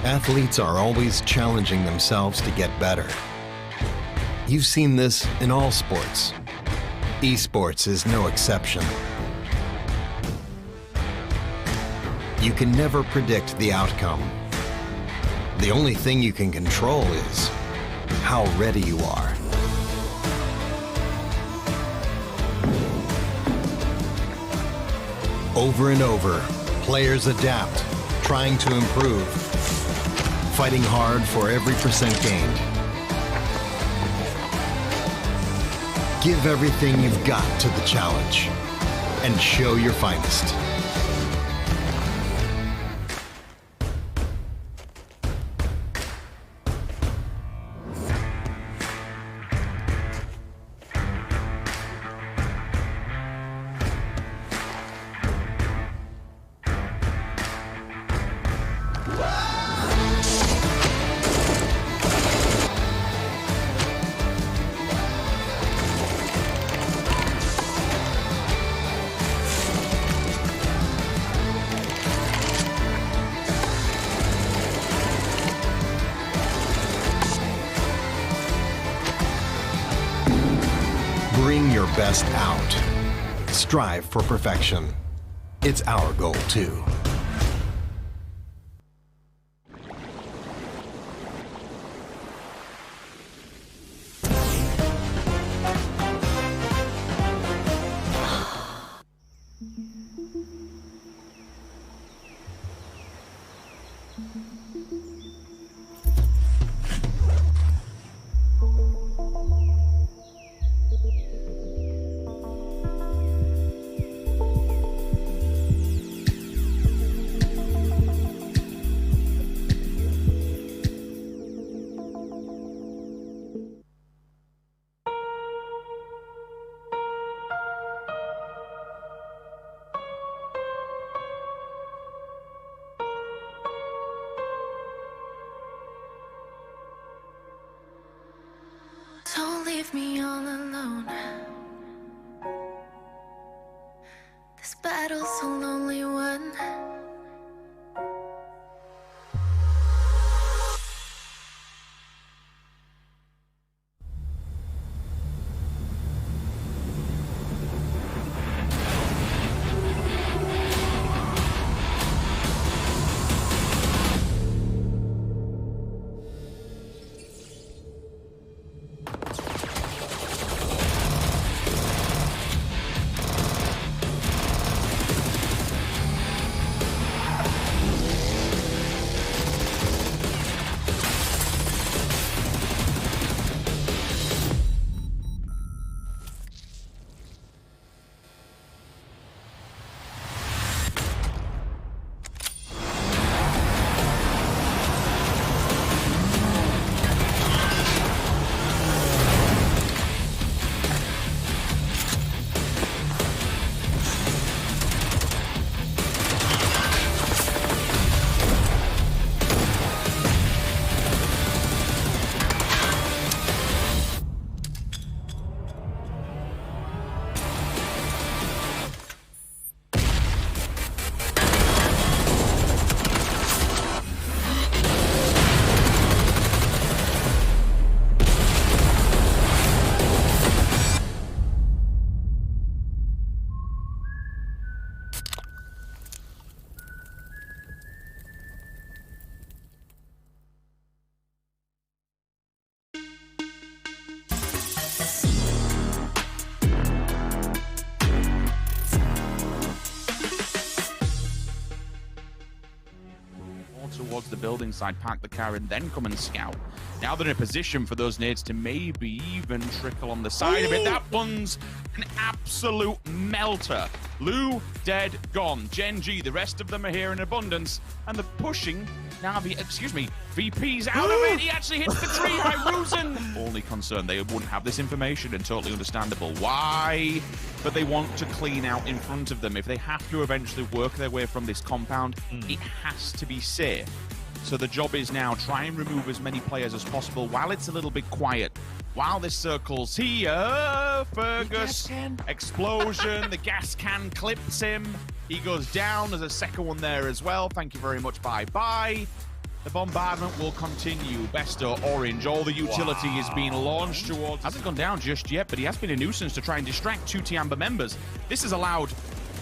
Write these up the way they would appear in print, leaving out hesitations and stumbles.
Athletes are always challenging themselves to get better. You've seen this in all sports. Esports is no exception. You can never predict the outcome. The only thing you can control is how ready you are. Over and over, players adapt, trying to improve, fighting hard for every percent gained. Give everything you've got to the challenge and show your finest. Bring your best out. Strive for perfection. It's our goal too. Don't leave me all alone. This battle's so lonely one. inside, park the car, and then come and scout. Now they're in a position for those nades to maybe even trickle on the side of it. That one's an absolute melter. Lou, dead, gone. Gen G, the rest of them are here in abundance, and they're pushing. Navi, excuse me, VP's out of it. He actually hits the tree by Ruzen. Only concern, they wouldn't have this information, and totally understandable why. But they want to clean out in front of them. If they have to eventually work their way from this compound, it has to be safe. So the job is now try and remove as many players as possible while it's a little bit quiet. While this circle's here, Fergus, explosion, the gas can clips him. He goes down. There's a second one there as well. Thank you very much. Bye-bye. The bombardment will continue. Besto, Orange, all the utility is being launched towards... Hasn't gone down just yet, but he has been a nuisance to try and distract two Tiamba members. This has allowed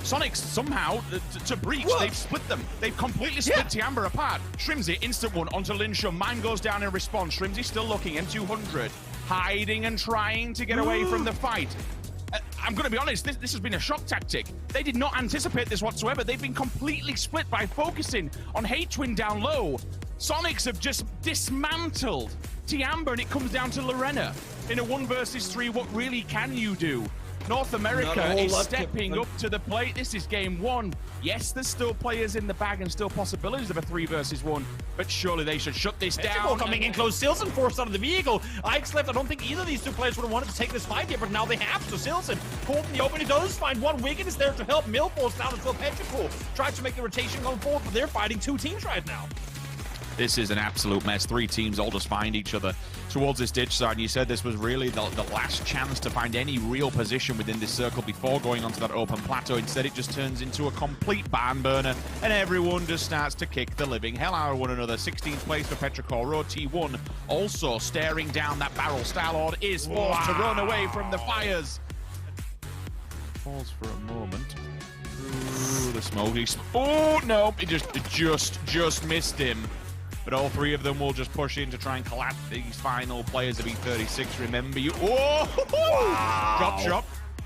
Sonics somehow to breach. What? They've split them. They've completely split Tiamba apart. Shrimzy, instant one onto Linsham. Mine goes down in response. Shrimzy still looking. M200 hiding and trying to get away from the fight. I'm going to be honest, this has been a shock tactic. They did not anticipate this whatsoever. They've been completely split by focusing on H-Twin down low. Sonics have just dismantled Tiamba, and it comes down to Lorena. In a 1 versus 3, what really can you do? North America is stepping up to the plate. This is game 1. Yes, there's still players in the bag and still possibilities of a 3 versus 1, but surely they should shut this down. Coming in close. Silson forced out of the vehicle. Ike's left. I don't think either of these two players would have wanted to take this fight yet, but now they have. So Silson caught in the open. He does find one. Wigan is there to help. Millpool's down until Petripool tries to make the rotation going forward, but they're fighting 2 teams right now. This is an absolute mess. 3 teams all just find each other towards this ditch side. And you said this was really the last chance to find any real position within this circle before going onto that open plateau. Instead, it just turns into a complete barn burner, and everyone just starts to kick the living hell out of one another. 16th place for Petrichor Road. T1 also staring down that barrel. Starlord is forced to run away from the fires. Falls for a moment. Ooh, the smoke. Oh, no, it just missed him. But all 3 of them will just push in to try and collapse these final players of E36. Remember you. Oh! Wow. Drop shot.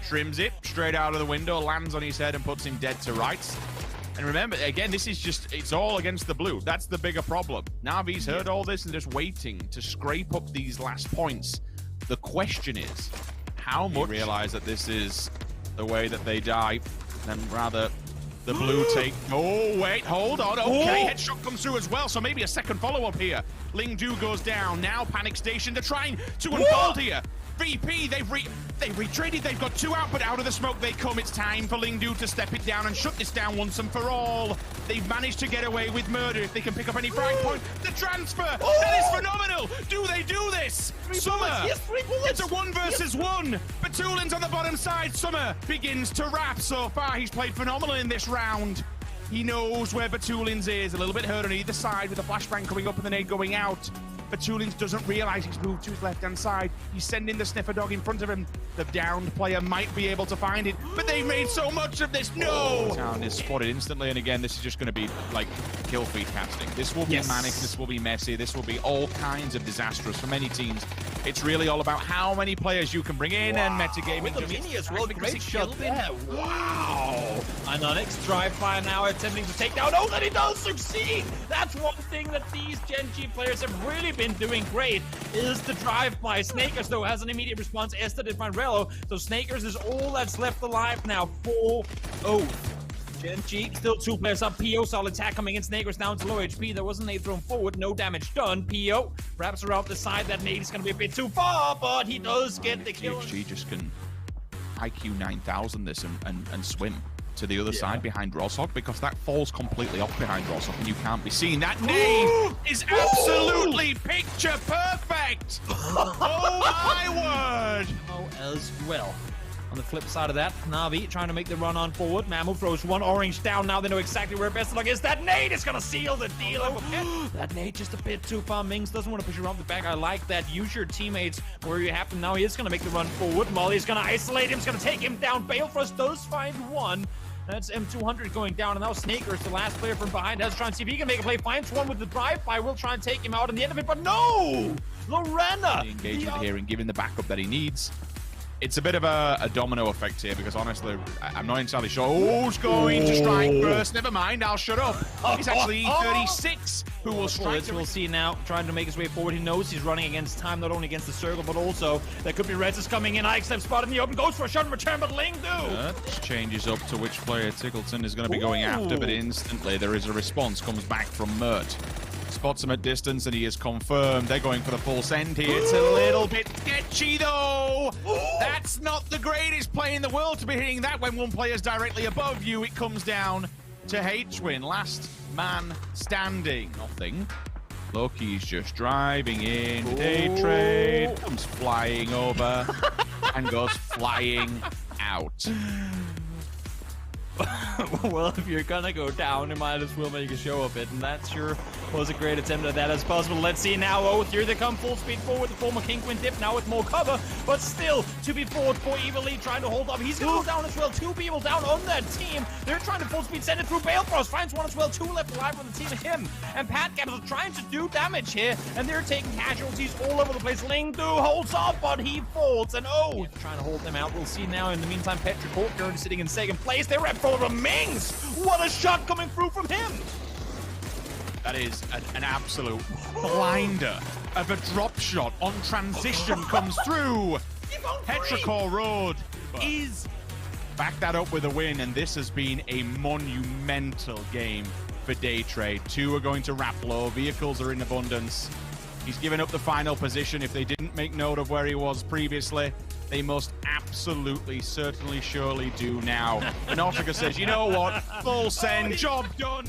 Trims it straight out of the window, lands on his head and puts him dead to rights. And remember, again, this is just, it's all against the blue. That's the bigger problem. Navi's heard all this and just waiting to scrape up these last points. The question is, how much you realize that this is the way that they die, and rather the blue take... Oh, wait, hold on. Okay, headshot comes through as well, so maybe a second follow-up here. Lingdu goes down. Now Panic Station. They're trying to unfold here. VP, they've retreated. They've got 2 out, but out of the smoke they come. It's time for Lingdu to step it down and shut this down once and for all. They've managed to get away with murder. If they can pick up any frag point, the transfer, that is phenomenal. Do they do this? Summer, yes, 3 bullets. It's a 1 versus 1. Batulin's on the bottom side. Summer begins to wrap. So far, he's played phenomenal in this round. He knows where Batulin's is. A little bit hurt on either side with the flashbang coming up and the nade going out. Batulin's doesn't realize he's moved to his left-hand side. He's sending the sniffer dog in front of him. The downed player might be able to find it, but they've made so much of this. No! Town is spotted instantly, and again, this is just going to be like kill feed casting. This will be manic, this will be messy, this will be all kinds of disastrous for many teams. It's really all about how many players you can bring in and metagaming. With the mini as well, great shot there. Wow! And Onyx drive-by now attempting to take down. Oh, that he does succeed! That's one thing that these Gen G players have really been doing great, is the drive-by. Snakers, though, has an immediate response. Esther did find Rello, so Snakers is all that's left alive now. 4-0. Gen G, still 2 players up. PO, solid attack coming in. Snakers down to low HP. There was a nade thrown forward. No damage done. PO wraps around the side. That nade is going to be a bit too far, but he does get the kill. GG just can IQ 9000 this and swim to the other side behind Rosshog, because that falls completely off behind Rosshog and you can't be seen. That nade is absolutely picture perfect. Oh my word. Oh, as well. On the flip side of that, Na'Vi trying to make the run on forward. Mamu throws one. Orange down. Now they know exactly where Bestluck is. That nade is going to seal the deal. That nade just a bit too far. Mings doesn't want to push around the back. I like that. Use your teammates where you have them. Now he is going to make the run forward. Molly's going to isolate him. He's going to take him down. Balefrost does find one. That's M200 going down, and now Snaker is the last player from behind. Has to try and see if he can make a play. Finds one with the drive-by. Will try and take him out in the end of it, but no! Lorena! The engagement here and giving the backup that he needs. It's a bit of a domino effect here because honestly, I'm not entirely sure who's going to strike first. Never mind, I'll shut up. It's actually 36 who will strike. We'll see now, trying to make his way forward. He knows he's running against time, not only against the circle, but also there could be Reds coming in. Ike step spot in the open, goes for a shot in return, but Lingdu changes up to which player Tickleton is going to be going after, but instantly there is a response, comes back from Mert. Spots him at distance and he is confirmed. They're going for the full send here. It's a little bit sketchy though. That's not the greatest play in the world to be hitting that when one player's directly above you. It comes down to H-Win. Last man standing. Nothing. Loki's just driving in. Day trade. Comes flying over and goes flying out. Well, if you're gonna go down, you might as well make a show of it, and that sure was a great attempt at that as possible. Let's see now. Oath, here they come full speed forward. The former Kingpin dip now with more cover, but still to be forward for Evil Lee trying to hold up. He's gonna go down as well. 2 people down on that team. They're trying to full speed send it through. Balefrost finds one as well. 2 left alive on the team. Him and Pat Capital trying to do damage here, and they're taking casualties all over the place. Lingdu holds up, but he folds, and Oath trying to hold them out. We'll see now. In the meantime, Petra Courtyard sitting in second place. They're at full of Mings. What a shot coming through from him. That is an absolute blinder of a drop shot on transition comes through. Petrichor Road is back that up with a win, and this has been a monumental game for Day Trade. 2 are going to wrap low. Vehicles are in abundance. He's given up the final position. If they didn't make note of where he was previously, they must absolutely, certainly, surely do now. And Nautica says, you know what? Full send, job done.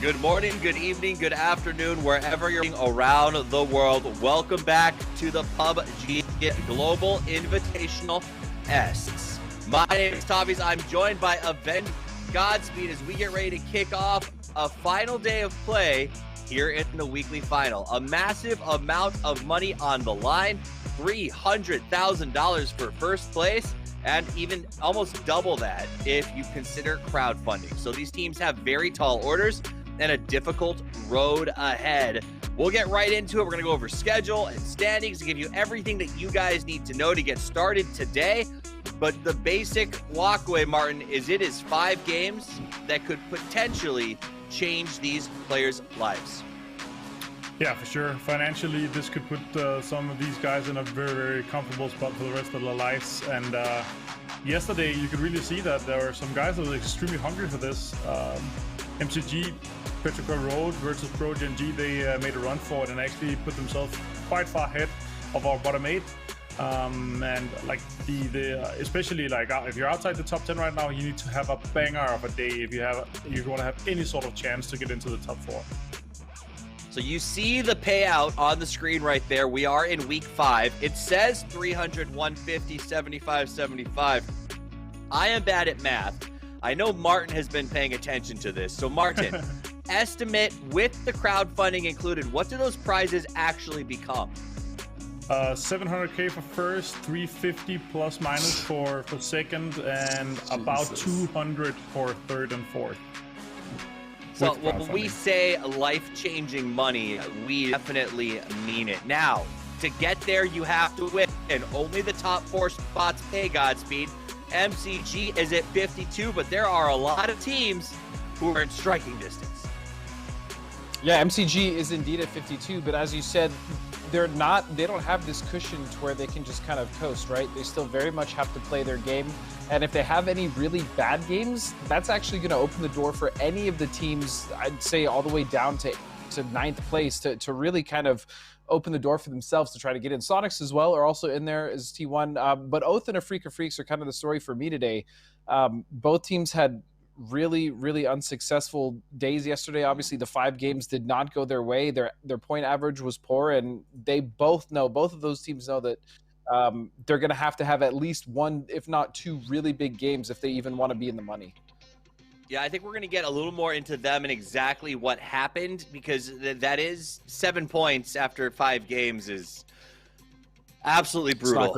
Good morning, good evening, good afternoon, wherever you're around the world. Welcome back to the PUBG Global Invitational S. My name is Tavis. I'm joined by Avenged Godspeed as we get ready to kick off a final day of play here in the weekly final. A massive amount of money on the line, $300,000 for first place, and even almost double that if you consider crowdfunding. So these teams have very tall orders and a difficult road ahead. We'll get right into it. We're going to go over schedule and standings to give you everything that you guys need to know to get started today. But the basic walkaway, Martin, is it is 5 games that could potentially change these players' lives. Yeah, for sure. Financially, this could put some of these guys in a very, very comfortable spot for the rest of their lives. And yesterday, you could really see that there were some guys that were extremely hungry for this. MCG, Petrocor Road versus Pro Gen G, they made a run for it and actually put themselves quite far ahead of our bottom 8. And like especially like if you're outside the top 10 right now, you need to have a banger of a day if you want to have any sort of chance to get into the top 4. So you see the payout on the screen right there. We are in week 5. It says 300, 150, 75, 75. I am bad at math. I know Martin has been paying attention to this. So Martin, estimate with the crowdfunding included, what do those prizes actually become? 700K for first, 350 plus minus for second, and about 200 for third and fourth. So when we say life-changing money, we definitely mean it. Now, to get there, you have to win, and only the top 4 spots pay Godspeed. MCG is at 52, but there are a lot of teams who are in striking distance. Yeah, MCG is indeed at 52, but as you said, they don't have this cushion to where they can just kind of coast, right? They still very much have to play their game. And if they have any really bad games, that's actually going to open the door for any of the teams, I'd say all the way down to 9th place to really kind of open the door for themselves to try to get in. Sonics as well are also in there as T1. But Oath and a Freak of Freaks are kind of the story for me today. Both teams had really, really unsuccessful days yesterday. Obviously, the 5 games did not go their way. Their point average was poor, and they both of those teams know that they're going to have at least 1, if not 2, really big games if they even want to be in the money. Yeah, I think we're going to get a little more into them and exactly what happened, because that is 7 points after 5 games is absolutely brutal.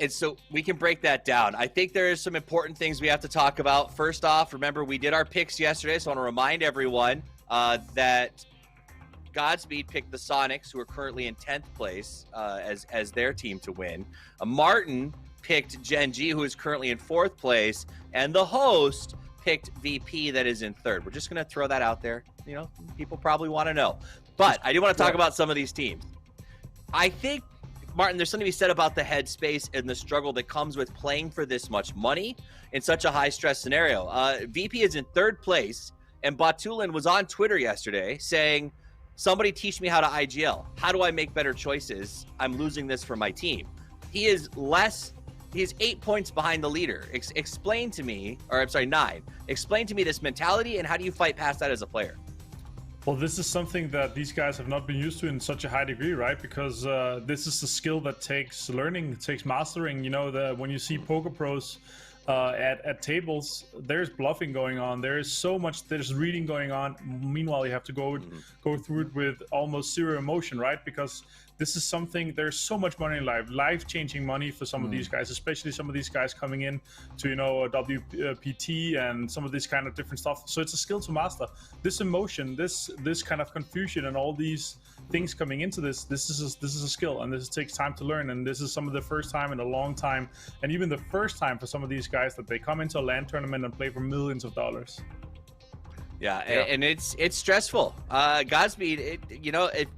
And so we can break that down. I think there is some important things we have to talk about. First off, remember, we did our picks yesterday, so I want to remind everyone that Godspeed picked the Sonics, who are currently in 10th place as their team to win. Martin picked Gen G, who is currently in 4th place, and the host picked VP, that is in 3rd. We're just going to throw that out there. You know, people probably want to know. But I do want to talk about some of these teams. I think, Martin, there's something to be said about the headspace and the struggle that comes with playing for this much money in such a high-stress scenario. VP is in 3rd place, and Batulin was on Twitter yesterday saying, somebody teach me how to IGL. How do I make better choices? I'm losing this for my team. He is 8 points behind the leader. Explain to me, or I'm sorry, 9. Explain to me this mentality, and how do you fight past that as a player? Well, this is something that these guys have not been used to in such a high degree, right? Because this is a skill that takes learning, it takes mastering. You know, when you see poker pros at tables, there's bluffing going on. There's reading going on. Meanwhile, you have to go through it with almost zero emotion, right? Because this is something, there's so much money in life-changing money for some of these guys, especially some of these guys coming in to, WPT and some of this kind of different stuff. So it's a skill to master. This emotion, this kind of confusion and all these things coming into this is a skill, and this takes time to learn. And this is some of the first time in a long time, and even the first time for some of these guys that they come into a LAN tournament and play for millions of dollars. Yeah, and it's stressful. Godspeed,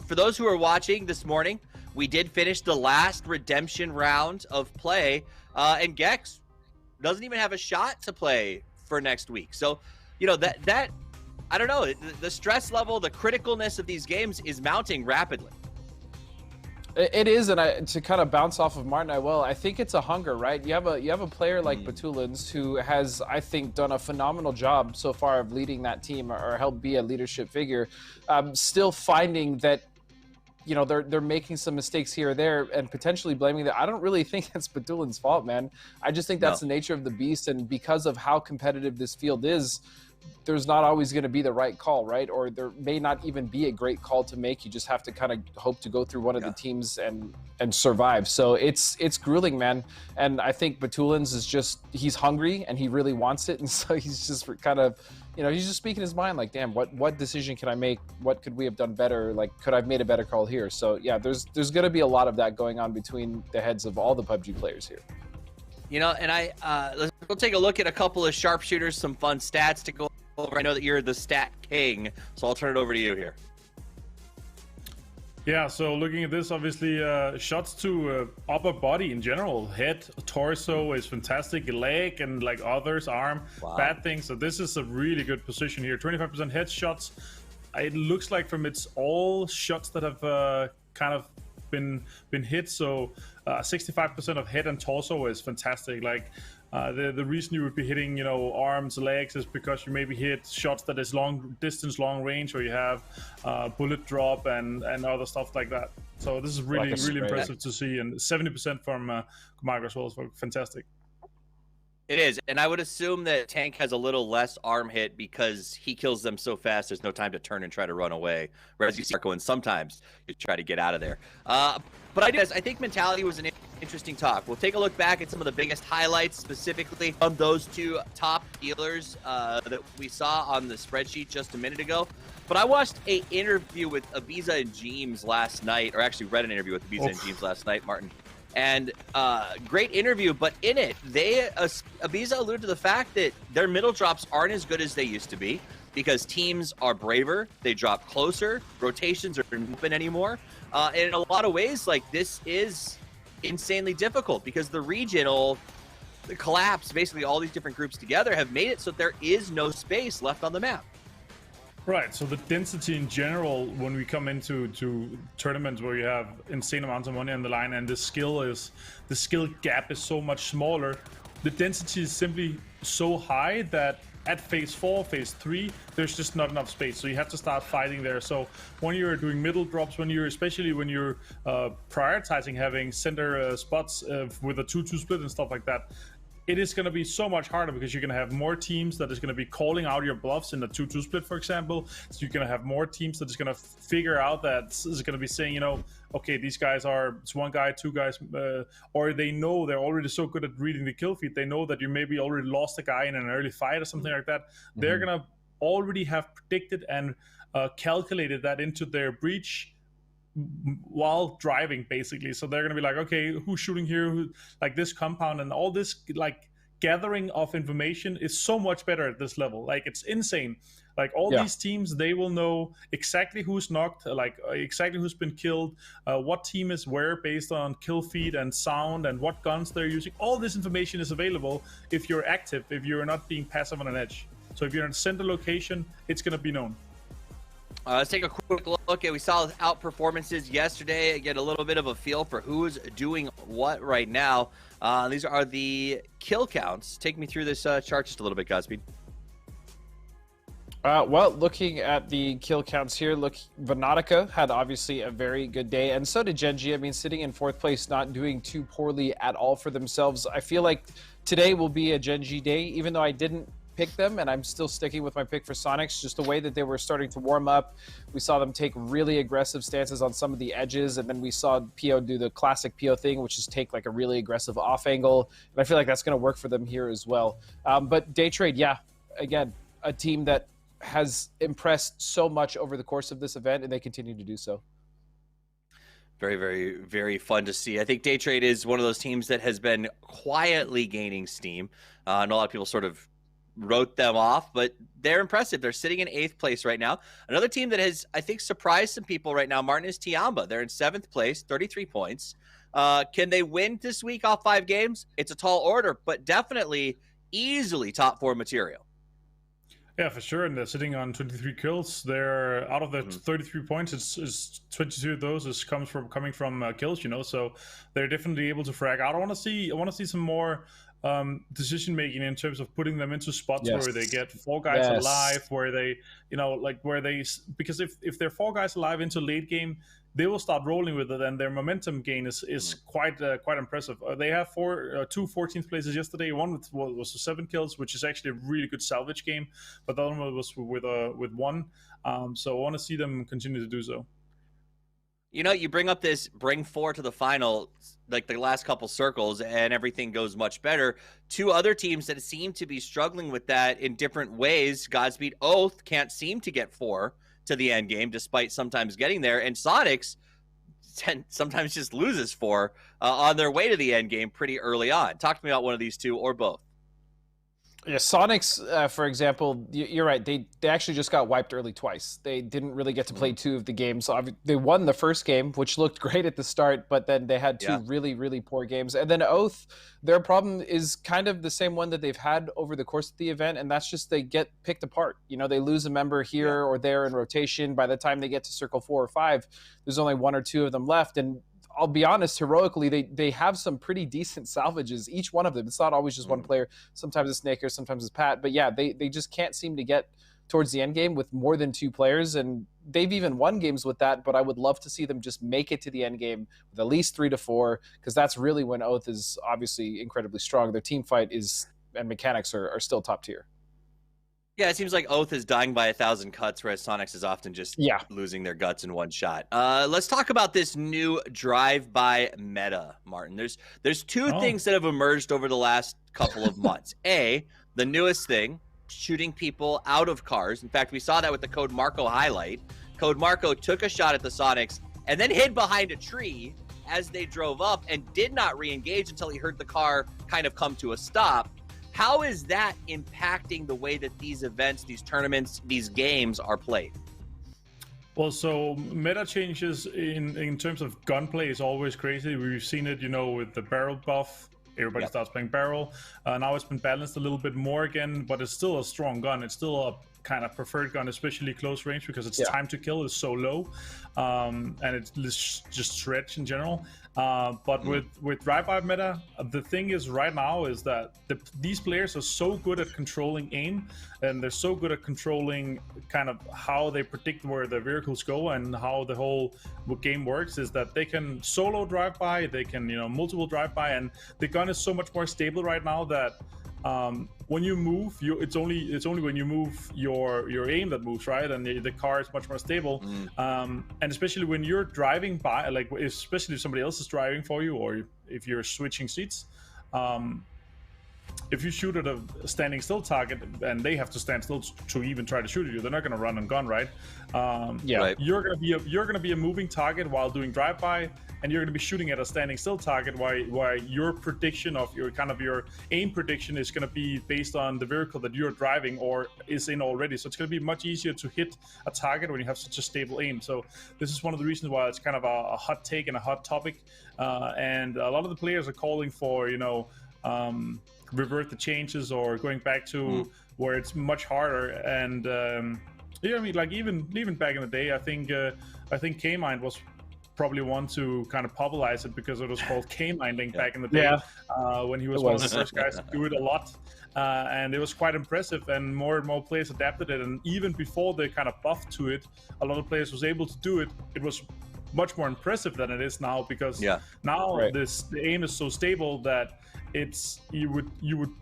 for those who are watching this morning, we did finish the last redemption round of play, and Gex doesn't even have a shot to play for next week. So, that I don't know, the stress level, the criticalness of these games is mounting rapidly. It is, and to kind of bounce off of Martin, I think it's a hunger, right? You have a player like Batulins who has, I think, done a phenomenal job so far of leading that team or helped be a leadership figure. Still finding that you know, they're making some mistakes here or there and potentially blaming that. I don't really think that's Batulin's fault, man. I just think that's the nature of the beast, and because of how competitive this field is, there's not always going to be the right call, right? Or there may not even be a great call to make. You just have to kind of hope to go through one of the teams and survive. So it's grueling, man. And I think Batulin's is just, he's hungry and he really wants it, and so he's just kind of, you know, he's just speaking his mind, like, damn, what decision can I make? What could we have done better? Like, could I have made a better call here? So yeah, there's going to be a lot of that going on between the heads of all the PUBG players here. You know, and let's go take a look at a couple of sharpshooters, some fun stats to go over. I know that you're the stat king, so I'll turn it over to you here. Yeah, so looking at this, obviously, shots to upper body in general, head, torso is fantastic, leg, and like others, arm, bad things. So this is a really good position here. 25% headshots. It looks like from it's all shots that have kind of been hit. So 65% of head and torso is fantastic. Like the reason you would be hitting, you know, arms, legs is because you maybe hit shots that is long distance, long range, or you have bullet drop and other stuff like that. So this is really impressive to see, and 70% from Kumaga as well. So fantastic. It is, and I would assume that Tank has a little less arm hit because he kills them so fast there's no time to turn and try to run away, whereas you start going sometimes you try to get out of there. But I think mentality was an interesting talk. We'll take a look back at some of the biggest highlights specifically from those two top dealers that we saw on the spreadsheet just a minute ago. But I watched an interview with Ibiza and James last night, or actually read an interview with Ibiza and James last night, Martin. And great interview, but in it, Ibiza alluded to the fact that their middle drops aren't as good as they used to be because teams are braver, they drop closer, rotations aren't open anymore. And in a lot of ways, like, this is insanely difficult because the regional collapse, basically all these different groups together, have made it so there is no space left on the map. Right, so the density in general, when we come into tournaments where you have insane amounts of money on the line and the skill gap is so much smaller, the density is simply so high that at phase 4, phase 3, there's just not enough space. So you have to start fighting there. So when you're doing middle drops, especially when you're prioritizing having center spots with a 2-2 split and stuff like that, it is going to be so much harder because you're going to have more teams that is going to be calling out your bluffs in the 2-2 split, for example. So you're going to have more teams that is going to figure out that is going to be saying, you know, okay, these guys it's one guy, two guys, or they know they're already so good at reading the kill feed. They know that you maybe already lost a guy in an early fight or something like that. Mm-hmm. They're going to already have predicted and calculated that into their breach while driving, basically. So they're gonna be like, okay, who's shooting here, like this compound, and all this like gathering of information is so much better at this level. Like, it's insane. Like, all these teams, they will know exactly who's knocked, like exactly who's been killed, what team is where based on kill feed and sound, and what guns they're using. All this information is available if you're active, if you're not being passive on an edge. So if you're in a center location, it's gonna be known. Let's take a quick look at, we saw out performances yesterday, get a little bit of a feel for who's doing what right now. These are the kill counts. Take me through this chart just a little bit, Godspeed. Well, looking at the kill counts here, look, Vanatica had obviously a very good day, and so did Genji. I mean, sitting in 4th place, not doing too poorly at all for themselves. I feel like today will be a Genji day, even though I didn't pick them, and I'm still sticking with my pick for Sonics. Just the way that they were starting to warm up, we saw them take really aggressive stances on some of the edges, and then we saw PO do the classic PO thing, which is take like a really aggressive off angle, and I feel like that's going to work for them here as well. But Day Trade, yeah, again, a team that has impressed so much over the course of this event, and they continue to do so. Very, very, very fun to see. I think Day Trade is one of those teams that has been quietly gaining steam. And a lot of people sort of wrote them off, but they're impressive. They're sitting in 8th place right now. Another team that has, I think, surprised some people right now, Martin, is Tiamba. They're in 7th place, 33 points. Can they win this week off 5 games? It's a tall order, but definitely easily top 4 material. Yeah, for sure. And they're sitting on 23 kills. They're out of the 33 points. It's 22 of those is coming from kills. You know, so they're definitely able to frag out. I want to see some more decision making in terms of putting them into spots where they get 4 guys alive, where they, you know, like where they, because if they're 4 guys alive into late game, they will start rolling with it, and their momentum gain is quite impressive. They have two 14th places yesterday. One was 7 kills, which is actually a really good salvage game, but the other one was with 1. So I want to see them continue to do so. You know, you bring up this bring 4 to the final, like the last couple circles, and everything goes much better. 2 other teams that seem to be struggling with that in different ways. Godspeed Oath can't seem to get 4 to the end game, despite sometimes getting there, and Sonics sometimes just loses 4 on their way to the end game pretty early on. Talk to me about one of these 2 or both. Yeah, Sonics, for example, you're right. They actually just got wiped early twice. They didn't really get to play 2 of the games. They won the first game, which looked great at the start, but then they had 2 really, really poor games. And then Oath, their problem is kind of the same one that they've had over the course of the event, and that's just they get picked apart. You know, they lose a member here or there in rotation. By the time they get to circle 4 or 5, there's only 1 or 2 of them left, and I'll be honest, heroically, they have some pretty decent salvages, each one of them. It's not always just one player. Sometimes it's Snaker, sometimes it's Pat. But yeah, they just can't seem to get towards the end game with more than 2 players. And they've even won games with that, but I would love to see them just make it to the end game with at least 3 to 4, because that's really when Oath is obviously incredibly strong. Their team fight and mechanics are still top tier. Yeah, it seems like Oath is dying by 1,000 cuts, whereas Sonics is often just losing their guts in one shot. Let's talk about this new drive-by meta, Martin. There's 2 things that have emerged over the last couple of months. A, the newest thing, shooting people out of cars. In fact, we saw that with the Code Marco highlight. Code Marco took a shot at the Sonics and then hid behind a tree as they drove up and did not re-engage until he heard the car kind of come to a stop. How is that impacting the way that these events, these tournaments, these games are played? Well, so meta changes in terms of gunplay is always crazy. We've seen it, you know, with the barrel buff. Everybody starts playing barrel. Now it's been balanced a little bit more again, but it's still a strong gun. It's still a kind of preferred gun, especially close range, because its time to kill is so low, and it's just stretch in general. But with drive-by meta, the thing is right now is that these players are so good at controlling aim, and they're so good at controlling kind of how they predict where their vehicles go and how the whole game works, is that they can solo drive-by, they can, you know, multiple drive-by, and the gun is so much more stable right now that when you move, it's only when you move your aim that moves, right? And the car is much more stable. And especially when you're driving by, like especially if somebody else is driving for you, or if you're switching seats, if you shoot at a standing still target and they have to stand still to even try to shoot at you, they're not going to run and gun, right? You're going to be a moving target while doing drive-by, and you're going to be shooting at a standing still target while your prediction of your aim prediction is going to be based on the vehicle that you're driving or is in already. So it's going to be much easier to hit a target when you have such a stable aim. So this is one of the reasons why it's kind of a hot take and a hot topic. And a lot of the players are calling for, you know, revert the changes or going back to where it's much harder. And yeah, I mean, like even back in the day, I think K-Mind was probably one to kind of popularize it, because it was called K-Minding back in the day, when he was one of the first guys to do it a lot. And it was quite impressive, and more players adapted it. And even before they kind of buffed to it, a lot of players was able to do it. It was much more impressive than it is now, because now the aim is so stable that you would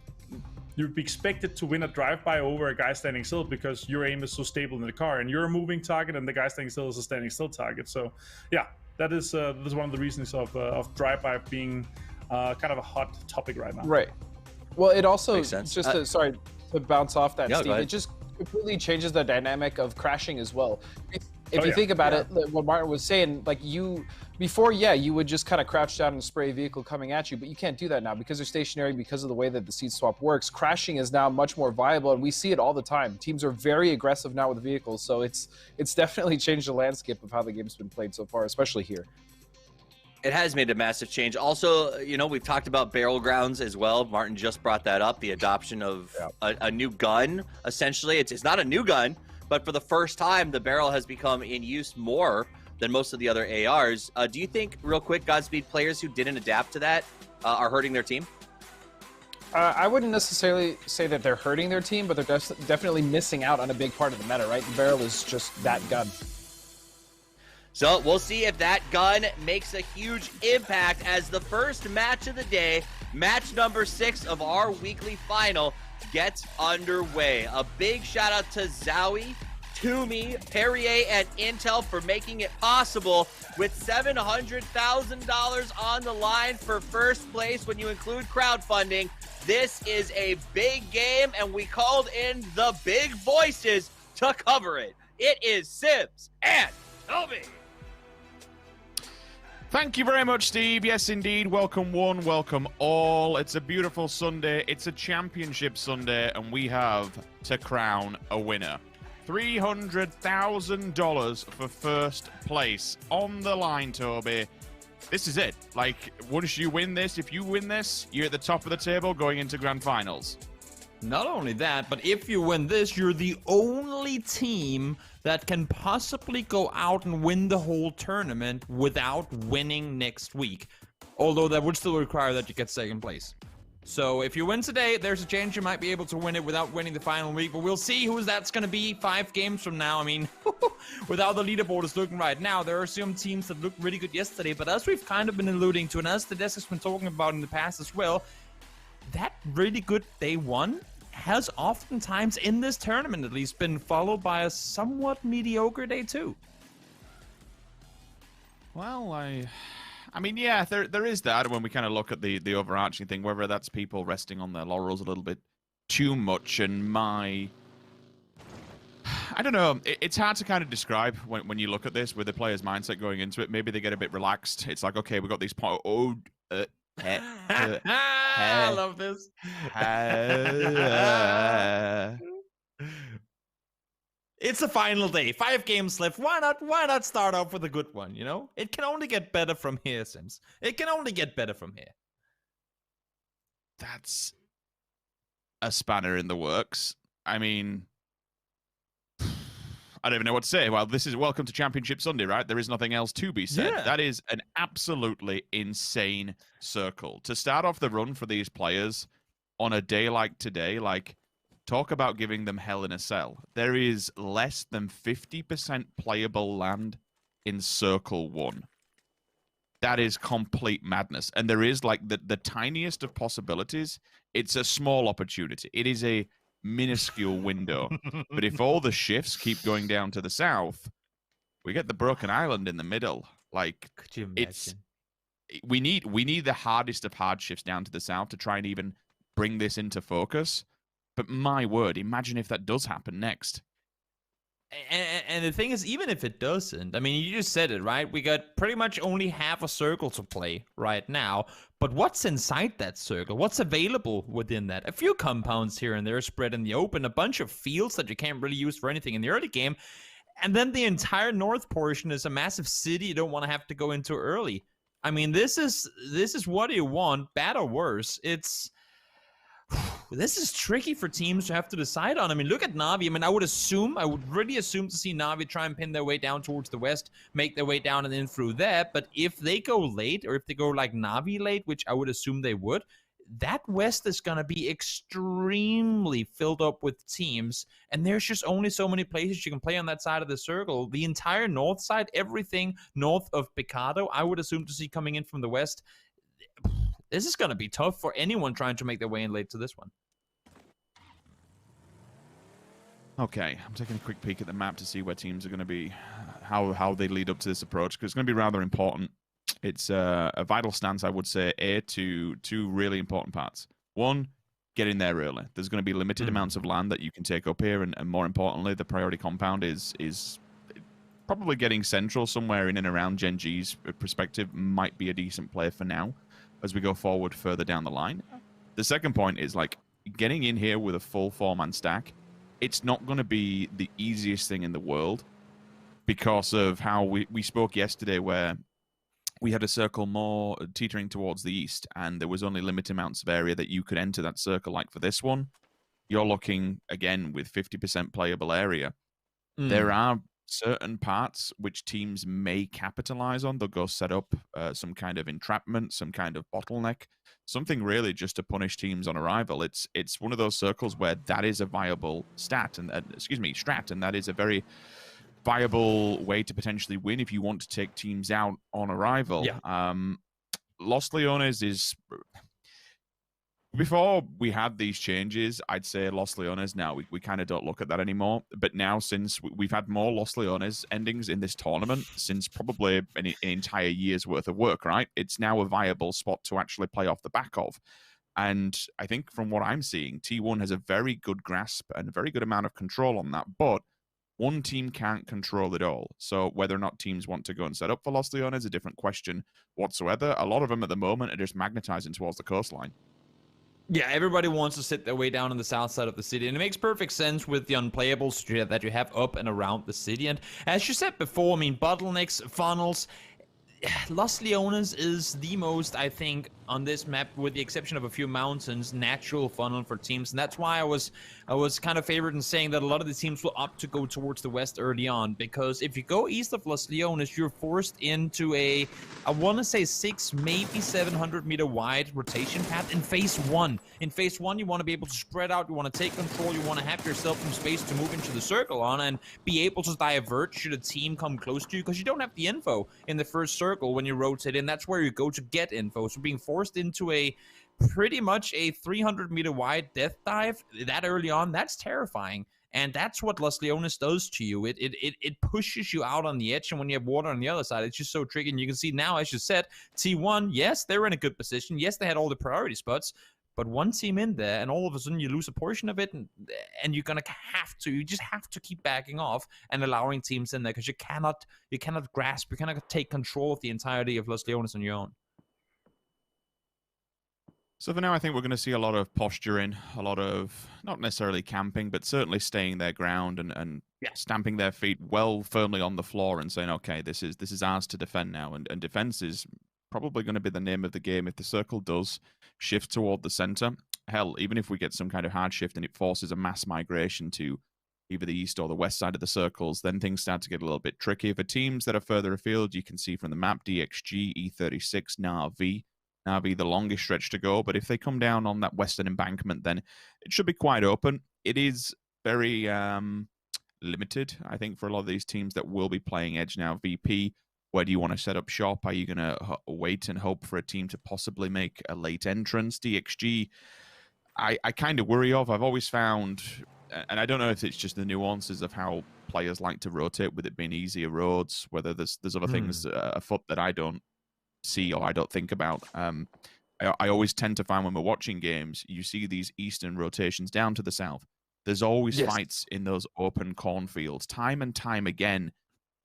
be expected to win a drive-by over a guy standing still, because your aim is so stable in the car, and you're a moving target, and the guy standing still is a standing still target. So yeah, that is one of the reasons of drive-by being kind of a hot topic right now. Right. Well, it also just to bounce off that, Steve, it just completely changes the dynamic of crashing as well. If you think about it, what Martin was saying, like before, you would just kind of crouch down and spray a vehicle coming at you, but you can't do that now because they're stationary, because of the way that the seat swap works. Crashing is now much more viable, and we see it all the time. Teams are very aggressive now with vehicles, so it's definitely changed the landscape of how the game's been played so far, especially here. It has made a massive change. Also, you know, we've talked about Battlegrounds as well. Martin just brought that up, the adoption of a new gun, essentially. It's not a new gun, but for the first time, the barrel has become in use more than most of the other ARs. Do you think, real quick, Godspeed, players who didn't adapt to that are hurting their team? I wouldn't necessarily say that they're hurting their team, but they're definitely missing out on a big part of the meta, right? The barrel is just that gun. So we'll see if that gun makes a huge impact as the first match of the day, match number 6 of our weekly final, gets underway. A big shout out to Zowie, Toomey, Perrier, and Intel for making it possible with $700,000 on the line for first place when you include crowdfunding. This is a big game, and we called in the big voices to cover it. It is Sims and Toby. Thank you very much, Steve. Yes, indeed. Welcome one, welcome all. It's a beautiful Sunday. It's a championship Sunday, and we have to crown a winner. $300,000 for first place on the line, Toby. This is it. Like, once you win this, if you win this, you're at the top of the table going into grand finals. Not only that, but if you win this, you're the only team that can possibly go out and win the whole tournament without winning next week. Although that would still require that you get second place. So if you win today, there's a chance you might be able to win it without winning the final week. But we'll see who that's going to be 5 games from now. I mean, with how the leaderboard is looking right now, there are some teams that looked really good yesterday. But as we've kind of been alluding to, and as the desk has been talking about in the past as well, that really good day one has oftentimes, in this tournament at least, been followed by a somewhat mediocre day two. Well, I mean, yeah, there is that when we kind of look at the overarching thing, whether that's people resting on their laurels a little bit too much, and I don't know. It's hard to kind of describe when you look at this with the player's mindset going into it. Maybe they get a bit relaxed. It's like, okay, we got these I love this. It's a final day. 5 games left. Why not start off with a good one, you know? It can only get better from here, Sims. It can only get better from here. That's a spanner in the works. I mean, I don't even know what to say. Well, this is Welcome to Championship Sunday, right? There is nothing else to be said. Yeah. That is an absolutely insane circle. To start off the run for these players on a day like today, like, talk about giving them hell in a cell. There is less than 50% playable land in Circle 1. That is complete madness. And there is, like, the tiniest of possibilities. It's a small opportunity. It is a minuscule window. But if all the shifts keep going down to the south, we get the Broken Island in the middle. Like, could you imagine? We need the hardest of hard shifts down to the south to try and even bring this into focus. But my word, imagine if that does happen next. And the thing is, even if it doesn't, I mean, you just said it, right? We got pretty much only half a circle to play right now. But what's inside that circle? What's available within that? A few compounds here and there spread in the open, a bunch of fields that you can't really use for anything in the early game. And then the entire north portion is a massive city you don't want to have to go into early. I mean, this is what do you want, bad or worse? This is tricky for teams to have to decide on. I mean, look at Na'Vi. I mean, I would really assume to see Na'Vi try and pin their way down towards the west, make their way down and in through there. But if they go late, or if they go like Na'Vi late, which I would assume they would, that west is going to be extremely filled up with teams. And there's just only so many places you can play on that side of the circle. The entire north side, everything north of Picado, I would assume to see coming in from the west. This is going to be tough for anyone trying to make their way in late to this one. Okay, I'm taking a quick peek at the map to see where teams are going to be, how they lead up to this approach, because it's going to be rather important. It's a vital stance, I would say, to two really important parts. One, get in there early. There's going to be limited amounts of land that you can take up here, and more importantly, the priority compound is probably getting central somewhere in and around Gen G's perspective might be a decent play for now as we go forward further down the line. The second point is, like, getting in here with a full 4-man stack. It's not going to be the easiest thing in the world because of how we spoke yesterday, where we had a circle more teetering towards the east, and there was only limited amounts of area that you could enter that circle. Like for this one, you're looking, again, with 50% playable area. There are certain parts which teams may capitalize on. They'll go set up some kind of entrapment, some kind of bottleneck, something really just to punish teams on arrival. It's one of those circles where that is a viable strat, and that is a very viable way to potentially win if you want to take teams out on arrival. Yeah. Los Leones is... Before we had these changes, I'd say Los Leones. Now we kind of don't look at that anymore. But now, since we've had more Los Leones endings in this tournament since probably an entire year's worth of work, right? It's now a viable spot to actually play off the back of. And I think from what I'm seeing, T1 has a very good grasp and a very good amount of control on that. But one team can't control it all. So whether or not teams want to go and set up for Los Leones is a different question whatsoever. A lot of them at the moment are just magnetizing towards the coastline. Yeah, everybody wants to sit their way down on the south side of the city, and it makes perfect sense with the unplayables that you have up and around the city. And as you said before, I mean, bottlenecks, funnels, Los Leones is the most, I think, on this map, with the exception of a few mountains, natural funnel for teams. And that's why I was kind of favored in saying that a lot of the teams will opt to go towards the west early on, because if you go east of Los Leones, you're forced into a, I want to say 600, maybe 700 meter wide rotation path in phase 1. In phase 1, you want to be able to spread out, you want to take control, you want to have yourself some space to move into the circle on and be able to divert should a team come close to you, because you don't have the info in the first circle when you rotate in. That's where you go to get info. So being forced into a pretty much a 300 meter wide death dive that early on, that's terrifying. And that's what Los Leones does to you. It pushes you out on the edge, and when you have water on the other side, it's just so tricky. And you can see now, as you said, T1, yes, they're in a good position. Yes, they had all the priority spots, but one team in there, and all of a sudden you lose a portion of it, and you just have to keep backing off and allowing teams in there, because you cannot grasp, you cannot take control of the entirety of Los Leones on your own. So for now, I think we're going to see a lot of posturing, a lot of not necessarily camping, but certainly staying their ground and stamping their feet well firmly on the floor and saying, okay, this is ours to defend now. And defense is probably going to be the name of the game if the circle does shift toward the center. Hell, even if we get some kind of hard shift and it forces a mass migration to either the east or the west side of the circles, then things start to get a little bit tricky. For teams that are further afield, you can see from the map, DXG, E36, Na'Vi. Na'Vi, the longest stretch to go, but if they come down on that western embankment, then it should be quite open. It is very limited, I think, for a lot of these teams that will be playing Edge now. VP, where do you want to set up shop? Are you going to wait and hope for a team to possibly make a late entrance? DXG, I kind of worry of. I've always found, and I don't know if it's just the nuances of how players like to rotate with it being easier roads, whether there's other things afoot that I don't see or I don't think about. I always tend to find when we're watching games, you see these eastern rotations down to the south. There's always fights in those open cornfields. Time and time again,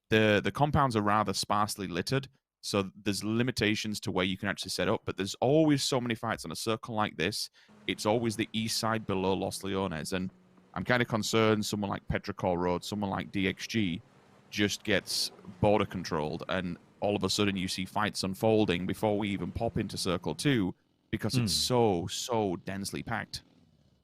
the compounds are rather sparsely littered, so there's limitations to where you can actually set up, but there's always so many fights on a circle like this. It's always the east side below Los Leones, and I'm kind of concerned someone like Petrichor Road, someone like DXG just gets border controlled, and all of a sudden you see fights unfolding before we even pop into Circle 2 because it's so densely packed.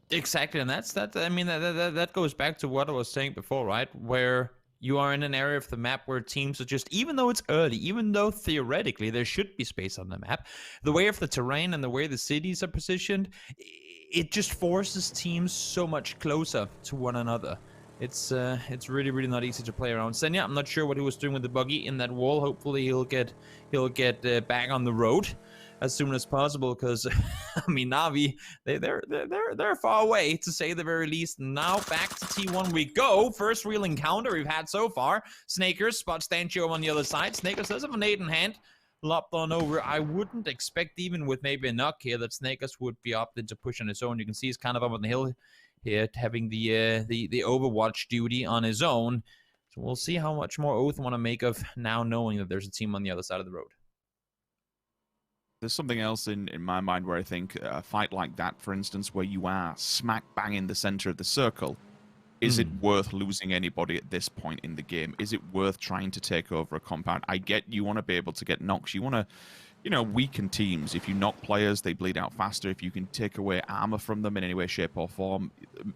Exactly, and I mean, that goes back to what I was saying before, right? Where you are in an area of the map where teams are just, even though it's early, even though theoretically there should be space on the map, the way of the terrain and the way the cities are positioned, it just forces teams so much closer to one another. It's really, really not easy to play around. Senya, I'm not sure what he was doing with the buggy in that wall. Hopefully he'll get back on the road as soon as possible, because I mean, Na'Vi, they're far away, to say the very least. Now back to T1 we go. First real encounter we've had so far. Snakers spots Stancho on the other side. Snakers does have a nade in hand. Lopped on over. I wouldn't expect, even with maybe a knock here, that Snakers would be opted to push on his own. You can see he's kind of up on the hill here, having the Overwatch duty on his own. So we'll see how much more Oath want to make of now knowing that there's a team on the other side of the road. There's something else in my mind where I think a fight like that, for instance, where you are smack bang in the center of the circle, is it worth losing anybody at this point in the game? Is it worth trying to take over a compound? I get you want to be able to get knocks. You want to, weaken teams. If you knock players, they bleed out faster. If you can take away armor from them in any way, shape, or form,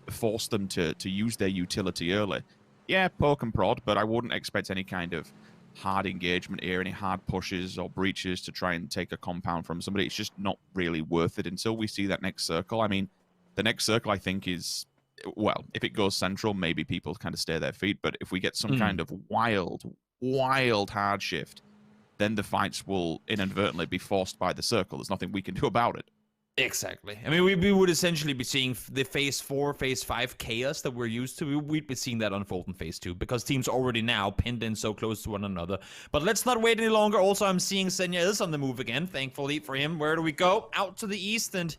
force them to use their utility early. Yeah, poke and prod, but I wouldn't expect any kind of hard engagement here, any hard pushes or breaches to try and take a compound from somebody. It's just not really worth it until we see that next circle. I mean, the next circle, I think, is well, if it goes central, maybe people kind of stay their feet. But if we get some kind of wild hard shift, then the fights will inadvertently be forced by the circle. There's nothing we can do about it. Exactly. I mean, we would essentially be seeing the phase 4, phase 5 chaos that we're used to. We'd be seeing that unfold in phase 2 because teams already now pinned in so close to one another. But let's not wait any longer. Also, I'm seeing Senya is on the move again. Thankfully for him. Where do we go? Out to the east, and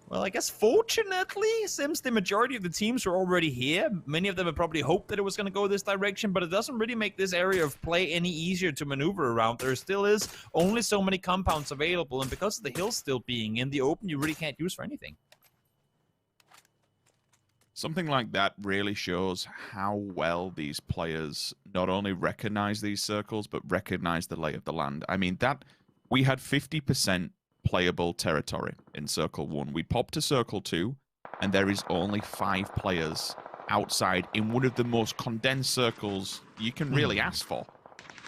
well, I guess fortunately, Sims, the majority of the teams are already here. Many of them had probably hoped that it was going to go this direction, but it doesn't really make this area of play any easier to maneuver around. There still is only so many compounds available, and because of the hills still being in the open, you really can't use for anything. Something like that really shows how well these players not only recognize these circles, but recognize the lay of the land. I mean, that we had 50% playable territory in Circle 1. We pop to Circle 2, and there is only 5 players outside in one of the most condensed circles you can really ask for.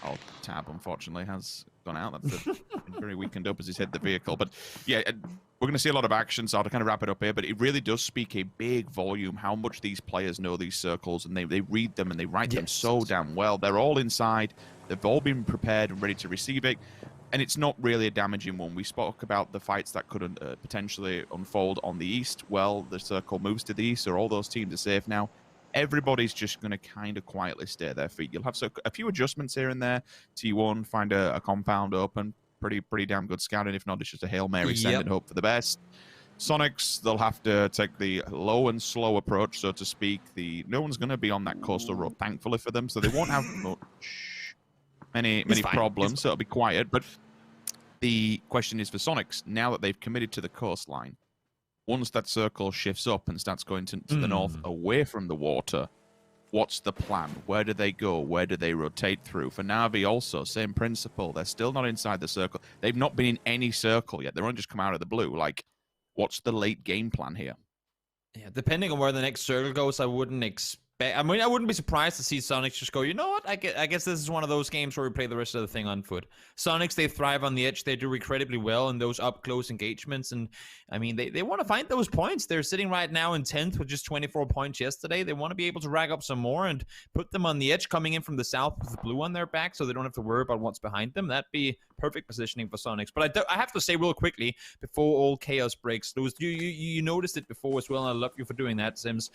Oh, Tab, unfortunately, has gone out. That's been very weakened up as he's hit the vehicle. But yeah, we're going to see a lot of action, so I'll kind of wrap it up here. But it really does speak a big volume how much these players know these circles, and they read them and they write them so damn well. They're all inside. They've all been prepared and ready to receive it. And it's not really a damaging one. We spoke about the fights that could potentially unfold on the east. Well, the circle moves to the east, so all those teams are safe now. Everybody's just going to kind of quietly stay at their feet. You'll have a few adjustments here and there. T1, find a compound open. Pretty damn good scouting. If not, it's just a Hail Mary send and hope for the best. Sonics, they'll have to take the low and slow approach, so to speak. No one's going to be on that coastal road, thankfully for them, so they won't have many problems, so it'll be quiet. But the question is for Sonics, now that they've committed to the coastline, once that circle shifts up and starts going to the north away from the water, what's the plan? Where do they go? Where do they rotate through? For Na'Vi also, same principle. They're still not inside the circle. They've not been in any circle yet. They're only just come out of the blue. Like, what's the late game plan here? Yeah, depending on where the next circle goes, I wouldn't expect. I mean, I wouldn't be surprised to see Sonics just go, you know what? I guess this is one of those games where we play the rest of the thing on foot. Sonics, they thrive on the edge. They do incredibly well in those up-close engagements. And, I mean, they want to find those points. They're sitting right now in 10th with just 24 points yesterday. They want to be able to rack up some more and put them on the edge, coming in from the south with the blue on their back so they don't have to worry about what's behind them. That'd be perfect positioning for Sonics. But I have to say real quickly, before all chaos breaks loose, you noticed it before as well, and I love you for doing that, Sims.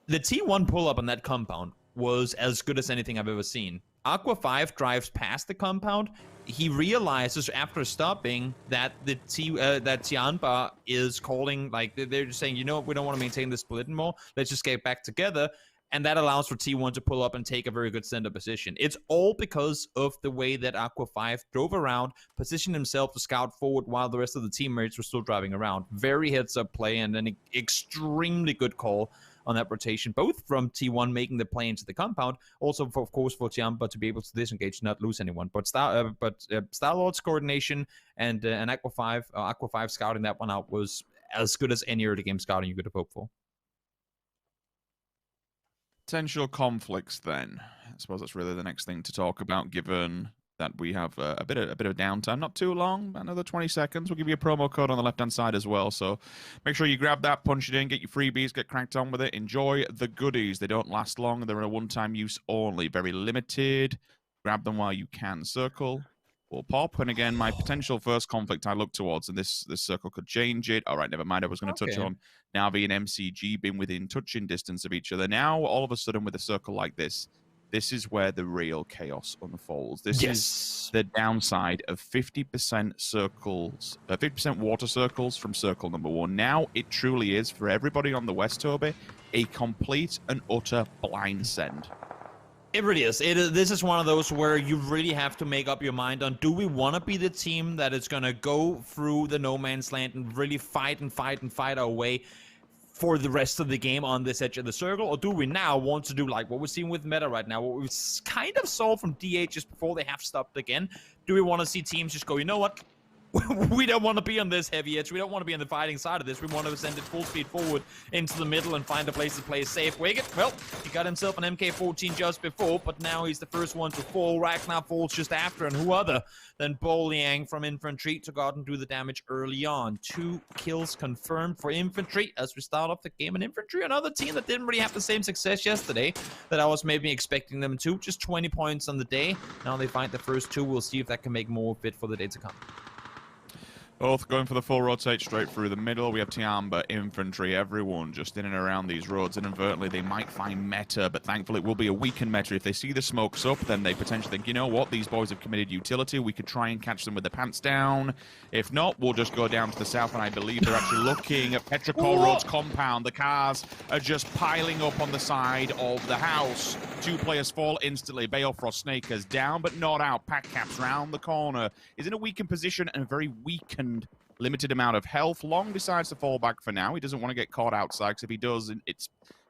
The T1 pull-up on that compound was as good as anything I've ever seen. Aqua 5 drives past the compound. He realizes after stopping that that Tianba is calling, like, they're just saying, you know what, we don't want to maintain this split anymore. Let's just get back together. And that allows for T1 to pull up and take a very good center position. It's all because of the way that Aqua 5 drove around, positioned himself to scout forward while the rest of the teammates were still driving around. Very heads-up play and an extremely good call on that rotation, both from T1 making the play into the compound, also, of course, for Tiamba to be able to disengage, not lose anyone. But Star-Lord's coordination and Aqua 5 scouting that one out was as good as any early game scouting you could have hoped for. Potential conflicts, then. I suppose that's really the next thing to talk about, given that we have a bit of downtime, not too long, another 20 seconds. We'll give you a promo code on the left-hand side as well, so make sure you grab that, punch it in, get your freebies, get cranked on with it. Enjoy the goodies. They don't last long. They're a one-time use only, very limited. Grab them while you can. Circle will pop, and again, my potential first conflict I look towards, and this circle could change it. All right, never mind. I was going to touch on Na'Vi and MCG being within touching distance of each other. Now, all of a sudden, with a circle like this is where the real chaos unfolds. This is the downside of 50% circles, 50% water circles from circle number 1. Now it truly is, for everybody on the West, Toby, a complete and utter blind send. It really is. This is one of those where you really have to make up your mind on, do we want to be the team that is going to go through the no man's land and really fight our way for the rest of the game on this edge of the circle, or do we now want to do like what we're seeing with meta right now, what we kind of saw from DH just before they have stopped again? Do we want to see teams just go, you know what, we don't want to be on this heavy edge. We don't want to be on the fighting side of this. We want to send it full speed forward into the middle and find a place to play safe. Wicked, well, he got himself an MK14 just before, but now he's the first one to fall. Ragnar falls just after, and who other than Bo Liang from Infantry to go out and do the damage early on. 2 kills confirmed for Infantry as we start off the game. And Infantry, another team that didn't really have the same success yesterday that I was maybe expecting them to. Just 20 points on the day. Now they find the first 2. We'll see if that can make more of it for the day to come. Both going for the full rotate straight through the middle. We have Tiamba, Infantry, everyone just in and around these roads. Inadvertently, they might find meta, but thankfully it will be a weakened meta. If they see the smokes up, then they potentially think, you know what, these boys have committed utility. We could try and catch them with their pants down. If not, we'll just go down to the south, and I believe they're actually looking at Petrichor Road's compound. The cars are just piling up on the side of the house. 2 players fall instantly. Balefrost Snakers down, but not out. Pack Caps round the corner. Is in a weakened position and a very weakened limited amount of health. Long decides to fall back for now. He doesn't want to get caught outside, because if he does, it's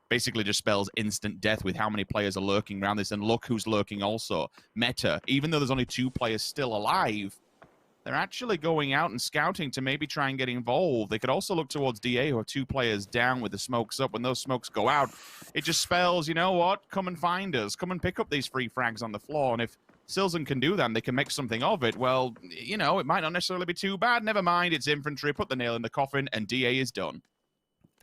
basically just spells instant death with how many players are lurking around this. And look who's lurking also. Meta, even though there's only 2 players still alive, they're actually going out and scouting to maybe try and get involved. They could also look towards DA, who are 2 players down with the smokes up. When those smokes go out, it just spells, you know what, come and find us. Come and pick up these free frags on the floor. And if Silzen can do that and they can make something of it, well, you know, it might not necessarily be too bad. Never mind, it's Infantry. Put the nail in the coffin, and DA is done.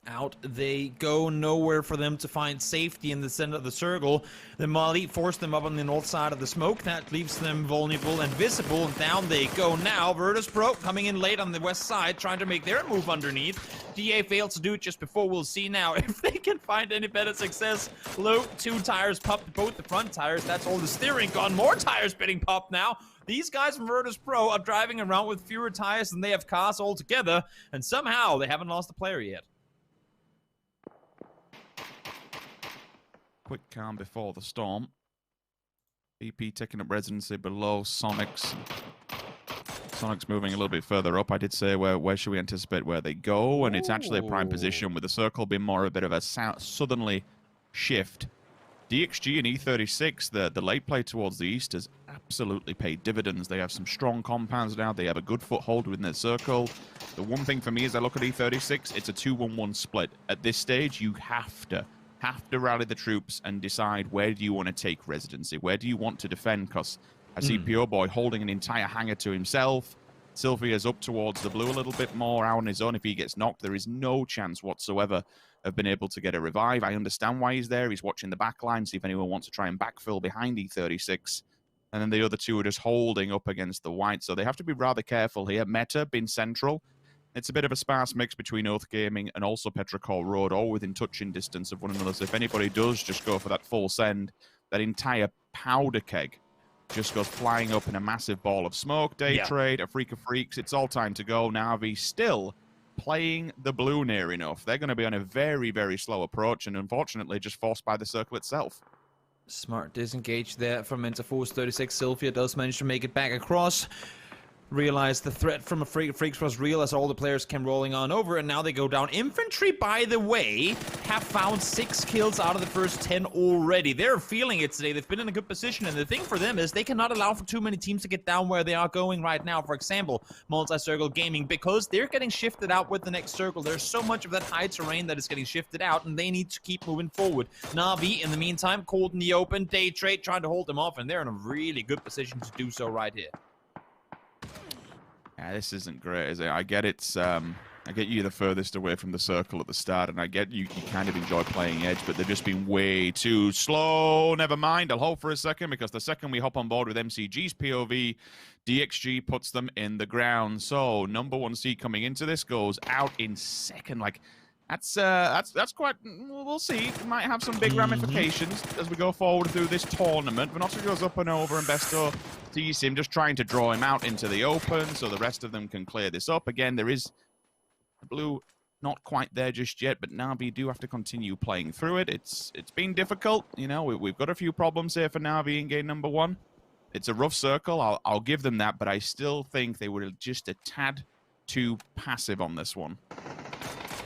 Out they go, nowhere for them to find safety in the center of the circle. The Mali forced them up on the north side of the smoke. That leaves them vulnerable and visible, and down they go now. Virtus Pro coming in late on the west side, trying to make their move underneath. DA failed to do it just before. We'll see now if they can find any better success. Low, 2 tires popped, both the front tires. That's all the steering gone. More tires getting popped now. These guys from Virtus Pro are driving around with fewer tires than they have cars altogether, and somehow they haven't lost a player yet. Quick calm before the storm. BP taking up residency below Sonics. Sonics moving a little bit further up. I did say where should we anticipate where they go, and it's actually a prime position with the circle being more a bit of a southerly shift. DXG and E36, the late play towards the east has absolutely paid dividends. They have some strong compounds now. They have a good foothold within their circle. The one thing for me as I look at E36, it's a 2-1-1 split. At this stage, you have to rally the troops and decide where do you want to take residency, where do you want to defend, because I see Pure Boy holding an entire hangar to himself. Sylvia's up towards the blue a little bit more out on his own. If he gets knocked, there is no chance whatsoever of being able to get a revive. I understand why he's there. He's watching the back line, see if anyone wants to try and backfill behind E36. And then the other 2 are just holding up against the white, so they have to be rather careful here. Meta being central. It's a bit of a sparse mix between Oath Gaming and also Petrichor Road, all within touching distance of one another. So if anybody does just go for that full send, that entire powder keg just goes flying up in a massive ball of smoke. Day trade, a freak of freaks. It's all time to go. Na'Vi still playing the blue near enough. They're going to be on a very, very slow approach, and unfortunately just forced by the circle itself. Smart disengage there from Interforce 36. Sylvia does manage to make it back across. Realized the threat from a Freaks was real as all the players came rolling on over, and now they go down. Infantry, by the way, have found 6 kills out of the first 10 already. They're feeling it today. They've been in a good position, and the thing for them is they cannot allow for too many teams to get down where they are going right now. For example, Multi-Circle Gaming, because they're getting shifted out with the next circle. There's so much of that high terrain that is getting shifted out, and they need to keep moving forward. Na'Vi, in the meantime, caught in the open. Day trade trying to hold them off, and they're in a really good position to do so right here. Yeah, this isn't great, is it? I get it's, I get you the furthest away from the circle at the start, and I get you kind of enjoy playing edge, but they've just been way too slow. Never mind, I'll hold for a second, because the second we hop on board with MCG's POV, DXG puts them in the ground. So, number 1 seed coming into this goes out in second. Like, that's quite, we'll see. It might have some big ramifications as we go forward through this tournament. Vanossa goes up and over, and Besto sees him just trying to draw him out into the open so the rest of them can clear this up. Again, there is blue not quite there just yet, but Na'Vi do have to continue playing through it. It's been difficult. You know, we've got a few problems here for Na'Vi in game number 1. It's a rough circle, I'll give them that, but I still think they were just a tad too passive on this one.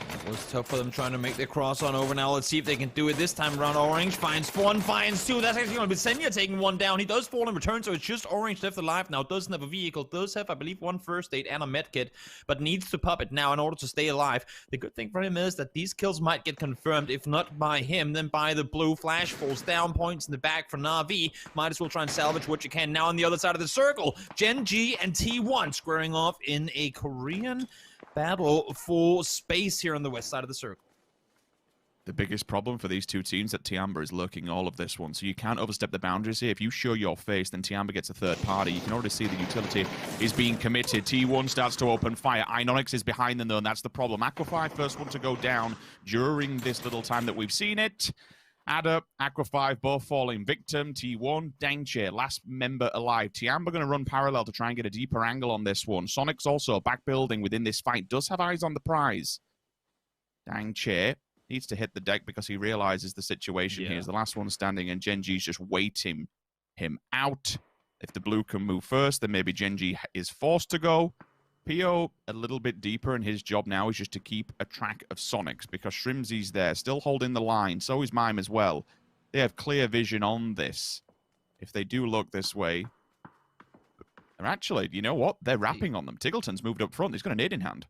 It was tough for them trying to make their cross on over. Now let's see if they can do it this time around. Orange finds one, finds two. That's actually going to be Senya taking one down. He does fall in return, so it's just Orange left alive now. Doesn't have a vehicle. Does have, I believe, one first aid and a med kit, but needs to pop it now in order to stay alive. The good thing for him is that these kills might get confirmed, if not by him, then by the blue. Flash falls down, points in the back for Na'Vi. Might as well try and salvage what you can. Now on the other side of the circle, Gen G and T1 squaring off in a Korean battle for space here on the west side of the circle. The biggest problem for these two teams that Tiamba is lurking all of this one, so you can't overstep the boundaries here. If you show your face, then Tiamba gets a third party. You can already see the utility is being committed. T1 starts to open fire. Inonix is behind them, though, and that's the problem. Aqua5, first one to go down during this little time that we've seen it. Ada, Aqua5, both falling victim. T1, Dangche, last member alive. Tiamba going to run parallel to try and get a deeper angle on this one. Sonic's also back building within this fight. Does have eyes on the prize. Dangche needs to hit the deck because he realizes the situation here is the last one standing, and Genji's just waiting him out. If the blue can move first, then maybe Genji is forced to go. Pio a little bit deeper, and his job now is just to keep a track of Sonics because Shrimzy's there, still holding the line. So is Mime as well. They have clear vision on this. If they do look this way, they're actually, you know what? They're rapping on them. Tiggleton's moved up front. He's got a nade in hand.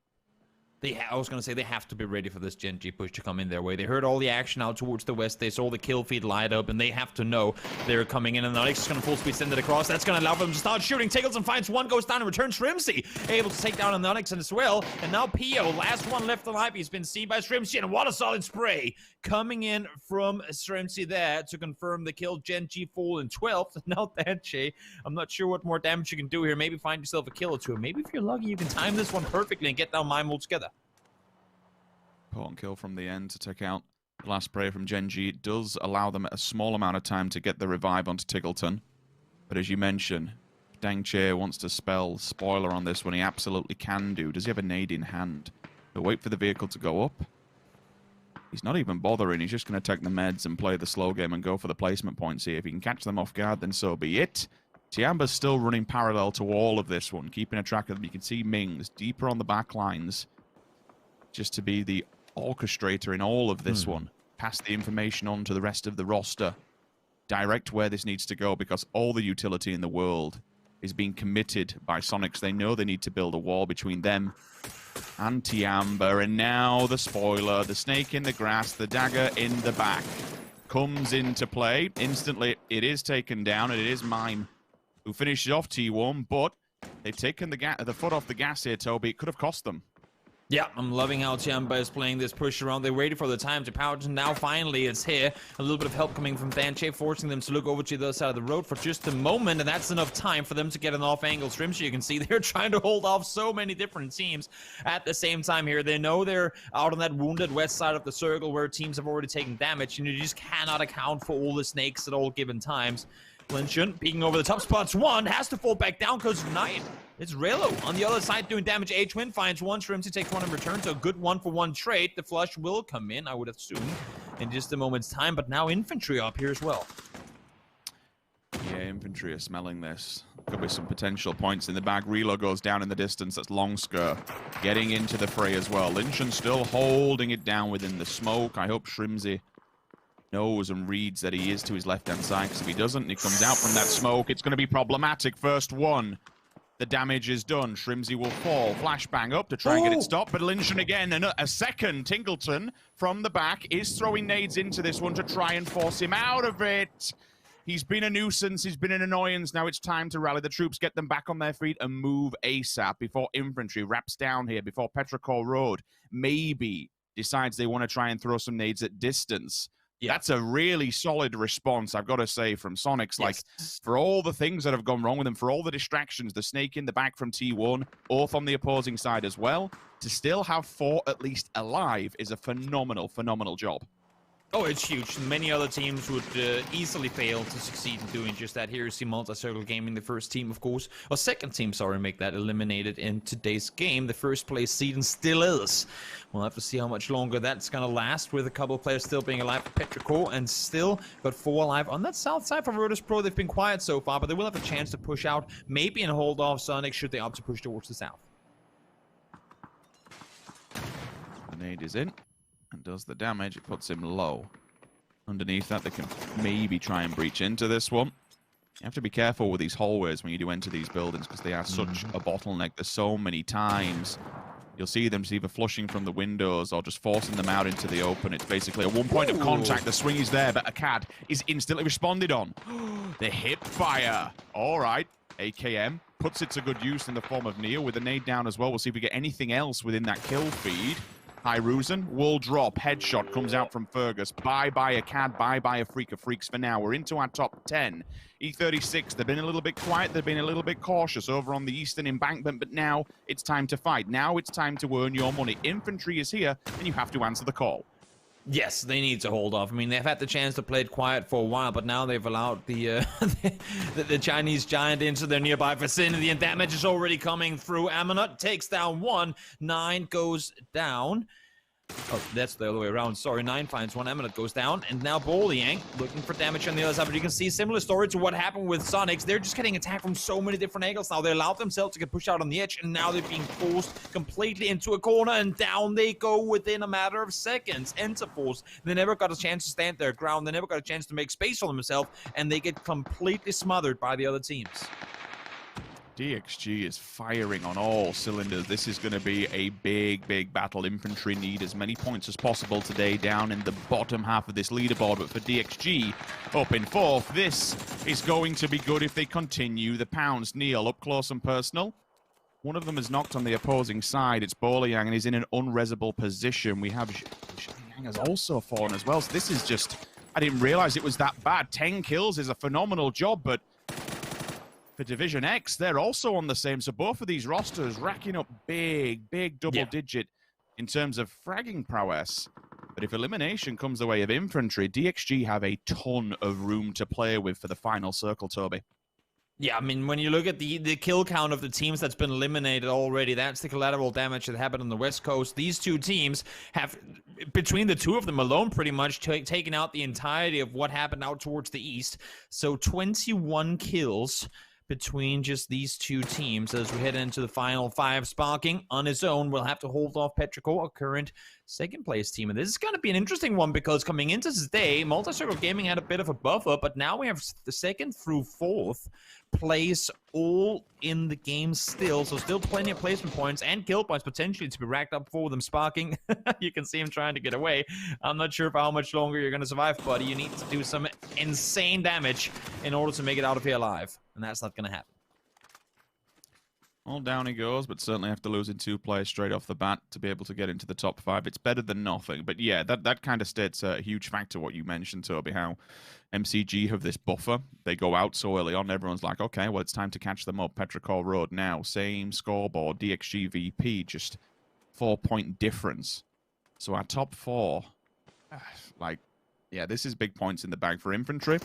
I was going to say they have to be ready for this Gen G push to come in their way. They heard all the action out towards the west. They saw the kill feed light up, and they have to know they're coming in. And Onyx is going to full speed send it across. That's going to allow them to start shooting. Tiggleton finds one, goes down and returns Shrimzy. Able to take down Onyx as well. And now Pio, last one left alive. He's been seen by Shrimzy, and what a solid spray coming in from Shrimzy there to confirm the kill. Gen G fall in 12th. Now Danche, I'm not sure what more damage you can do here. Maybe find yourself a kill or two. Maybe if you're lucky, you can time this one perfectly and get down Mime altogether. Important kill from the end to take out the last spray from Genji. It does allow them a small amount of time to get the revive onto Tiggleton. But as you mentioned, if Dangche wants to spell spoiler on this one, he absolutely can do. Does he have a nade in hand? He'll wait for the vehicle to go up. He's not even bothering. He's just going to take the meds and play the slow game and go for the placement points here. If he can catch them off guard, then so be it. Tiamba's still running parallel to all of this one, keeping a track of them. You can see Mings deeper on the back lines, just to be the orchestrator in all of this one. Pass the information on to the rest of the roster. Direct where this needs to go, because all the utility in the world is being committed by Sonics. They know they need to build a wall between them and Tiamba. And now the spoiler, the snake in the grass, the dagger in the back comes into play. Instantly, it is taken down, and it is Mime who finishes off T1, but they've taken the foot off the gas here, Toby. It could have cost them. Yeah, I'm loving how Tiamba is playing this push around. They waited for the time to power, and now finally it's here. A little bit of help coming from Danche, forcing them to look over to the other side of the road for just a moment, and that's enough time for them to get an off-angle stream. So you can see they're trying to hold off so many different teams at the same time here. They know they're out on that wounded west side of the circle where teams have already taken damage, and you just cannot account for all the snakes at all given times. Lynchon peeking over the top spots. One has to fall back down because tonight it's Relo on the other side doing damage. H-Win finds one. Shrimzy takes one in return, so a good one-for-one trade. The flush will come in, I would assume, in just a moment's time, but now infantry up here as well. Yeah, infantry are smelling this. Could be some potential points in the bag. Relo goes down in the distance. That's Longsker getting into the fray as well. Lynchon still holding it down within the smoke. I hope Shrimzy knows and reads that he is to his left-hand side, because if he doesn't and he comes out from that smoke, it's going to be problematic. First one, the damage is done. Shrimzy will fall. Flashbang up to try and get it stopped, but Lynchon again, and a second. Tingleton from the back is throwing nades into this one to try and force him out of it. He's been a nuisance. He's been an annoyance. Now it's time to rally the troops, get them back on their feet, and move ASAP before infantry wraps down here, before Petrichor Road maybe decides they want to try and throw some nades at distance. Yeah. That's a really solid response, I've got to say, from Sonics. Yes. Like, for all the things that have gone wrong with them, for all the distractions, the snake in the back from T1, Orth on the opposing side as well, to still have 4 at least alive is a phenomenal, phenomenal job. Oh, it's huge. Many other teams would easily fail to succeed in doing just that. Here you see Multi-Circle Gaming, the first team, of course, or second team, sorry, make that eliminated in today's game. The first place seed and still is. We'll have to see how much longer that's going to last, with a couple of players still being alive for Petrichor, and still got 4 alive on that south side for Virtus Pro. They've been quiet so far, but they will have a chance to push out, maybe and hold off Sonic should they opt to push towards the south. The nade is in and does the damage. It puts him low. Underneath that, they can maybe try and breach into this one. You have to be careful with these hallways when you do enter these buildings because they are such a bottleneck. There's so many times you'll see them either flushing from the windows or just forcing them out into the open. It's basically at one point of contact, the swing is there, but Akkad is instantly responded on. The hip fire. All right, AKM puts it to good use in the form of Neil with the nade down as well. We'll see if we get anything else within that kill feed. Hyruzen will drop. Headshot comes out from Fergus. Bye-bye Akkad, bye-bye a Freak of Freaks for now. We're into our top 10. E36, they've been a little bit quiet. They've been a little bit cautious over on the eastern embankment, but now it's time to fight. Now it's time to earn your money. Infantry is here, and you have to answer the call. Yes, they need to hold off. I mean, they've had the chance to play it quiet for a while, but now they've allowed the the Chinese giant into their nearby vicinity, and damage is already coming through. Amonut takes down one. 9 goes down. Oh, that's the other way around. Sorry, 9 finds one. Amonut goes down, and now Boliang looking for damage on the other side. But you can see similar story to what happened with Sonics. They're just getting attacked from so many different angles now. They allowed themselves to get pushed out on the edge, and now they're being forced completely into a corner, and down they go within a matter of seconds. Interforce, they never got a chance to stand their ground. They never got a chance to make space for themselves, and they get completely smothered by the other teams. DXG is firing on all cylinders. This is going to be a big battle. Infantry need as many points as possible today down in the bottom half of this leaderboard. But for DXG, up in 4th, this is going to be good if they continue. The pounds, Neil, up close and personal. One of them is knocked on the opposing side. It's Boliang, and he's in an unresable position. We have Yang has also fallen as well. So this is just, I didn't realize it was that bad. 10 kills is a phenomenal job, but for Division X, they're also on the same. So both of these rosters racking up big double-digit in terms of fragging prowess. But if elimination comes the way of infantry, DXG have a ton of room to play with for the final circle, Toby. Yeah, I mean, when you look at the kill count of the teams that's been eliminated already, that's the collateral damage that happened on the West Coast. These two teams have, between the two of them alone, pretty much taken out the entirety of what happened out towards the east. So 21 kills between just these two teams as we head into the final 5. Sparking on his own will have to hold off Petrichor, a current second-place team. And this is going to be an interesting one because coming into this day, Multi-Circle Gaming had a bit of a buffer, but now we have the 2nd through 4th place all in the game still. So still plenty of placement points and kill points potentially to be racked up for them. Sparking, you can see him trying to get away. I'm not sure for how much longer you're going to survive, buddy. You need to do some insane damage in order to make it out of here alive. And that's not going to happen. Well, down he goes, but certainly have to lose in 2 players straight off the bat to be able to get into the top 5. It's better than nothing. But yeah, that kind of states a huge factor, what you mentioned, Toby, how MCG have this buffer. They go out so early on, everyone's like, okay, well, it's time to catch them up. Petrichor Road now, same scoreboard, DXG VP, just 4-point difference. So our top 4, like, yeah, this is big points in the bag for infantry.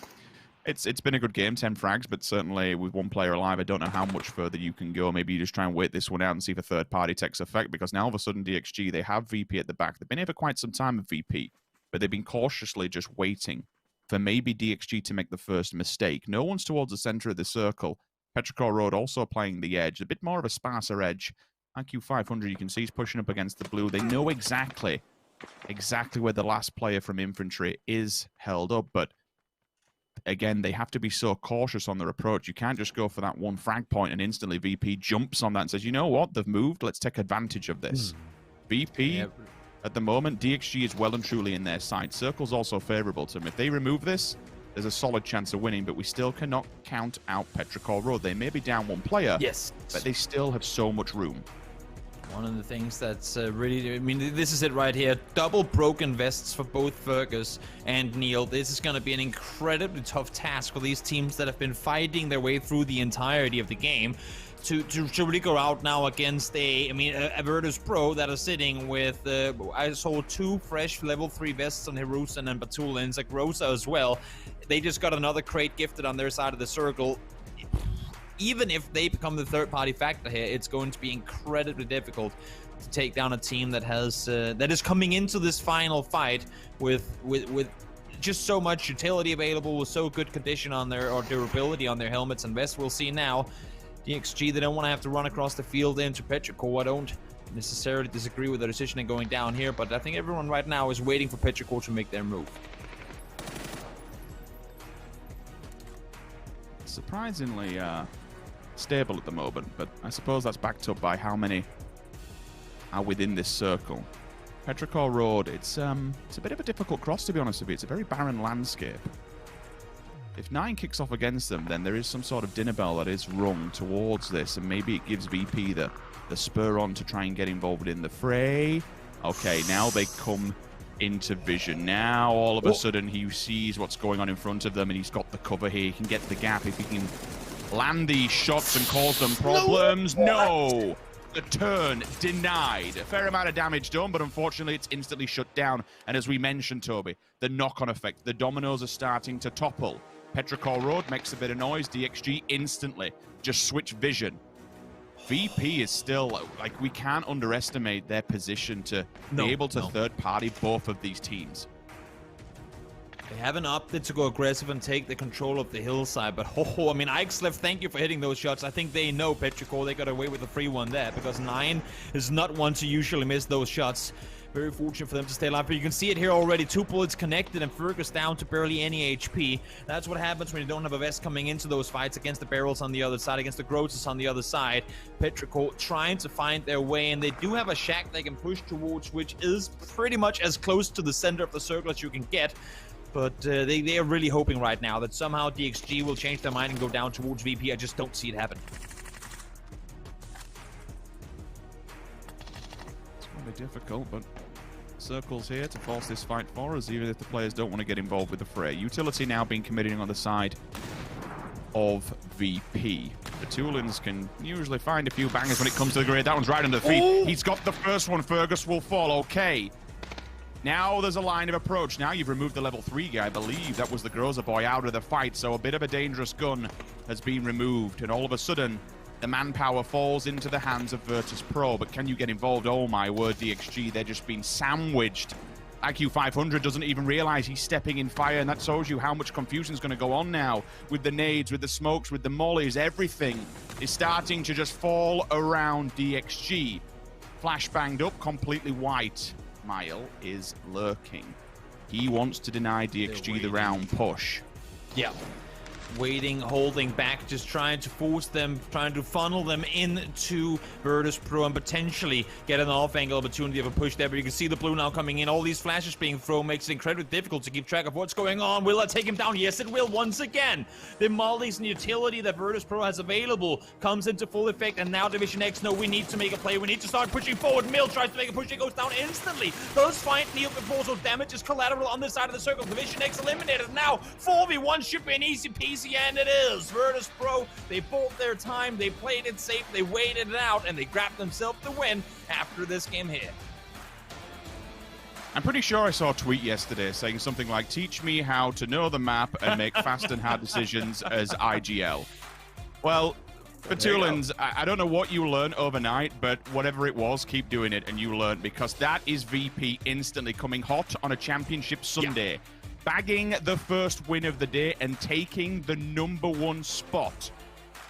It's been a good game, 10 frags, but certainly with 1 player alive, I don't know how much further you can go. Maybe you just try and wait this one out and see if a third party takes effect, because now all of a sudden DXG, they have VP at the back. They've been here for quite some time with VP, but they've been cautiously just waiting for maybe DXG to make the first mistake. No one's towards the center of the circle. Petrichor Road also playing the edge, a bit more of a sparser edge. IQ 500, you can see he's pushing up against the blue. They know exactly where the last player from infantry is held up, but again, they have to be so cautious on their approach. You can't just go for that 1 frag point and instantly VP jumps on that and says, you know what, they've moved, let's take advantage of this. VP, at the moment, DXG is well and truly in their side. Circle's also favorable to them. If they remove this, there's a solid chance of winning, but we still cannot count out Petrichor Road. They may be down 1 player, yes, but they still have so much room. One of the things that's really, I mean, this is it right here. Double broken vests for both Fergus and Neil. This is going to be an incredibly tough task for these teams that have been fighting their way through the entirety of the game to really go out now against a Virtus Pro that are sitting with, I saw 2 fresh level 3 vests on Hiruzen and Batul, and Zagrosa as well. They just got another crate gifted on their side of the circle. Even if they become the third-party factor here, it's going to be incredibly difficult to take down a team that has that is coming into this final fight with just so much utility available, with so good condition on their, or durability on their helmets and vests. We'll see now. DXG, they don't want to have to run across the field into Petrichor. I don't necessarily disagree with the decision in going down here, but I think everyone right now is waiting for Petrichor to make their move. Surprisingly stable at the moment, but I suppose that's backed up by how many are within this circle. Petrichor Road, it's a bit of a difficult cross, to be honest with you. It's a very barren landscape. If 9 kicks off against them, then there is some sort of dinner bell that is rung towards this, and maybe it gives VP the spur on to try and get involved in the fray. Okay, now they come into vision. Now, all of a sudden, he sees what's going on in front of them, and he's got the cover here. He can get the gap if he can land these shots and cause them problems. No! The turn denied. A fair amount of damage done, but unfortunately, it's instantly shut down. And as we mentioned, Toby, the knock-on effect, the dominoes are starting to topple. Petrichor Road makes a bit of noise. DXG instantly just switch vision. VP is still, like, we can't underestimate their position to be able to third-party both of these teams. They haven't opted to go aggressive and take the control of the hillside, but I mean, Ixlev, thank you for hitting those shots. I think they know Petrichor, they got away with a free one there, because 9 is not one to usually miss those shots. Very fortunate for them to stay alive, but you can see it here already. 2 bullets connected and Fergus down to barely any HP. That's what happens when you don't have a vest coming into those fights against the barrels on the other side, against the Grotus on the other side. Petrichor trying to find their way, and they do have a shack they can push towards, which is pretty much as close to the center of the circle as you can get. But they are really hoping right now that somehow DXG will change their mind and go down towards VP. I just don't see it happen. It's going to be difficult, but Circle's here to force this fight for us, even if the players don't want to get involved with the fray. Utility now being committing on the side of VP. The Toolins can usually find a few bangers when it comes to the grid. That one's right under the feet. He's got the first one. Fergus will fall. Okay. Now there's a line of approach. Now you've removed the level 3 guy. I believe that was the Groza boy out of the fight. So a bit of a dangerous gun has been removed. And all of a sudden, the manpower falls into the hands of Virtus Pro. But can you get involved? Oh my word, DXG. They're just being sandwiched. IQ 500 doesn't even realize he's stepping in fire. And that shows you how much confusion is going to go on now. With the nades, with the smokes, with the mollies. Everything is starting to just fall around DXG. Flash banged up, completely white. Mile is lurking. He wants to deny DXG the round push. Yeah. Waiting, holding back, just trying to force them, trying to funnel them into Virtus Pro and potentially get an off-angle opportunity of a push there. But you can see the blue now coming in. All these flashes being thrown makes it incredibly difficult to keep track of what's going on. Will that take him down? Yes, it will once again. The mollies and utility that Virtus Pro has available comes into full effect. And now Division X, no, we need to make a play. We need to start pushing forward. Mill tries to make a push. It goes down instantly. Does find Neo before, so damage is collateral on this side of the circle. Division X eliminated. Now 4v1 should be an easy peasy. And it is. Virtus Pro, they bought their time, they played it safe, they waited it out, and they grabbed themselves the win after this game here. I'm pretty sure I saw a tweet yesterday saying something like, teach me how to know the map and make fast and hard decisions as IGL. Well, for Toolins, I don't know what you learned overnight, but whatever it was, keep doing it and you learn, because that is VP instantly coming hot on a championship Sunday. Yeah. Bagging the first win of the day and taking the #1 spot.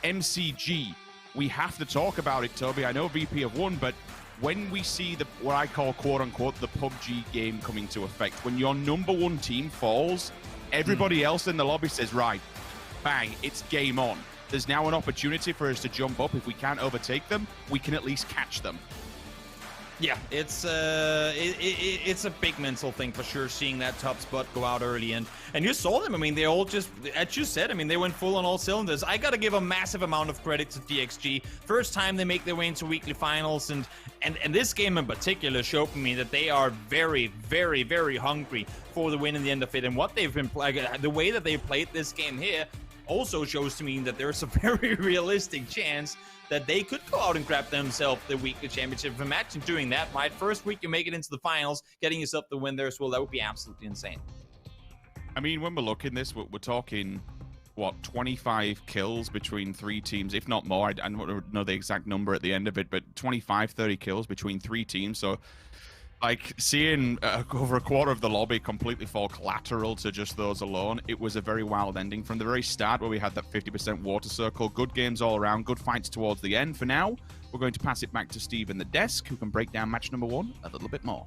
MCG, we have to talk about it, Toby. I know VP have won, but when we see the what I call quote-unquote the PUBG game coming to effect, when your #1 team falls, everybody else in the lobby says, right, bang, it's game on. There's now an opportunity for us to jump up. If we can't overtake them, we can at least catch them. Yeah, it's a big mental thing for sure, seeing that top spot go out early. And you saw them, I mean, they all just, as you said, I mean, they went full on all cylinders. I gotta give a massive amount of credit to DXG. First time they make their way into weekly finals, and this game in particular showed me that they are very, very, very hungry for the win in the end of it. And what they've been, the way that they played this game here also shows to me that there's a very realistic chance that they could go out and grab themselves the weekly championship. Imagine doing that, right? First week you make it into the finals, getting yourself the win there as well. That would be absolutely insane. I mean, when we're looking this, we're talking, what, 25 kills between 3 teams, if not more. I don't know the exact number at the end of it, but 25, 30 kills between 3 teams. So Like, seeing over a quarter of the lobby completely fall collateral to just those alone, it was a very wild ending from the very start where we had that 50% water circle. Good games all around, good fights towards the end. For now, we're going to pass it back to Steve in the desk, who can break down match number 1 a little bit more.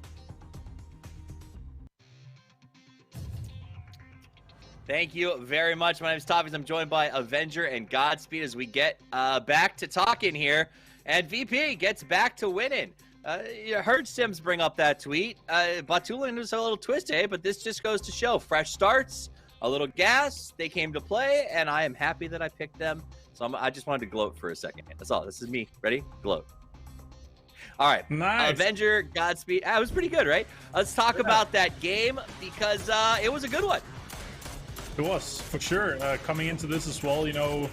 Thank you very much. My name is Topics. I'm joined by Avenger and Godspeed as we get back to talking here. And VP gets back to winning. You heard Sims bring up that tweet. Batulin was a little twisted, but this just goes to show fresh starts, a little gas. They came to play, and I am happy that I picked them. So I just wanted to gloat for a second. That's all. This is me. Ready? Gloat. All right. Nice. Avenger, Godspeed. It was pretty good, right? Let's talk about that game because it was a good one. It was, for sure. Coming into this as well, you know,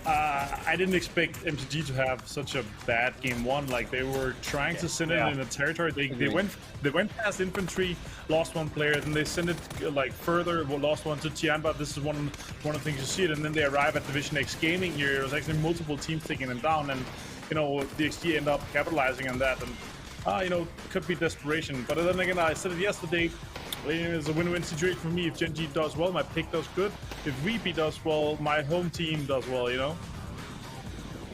I didn't expect MCG to have such a bad game one. Like, they were trying to send it in a territory. They went past infantry, lost one player, then they sent it like further, lost one to Tianba. This is one of the things you see it, and then they arrive at Division X Gaming here. It was actually multiple teams taking them down, and you know, DXG end up capitalizing on that, and you know, could be desperation. But then again, I said it yesterday. It's a win-win situation for me. If Gen G does well, my pick does good. If VP does well, my home team does well, you know?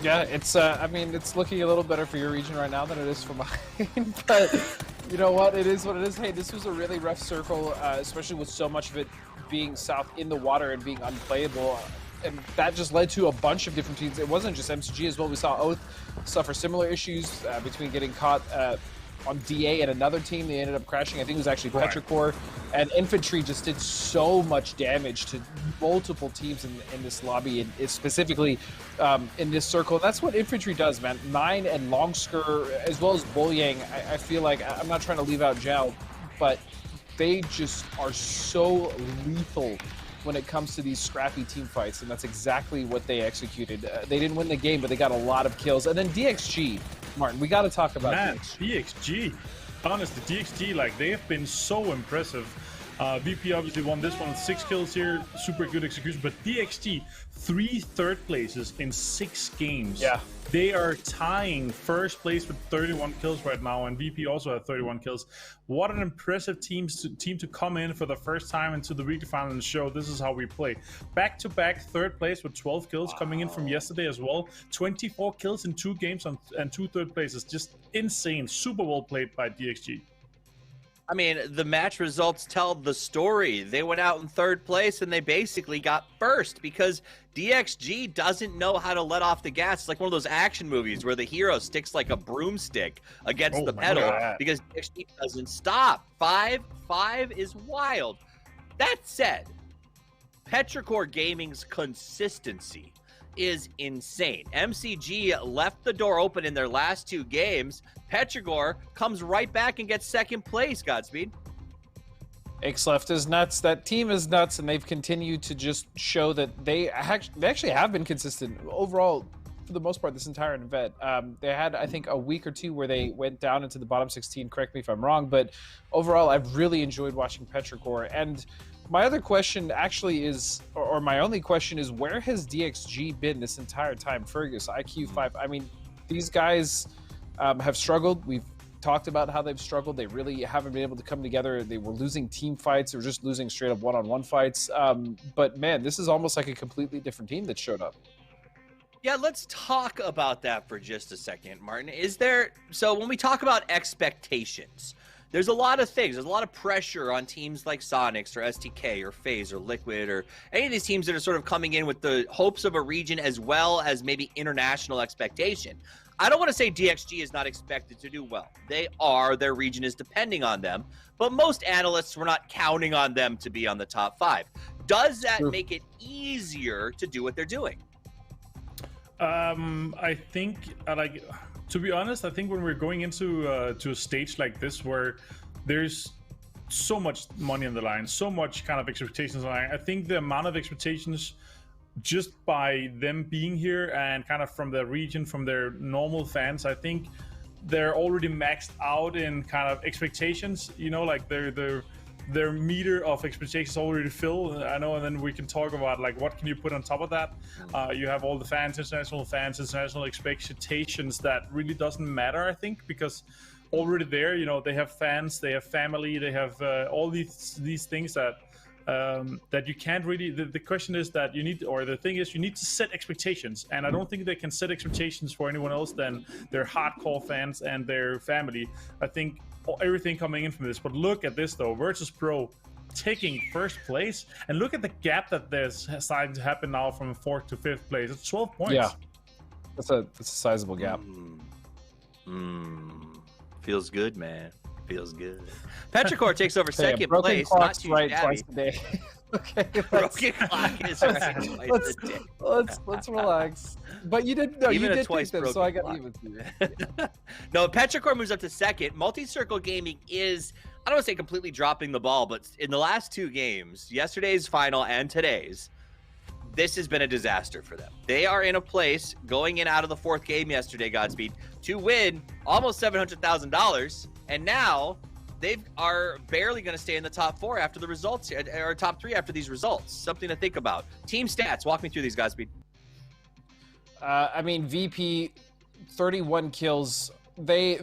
Yeah, it's, I mean, it's looking a little better for your region right now than it is for mine. But you know what? It is what it is. Hey, this was a really rough circle, especially with so much of it being south in the water and being unplayable. And that just led to a bunch of different teams. It wasn't just MCG as well. We saw Oath suffer similar issues between getting caught on DA and another team. They ended up crashing. I think it was actually Petrichor. And Infantry just did so much damage to multiple teams in this lobby, and specifically in this circle. That's what Infantry does, man. Nine and Longsker, as well as Bolyang, I feel like, I'm not trying to leave out Zhao, but they just are so lethal when it comes to these scrappy team fights, and that's exactly what they executed. They didn't win the game, but they got a lot of kills. And then DXG, Martin, we got to talk about DXG. Honestly, DXG, like, they have been so impressive. VP obviously won this one with 6 kills here, super good execution, but DXG, 3 third places in 6 games. Yeah. They are tying first place with 31 kills right now, and VP also had 31 kills. What an impressive team to come in for the first time into the weekly final and show this is how we play. Back-to-back third place with 12 kills coming in from yesterday as well. 24 kills in 2 games and 2 third places. Just insane. Super well played by DXG. I mean, the match results tell the story. They went out in third place and they basically got first because DXG doesn't know how to let off the gas. It's like one of those action movies where the hero sticks like a broomstick against the pedal because DXG doesn't stop. 5-5 is wild. That said, Petrichor Gaming's consistency is insane. MCG left the door open in their last 2 games. Petrichor comes right back and gets second place, Godspeed. Xleft is nuts. That team is nuts, and they've continued to just show that they actually have been consistent overall for the most part this entire event. They had, I think, a week or 2 where they went down into the bottom 16. Correct me if I'm wrong, but overall, I've really enjoyed watching Petrichor. And my other question actually is, or my only question is, where has DXG been this entire time? Fergus, IQ5. I mean, these guys have struggled. We've talked about how they've struggled. They really haven't been able to come together. They were losing team fights. They were just losing straight up one-on-one fights. But man, this is almost like a completely different team that showed up. Yeah, let's talk about that for just a second, Martin. So when we talk about expectations, there's a lot of things. There's a lot of pressure on teams like Sonics or STK or FaZe or Liquid or any of these teams that are sort of coming in with the hopes of a region as well as maybe international expectation. I don't want to say DXG is not expected to do well. They are. Their region is depending on them. But most analysts were not counting on them to be on the top 5. Does that make it easier to do what they're doing? I think, to be honest, I think when we're going into to a stage like this where there's so much money on the line, so much kind of expectations on the line, I think the amount of expectations just by them being here and kind of from the region, from their normal fans, I think they're already maxed out in kind of expectations, you know, like their meter of expectations already filled. I know, and then we can talk about like what can you put on top of that. You have all the fans, international expectations that really doesn't matter, I think, because already there. You know, they have fans, they have family, they have all these things that that you can't really. The question is that you need, or the thing is, you need to set expectations, and I don't think they can set expectations for anyone else than their hardcore fans and their family. I think everything coming in from this. But look at this though, Virtus Pro taking first place, and look at the gap that there's starting to happen now from 4th to 5th place. It's 12 points. Yeah, that's a sizable gap. Feels good, man. Feels good. Petrichor takes over Okay, second broken place. clock's Not too right shabby. twice a day. Okay, Broken clock is right twice a day. let's relax. But you did, no, Even you a did twice pick them, so I got broken to leave with you. No, Petrichor moves up to second. Multi-Circle Gaming is, I don't want to say completely dropping the ball, but in the last 2 games, yesterday's final and today's, this has been a disaster for them. They are in a place going in out of the 4th game yesterday, Godspeed, to win almost $700,000, and now they are barely going to stay in the top 4 after the results, or top 3 after these results. Something to think about. Team stats, walk me through these, Godspeed. I mean, VP, 31 kills. I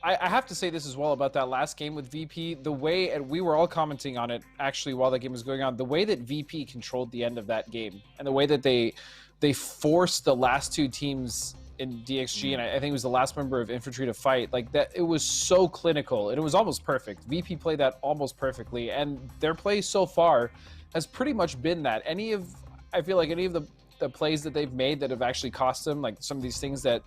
have to say this as well about that last game with VP. The way, and we were all commenting on it actually while that game was going on, the way that VP controlled the end of that game, and the way that they forced the last 2 teams in DXG, and I think it was the last member of Infantry to fight, like that, it was so clinical, and it was almost perfect. VP played that almost perfectly, and their play so far has pretty much been that. I feel like any of the plays that they've made that have actually cost them, like some of these things that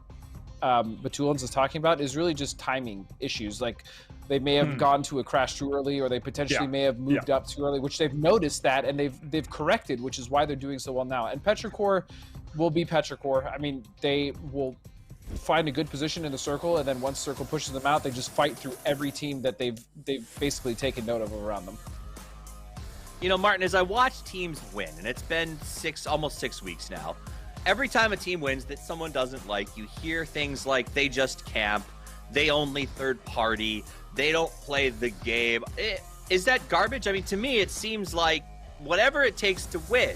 Batulans is talking about, is really just timing issues. Like they may have gone to a crash too early, or they potentially may have moved up too early, which they've noticed that, and they've corrected, which is why they're doing so well now. And Petrichor will be Petrichor. I mean, they will find a good position in the circle, and then once circle pushes them out, they just fight through every team that they've basically taken note of around them. You know, Martin, as I watch teams win, and it's been almost 6 weeks now, every time a team wins that someone doesn't like, you hear things like they just camp, they only third party, they don't play the game. Is that garbage? I mean, to me, it seems like whatever it takes to win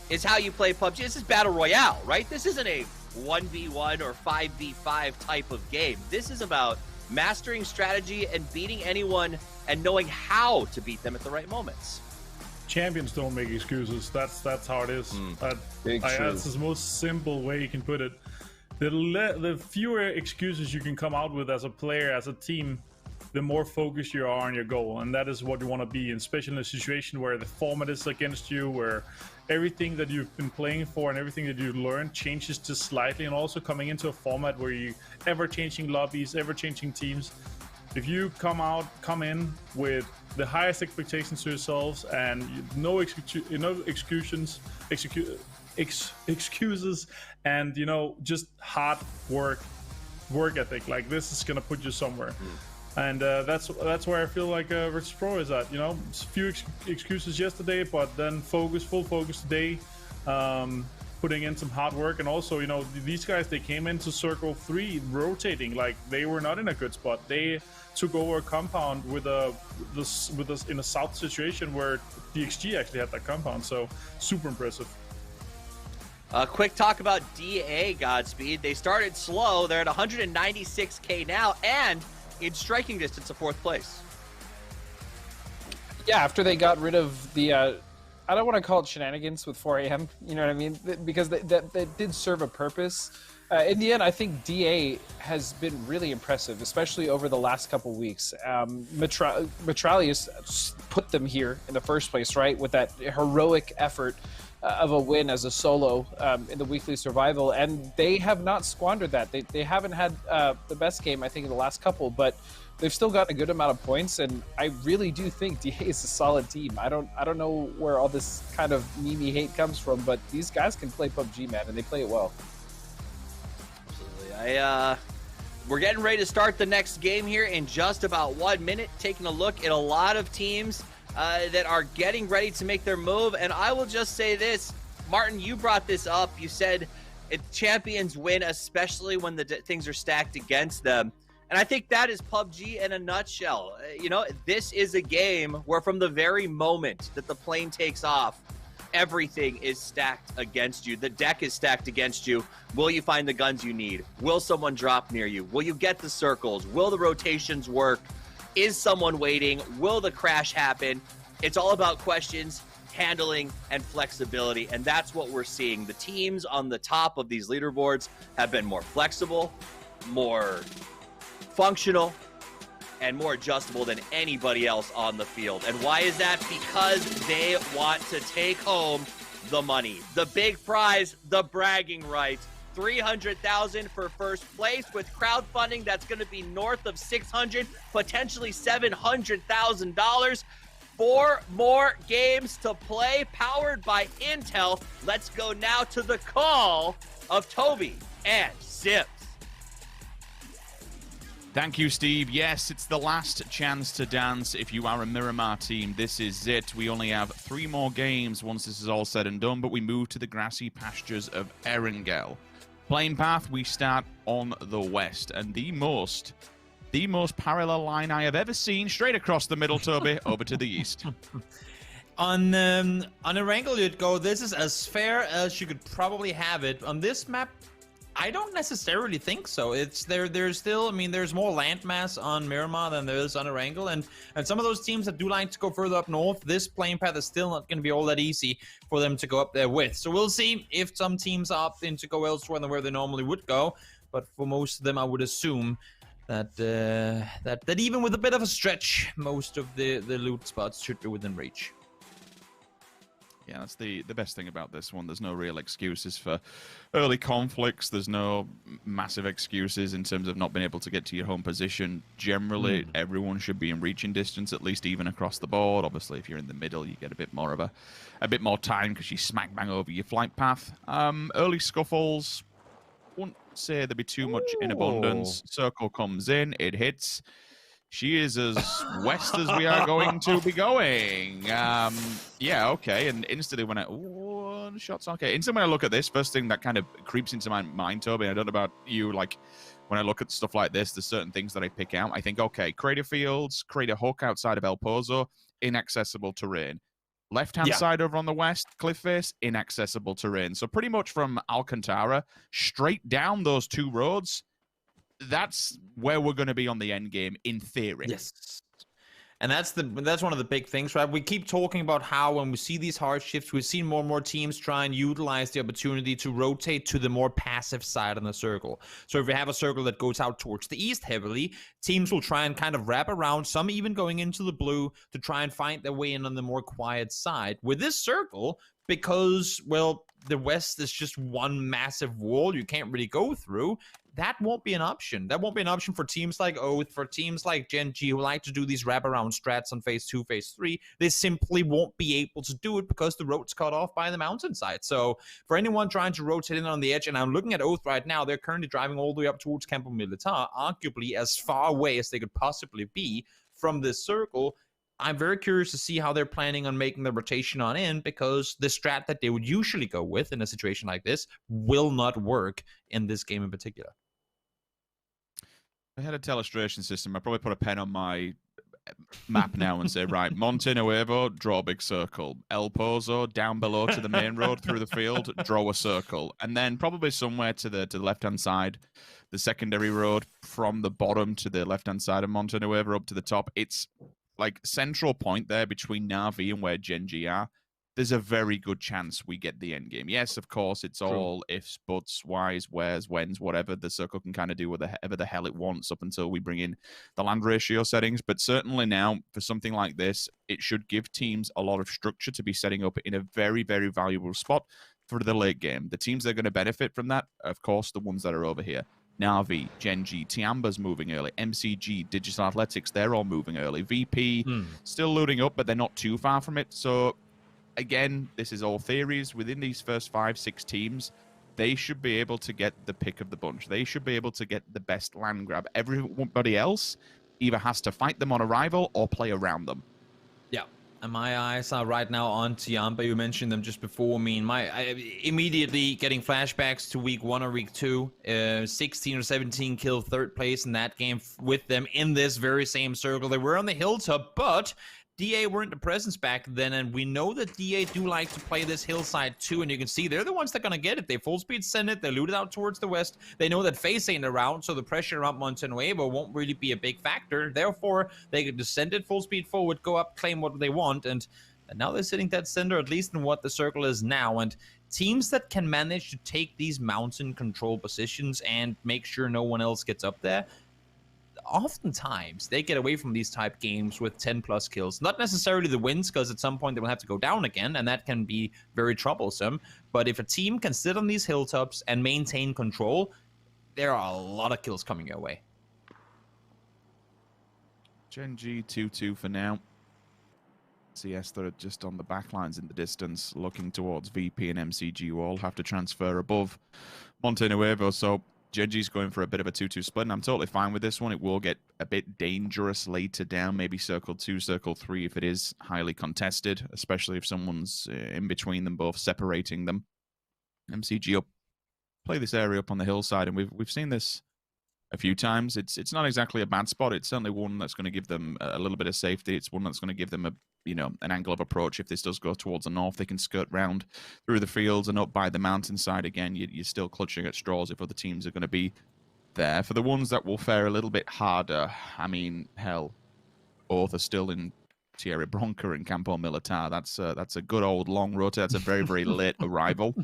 is how you play PUBG. This is Battle Royale, right? This isn't a 1v1 or 5v5 type of game. This is about mastering strategy and beating anyone and knowing how to beat them at the right moments. Champions don't make excuses. That's how it is. That's the most simple way you can put it. The fewer excuses you can come out with as a player, as a team, the more focused you are on your goal, and that is what you want to be, especially in a situation where the format is against you, where everything that you've been playing for and everything that you've learned changes just slightly, and also coming into a format where you ever-changing lobbies, ever-changing teams. If you come in with the highest expectations to yourselves and no excuses, and just hard work ethic, like this is gonna put you somewhere. And that's where I feel like Virtus Pro is at. A few excuses yesterday, but then full focus today, putting in some hard work. And also, these guys, they came into Circle 3 rotating, like they were not in a good spot. They took over a compound with us in a south situation where DXG actually had that compound, so super impressive. Quick talk about DA, Godspeed. They started slow. They're at 196k now, and in striking distance of 4th place. Yeah, after they got rid of the, I don't want to call it shenanigans with 4 a.m., you know what I mean? Because that did serve a purpose. In the end, I think DA has been really impressive, especially over the last couple weeks. Metralius put them here in the first place, right? With that heroic effort of a win as a solo in the weekly survival, and they have not squandered that. They haven't had the best game, I think, in the last couple, but they've still gotten a good amount of points, and I really do think DA is a solid team. I don't know where all this kind of meme hate comes from, but these guys can play PUBG, man, and they play it well. Absolutely. We're getting ready to start the next game here in just about 1 minute, taking a look at a lot of teams that are getting ready to make their move. And I will just say this, Martin, you brought this up. You said champions win, especially when the things are stacked against them. And I think that is PUBG in a nutshell. This is a game where from the very moment that the plane takes off, everything is stacked against you. The deck is stacked against you. Will you find the guns you need? Will someone drop near you? Will you get the circles? Will the rotations work? Is someone waiting? Will the crash happen? It's all about questions, handling, and flexibility, and that's what we're seeing. The teams on the top of these leaderboards have been more flexible, more functional, and more adjustable than anybody else on the field. And why is that? Because they want to take home the money, the big prize, the bragging rights. $300,000 for first place with crowdfunding that's going to be north of $600,000, potentially $700,000. 4 more games to play, powered by Intel. Let's go now to the call of Toby and Sims. Thank you, Steve. Yes, it's the last chance to dance. If you are a Miramar team, this is it. We only have 3 more games once this is all said and done, but we move to the grassy pastures of Erangel. Playing path, we start on the west, and the most parallel line I have ever seen, straight across the middle, Toby, over to the east. On Erangel, you'd go, this is as fair as you could probably have it. On this map, I don't necessarily think so. It's there's still, I mean, there's more landmass on Miramar than there is on Erangel, and some of those teams that do like to go further up north, this playing path is still not going to be all that easy for them to go up there with. So we'll see if some teams opt in to go elsewhere than where they normally would go. But for most of them, I would assume that that even with a bit of a stretch, most of the loot spots should be within reach. Yeah, that's the best thing about this one. There's no real excuses for early conflicts. There's no massive excuses in terms of not being able to get to your home position. Generally, everyone should be in reaching distance, at least even across the board. Obviously, if you're in the middle, you get a bit more time because you smack bang over your flight path. Early scuffles, wouldn't say there'd be too much in abundance. Circle comes in, it hits. She is as west as we are going to be going. Yeah, okay. And instantly when shots, okay. Instantly when I look at this, first thing that kind of creeps into my mind, Toby, I don't know about you, like, when I look at stuff like this, there's certain things that I pick out. I think, okay, Crater Fields, Crater Hook outside of El Pozo, inaccessible terrain. Left-hand side over on the west, cliff face, inaccessible terrain. So pretty much from Alcantara, straight down those 2 roads, that's where we're going to be on the end game in theory. Yes. And that's one of the big things, right? We keep talking about how when we see these hard shifts, we've seen more and more teams try and utilize the opportunity to rotate to the more passive side on the circle. So if we have a circle that goes out towards the east heavily, teams will try and kind of wrap around, some even going into the blue to try and find their way in on the more quiet side. With this circle, because, well, the west is just one massive wall you can't really go through, that won't be an option. That won't be an option for teams like Oath, for teams like Gen G who like to do these wraparound strats on phase 2, phase 3. They simply won't be able to do it because the road's cut off by the mountainside. So for anyone trying to rotate in on the edge, and I'm looking at Oath right now, they're currently driving all the way up towards Campo Militar, arguably as far away as they could possibly be from this circle. I'm very curious to see how they're planning on making the rotation on in, because the strat that they would usually go with in a situation like this will not work in this game in particular. If I had a telestration system, I'd probably put a pen on my map now and say, right, Monte Nuevo, draw a big circle. El Pozo, down below to the main road through the field, draw a circle. And then probably somewhere to the left-hand side, the secondary road from the bottom to the left-hand side of Monte Nuevo up to the top. It's like central point there between Na'Vi and where Gen G are. There's a very good chance we get the end game. Yes, of course, it's all ifs, buts, whys, wheres, whens, whatever. The circle can kind of do whatever the hell it wants up until we bring in the land ratio settings. But certainly now, for something like this, it should give teams a lot of structure to be setting up in a very, very valuable spot for the late game. The teams that are going to benefit from that, of course, the ones that are over here. Na'Vi, Gen G, Tiamba's moving early. MCG, Digital Athletics, they're all moving early. VP, still looting up, but they're not too far from it. So, again, this is all theories. Within these first 5-6 teams, they should be able to get the pick of the bunch. They should be able to get the best land grab. Everybody else either has to fight them on arrival or play around them. Yeah. And my eyes are right now on Tiamba. You mentioned them just before. I mean, immediately getting flashbacks to week 1 or week 2. 16 or 17 killed third place in that game with them in this very same circle. They were on the hilltop, but DA weren't the presence back then, and we know that DA do like to play this hillside too, and you can see they're the ones that are going to get it. They full speed send it, they loot it out towards the west. They know that FaZe ain't around, so the pressure around Montenuevo won't really be a big factor. Therefore, they can just send it full speed forward, go up, claim what they want, and now they're sitting dead center, at least in what the circle is now. And teams that can manage to take these mountain control positions and make sure no one else gets up there, oftentimes they get away from these type games with 10 plus kills. Not necessarily the wins, because at some point they will have to go down again, and that can be very troublesome. But if a team can sit on these hilltops and maintain control, there are a lot of kills coming your way. Gen G 2-2 for now. CS that are just on the backlines in the distance, looking towards VP and MCG, who all have to transfer above Montenuevo. So Gen G's going for a bit of a 2-2 split, and I'm totally fine with this one. It will get a bit dangerous later down, maybe Circle 2, Circle 3, if it is highly contested, especially if someone's in between them both, separating them. MCG will play this area up on the hillside, and we've seen this a few times. It's not exactly a bad spot. It's certainly one that's going to give them a little bit of safety. It's one that's going to give them an angle of approach. If this does go towards the north, they can skirt round through the fields and up by the mountainside again. You're still clutching at straws if other teams are going to be there. For the ones that will fare a little bit harder, I mean, hell, both are still in Tierra Bronca and Campo Militar. That's a good old long road. That's a very, very late arrival.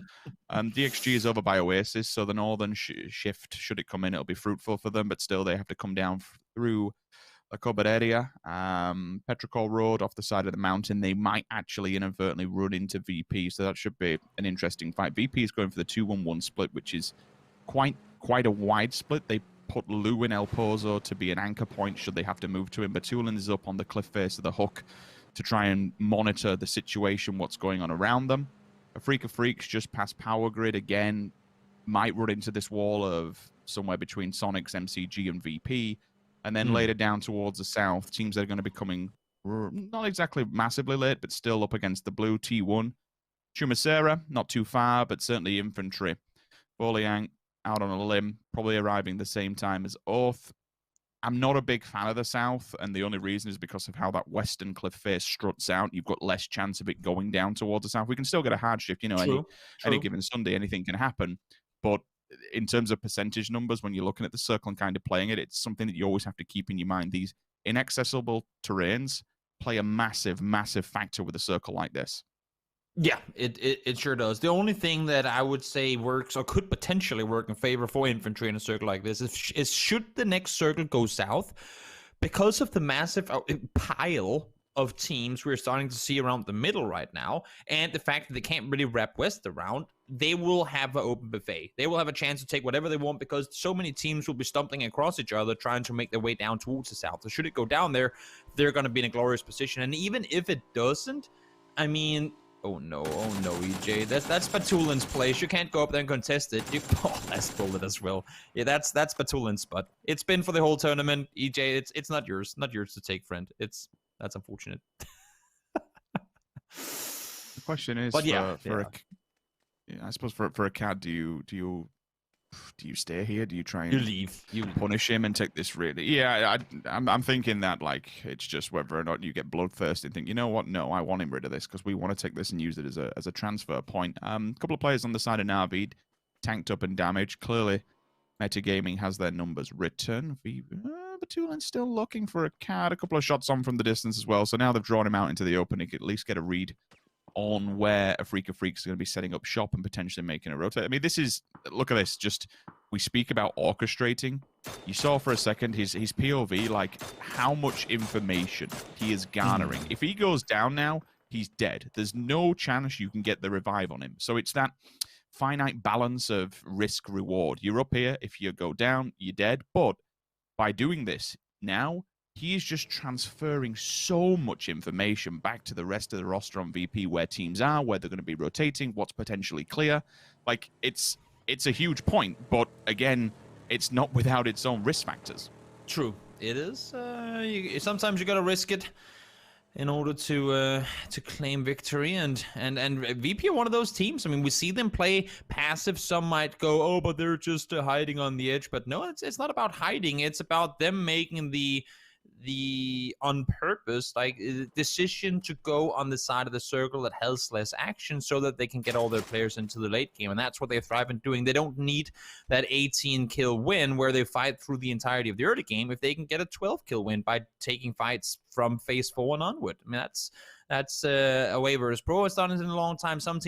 DXG is over by Oasis, so the northern shift, should it come in, it'll be fruitful for them, but still they have to come down through La Cobaderia, Petrocol Road off the side of the mountain. They might actually inadvertently run into VP, so that should be an interesting fight. VP is going for the 2-1-1 split, which is quite a wide split. They put Lou in El Pozo to be an anchor point should they have to move to him. Batulin is up on the cliff face of the hook to try and monitor the situation, what's going on around them. A Freak of Freaks just past Power Grid again, might run into this wall of somewhere between Sonics, MCG, and VP. And then later down towards the south, teams that are going to be coming not exactly massively late, but still up against the blue T1. Chumacera, not too far, but certainly infantry. Boliang out on a limb, probably arriving the same time as Oath. I'm not a big fan of the south, and the only reason is because of how that western cliff face struts out. You've got less chance of it going down towards the south. We can still get a hard shift, any given Sunday, anything can happen. But in terms of percentage numbers, when you're looking at the circle and kind of playing it, it's something that you always have to keep in your mind. These inaccessible terrains play a massive, massive factor with a circle like this. Yeah, it sure does. The only thing that I would say works or could potentially work in favor for infantry in a circle like this is should the next circle go south, because of the massive pile of teams we're starting to see around the middle right now, and the fact that they can't really wrap west around, they will have an open buffet. They will have a chance to take whatever they want, because so many teams will be stumbling across each other trying to make their way down towards the south. So should it go down there, they're going to be in a glorious position. And even if it doesn't, I mean, oh no, EJ. That's Batulin's place. You can't go up there and contest it. That's bullet as well. Yeah, that's Batulin's spot. It's been for the whole tournament, EJ. It's not yours. Not yours to take, friend. That's unfortunate. The question is, I suppose for a cat, do you stay here? Do you try and you leave? You punish him and take this really? Yeah, I'm thinking that like it's just whether or not you get bloodthirsty and think, you know what? No, I want him rid of this because we want to take this and use it as a transfer point. A couple of players on the side of Navid tanked up and damaged. Clearly, Metagaming has their numbers written. Batulin's still looking for a cat. A couple of shots on from the distance as well. So now they've drawn him out into the open. He could at least get a read on where a Freak of Freaks is going to be setting up shop and potentially making a rotate. I mean, look at this. Just, we speak about orchestrating. You saw for a second his POV, like how much information he is garnering. If he goes down now, he's dead. There's no chance you can get the revive on him. So it's that finite balance of risk reward. You're up here. If you go down, you're dead. But by doing this now, he is just transferring so much information back to the rest of the roster on VP, where teams are, where they're going to be rotating, what's potentially clear. Like, it's a huge point, but again, it's not without its own risk factors. True. It is. Sometimes you got to risk it in order to claim victory, and VP are one of those teams. I mean, we see them play passive. Some might go, oh, but they're just hiding on the edge. But no, it's not about hiding. It's about them making the on purpose decision to go on the side of the circle that has less action so that they can get all their players into the late game, and that's what they thrive in doing. They don't need that 18 kill win where they fight through the entirety of the early game if they can get a 12 kill win by taking fights from phase 4 and onward. I mean, that's a way Virtus.pro has done it in a long time. Some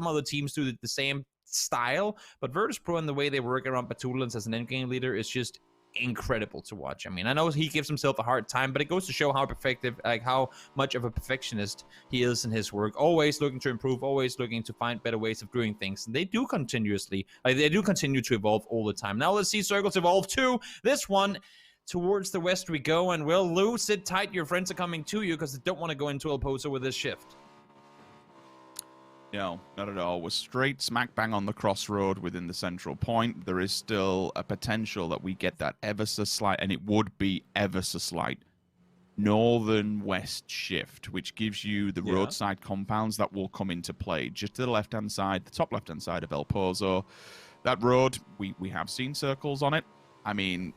other teams do the same style, but Virtus.pro and the way they work around Battlgrounds as an endgame leader is just incredible to watch. I mean, I know he gives himself a hard time, but it goes to show how how much of a perfectionist he is in his work. Always looking to improve, always looking to find better ways of doing things. And they do continue to evolve all the time. Now let's see Circles evolve too. This one, towards the west we go, and we'll Lou, sit tight. Your friends are coming to you because they don't want to go into El Pozo with this shift. No, not at all. We're straight smack bang on the crossroad within the central point. There is still a potential that we get that ever so slight, and it would be ever so slight, northern west shift, which gives you the roadside compounds that will come into play just to the left-hand side, the top left-hand side of El Pozo. That road, we have seen circles on it. I mean,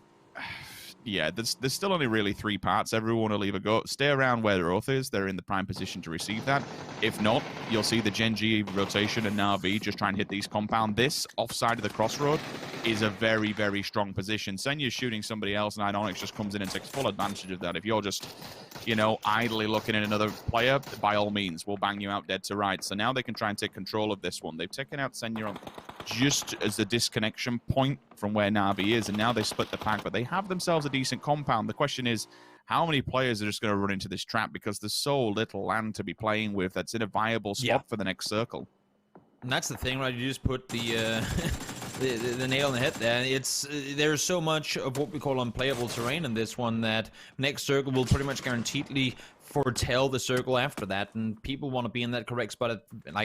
yeah, there's still only really 3 parts. Everyone will either go stay around where the Oath is. They're in the prime position to receive that. If not, you'll see the Genji rotation and Na'Vi just try and hit these compound. This offside of the crossroad is a very, very strong position. Senya's shooting somebody else, and Inonix just comes in and takes full advantage of that. If you're just, idly looking at another player, by all means, we'll bang you out dead to right. So now they can try and take control of this one. They've taken out Senya on just as the disconnection point from where Na'Vi is, and now they split the pack, but they have themselves a decent compound. The question is, how many players are just going to run into this trap, because there's so little land to be playing with that's in a viable spot for the next circle. And that's the thing, right? You just put the the nail in the head there. There's so much of what we call unplayable terrain in this one that next circle will pretty much guaranteedly foretell the circle after that, and people want to be in that correct spot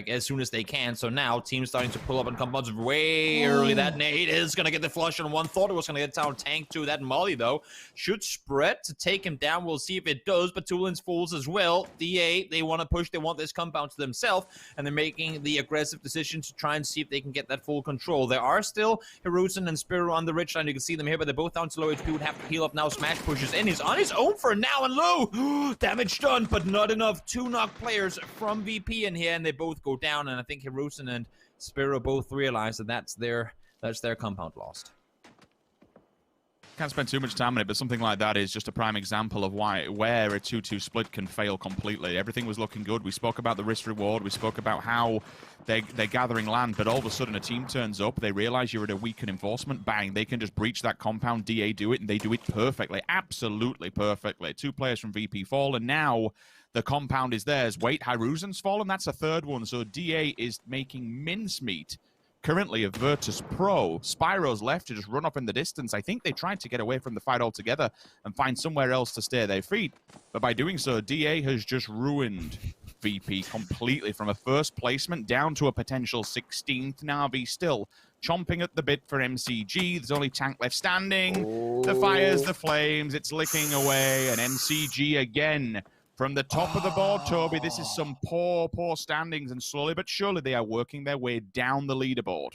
as soon as they can. So now teams starting to pull up on compounds way early. That nade is going to get the flush on one. Thought it was going to get down tank to that molly though. Should spread to take him down. We'll see if it does, but Tulins falls as well. DA, they want to push, they want this compound to themselves, and they're making the aggressive decision to try and see if they can get that full control. There are still Hiruzen and Spiro on the ridgeline. You can see them here, but they're both down to low HP. Would have to heal up now. Smash pushes in. He's on his own for now, and low damage done, but not enough. 2 knock players from VP in here, and they both go down, and I think Hiruzen and Spiro both realize that that's their compound lost. Can't spend too much time on it, but something like that is just a prime example of where a 2-2 split can fail completely. Everything was looking good. We spoke about the risk reward. We spoke about how they're gathering land, but all of a sudden a team turns up. They realize you're at a weakened enforcement. Bang, they can just breach that compound. DA do it, and they do it perfectly. Absolutely perfectly. 2 players from VP fall, and now the compound is theirs. Wait, Hiruzen's fallen? That's a 3rd one. So DA is making mincemeat currently of Virtus.pro. Spyro's left to just run off in the distance. I think they tried to get away from the fight altogether and find somewhere else to stay their feet. But by doing so, DA has just ruined VP completely from a 1st placement down to a potential 16th. Na'Vi still chomping at the bit for MCG. There's only tank left standing. The fires, the flames, it's licking away. And MCG again from the top of the board, Toby. This is some poor standings, and slowly but surely they are working their way down the leaderboard.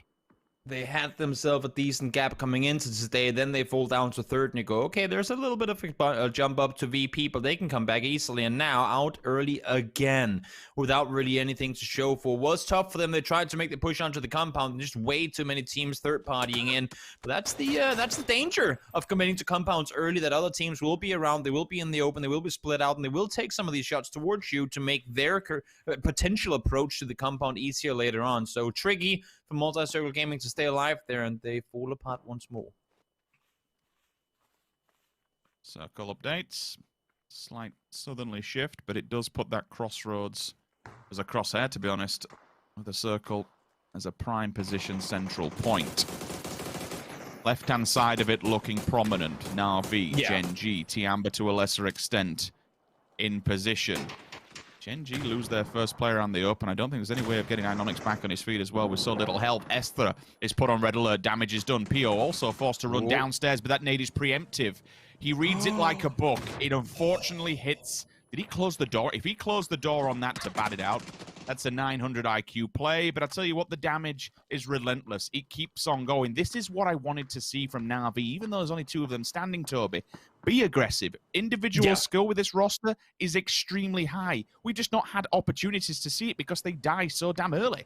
They had themselves a decent gap coming into today, then they fall down to 3rd, and you go, okay, there's a little bit of a jump up to VP, but they can come back easily, and now out early again without really anything to show for. Was tough for them. They tried to make the push onto the compound, and just way too many teams third-partying in. But that's the danger of committing to compounds early, that other teams will be around, they will be in the open, they will be split out, and they will take some of these shots towards you to make their potential approach to the compound easier later on. So Triggy for Multi-Circle Gaming to stay alive there, and they fall apart once more. Circle updates. Slight southerly shift, but it does put that crossroads as a crosshair, to be honest, with the circle as a prime position central point. Left-hand side of it looking prominent. Na'Vi, Genji, Tiamba to a lesser extent in position. Genji lose their 1st player on the open. I don't think there's any way of getting Inonix back on his feet as well with so little help. Esther is put on red alert. Damage is done. Pio also forced to run downstairs, but that nade is preemptive. He reads it like a book. It unfortunately hits. Did he close the door? If he closed the door on that to bat it out, That's a 900 IQ play, but I tell you what, the damage is relentless. It keeps on going. This is what I wanted to see from Na'Vi, even though there's only 2 of them standing, Toby. Be aggressive. Individual skill with this roster is extremely high. We've just not had opportunities to see it because they die so damn early.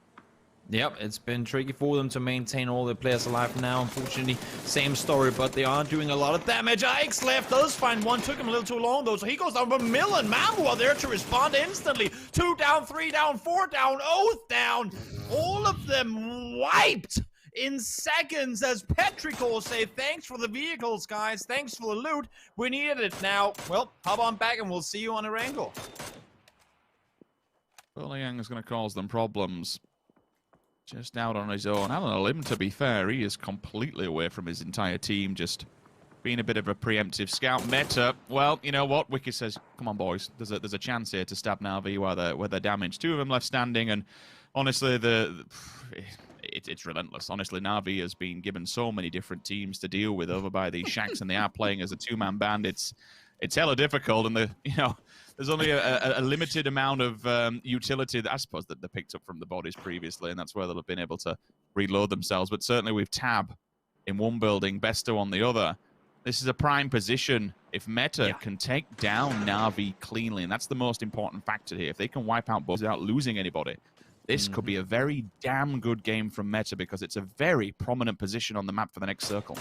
Yep, it's been tricky for them to maintain all their players alive now. Unfortunately, same story, but they are doing a lot of damage. Ix left, does find one, took him a little too long though, so he goes down. But Mill and Mamu are there to respond instantly. 2 down, 3 down, 4 down, Oath down. All of them wiped in seconds as Petrichor say, thanks for the vehicles, guys. Thanks for the loot. We needed it now. Well, hop on back and we'll see you on Erangel. Yang is going to cause them problems. Just out on his own. Alan Lim, to be fair, he is completely away from his entire team, just being a bit of a preemptive scout. Meta, well, you know what? Wiki says, come on, boys. There's a chance here to stab Na'Vi where they're damaged. 2 of them left standing, and honestly, it's relentless. Honestly, Na'Vi has been given so many different teams to deal with over by these Shacks, and they are playing as a 2-man band. It's hella difficult, and there's only a limited amount of utility that I suppose that they picked up from the bodies previously, and that's where they'll have been able to reload themselves. But certainly with Tab in one building, Besto on the other, this is a prime position. If Meta can take down Na'Vi cleanly, and that's the most important factor here, if they can wipe out both without losing anybody, this could be a very damn good game from Meta because it's a very prominent position on the map for the next circle.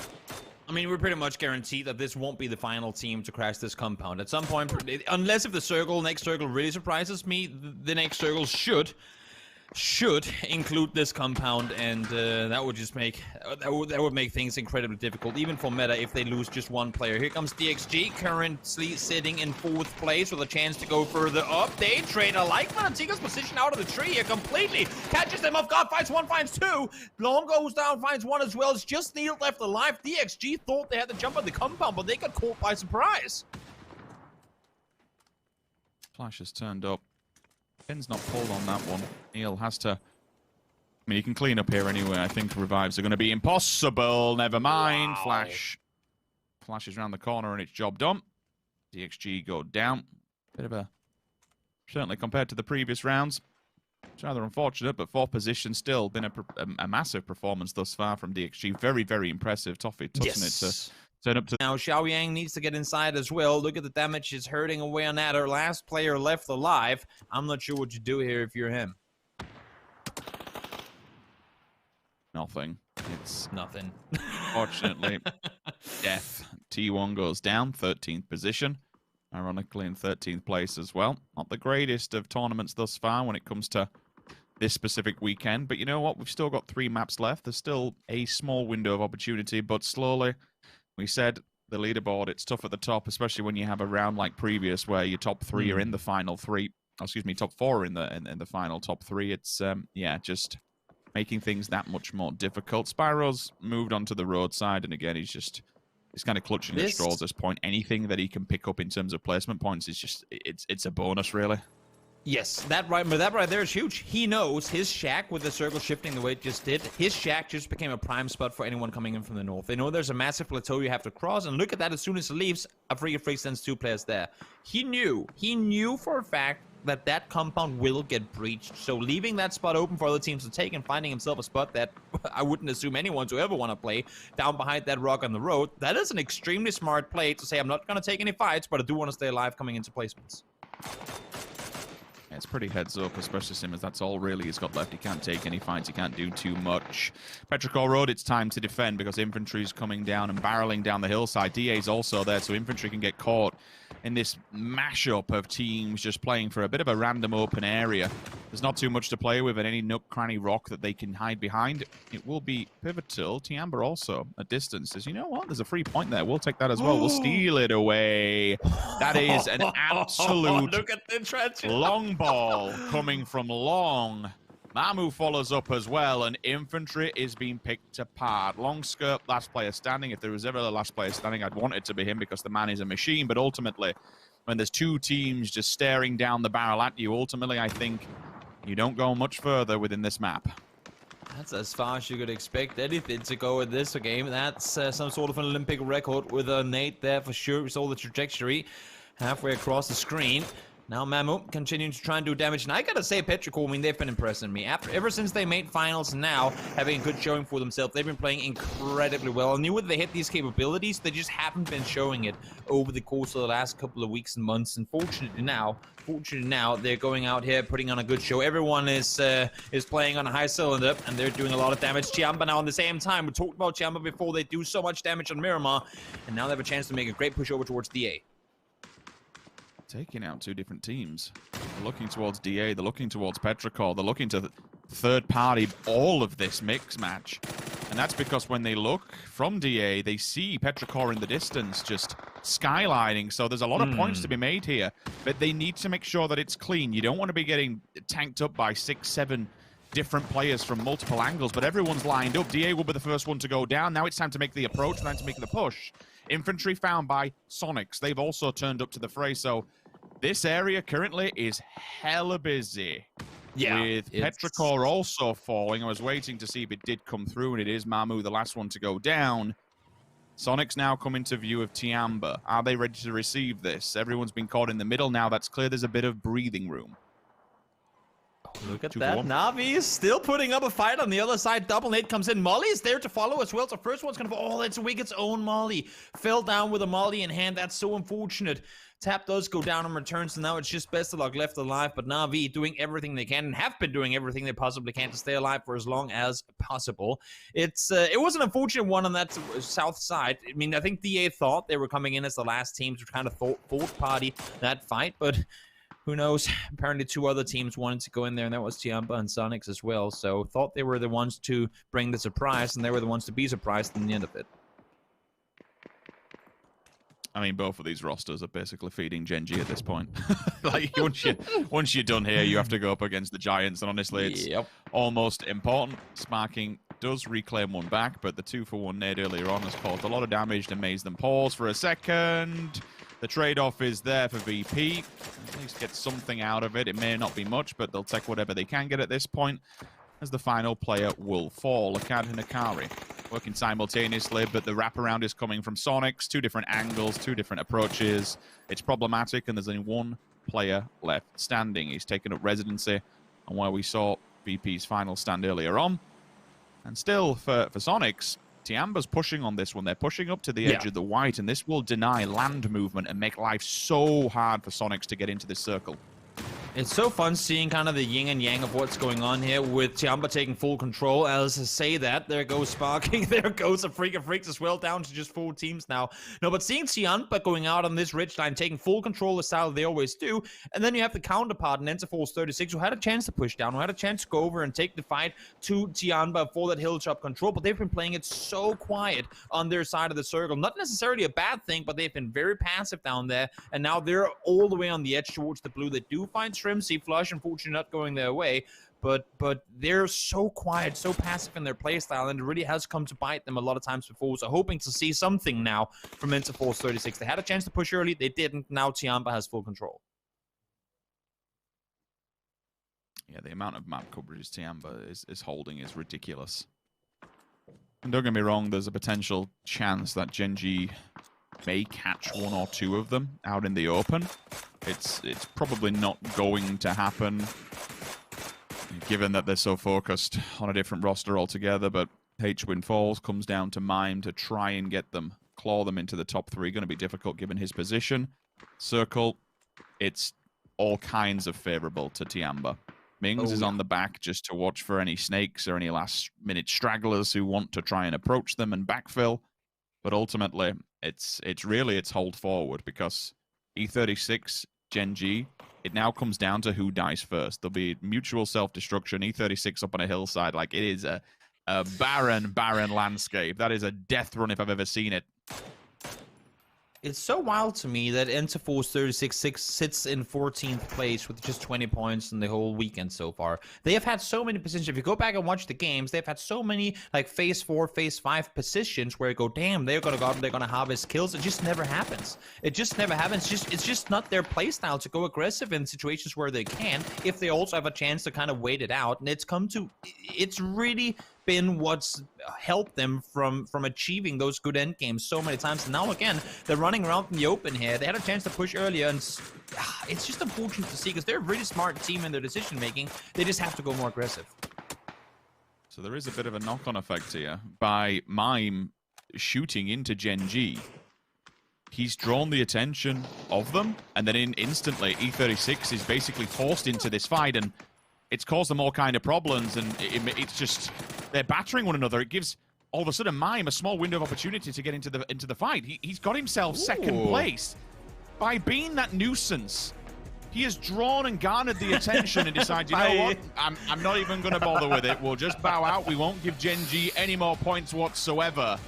I mean, we're pretty much guaranteed that this won't be the final team to crash this compound. At some point, unless if the next circle really surprises me, the next circle should include this compound, and that would just make that would make things incredibly difficult, even for Meta, if they lose just 1 player. Here comes DXG, currently sitting in 4th place with a chance to go further up. Day Trader, like Manatica's position out of the tree here completely. Catches them off guard, finds 1, finds 2. Long goes down, finds 1 as well. It's just Neil left alive. DXG thought they had to jump on the compound, but they got caught by surprise. Flash has turned up. Pin's not pulled on that one. Neil has to... I mean, you can clean up here anyway. I think revives are going to be impossible. Never mind. Wow. Flash flashes around the corner and it's job done. DXG go down. Bit of a... Certainly compared to the previous rounds. It's rather unfortunate, but 4th position still been a massive performance thus far from DXG. Very, very impressive. Toffee touching it to... Up to now, Xiaoyang needs to get inside as well. Look at the damage she's hurting away on that. Her last player left alive. I'm not sure what you do here if you're him. Nothing. It's nothing. Fortunately, death. T1 goes down, 13th position. Ironically, in 13th place as well. Not the greatest of tournaments thus far when it comes to this specific weekend. But you know what? We've still got 3 maps left. There's still a small window of opportunity, but slowly... We said the leaderboard, it's tough at the top, especially when you have a round like previous where your top 3 are in the final 3. Oh, excuse me, top 4 are in the final top 3. It's, yeah, just making things that much more difficult. Spyro's moved onto the roadside, and again, he's kind of clutching at straws at this point. Anything that he can pick up in terms of placement points is just, it's a bonus, really. Yes, that right there is huge. He knows his shack, with the circle shifting the way it just did, his shack just became a prime spot for anyone coming in from the north. They know there's a massive plateau you have to cross, and look at that, as soon as he leaves, a Freak sends 2 players there. He knew for a fact that compound will get breached, so leaving that spot open for other teams to take and finding himself a spot that I wouldn't assume anyone to ever want to play down behind that rock on the road, that is an extremely smart play to say, I'm not going to take any fights, but I do want to stay alive coming into placements. It's pretty heads up, especially Simmons. That's all really he's got left. He can't take any fights. He can't do too much. Petrichor Road, it's time to defend because infantry's coming down and barreling down the hillside. DA's also there, so infantry can get caught in this mashup of teams just playing for a bit of a random open area. There's not too much to play with at any nook, cranny, rock that they can hide behind. It will be pivotal. Tiamber also, at distance, says, you know what? There's a free point there. We'll take that as well. We'll steal it away. That is an absolute look at the trench. Long ball coming from long. Mamu follows up as well, and infantry is being picked apart. Long skirt, last player standing. If there was ever a last player standing, I'd want it to be him because the man is a machine. But ultimately, when there's 2 teams just staring down the barrel at you, ultimately, I think you don't go much further within this map. That's as far as you could expect anything to go in this game. That's some sort of an Olympic record with a nade there for sure. We saw the trajectory halfway across the screen. Now Mamu continuing to try and do damage, and I gotta say, Petrichor, I mean, they've been impressing me. Ever since they made finals, now having a good showing for themselves, they've been playing incredibly well. I knew that they had these capabilities, they just haven't been showing it over the course of the last couple of weeks and months. And fortunately now, they're going out here, putting on a good show. Everyone is playing on a high cylinder, and they're doing a lot of damage. Chiamba now, at the same time, we talked about Chiamba before, they do so much damage on Miramar, and now they have a chance to make a great push over towards DA. Taking out two different teams. They're looking towards DA, they're looking towards Petrichor, they're looking to third party all of this mix match. And that's because when they look from DA, they see Petrichor in the distance just skylining. So there's a lot of points to be made here, but they need to make sure that it's clean. You don't want to be getting tanked up by 6, 7 different players from multiple angles, but everyone's lined up. DA will be the first one to go down. Now it's time to make the approach, time to make the push. Infantry found by Sonics. They've also turned up to the fray, so this area currently is hella busy. Yeah, with Petrichor also falling. I was waiting to see if it did come through, and it is Mamu, the last one to go down. Sonic's now come into view of Tiamba. Are they ready to receive this? Everyone's been caught in the middle now. That's clear. There's a bit of breathing room. Look at that. Na'Vi is still putting up a fight on the other side. Double nade comes in. Molly is there to follow as well. So first one's going to fall. Oh, it's Wicked's own Molly. Fell down with a Molly in hand. That's so unfortunate. Tap does go down and returns, and now it's just best of luck left alive. But Na'Vi doing everything they can and have been doing everything they possibly can to stay alive for as long as possible. It was an unfortunate one on that south side. I mean, I think DA thought they were coming in as the last team to kind of fourth party that fight, but who knows? Apparently 2 other teams wanted to go in there, and that was Tiamba and Sonics as well. So thought they were the ones to bring the surprise, and they were the ones to be surprised in the end of it. I mean, both of these rosters are basically feeding Gen.G at this point. Like, once you're done here, you have to go up against the Giants, and honestly, it's almost important. Sparking does reclaim one back, but the 2-for-1 nade earlier on has caused a lot of damage to maze them pause for a second. The trade-off is there for VP. At least get something out of it. It may not be much, but they'll take whatever they can get at this point, as the final player will fall. Akkad and Akari working simultaneously, but the wraparound is coming from Sonics. 2 different angles, 2 different approaches. It's problematic, and there's only 1 player left standing. He's taken up residency on where we saw VP's final stand earlier on. And still, for Sonics, Tiamba's pushing on this one. They're pushing up to the edge of the white, and this will deny land movement and make life so hard for Sonics to get into this circle. It's so fun seeing kind of the yin and yang of what's going on here with Tiamba taking full control. As I say that, there goes Sparking, there goes a Freak of Freaks as well, down to just 4 teams now. No, but seeing Tiamba going out on this ridge line, taking full control the style they always do, and then you have the counterpart in Enterforce 36, who had a chance to push down, who had a chance to go over and take the fight to Tiamba for that hilltop control, but they've been playing it so quiet on their side of the circle. Not necessarily a bad thing, but they've been very passive down there, and now they're all the way on the edge towards the blue. They do find See Flush, unfortunately not going their way, but they're so quiet, so passive in their playstyle, and it really has come to bite them a lot of times before. So hoping to see something now from Interforce 36. They had a chance to push early, they didn't. Now Tiamba has full control. Yeah, the amount of map coverage Tiamba is holding is ridiculous. And don't get me wrong, there's a potential chance that Gen.G may catch 1 or 2 of them out in the open. It's probably not going to happen, given that they're so focused on a different roster altogether, but H-Win Falls comes down to Mime to try and get them, claw them into the top 3. Going to be difficult given his position. Circle, it's all kinds of favorable to Tiamba. Mings is on the back just to watch for any snakes or any last-minute stragglers who want to try and approach them and backfill. But ultimately, it's hold forward, because E36, Gen.G, it now comes down to who dies first. There'll be mutual self-destruction. E36 up on a hillside, like, it is a barren landscape. That is a death run if I've ever seen it. It's so wild to me that Interforce 36 sits in 14th place with just 20 points in the whole weekend so far. They have had so many positions. If you go back and watch the games, they've had so many like phase 4, phase 5 positions where you go, damn, they're gonna go out and they're gonna harvest kills. It just never happens. It just never happens. It's just not their playstyle to go aggressive in situations where they can, if they also have a chance to kind of wait it out. And it's really been what's helped them from achieving those good end games so many times. And now again, they're running around in the open here. They had a chance to push earlier, and it's just unfortunate to see because they're a really smart team in their decision making. They just have to go more aggressive. So there is a bit of a knock-on effect here by Mime shooting into Gen G. He's drawn the attention of them, and then instantly E36 is basically forced into this fight, and it's caused them all kind of problems, and it's just they're battering one another. It gives all of a sudden Mime a small window of opportunity to get into the fight. He's got himself second place by being that nuisance. He has drawn and garnered the attention and decided, you know what? I'm not even going to bother with it. We'll just bow out. We won't give Gen G any more points whatsoever.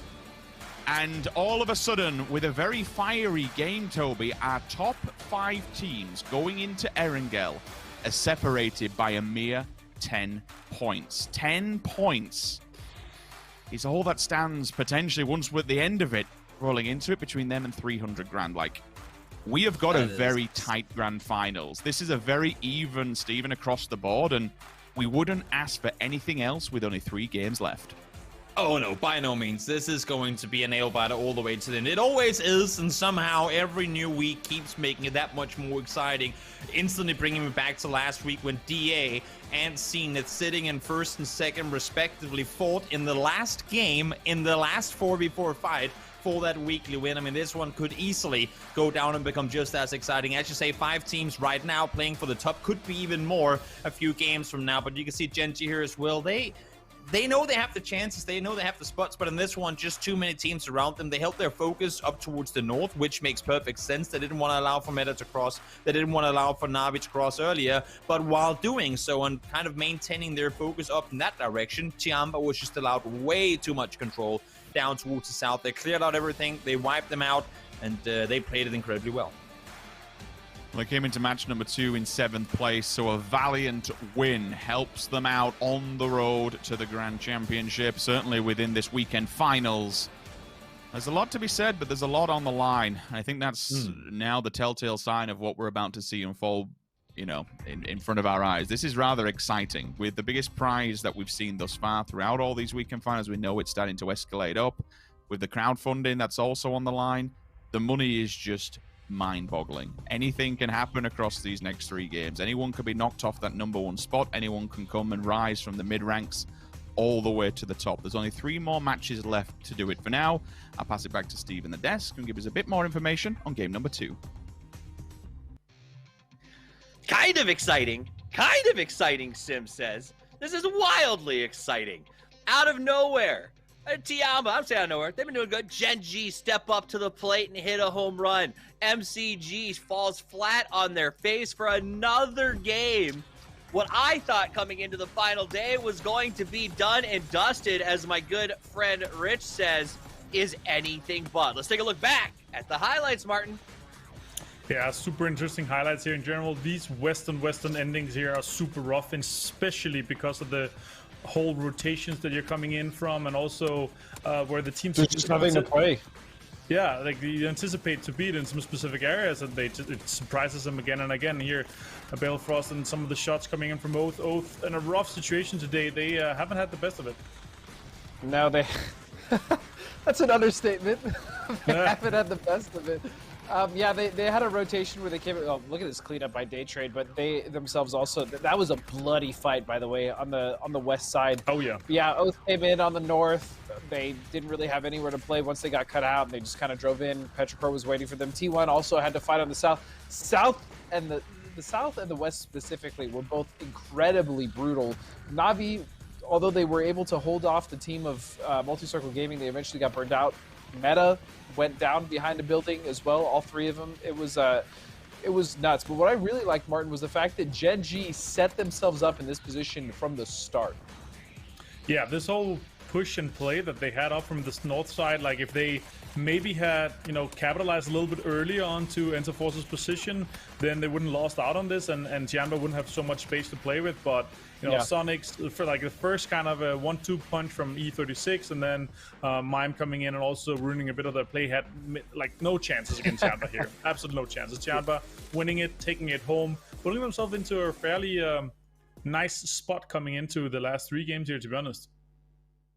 And all of a sudden, with a very fiery game, Toby, our top 5 teams going into Erangel are separated by a mere 10 points. 10 points is all that stands potentially once we're at the end of it, rolling into it between them and 300 grand. Like, we have got a very tight grand finals. This is a very even, Steven, across the board, and we wouldn't ask for anything else with only 3 games left. Oh no, by no means. This is going to be a nail-biter all the way to the end. It always is, and somehow every new week keeps making it that much more exciting. Instantly bringing me back to last week when DA and CNET sitting in first and second respectively fought in the last game in the last 4v4 fight for that weekly win. I mean, this one could easily go down and become just as exciting. As you say, 5 teams right now playing for the top. Could be even more a few games from now, but you can see Genji here as well. They know they have the chances, they know they have the spots, but in this one, just too many teams around them. They held their focus up towards the north, which makes perfect sense. They didn't want to allow for Meta to cross. They didn't want to allow for Navi to cross earlier, but while doing so and kind of maintaining their focus up in that direction, Tiamba was just allowed way too much control down towards the south. They cleared out everything, they wiped them out, and they played it incredibly well. They came into match number 2 in 7th place, so a valiant win helps them out on the road to the Grand Championship, certainly within this weekend finals. There's a lot to be said, but there's a lot on the line. I think that's now the telltale sign of what we're about to see unfold, you know, in front of our eyes. This is rather exciting. With the biggest prize that we've seen thus far throughout all these weekend finals, we know it's starting to escalate up. With the crowdfunding that's also on the line, the money is just mind-boggling. Anything can happen across these next 3 games. Anyone could be knocked off that number 1 spot. Anyone can come and rise from the mid-ranks all the way to the top. There's only 3 more matches left to do it. For now, I'll pass it back to Steve in the desk and give us a bit more information on game number 2. Kind of exciting, Sim says. This is wildly exciting. Out of nowhere. Tiamba, I'm saying out of nowhere. They've been doing good. Gen G step up to the plate and hit a home run. MCG falls flat on their face for another game. What I thought coming into the final day was going to be done and dusted, as my good friend Rich says, is anything but. Let's take a look back at the highlights, Martin. Yeah, super interesting highlights here in general. These Western endings here are super rough, and especially because of the whole rotations that you're coming in from, and also where the teams are just having to play. Yeah, like you anticipate to beat in some specific areas, and it surprises them again and again. Here, Balefrost and some of the shots coming in from Oath in a rough situation today. They haven't had the best of it. No, they. That's an understatement. They haven't had the best of it. Yeah, they had a rotation where they came. Oh, look at this cleanup by Day Trade, but they themselves also. That was a bloody fight, by the way, on the west side. Oh yeah. Yeah, Oath came in on the north. They didn't really have anywhere to play once they got cut out, and they just kind of drove in. Petrichor was waiting for them. T1 also had to fight on the south. The south and the west specifically were both incredibly brutal. Navi, although they were able to hold off the team of Multi-Circle Gaming, they eventually got burned out. Meta went down behind a building as well, all 3 of them. It was nuts. But what I really liked, Martin, was the fact that Gen G set themselves up in this position from the start. Yeah, this whole push and play that they had up from this north side, like if they maybe had, you know, capitalized a little bit earlier onto Enterforce's position, then they wouldn't lost out on this, and Tiamba wouldn't have so much space to play with. But you know, Sonic's for like the first kind of a 1-2 punch from E36, and then Mime coming in and also ruining a bit of their play, had like no chances against Tiamba here. Absolutely no chances. Tiamba winning it, taking it home, putting themselves into a fairly nice spot coming into the last 3 games here, to be honest.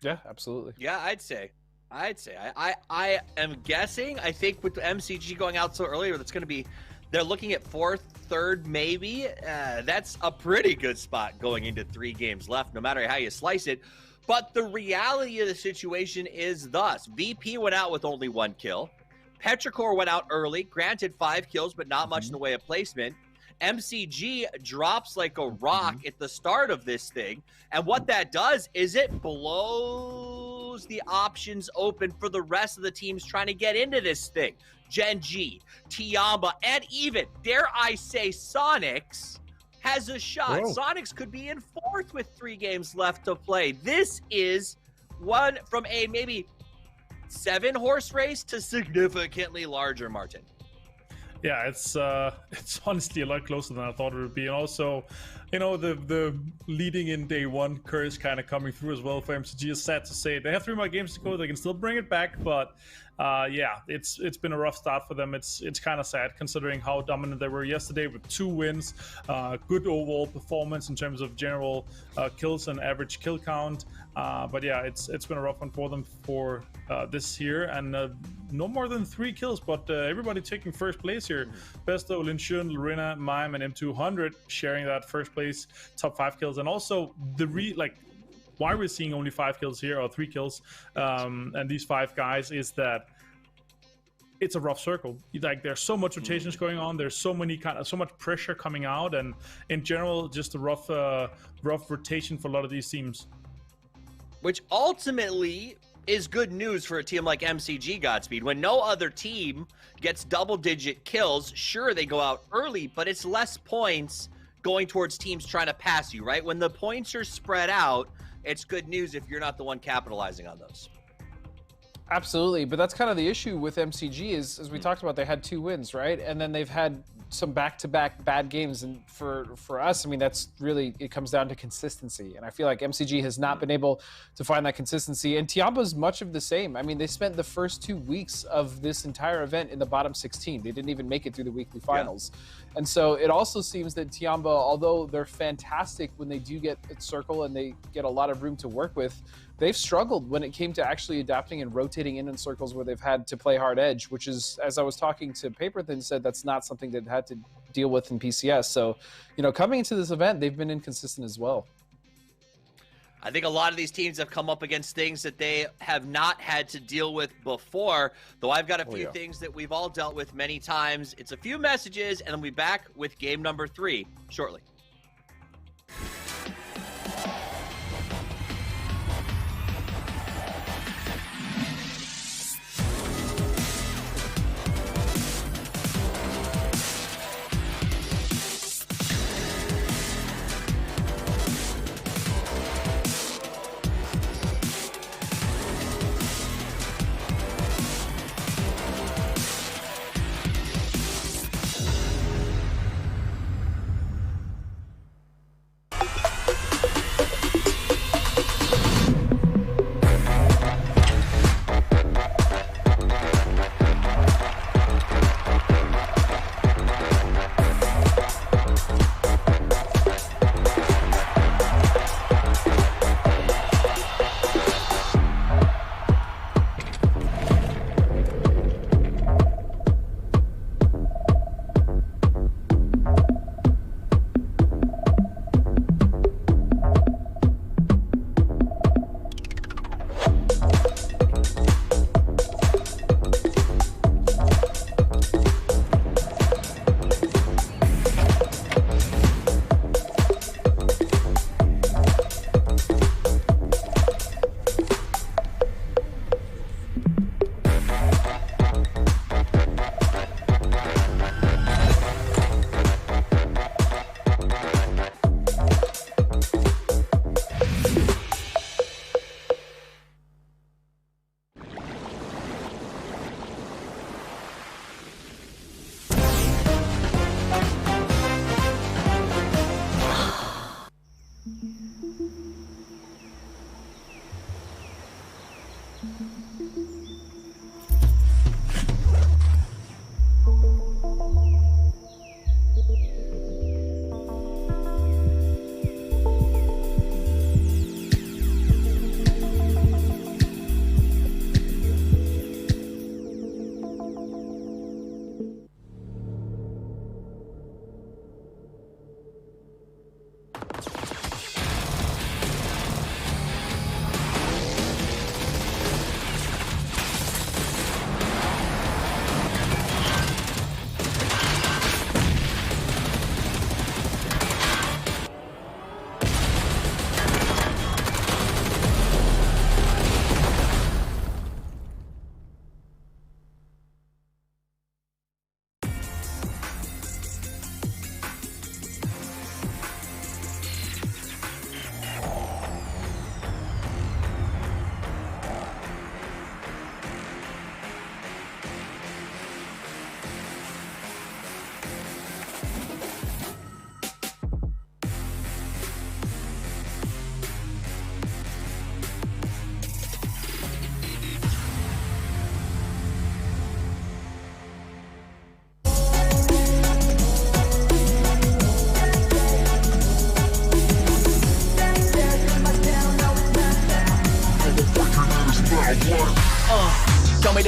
Yeah, absolutely. Yeah, I'd say. I am guessing. I think with the MCG going out so early, that's going to be. They're looking at 4th, 3rd, maybe. That's a pretty good spot going into 3 games left, no matter how you slice it. But the reality of the situation is thus. VP went out with only 1 kill. Petrichor went out early, granted 5 kills, but not much in the way of placement. MCG drops like a rock at the start of this thing. And what that does is it blows the options open for the rest of the teams trying to get into this thing. Gen G, Tiamba, and even, dare I say, Sonics has a shot. Whoa. Sonics could be in 4th with 3 games left to play. This is one from a maybe 7-horse race to significantly larger, Martin. Yeah, it's honestly a lot closer than I thought it would be. And also, you know, the leading in day 1 curse kind of coming through as well for MCG is sad to say. They have 3 more games to go. They can still bring it back, but yeah, it's been a rough start for them. It's kind of sad considering how dominant they were yesterday with 2 wins, good overall performance in terms of general kills and average kill count. But yeah, it's been a rough one for them for this year, and no more than 3 kills, but everybody taking first place here. Besto, Linshun, Lorena, Mime, and M200 sharing that first place, top 5 kills, and also why we're seeing only 5 kills here, or 3 kills, and these 5 guys, is that it's a rough circle. Like, there's so much rotations going on. There's so much pressure coming out, and in general, just a rough rotation for a lot of these teams. Which ultimately is good news for a team like MCG, Godspeed. When no other team gets double-digit kills, sure, they go out early, but it's less points going towards teams trying to pass you, right? When the points are spread out, it's good news if you're not the one capitalizing on those. Absolutely, but that's kind of the issue with MCG is, as we talked about, they had 2 wins, right? And then they've had some back-to-back bad games, and for us, I mean, that's really, it comes down to consistency, and I feel like MCG has not been able to find that consistency, and Tiamba's much of the same. I mean, they spent the first 2 weeks of this entire event in the bottom 16. They didn't even make it through the weekly finals. And so it also seems that Tiamba, although they're fantastic when they do get a circle and they get a lot of room to work with, they've struggled when it came to actually adapting and rotating in circles where they've had to play hard edge, which is, as I was talking to Paperthin, said that's not something they've had to deal with in PCS. So, you know, coming into this event, they've been inconsistent as well. I think a lot of these teams have come up against things that they have not had to deal with before, though I've got a few things that we've all dealt with many times. It's a few messages, and then we'll be back with game number 3 shortly.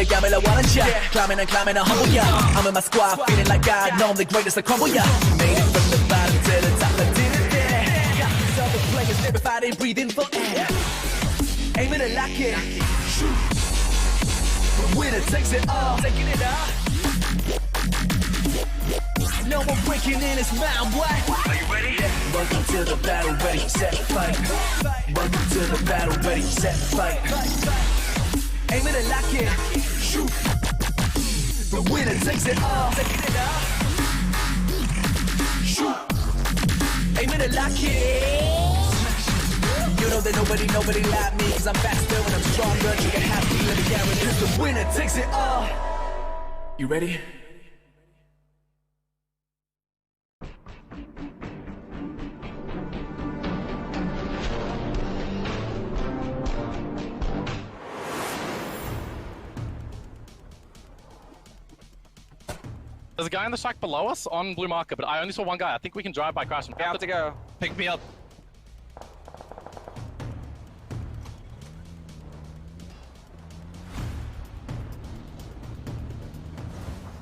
they got me like one shot. Climbing and climbing a humble, yeah. I'm in my squad, feeling like I know I'm the greatest I crumble, yeah. Made it from the bottom to the top, I did it, yeah. Got these other players never fighting, breathing for air. Aiming and lock it. Shoot. The winner takes it all, taking it all. No one breaking in his mind, what? Are you ready? Welcome to the battle, ready, set, fight. Welcome to the battle, ready, set, fight. Aim it and lock it. Shoot. The winner takes it all. Taking it all. Shoot. Aim it and lock it. You know that nobody like me, cause I'm faster and I'm stronger. You can have me, let me guarantee. Cause the winner takes it all. You ready? There's a guy in the shack below us on blue marker, but I only saw one guy. I think we can drive by crashing. We have to go. Pick me up.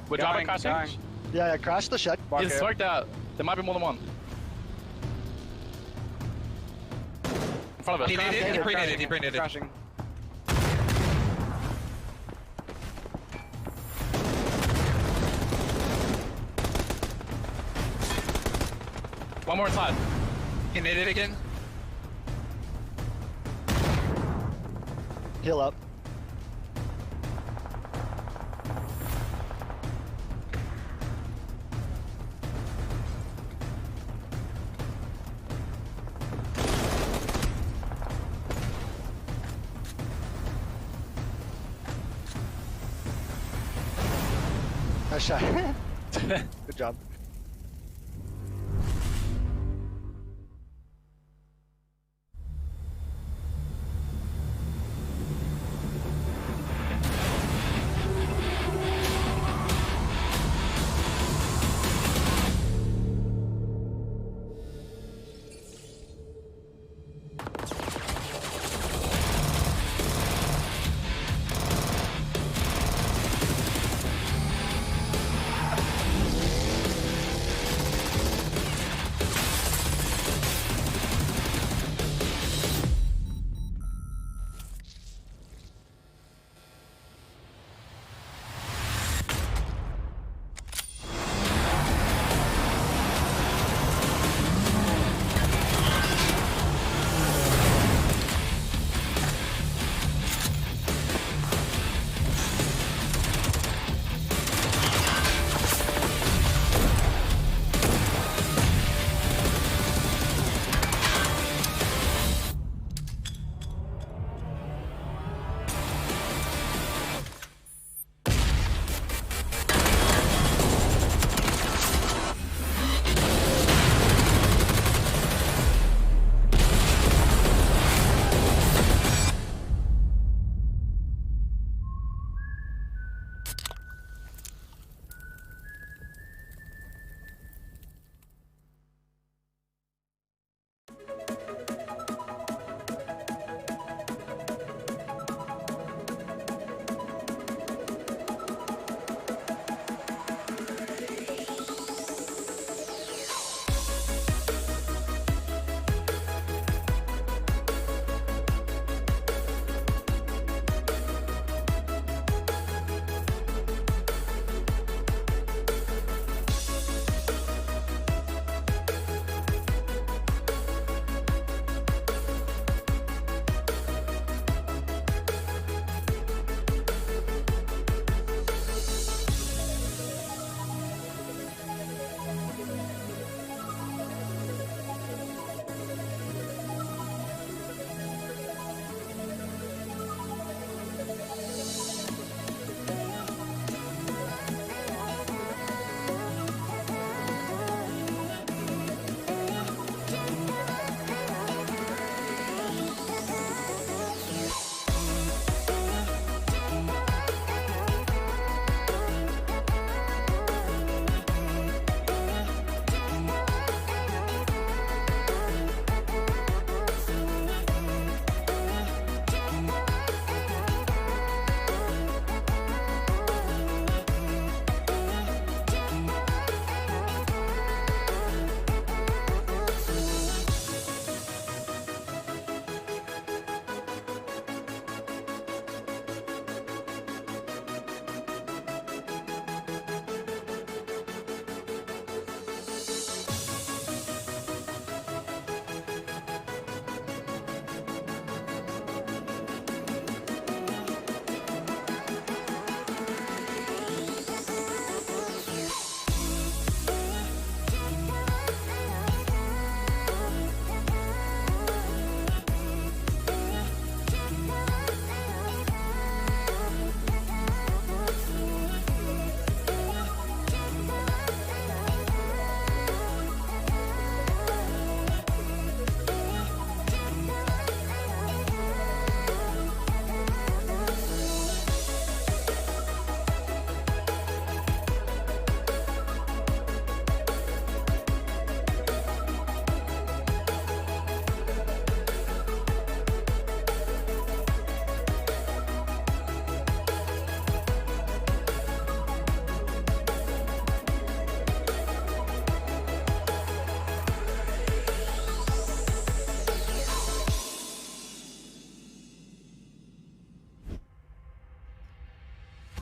We're driving crashing. Yeah, crash the shed. He's smoked out. There might be more than one. In front of us. He pre-naded. Crashing. One more inside. He naded again. Heal up. Nice shot. Good job.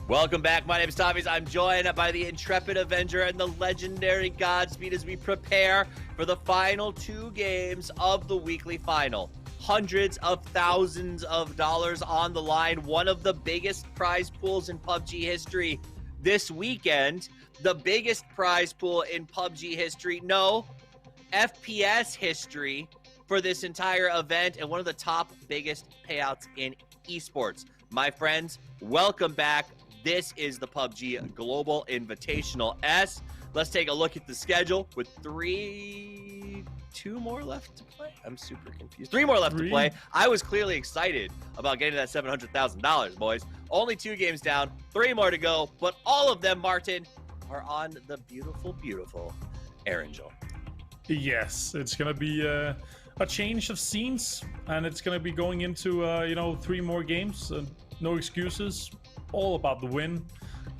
Welcome back. My name is Tommy. I'm joined by the intrepid Avenger and the legendary Godspeed as we prepare for the final 2 games of the weekly final. Hundreds of thousands of dollars on the line. One of the biggest prize pools in PUBG history this weekend. The biggest prize pool in PUBG history. No, FPS history for this entire event, and one of the top biggest payouts in esports. My friends, welcome back. This is the PUBG Global Invitational S. Let's take a look at the schedule with 2 more left to play. I'm super confused. 3 more left to play. I was clearly excited about getting that $700,000, boys. Only 2 games down, 3 more to go, but all of them, Martin, are on the beautiful, beautiful Air Angel. Yes, it's going to be a change of scenes, and it's going to be going into, 3 more games. No excuses. All about the win,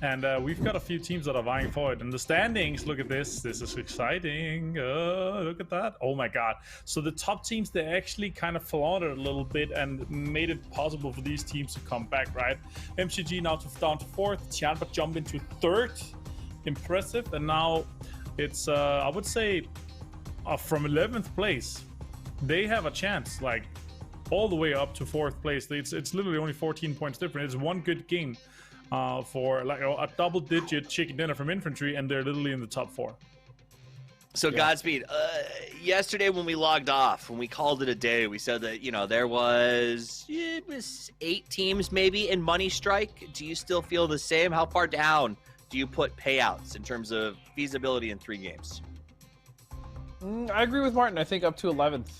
and we've got a few teams that are vying for it. And the standings, look at this. This is exciting. Look at that. Oh my god. So the top teams, they actually kind of flaunted a little bit and made it possible for these teams to come back, right? MCG now down to 4th. Tianba jump into 3rd. Impressive. And now it's, I would say, from 11th place, they have a chance, like, all the way up to 4th place. It's literally only 14 points different. It's 1 good game for like a double-digit chicken dinner from infantry, and they're literally in the top 4. So Godspeed, yesterday when we logged off, when we called it a day, we said that, it was 8 teams maybe in Money Strike. Do you still feel the same? How far down do you put payouts in terms of feasibility in 3 games? I agree with Martin. I think up to 11th.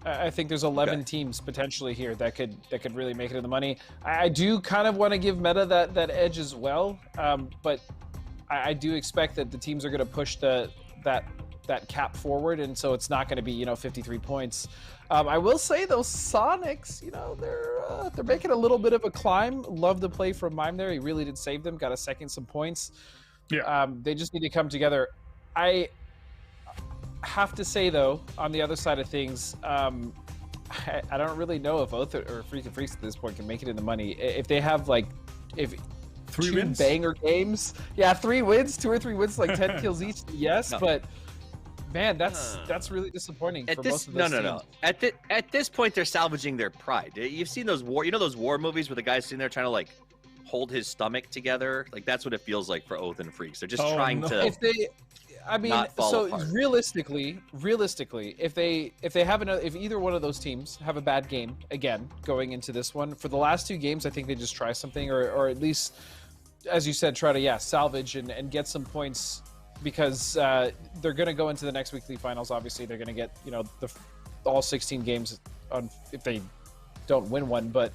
I think there's 11 teams potentially here that could really make it in the money. I do kind of want to give Meta that edge as well, but I do expect that the teams are going to push that cap forward, and so it's not going to be 53 points. I will say those Sonics, they're making a little bit of a climb. Love the play from Mime there. He really did save them. Got a second some points. Yeah. They just need to come together. I have to say, though, on the other side of things, I don't really know if Oath or Freak and Freaks at this point can make it in the money. If they have, if 3 2 wins? banger games, 3 wins, 2 or 3 wins, like 10 kills each, yes, but man, that's really disappointing for most of those teams. No. At this point, they're salvaging their pride. You've seen those those war movies where the guy's sitting there trying to hold his stomach together. Like, that's what it feels like for Oath and Freaks. They're just trying to. Realistically, if either one of those teams have a bad game again going into this one, for the last 2 games, I think they just try something, or at least, as you said, try to salvage and get some points, because they're going to go into the next weekly finals. Obviously, they're going to get all 16 games on if they don't win one, but.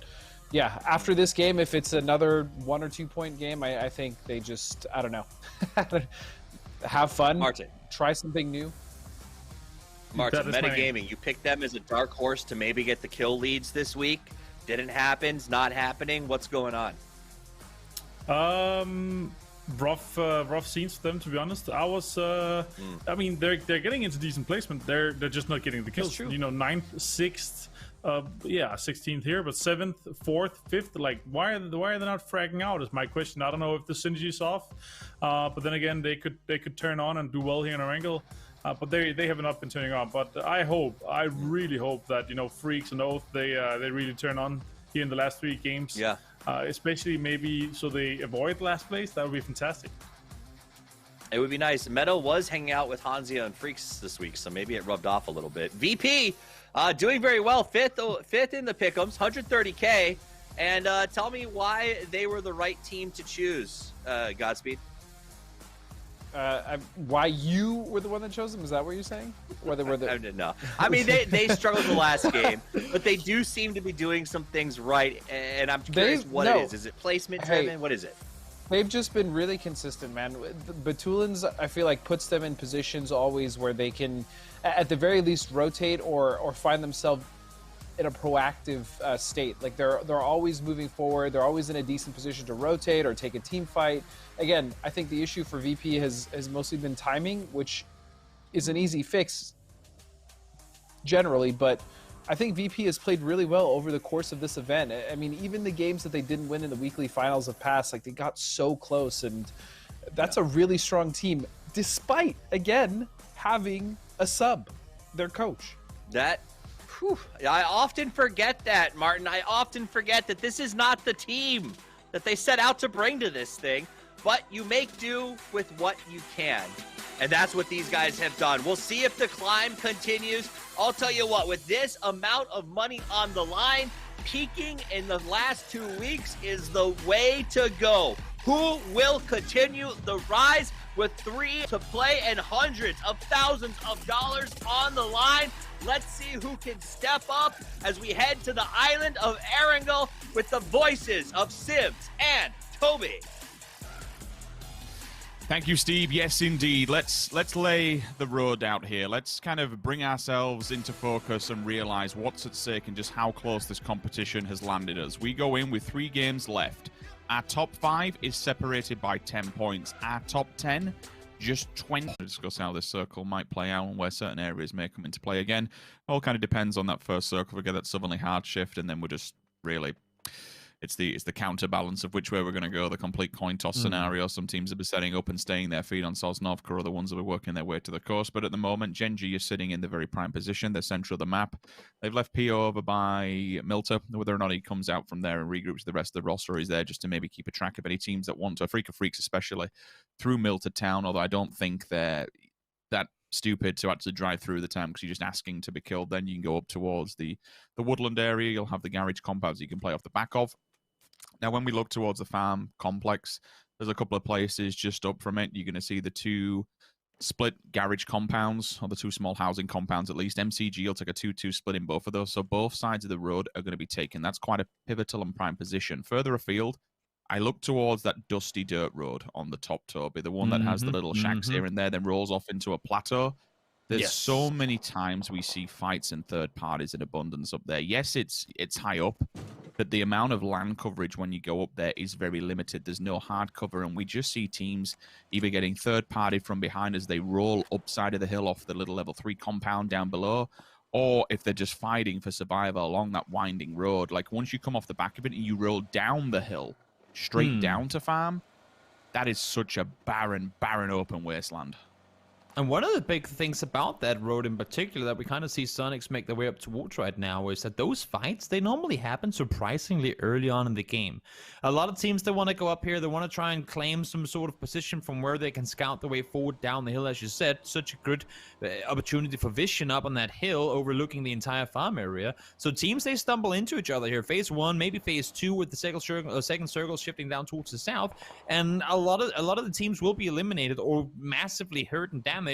Yeah, after this game, if it's another 1 or 2 point game, I think they just, I don't know. Have fun. Martin. Try something new. Martin, metagaming. You picked them as a dark horse to maybe get the kill leads this week. Didn't happen. It's not happening. What's going on? Rough scenes for them, to be honest. I was, I mean, they're getting into decent placement. They're just not getting the kills. 9th, 6th. 16th here, but 7th, 4th, 5th. Like, why are they not fragging out? Is my question. I don't know if the synergy's off, but then again, they could turn on and do well here in Erangel, but they have not been turning on. But I really hope that Freaks and Oath they really turn on here in the last 3 games. Yeah. Especially maybe so they avoid last place. That would be fantastic. It would be nice. Meadow was hanging out with Hanzia and Freaks this week, so maybe it rubbed off a little bit. VP. Doing very well, fifth in the pick'ems, 130K. And tell me why they were the right team to choose, Godspeed. Why you were the one that chose them? Is that what you're saying? No. I mean, they struggled the last game, but they do seem to be doing some things right. And I'm curious what it is. Is it placement driven? What is it? They've just been really consistent, man. Batulins, I feel like, puts them in positions always where they can, at the very least, rotate or find themselves in a proactive state. Like, they're always moving forward. They're always in a decent position to rotate or take a team fight. Again, I think the issue for VP has mostly been timing, which is an easy fix generally, but I think VP has played really well over the course of this event. I mean, even the games that they didn't win in the weekly finals of past, like they got so close, and that's a really strong team, despite, again, having a sub, their coach. I often forget that, Martin. I often forget that this is not the team that they set out to bring to this thing, but you make do with what you can. And that's what these guys have done. We'll see if the climb continues. I'll tell you what, with this amount of money on the line, peaking in the last 2 weeks is the way to go. Who will continue the rise with 3 to play and hundreds of thousands of dollars on the line? Let's see who can step up as we head to the island of Erangel with the voices of Sibs and Toby. Thank you, Steve. Yes, indeed. Let's lay the road out here. Let's kind of bring ourselves into focus and realize what's at stake and just how close this competition has landed us. We go in with 3 games left. Our top 5 is separated by 10 points. Our top 10, just 20. We'll discuss how this circle might play out and where certain areas may come into play again. All kind of depends on that first circle. We get that suddenly hard shift, and then we're just really... It's the counterbalance of which way we're going to go, the complete coin toss scenario. Some teams have been setting up and staying their feet on Sosnovka, other ones that are working their way to the coast. But at the moment, Genji is sitting in the very prime position. They're central of the map. They've left PO over by Milta. Whether or not he comes out from there and regroups the rest of the roster is there just to maybe keep a track of any teams that want to, Freak of Freaks especially, through Milta town, although I don't think they're that stupid to actually drive through the town because you're just asking to be killed. Then you can go up towards the woodland area. You'll have the garage compounds you can play off the back of. Now, when we look towards the farm complex, there's a couple of places just up from it. You're going to see the 2 split garage compounds, or the 2 small housing compounds at least. MCG will take a 2-2 split in both of those, so both sides of the road are going to be taken. That's quite a pivotal and prime position. Further afield, I look towards that dusty dirt road on the top, Toby, the one that has the little shacks here and there, then rolls off into a plateau. There's so many times we see fights and third parties in abundance up there. Yes, it's high up, but the amount of land coverage when you go up there is very limited. There's no hard cover, and we just see teams either getting third-party from behind as they roll upside of the hill off the little level 3 compound down below, or if they're just fighting for survival along that winding road. Like, once you come off the back of it and you roll down the hill, straight down to farm, that is such a barren open wasteland. And one of the big things about that road in particular that we kind of see Sonics make their way up towards right now is that those fights, they normally happen surprisingly early on in the game. A lot of teams, they want to go up here, they want to try and claim some sort of position from where they can scout their way forward down the hill, as you said. Such a good opportunity for vision up on that hill overlooking the entire farm area. So teams, they stumble into each other here. Phase 1, maybe phase 2 with the second circle shifting down towards the south. And a lot of the teams will be eliminated or massively hurt and damaged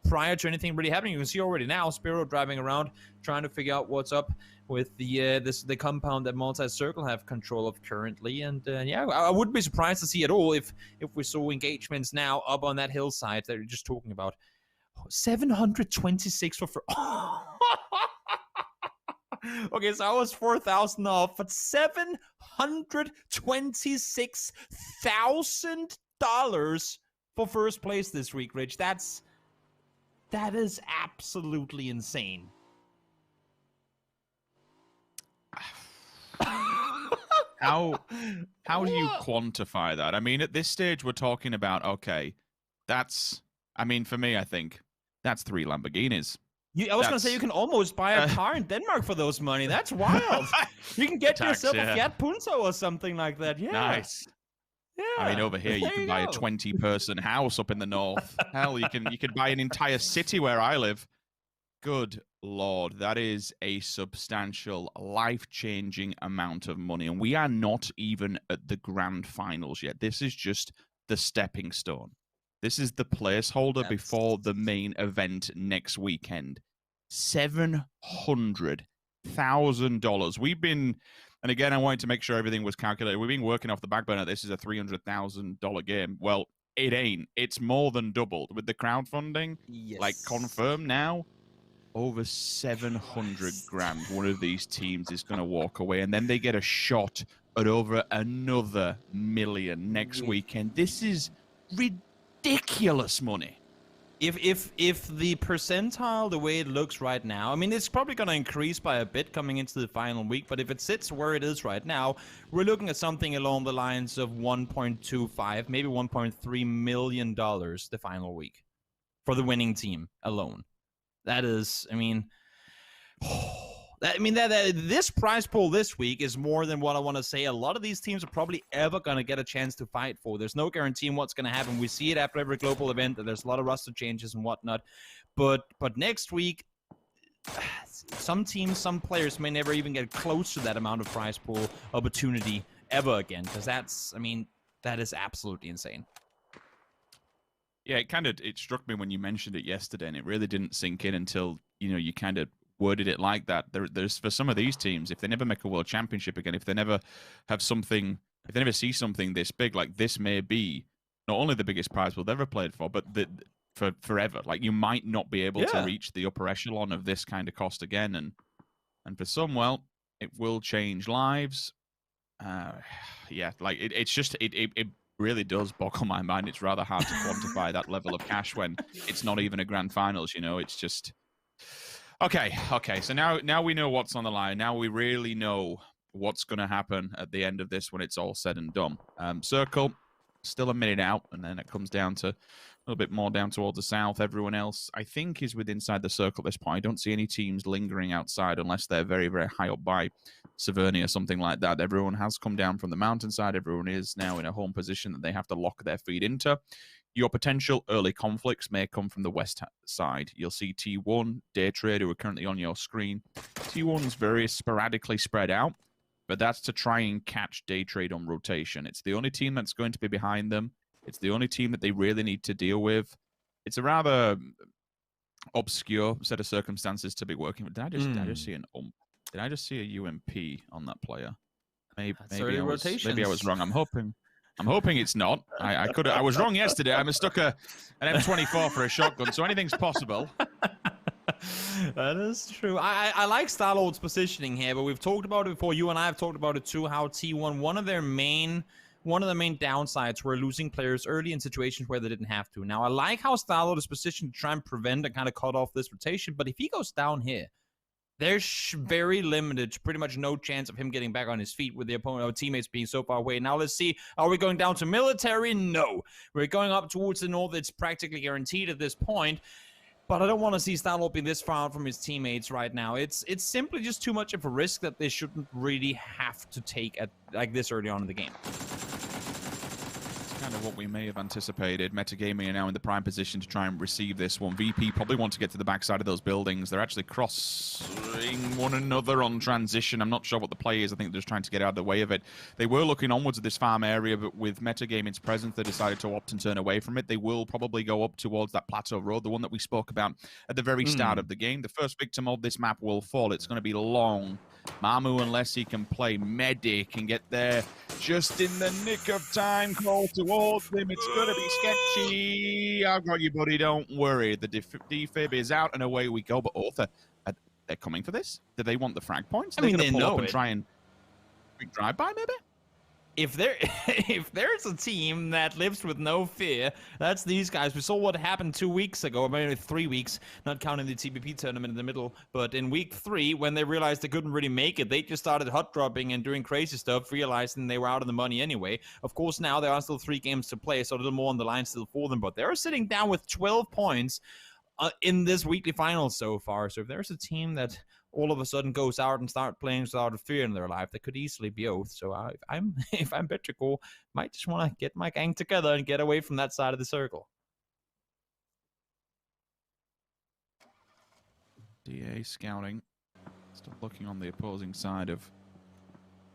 prior to anything really happening. You can see already now Spiro driving around trying to figure out what's up with the compound that multi-circle have control of currently. And yeah, I wouldn't be surprised to see at all if we saw engagements now up on that hillside that you're just talking about. 726 for okay, so I was 4,000 off, but $726,000 for first place this week, Rich. That is absolutely insane. How do you quantify that? I mean, at this stage, we're talking about, okay, that's, I mean, for me, I think that's 3 Lamborghinis. I was going to say, you can almost buy a car in Denmark for those money. That's wild. You can get yourself a Fiat Punto or something like that. Yeah. Nice. Yeah. I mean, over here, you can buy a 20-person house up in the north. Hell, you can buy an entire city where I live. Good Lord, that is a substantial, life-changing amount of money. And we are not even at the grand finals yet. This is just the stepping stone. This is the placeholder before the main event next weekend. $700,000. We've been, and again, I wanted to make sure everything was calculated. We've been working off the back burner. This is a $300,000 game. Well, it ain't. It's more than doubled with the crowdfunding. Yes. Like confirmed now. Over 700 grand. One of these teams is going to walk away, and then they get a shot at over another $1 million next weekend. This is ridiculous money. If the percentile, the way it looks right now, I mean, it's probably going to increase by a bit coming into the final week, but if it sits where it is right now, we're looking at something along the lines of 1.25, maybe $1.3 million the final week for the winning team alone. That is, I mean, this prize pool this week is more than what I want to say a lot of these teams are probably ever going to get a chance to fight for. There's no guarantee what's going to happen. We see it after every global event that there's a lot of roster changes and whatnot. But next week, some teams, some players may never even get close to that amount of prize pool opportunity ever again, because that is absolutely insane. Yeah, it struck me when you mentioned it yesterday, and it really didn't sink in until, you kind of worded it like that. There's for some of these teams, if they never make a world championship again, if they never have something, if they never see something this big, like this may be not only the biggest prize we've ever played for, but for forever. Like, you might not be able to reach the upper echelon of this kind of cost again, and for some, well, it will change lives. Yeah, like it's just it really does boggle my mind. It's rather hard to quantify that level of cash when it's not even a grand finals. It's just. Okay. So now we know what's on the line. Now we really know what's going to happen at the end of this when it's all said and done. Circle, still a minute out, and then it comes down to a little bit more down towards the south. Everyone else, I think, is within inside the circle at this point. I don't see any teams lingering outside unless they're very, very high up by Severny or something like that. Everyone has come down from the mountainside. Everyone is now in a home position that they have to lock their feet into. Your potential early conflicts may come from the west side. You'll see T1, Daytrade, who are currently on your screen. T1's very sporadically spread out, but that's to try and catch Daytrade on rotation. It's the only team that's going to be behind them. It's the only team that they really need to deal with. It's a rather obscure set of circumstances to be working with. Did I just see Did I just see a UMP on that player? Maybe I was wrong. I'm hoping it's not. I was wrong yesterday. I mistook an M24 for a shotgun, so anything's possible. That is true. I like Star-Lord's positioning here, but we've talked about it before. You and I have talked about it too, how T1, one of the main downsides were losing players early in situations where they didn't have to. Now, I like how Star-Lord is positioned to try and prevent and kind of cut off this rotation, but if he goes down here, there's very limited, pretty much no chance of him getting back on his feet with the opponent or teammates being so far away. Now let's see, are we going down to military? No. We're going up towards the north. It's practically guaranteed at this point. But I don't want to see Star-Lord be this far out from his teammates right now. It's simply just too much of a risk that they shouldn't really have to take at like this early on in the game. Kind of what we may have anticipated. Metagaming are now in the prime position to try and receive this one. VP probably want to get to the backside of those buildings. They're actually crossing one another on transition. I'm not sure what the play is. I think they're just trying to get out of the way of it. They were looking onwards at this farm area, but with Metagaming's presence, they decided to opt and turn away from it. They will probably go up towards that plateau road, the one that we spoke about at the very start of the game. The first victim of this map will fall. It's going to be long. Mamu, unless he can play medic and get there just in the nick of time, call towards him. It's going to be sketchy. I've got you, buddy. Don't worry. The defib is out and away we go. But Arthur, they're coming for this? Do they want the frag points? I mean, they know up and try and quick drive-by, maybe? If there's a team that lives with no fear, that's these guys. We saw what happened 2 weeks ago, or maybe 3 weeks, not counting the TBP tournament in the middle. But in week 3, when they realized they couldn't really make it, they just started hot dropping and doing crazy stuff, realizing they were out of the money anyway. Of course, now there are still 3 games to play, so a little more on the line still for them. But they're sitting down with 12 points in this weekly final so far. So if there's a team that all of a sudden goes out and start playing without a fear in their life, that could easily be Oath. So if I'm Betrico, might just want to get my gang together and get away from that side of the circle. DA scouting, still looking on the opposing side of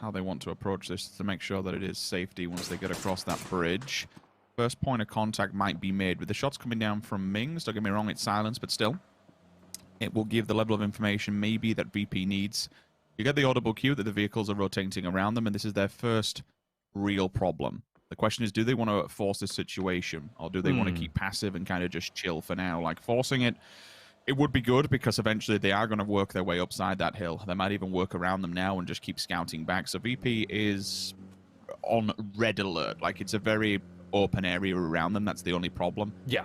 how they want to approach this to make sure that it is safety once they get across that bridge. First point of contact might be made with the shots coming down from Mings. Don't get me wrong, it's silence, but still. It will give the level of information maybe that VP needs. You get the audible cue that the vehicles are rotating around them, and this is their first real problem. The question is, do they want to force this situation, or do they want to keep passive and kind of just chill for now? Like, forcing it, it would be good, because eventually they are going to work their way upside that hill. They might even work around them now and just keep scouting back. So VP is on red alert. Like, it's a very open area around them. That's the only problem. Yeah.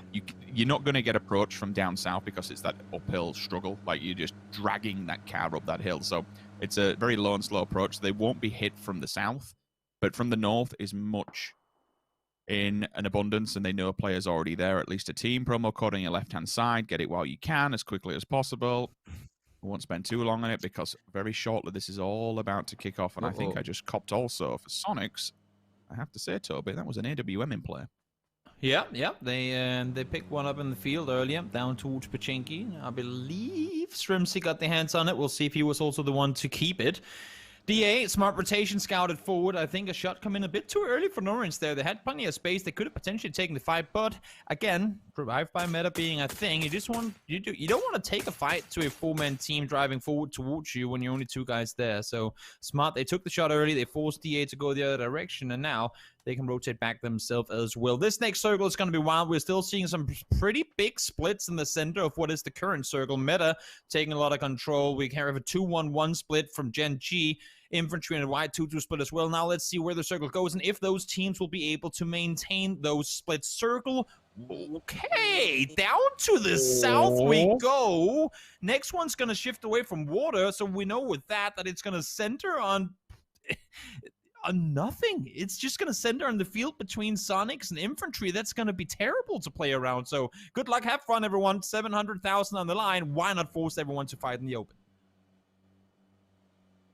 You're not going to get approach from down south because it's that uphill struggle. Like, you're just dragging that car up that hill. So it's a very low and slow approach. They won't be hit from the south, but from the north is much in an abundance, and they know players already there, at least a team. Promo code on your left-hand side. Get it while you can, as quickly as possible. I won't spend too long on it because very shortly this is all about to kick off, and I think I just copped also for Sonics. I have to say, Toby, that was an AWM in play. Yeah, they picked one up in the field earlier, down towards Pachinki. I believe Strimsy got their hands on it. We'll see if he was also the one to keep it. DA, smart rotation, scouted forward. I think a shot come in a bit too early for Norins there. They had plenty of space. They could have potentially taken the fight, but again, drive-by meta being a thing, you don't want to take a fight to a 4-man team driving forward towards you when you're only 2 guys there. So smart, they took the shot early. They forced DA to go the other direction, and now they can rotate back themselves as well. This next circle is going to be wild. We're still seeing some pretty big splits in the center of what is the current circle. Meta taking a lot of control. We have a 2-1-1 split from Gen G. Infantry and a wide 2-2 split as well. Now let's see where the circle goes and if those teams will be able to maintain those split. Circle. Okay, down to the south we go. Next one's going to shift away from water, so we know with that it's going to center on nothing. It's just going to center on the field between Sonics and Infantry. That's going to be terrible to play around. So good luck, have fun, everyone. 700,000 on the line. Why not force everyone to fight in the open?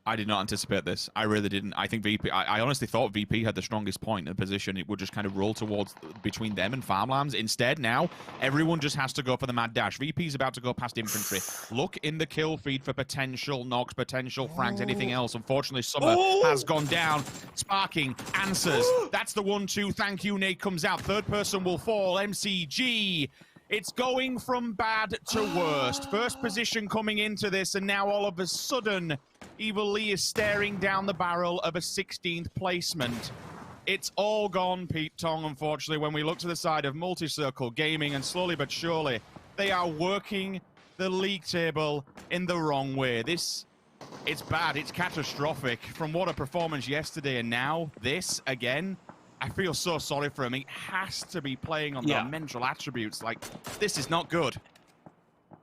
I did not anticipate this. I really didn't. I think VP, I honestly thought VP had the strongest point in position. It would just kind of roll towards between them and Farmlands. Instead, now, everyone just has to go for the mad dash. VP's about to go past Infantry. Look in the kill feed for potential knocks, potential frags, anything else. Unfortunately, Summer has gone down. Sparking answers. That's the 1-2. Thank you, Nate comes out. Third person will fall. MCG. It's going from bad to worst. First position coming into this, and now all of a sudden, Evil Lee is staring down the barrel of a 16th placement. It's all gone, Pete Tong, unfortunately, when we look to the side of Multi-Circle Gaming, and slowly but surely, they are working the league table in the wrong way. It's bad, it's catastrophic. From what a performance yesterday, and now this again, I feel so sorry for him. He has to be playing on the mental attributes. Like, this is not good.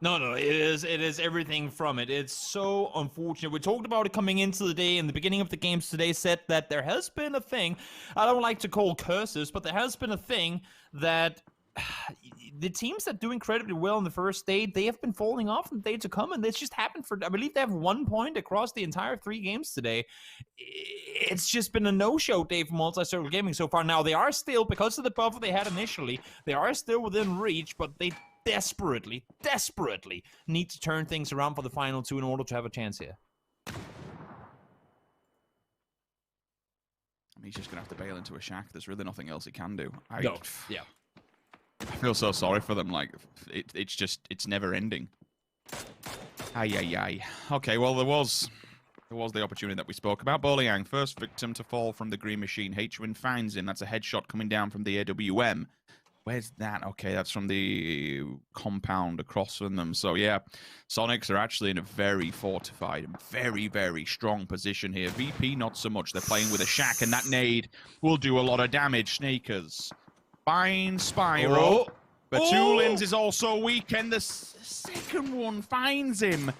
No, it is everything from it. It's so unfortunate. We talked about it coming into the day, in the beginning of the games today, said that there has been a thing, I don't like to call curses, but there has been a thing that the teams that do incredibly well in the first day, they have been falling off in the day to come, and it's just happened for, I believe they have 1 point across the entire 3 games today. It's just been a no-show day for Multi-Circle Gaming so far. Now, they are still, because of the buffer they had initially, they are still within reach, but they desperately need to turn things around for the final 2 in order to have a chance here. I mean, he's just going to have to bail into a shack. There's really nothing else he can do. I feel so sorry for them. Like, it's never ending. Ay. Okay, well, there was the opportunity that we spoke about. Boliang, first victim to fall from the green machine. H-Win finds him. That's a headshot coming down from the AWM. Where's that? Okay, that's from the compound across from them. So, yeah, Sonics are actually in a very fortified and very, very strong position here. VP, not so much. They're playing with a shack, and that nade will do a lot of damage. Snakers. Fine Spyro. Batulins is also weak, and the second one finds him.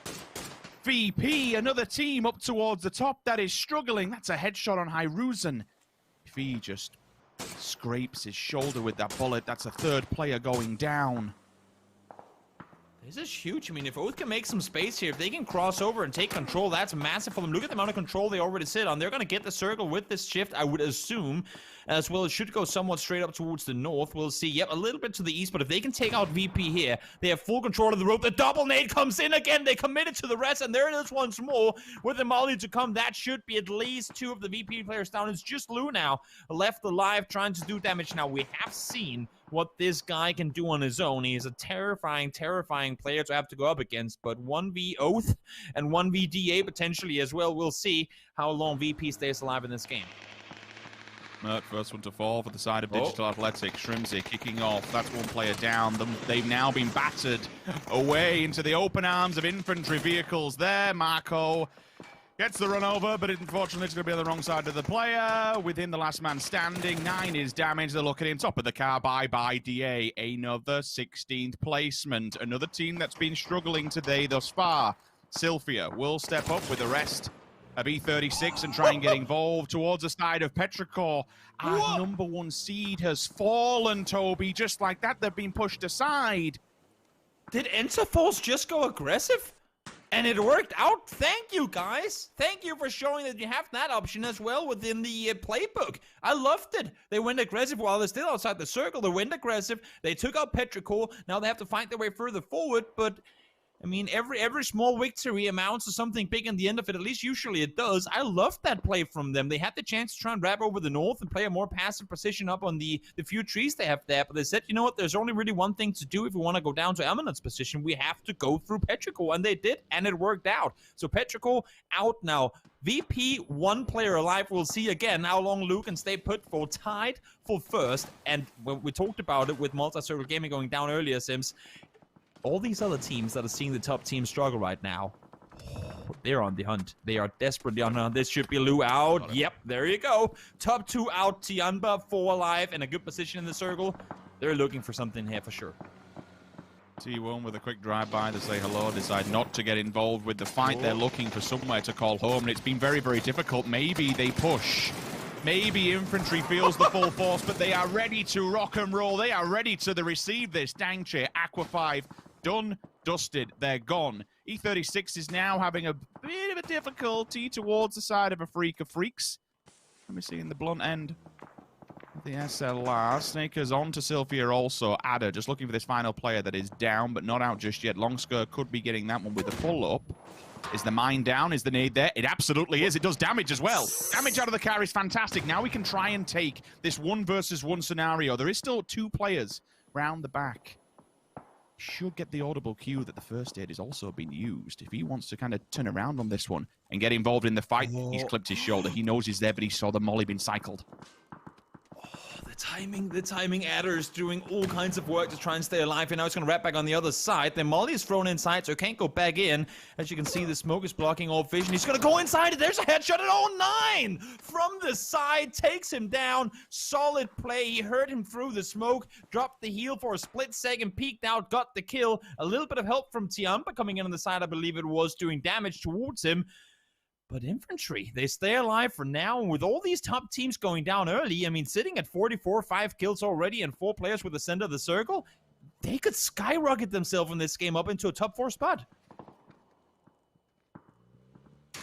VP, another team up towards the top that is struggling. That's a headshot on Hyruzen. If he just scrapes his shoulder with that bullet, that's a third player going down. This is huge. I mean, if Oath can make some space here, if they can cross over and take control, that's massive for them. Look at the amount of control they already sit on. They're going to get the circle with this shift, I would assume. As well, it should go somewhat straight up towards the north. We'll see. Yep, a little bit to the east, but if they can take out VP here, they have full control of the road. The double nade comes in again. They committed to the rest, and there it is once more. With the molly to come, that should be at least 2 of the VP players down. It's just Lou now, left alive, trying to do damage. Now, we have seen what this guy can do on his own. He is a terrifying player to have to go up against, but 1v Oath and 1v DA potentially as well. We'll see how long VP stays alive in this game. Mert, first one to fall for the side of Digital Athletics. Shrimsy kicking off. That's one player down. They've now been battered away into the open arms of infantry vehicles there. Marco Gets the run over, but unfortunately it's going to be on the wrong side of the player. Within the last man standing, 9 is damaged. They're looking in top of the car. Bye-bye, DA. Another 16th placement. Another team that's been struggling today thus far. Sylphia will step up with the rest of E36 and try and get involved towards the side of Petrichor. Our number 1 seed has fallen, Toby. Just like that, they've been pushed aside. Did Interforce just go aggressive? And it worked out. Thank you, guys. Thank you for showing that you have that option as well within the playbook. I loved it. They went aggressive while they're still outside the circle. They went aggressive. They took out Petrichor. Now they have to find their way further forward. But, I mean, every small victory amounts to something big in the end of it. At least usually it does. I loved that play from them. They had the chance to try and wrap over the north and play a more passive position up on the few trees they have there. But they said, you know what, there's only really one thing to do if we want to go down to Eminence position. We have to go through Petrichor. And they did, and it worked out. So Petrichor out now. VP, 1 player alive. We'll see again how long Luke can stay put for tied for first. And when we talked about it with Multi-Circle Gaming going down earlier, Sims, all these other teams that are seeing the top team struggle right now, they're on the hunt. They are desperately on the hunt. This should be Lu out. Yep, there you go. Top 2 out. Tianba, 4 alive, in a good position in the circle. They're looking for something here for sure. T1 with a quick drive-by to say hello, decide not to get involved with the fight. They're looking for somewhere to call home, and it's been very, very difficult. Maybe they push. Maybe infantry feels the full force, but they are ready to rock and roll. They are ready to receive this. Dangche, Aqua 5, done, dusted, they're gone. E36 is now having a bit of a difficulty towards the side of a freak of freaks. Let me see in the blunt end of the SLR. Snaker's on to Sylphia also. Adder just looking for this final player that is down, but not out just yet. Longsker could be getting that one with a pull-up. Is the mine down? Is the nade there? It absolutely is. It does damage as well. Damage out of the car is fantastic. Now we can try and take this 1 versus 1 scenario. There is still 2 players round the back. Should get the audible cue that the first aid is also being used. If he wants to kind of turn around on this one and get involved in the fight, he's clipped his shoulder. He knows he's there, but he saw the molly being cycled. The timing Adder is doing all kinds of work to try and stay alive, and now it's going to wrap back on the other side. Then Molly is thrown inside, so can't go back in. As you can see, the smoke is blocking all vision. He's going to go inside, and there's a headshot at 09 from the side, takes him down. Solid play. He heard him through the smoke, dropped the heal for a split second, peeked out, got the kill. A little bit of help from Tiampa coming in on the side, I believe it was, doing damage towards him. But infantry, they stay alive for now. And with all these top teams going down early, I mean, sitting at 44, 5 kills already, and 4 players with the center of the circle, they could skyrocket themselves in this game up into a top 4 spot.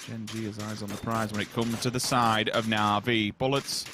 Gen G has eyes on the prize when it comes to the side of Na'Vi. Bullets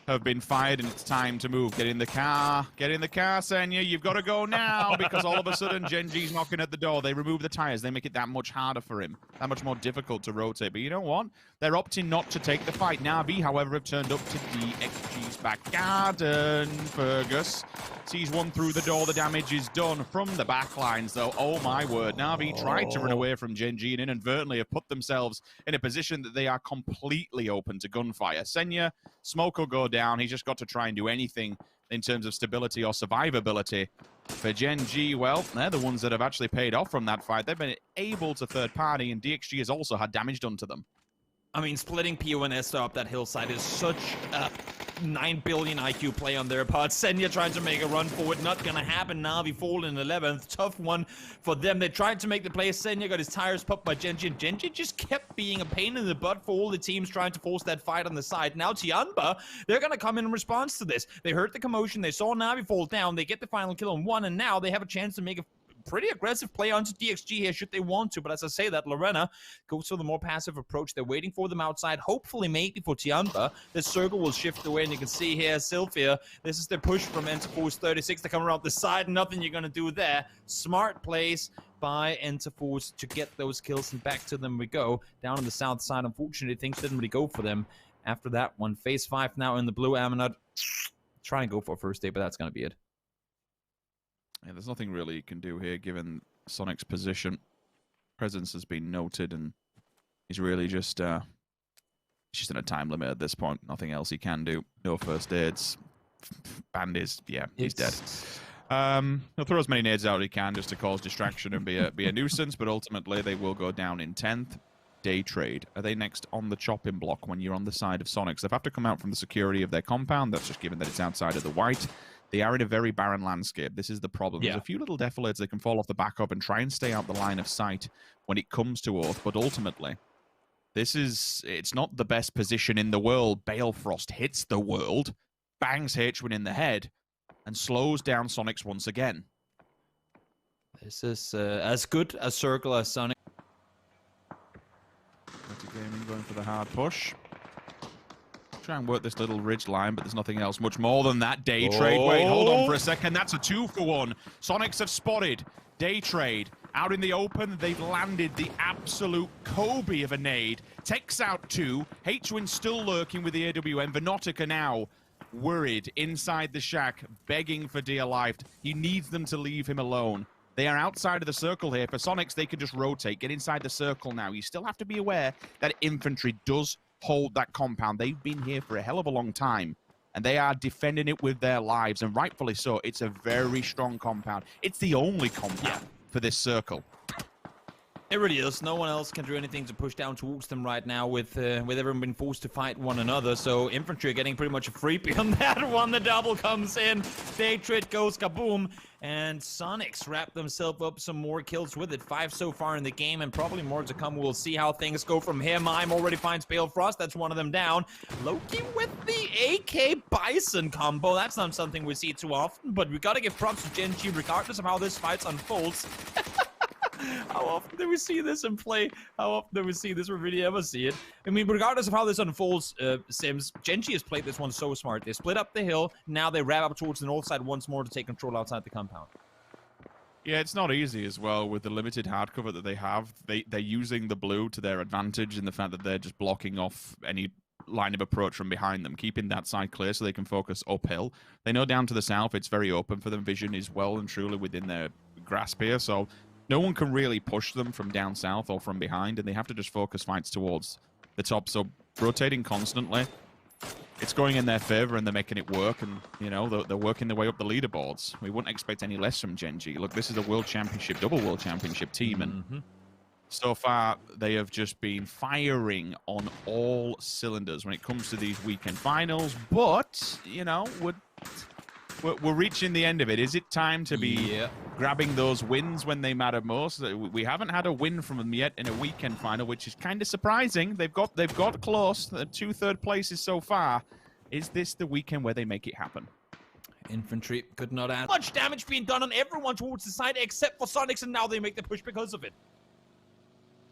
have been fired, and it's time to move. Get in the car. Get in the car, Senya. You've got to go now, because all of a sudden, Gen G's knocking at the door. They remove the tires. They make it that much harder for him. That much more difficult to rotate. But you know what? They're opting not to take the fight. Na'Vi, however, have turned up to DXG's back garden. Fergus sees one through the door. The damage is done from the back lines, though. Oh, my word. Na'Vi tried to run away from Gen G and inadvertently have put themselves in a position that they are completely open to gunfire. Senya, smoke will go down. He's just got to try and do anything in terms of stability or survivability. For Gen G, well, they're the ones that have actually paid off from that fight. They've been able to third party, and DXG has also had damage done to them. I mean, splitting PUBG up that hillside is such a 9 billion IQ play on their part. Senya trying to make a run forward. Not going to happen. Na'Vi fall in 11th. Tough one for them. They tried to make the play. Senya got his tires popped by Genji. And Genji just kept being a pain in the butt for all the teams trying to force that fight on the side. Now Tianba, they're going to come in response to this. They heard the commotion. They saw Na'Vi fall down. They get the final kill on 1. And now they have a chance to make a pretty aggressive play onto DXG here should they want to, but as I say that, Lorena goes for the more passive approach. They're waiting for them outside, hopefully maybe for Tianba. This circle will shift away, and you can see here Sylphia, this is the push from Interforce 36 to come around the side. Nothing you're going to do there. Smart plays by Interforce to get those kills, and back to them we go. Down on the south side, unfortunately, things didn't really go for them after that one. Phase 5 now in the blue. Aminat try and go for a first aid, but that's going to be it. Yeah, there's nothing really you can do here, given Sonic's position. Presence has been noted, and he's really just in a time limit at this point. Nothing else he can do. No first aids. Bandits, yeah, he's dead. He'll throw as many nades out as he can just to cause distraction and be a nuisance, but ultimately they will go down in 10th. Day Trade, are they next on the chopping block when you're on the side of Sonics? They have to come out from the security of their compound. That's just given that it's outside of the white. They are in a very barren landscape. This is the problem. There's a few little defilades they can fall off the back of and try and stay out the line of sight when it comes to Oath, but ultimately, it's not the best position in the world. Balefrost hits the world, bangs HWin in the head, and slows down Sonics once again. This is as good a circle as Sonic. Gaming going for the hard push. Try and work this little ridge line, but there's nothing else much more than that. Day Trade. Wait, hold on for a second. That's a 2-for-1. Sonics have spotted Day Trade out in the open. They've landed the absolute Kobe of a nade. Takes out 2. HWin still lurking with the AWM. Venotica now worried inside the shack, begging for dear life. He needs them to leave him alone. They are outside of the circle here. For Sonics, they can just rotate, get inside the circle now. You still have to be aware that infantry does hold that compound. They've been here for a hell of a long time, and they are defending it with their lives, and rightfully so. It's a very strong compound. It's the only compound for this circle. It really is. No one else can do anything to push down towards them right now with everyone being forced to fight one another. So infantry are getting pretty much a freebie on that one. The double comes in. Day Trade goes kaboom. And Sonics wrap themselves up some more kills with it. 5 so far in the game and probably more to come. We'll see how things go from him. I'm already finds Balefrost. That's one of them down. Loki with the AK Bison combo. That's not something we see too often, but we got to give props to Gen G regardless of how this fight unfolds. How often do we see this in play? How often do we see this? We really ever see it? I mean, regardless of how this unfolds, Sims, Gen G has played this one so smart. They split up the hill. Now they wrap up towards the north side once more to take control outside the compound. Yeah, it's not easy as well with the limited hardcover that they have. They're using the blue to their advantage in the fact that they're just blocking off any line of approach from behind them, keeping that side clear so they can focus uphill. They know down to the south it's very open for them. Vision is well and truly within their grasp here, so no one can really push them from down south or from behind, and they have to just focus fights towards the top. So rotating constantly, it's going in their favor, and they're making it work, and, you know, they're working their way up the leaderboards. We wouldn't expect any less from Gen G. Look, this is a World Championship, double World Championship team, and so far they have just been firing on all cylinders when it comes to these weekend finals. But, you know, we're reaching the end of it. Is it time to be grabbing those wins when they matter most? We haven't had a win from them yet in a weekend final, which is kind of surprising. They've got close. 2 third places so far. Is this the weekend where they make it happen? Infantry could not add much damage being done on everyone towards the side except for Sonics, and now they make the push because of it.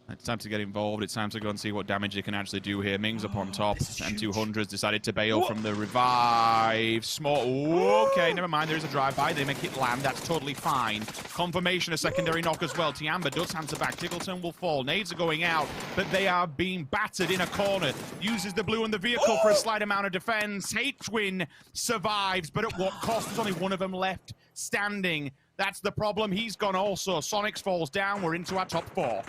It's time to get involved. It's time to go and see what damage they can actually do here. Ming's up on top, and 200's decided to bail from the revive. Small. Okay, never mind. There's a drive-by. They make it land. That's totally fine. Confirmation, a secondary knock as well. Tiamba does answer back. Tiggleton will fall. Nades are going out, but they are being battered in a corner. Uses the blue and the vehicle for a slight amount of defense. HWin survives, but at what cost? There's only one of them left standing. That's the problem. He's gone also. Sonics falls down. We're into our top 4.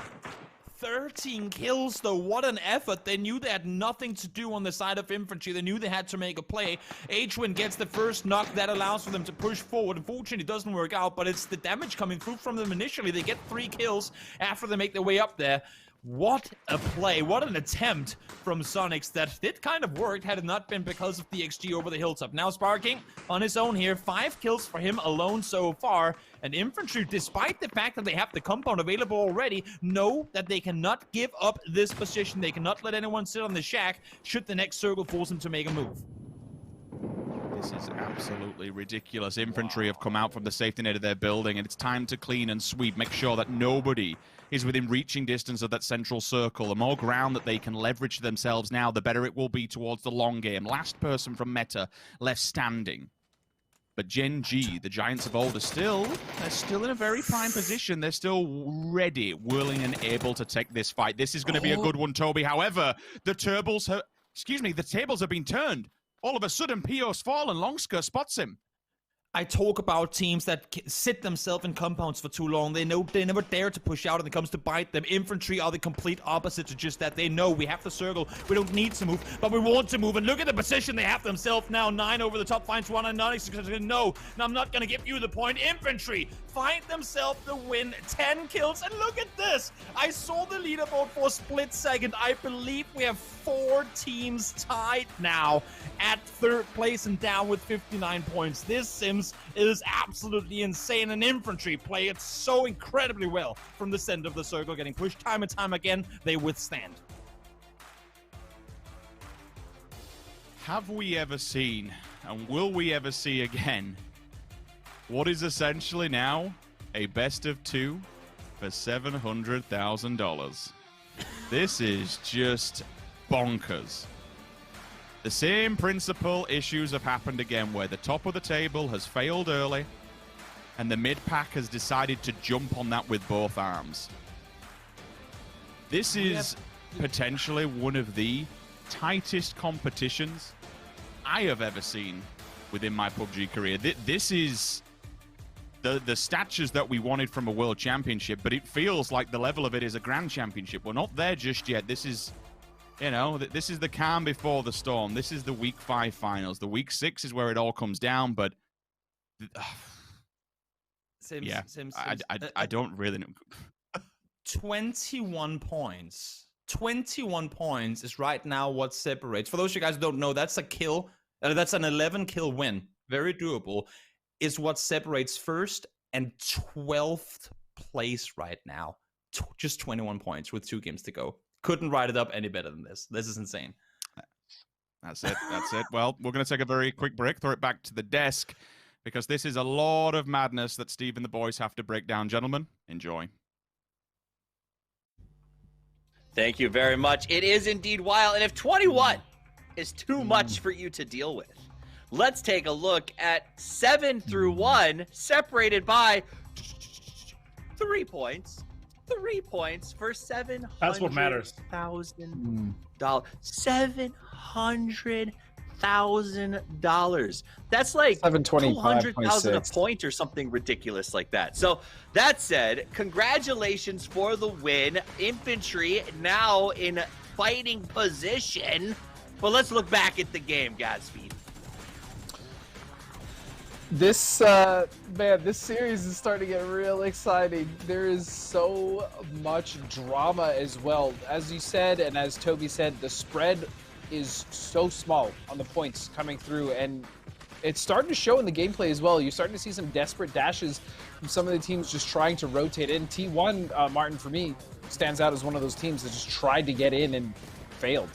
13 kills though, what an effort. They knew they had nothing to do on the side of infantry. They knew they had to make a play. HWin gets the first knock that allows for them to push forward. Unfortunately, it doesn't work out, but it's the damage coming through from them initially. They get 3 kills after they make their way up there. What a play, what an attempt from Sonics that did kind of work had it not been because of the XG over the hilltop. Now Sparking on his own here, 5 kills for him alone so far. And infantry, despite the fact that they have the compound available already, know that they cannot give up this position. They cannot let anyone sit on the shack should the next circle force them to make a move. This is absolutely ridiculous. Infantry have come out from the safety net of their building, and it's time to clean and sweep. Make sure that nobody is within reaching distance of that central circle. The more ground that they can leverage themselves now, the better it will be towards the long game. Last person from Meta left standing. But Gen G, the Giants of old, they're still in a very prime position. They're still ready, willing, and able to take this fight. This is going to be a good one, Toby. However, the tables have been turned. All of a sudden, Pio's fallen. Longsker spots him. I talk about teams that sit themselves in compounds for too long. They know they never dare to push out when it comes to bite them. Infantry are the complete opposite to just that. They know we have the circle. We don't need to move, but we want to move. And look at the position they have themselves now. 9 over the top, finds one, and Nonix is going to no, I'm not going to give you the point. Infantry find themselves the win, 10 kills, and look at this. I saw the leaderboard for a split second. I believe we have 4 teams tied now at 3rd place and down with 59 points. This Sims is absolutely insane, and Infantry play it so incredibly well from the center of the circle, getting pushed time and time again. They withstand. Have we ever seen, and will we ever see again, what is essentially now a best of 2 for $700,000? This is just bonkers. The same principal issues have happened again, where the top of the table has failed early, and the mid-pack has decided to jump on that with both arms. This is potentially one of the tightest competitions I have ever seen within my PUBG career. This is the statures that we wanted from a world championship, but it feels like the level of it is a grand championship. We're not there just yet. This is, you know, this is the calm before the storm. This is the week 5 finals. The week 6 is where it all comes down, but I don't really know. 21 points. 21 points is right now what separates. For those of you guys who don't know, that's a kill. That's an 11 kill win. Very doable. Is what separates 1st and 12th place right now. Just 21 points with 2 games to go. Couldn't write it up any better than this. This is insane. That's it. That's it. Well, we're going to take a very quick break, throw it back to the desk, because this is a lot of madness that Steve and the boys have to break down. Gentlemen, enjoy. Thank you very much. It is indeed wild. And if 21 is too much for you to deal with, let's take a look at 7 through 1, separated by 3 points. 3 points for $700,000. That's what matters. $700,000. That's like 200,000 a point or something ridiculous like that. So that said, congratulations for the win. Infantry now in fighting position. But let's look back at the game, Godspeed. This man, this series is starting to get real exciting. There is so much drama as well. As you said, and as Toby said, the spread is so small on the points coming through, and it's starting to show in the gameplay as well. You're starting to see some desperate dashes from some of the teams just trying to rotate in. T1, Martin, for me, stands out as one of those teams that just tried to get in and failed.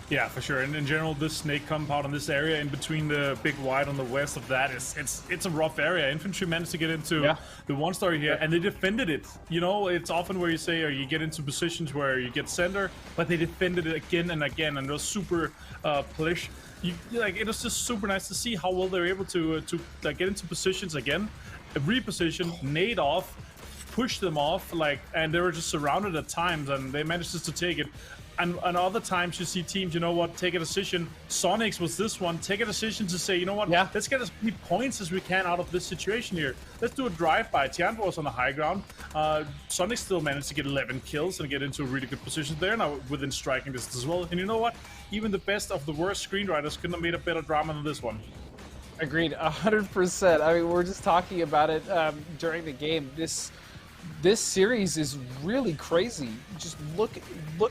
Yeah, for sure. And in general, this snake compound in this area in between the big white on the west of that it's a rough area. Infantry managed to get into the 1-story here, and they defended it. You know, it's often where you say, or you get into positions where you get center, but they defended it again and again, and it was super push. It was just super nice to see how well they were able to get into positions again, reposition, nade off, push them off, and they were just surrounded at times, and they managed just to take it. And other times you see teams, you know what, take a decision. Sonics was this one. Take a decision to say, you know what, let's get as many points as we can out of this situation here. Let's do a drive-by. Tianpo was on the high ground. Sonic still managed to get 11 kills and get into a really good position there, now within striking distance as well. And you know what? Even the best of the worst screenwriters couldn't have made a better drama than this one. Agreed, 100%. I mean, we're just talking about it during the game. This series is really crazy. Just look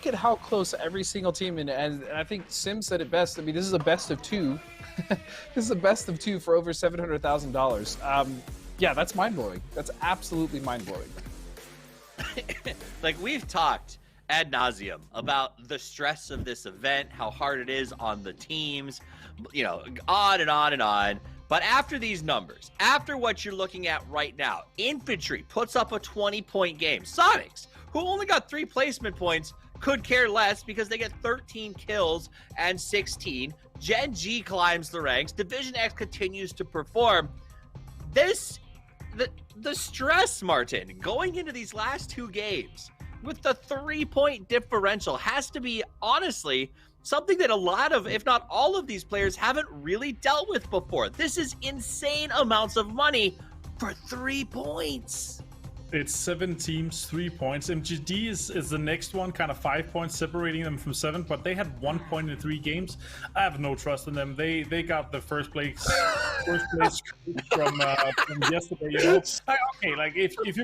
at how close every single team, and I think Sim said it best. I mean, this is a best of 2. This is a best of 2 for over $700,000. Yeah, that's mind-blowing. That's absolutely mind-blowing. Like, we've talked ad nauseum about the stress of this event, how hard it is on the teams, you know, on and on and on. But after these numbers, after what you're looking at right now, Infantry puts up a 20-point game. Sonics, who only got 3 placement points, could care less because they get 13 kills and 16. Gen G climbs the ranks. Division X continues to perform. The stress, Martin, going into these last 2 games with the 3-point differential has to be, honestly, something that a lot of, if not all of these players haven't really dealt with before. This is insane amounts of money for 3 points. It's 7 teams, 3 points. MGD is the next one, kind of 5 points separating them from 7, but they had 1 point in 3 games. I have no trust in them. They got the first place from yesterday. You know, okay, like if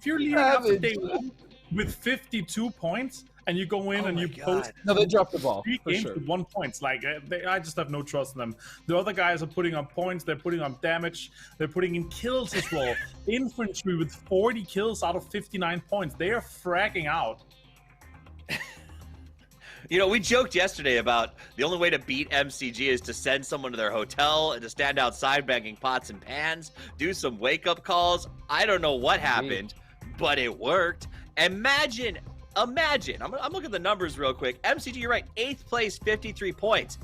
you're leading up to day 1 with 52 points. And you go in and you post. No, they dropped the ball. 3 games with 1 point. Like I just have no trust in them. The other guys are putting on points. They're putting on damage. They're putting in kills as well. Infantry with 40 kills out of 59 points. They are fragging out. You know, we joked yesterday about the only way to beat MCG is to send someone to their hotel and to stand outside banging pots and pans, do some wake-up calls. I don't know what happened, but it worked. Imagine, I'm looking at the numbers real quick. MCG, you're right, 8th place, 53 points.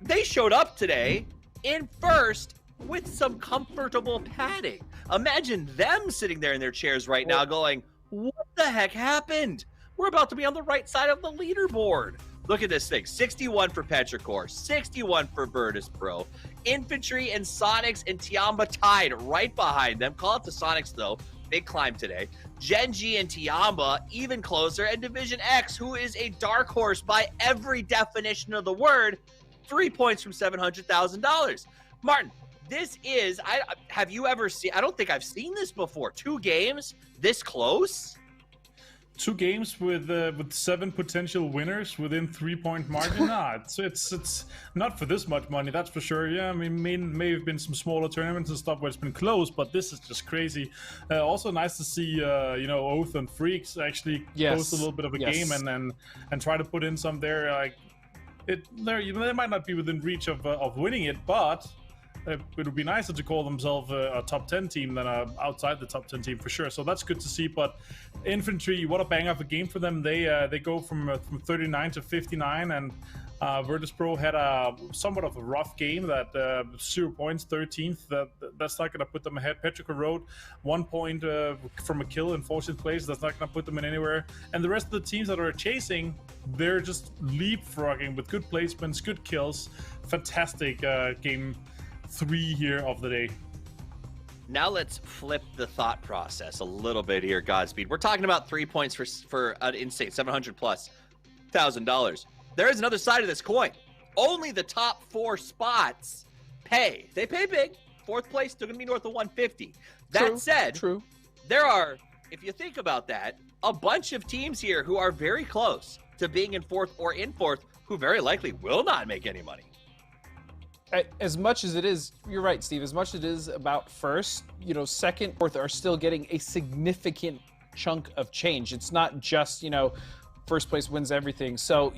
They showed up today in first with some comfortable padding. Imagine them sitting there in their chairs right now going, what the heck happened? We're about to be on the right side of the leaderboard. Look at this thing. 61 for Petrichor, 61 for Virtus Pro. Infantry and Sonics and Tiamba tied right behind them. Call it the Sonics, though. Big climb today. Genji and Tiamba even closer. And Division X, who is a dark horse by every definition of the word, 3 points from $700,000. Martin, this is, have you ever seen, I don't think I've seen this before. 2 games this close? 2 games with 7 potential winners within 3-point margin. It's not for this much money, that's for sure. Yeah, I mean, may have been some smaller tournaments and stuff where it's been close, but this is just crazy. Also nice to see Oath and Freaks actually post a little bit of a game and try to put in some there. Like they might not be within reach of winning it, but it would be nicer to call themselves a top 10 team than outside the top 10 team for sure. So that's good to see. But Infantry, what a bang of a game for them. They go from 39 to 59, and Virtus Pro had somewhat of a rough game. That 0 points, 13th. That's not going to put them ahead. Petrichor Road, 1 point from a kill in 14th place. That's not going to put them in anywhere. And the rest of the teams that are chasing, they're just leapfrogging with good placements, good kills. Fantastic game 3 here of the day. Now let's flip the thought process a little bit here, Godspeed. We're talking about 3 points for an insane $700,000+. There is another side of this coin. Only the top 4 spots pay. They pay big. 4th place still gonna be north of 150. That said, there are, if you think about that, a bunch of teams here who are very close to being in 4th or in 4th who very likely will not make any money. As much as it is, you're right, Steve, as much as it is about first, 2nd, 4th are still getting a significant chunk of change. It's not just, first place wins everything. So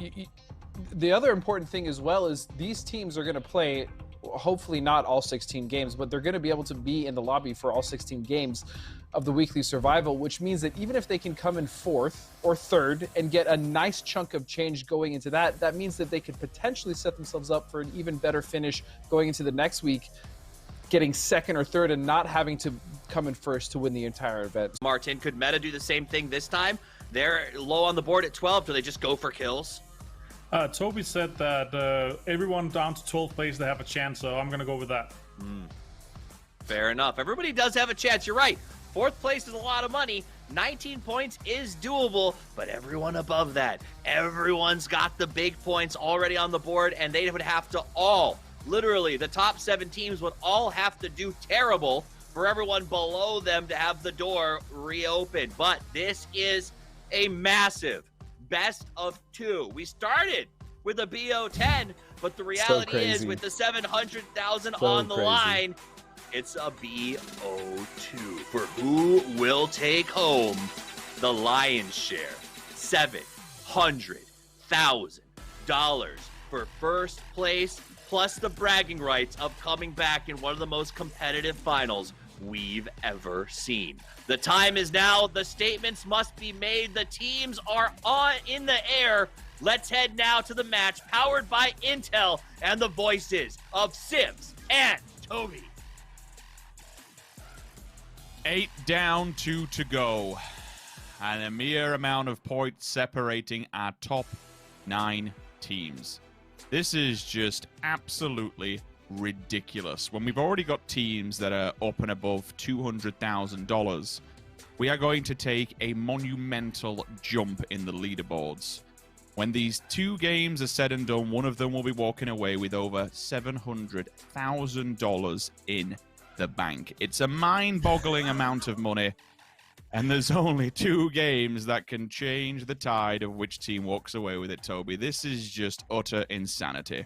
the other important thing as well is these teams are going to play, hopefully not all 16 games, but they're going to be able to be in the lobby for all 16 games of the weekly survival, which means that even if they can come in 4th or 3rd and get a nice chunk of change going into that means that they could potentially set themselves up for an even better finish going into the next week, getting 2nd or 3rd and not having to come in 1st to win the entire event. Martin, could Meta do the same thing this time? They're low on the board at 12. Do they just go for kills? Toby said that everyone down to 12th place, they have a chance, so I'm going to go with that. Fair enough. Everybody does have a chance. You're right. 4th place is a lot of money. 19 points is doable, but everyone above that, everyone's got the big points already on the board, and they would have to all, literally, the top 7 teams would all have to do terrible for everyone below them to have the door reopened. But this is a massive best of 2. We started with a BO10, but the reality is with the 700,000 on the line, it's a BO2 for who will take home the lion's share. $700,000 for first place, plus the bragging rights of coming back in one of the most competitive finals we've ever seen. The time is now. The statements must be made. The teams are in the air. Let's head now to the match, powered by Intel and the voices of Sims and Toby. 8 down, 2 to go. And a mere amount of points separating our top 9 teams. This is just absolutely ridiculous. When we've already got teams that are up and above $200,000, we are going to take a monumental jump in the leaderboards. When these 2 games are said and done, one of them will be walking away with over $700,000 in the bank. It's a mind-boggling amount of money, and there's only 2 games that can change the tide of which team walks away with it, Toby. This is just utter insanity.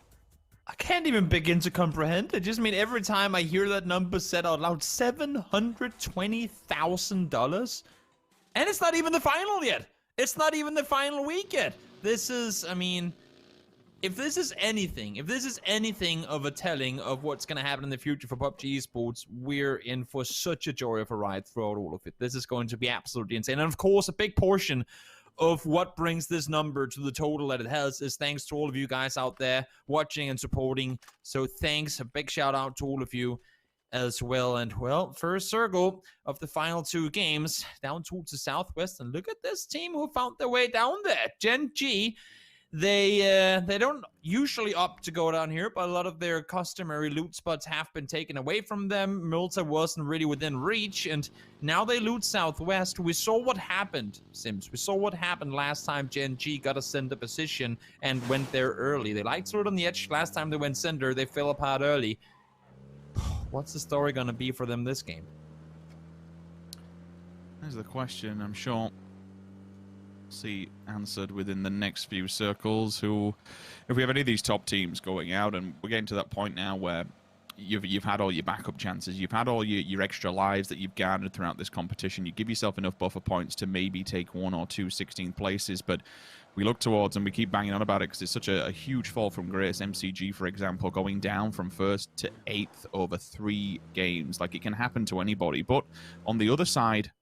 I can't even begin to comprehend it. Just, I mean, every time I hear that number said out loud, $720,000, and it's not even the final yet. It's not even the final week yet. This is, I mean, if this is anything of a telling of what's going to happen in the future for PUBG Esports, we're in for such a joy of a ride throughout all of it. This is going to be absolutely insane. And of course, a big portion of what brings this number to the total that it has is thanks to all of you guys out there watching and supporting. So thanks, a big shout out to all of you as well. And well, first circle of the final 2 games down towards the southwest, and look at this team who found their way down there. Gen G, they don't usually opt to go down here, but a lot of their customary loot spots have been taken away from them. Milta wasn't really within reach, and now they loot southwest. We saw what happened, Sims. We saw what happened last time Gen G got a center position and went there early. They liked sort of on the edge. Last time they went center, they fell apart early. What's the story going to be for them this game? There's the question. I'm sure see answered within the next few circles. Who, if we have any of these top teams going out, and we're getting to that point now where you've had all your backup chances, you've had all your extra lives that you've garnered throughout this competition. You give yourself enough buffer points to maybe take 1 or 2 16th places, but we look towards, and we keep banging on about it because it's such a huge fall from grace. MCG, for example, going down from 1st to 8th over 3 games. Like, it can happen to anybody. But on the other side,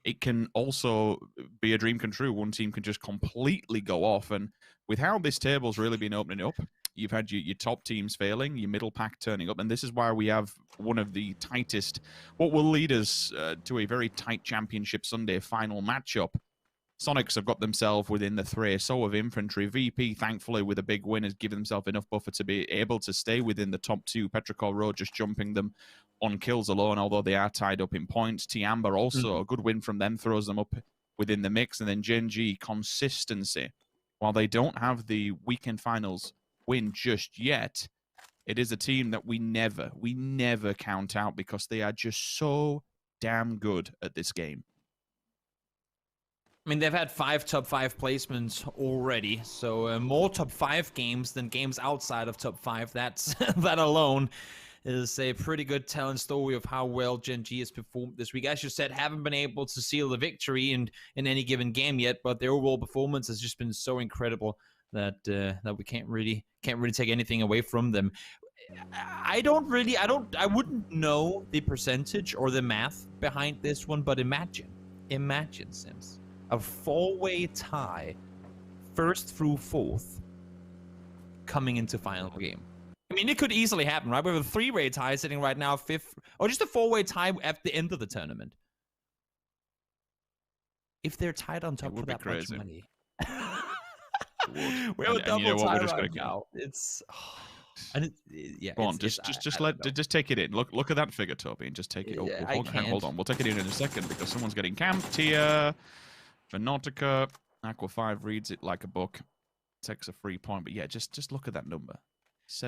it can also be a dream come true. One team can just completely go off. And with how this table's really been opening up, you've had your top teams failing, your middle pack turning up, and this is why we have one of the tightest, what will lead us to a very tight Championship Sunday final matchup. Sonics have got themselves within the 3, so have Infantry. VP, thankfully, with a big win, has given themselves enough buffer to be able to stay within the top 2. Petrichor Road just jumping them on kills alone, although they are tied up in points. Tiamba also, a good win from them, throws them up within the mix. And then Gen G, consistency. While they don't have the weekend finals win just yet, it is a team that we never count out because they are just so damn good at this game. I mean, they've had 5 top 5 placements already, so more top 5 games than games outside of top 5. That's that alone is a pretty good telling story of how well Gen G has performed this week. As you said, haven't been able to seal the victory in any given game yet, but their overall performance has just been so incredible that that we can't really take anything away from them. I wouldn't know the percentage or the math behind this one, but imagine, Sims, a 4-way tie, 1st through 4th, coming into final game. I mean, it could easily happen, right? We have a 3-way tie sitting right now, 5th, or just a 4-way tie at the end of the tournament. If they're tied on top for that much money. We have a double tie right now. It's... yeah. Go on, just take it in. Look at that figure, Toby, and just take it. Yeah, hold on. We'll take it in a second because someone's getting camped here. Venotica, Aqua 5 reads it like a book. Takes a free point, but yeah, just look at that number.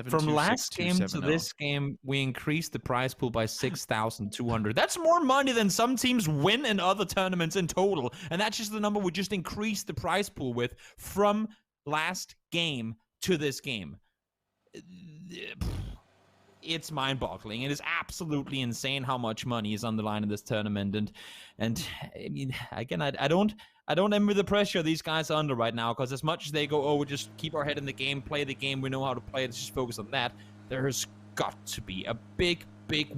From last game to this game, we increased the prize pool by 6,200. That's more money than some teams win in other tournaments in total, and that's just the number we just increased the prize pool with from last game to this game. It's mind-boggling. It is absolutely insane how much money is on the line in this tournament, and I mean, again, I don't envy the pressure these guys are under right now, because as much as they go, oh, we just keep our head in the game, play the game, we know how to play it, let's just focus on that, there has got to be a big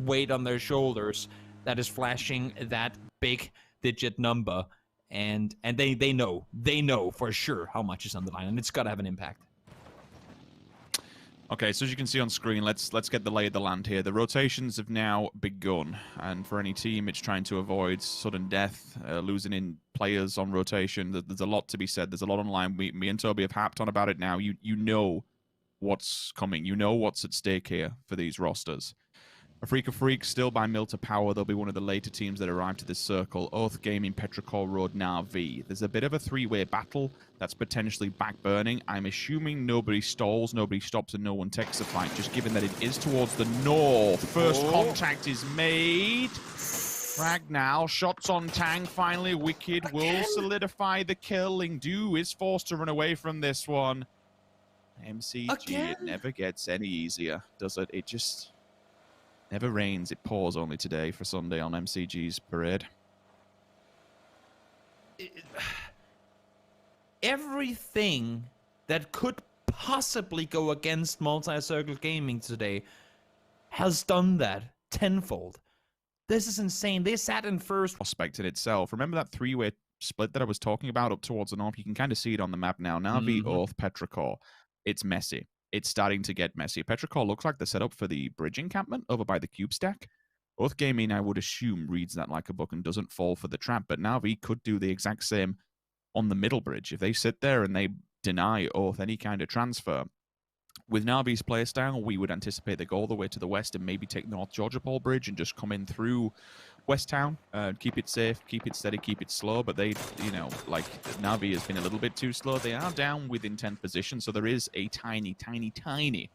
weight on their shoulders that is flashing that big digit number, and they know for sure how much is on the line, and it's got to have an impact. Okay, so as you can see on screen, let's get the lay of the land here. The rotations have now begun, and for any team, it's trying to avoid sudden death, losing in players on rotation. There's a lot to be said. There's a lot online. Me and Toby have harped on about it now. You know what's coming. You know what's at stake here for these rosters. A Freak of Freaks still by Milta Power. They'll be one of the later teams that arrive to this circle. Oath Gaming, Petrichor Road, Na'Vi. There's a bit of a three-way battle that's potentially backburning. I'm assuming nobody stalls, nobody stops, and no one takes the fight, just given that it is towards the north. First contact is made. Ragnar, shots on Tang. Finally, Wicked will solidify the kill. Lingdu is forced to run away from this one. MCG, it never gets any easier, does it? It just never rains. It pours only today for Sunday on MCG's parade. Everything that could possibly go against multi-circle gaming today has done that tenfold. This is insane. They sat in first. Prospect in itself. Remember that three-way split that I was talking about up towards the north? You can kind of see it on the map now. Na'Vi, Oath, Petrichor. It's messy. It's starting to get messy. Petrichor looks like the setup for the bridge encampment over by the cube stack. Oath Gaming, I would assume, reads that like a book and doesn't fall for the trap. But Na'Vi could do the exact same on the middle bridge. If they sit there and they deny Oath any kind of transfer, with Na'Vi's playstyle, we would anticipate they go all the way to the west and maybe take North Georgia Pole Bridge and just come in through West Town. Keep it safe, keep it steady, keep it slow. But they, you know, like Na'Vi has been a little bit too slow. They are down within 10th position, so there is a tiny, tiny, tiny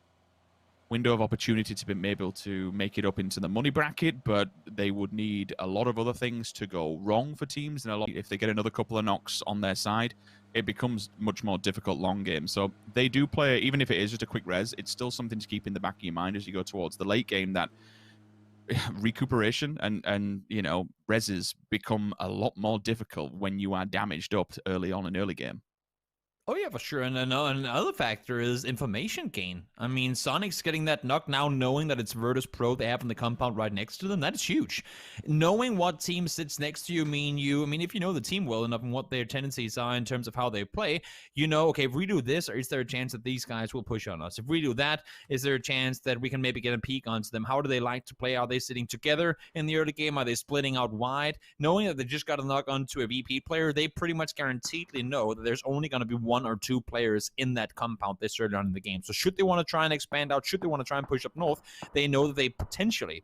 window of opportunity to be able to make it up into the money bracket, but they would need a lot of other things to go wrong for teams, and if they get another couple of knocks on their side, it becomes much more difficult long game. So they do play, even if it is just a quick res, it's still something to keep in the back of your mind as you go towards the late game, that recuperation and you know, reses become a lot more difficult when you are damaged up early on in early game. Oh yeah, for sure. And another factor is information gain. I mean, Sonic's getting that knock now, knowing that it's Virtus Pro they have in the compound right next to them. That is huge. Knowing what team sits next to you, I mean, if you know the team well enough and what their tendencies are in terms of how they play, you know, okay, if we do this, is there a chance that these guys will push on us? If we do that, is there a chance that we can maybe get a peek onto them? How do they like to play? Are they sitting together in the early game? Are they splitting out wide? Knowing that they just got a knock onto a VP player, they pretty much guaranteedly know that there's only going to be one or two players in that compound this early on in the game. So should they want to try and expand out, should they want to try and push up north, they know that they potentially,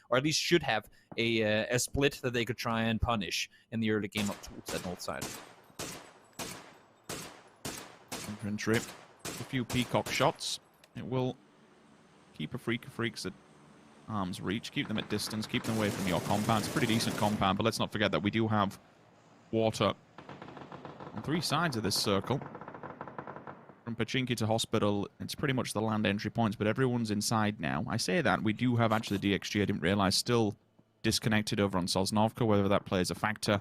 or at least should have a split that they could try and punish in the early game up towards that north side. Infantry, a few peacock shots. It will keep a Freak of Freaks at arm's reach, keep them at distance, keep them away from your compound. It's a pretty decent compound, but let's not forget that we do have water on three sides of this circle. From Pachinki to Hospital, it's pretty much the land entry points, but everyone's inside now. I say that, we do have actually DXG, I didn't realize, still disconnected over on Sosnovka, whether that plays a factor.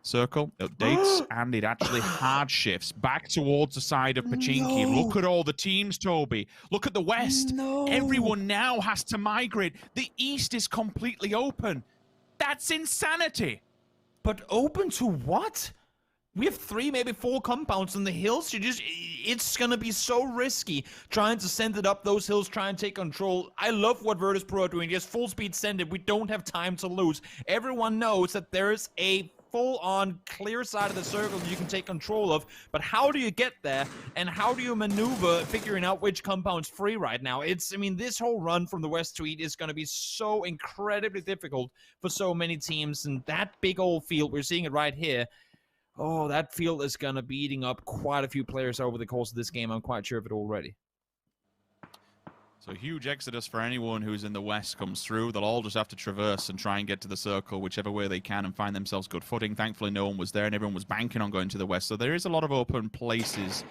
Circle updates, and it actually hard shifts back towards the side of Pachinki. No. Look at all the teams, Toby. Look at the west. No. Everyone now has to migrate. The east is completely open. That's insanity. But open to what? We have 3, maybe 4 compounds in the hills. It's gonna be so risky trying to send it up those hills, try and take control. I love what Virtus Pro are doing. Just full speed send it. We don't have time to lose. Everyone knows that there's a full-on clear side of the circle that you can take control of, but how do you get there, and how do you maneuver figuring out which compound's free right now? I mean, this whole run from the west to east is going to be so incredibly difficult for so many teams, and that big old field, we're seeing it right here. Oh, that field is going to be eating up quite a few players over the course of this game. I'm quite sure of it already. So huge exodus for anyone who's in the west comes through. They'll all just have to traverse and try and get to the circle whichever way they can and find themselves good footing. Thankfully, no one was there and everyone was banking on going to the west. So there is a lot of open places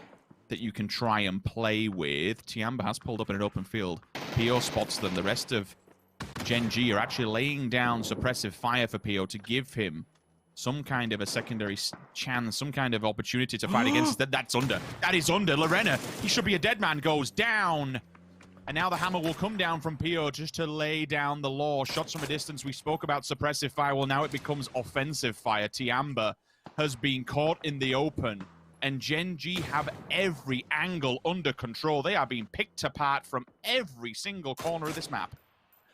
that you can try and play with. Tiamba has pulled up in an open field. PO spots them. The rest of Gen G are actually laying down suppressive fire for PO to give him some kind of a secondary chance, some kind of opportunity to fight against that. That's under. That is under. Lorena, he should be a dead man, goes down. And now the hammer will come down from PO just to lay down the law. Shots from a distance. We spoke about suppressive fire. Well, now it becomes offensive fire. Tiamba has been caught in the open. And Gen G have every angle under control. They are being picked apart from every single corner of this map.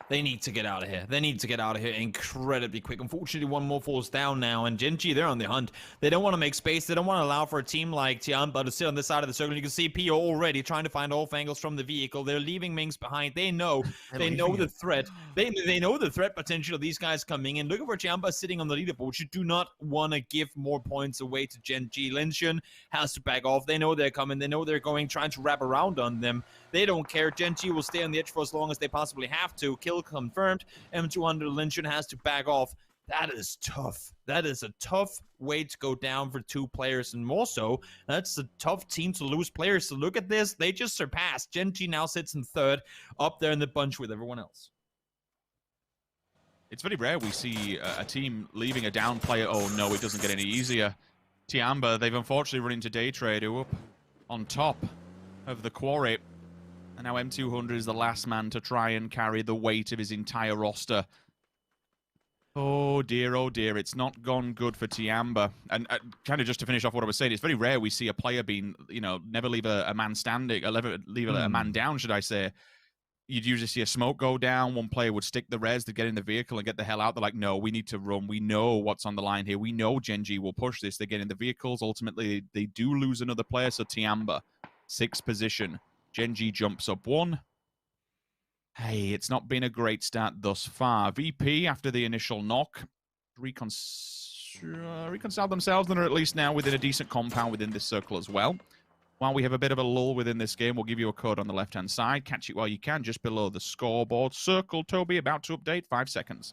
They need to get out of here. They need to get out of here incredibly quick. Unfortunately, one more falls down now, and Gen G, they're on the hunt. They don't want to make space. They don't want to allow for a team like Tiamba to sit on this side of the circle. You can see Pio already trying to find off angles from the vehicle. They're leaving Mings behind. They know the threat. They know the threat potential of these guys coming in. Looking for Tiamba sitting on the leaderboard. You do not want to give more points away to Gen G. Linchen has to back off. They know they're coming. They know they're going, trying to wrap around on them. They don't care. Gen G will stay on the edge for as long as they possibly have to. Kill confirmed. M200 Linchen has to back off. That is tough. That is a tough way to go down for 2 players, and more so, that's a tough team to lose players. So look at this. They just surpassed. Gen G now sits in 3rd, up there in the bunch with everyone else. It's very rare we see a team leaving a down player. Oh no, it doesn't get any easier. Tiamba, they've unfortunately run into Daytrade, who up on top of the quarry. And now M200 is the last man to try and carry the weight of his entire roster. Oh dear, it's not gone good for Tiamba. And kind of just to finish off what I was saying, it's very rare we see a player being, never leave a man standing, or leave a man down, should I say. You'd usually see a smoke go down, one player would stick the res to get in the vehicle and get the hell out. They're like, no, we need to run. We know what's on the line here. We know Gen G will push this. They get in the vehicles. Ultimately, they do lose another player, so Tiamba, 6th position. Gen G jumps up 1. Hey, it's not been a great start thus far. VP, after the initial knock, reconciled themselves and are at least now within a decent compound within this circle as well. While we have a bit of a lull within this game, we'll give you a code on the left-hand side. Catch it while you can, just below the scoreboard. Circle, Toby, about to update, 5 seconds.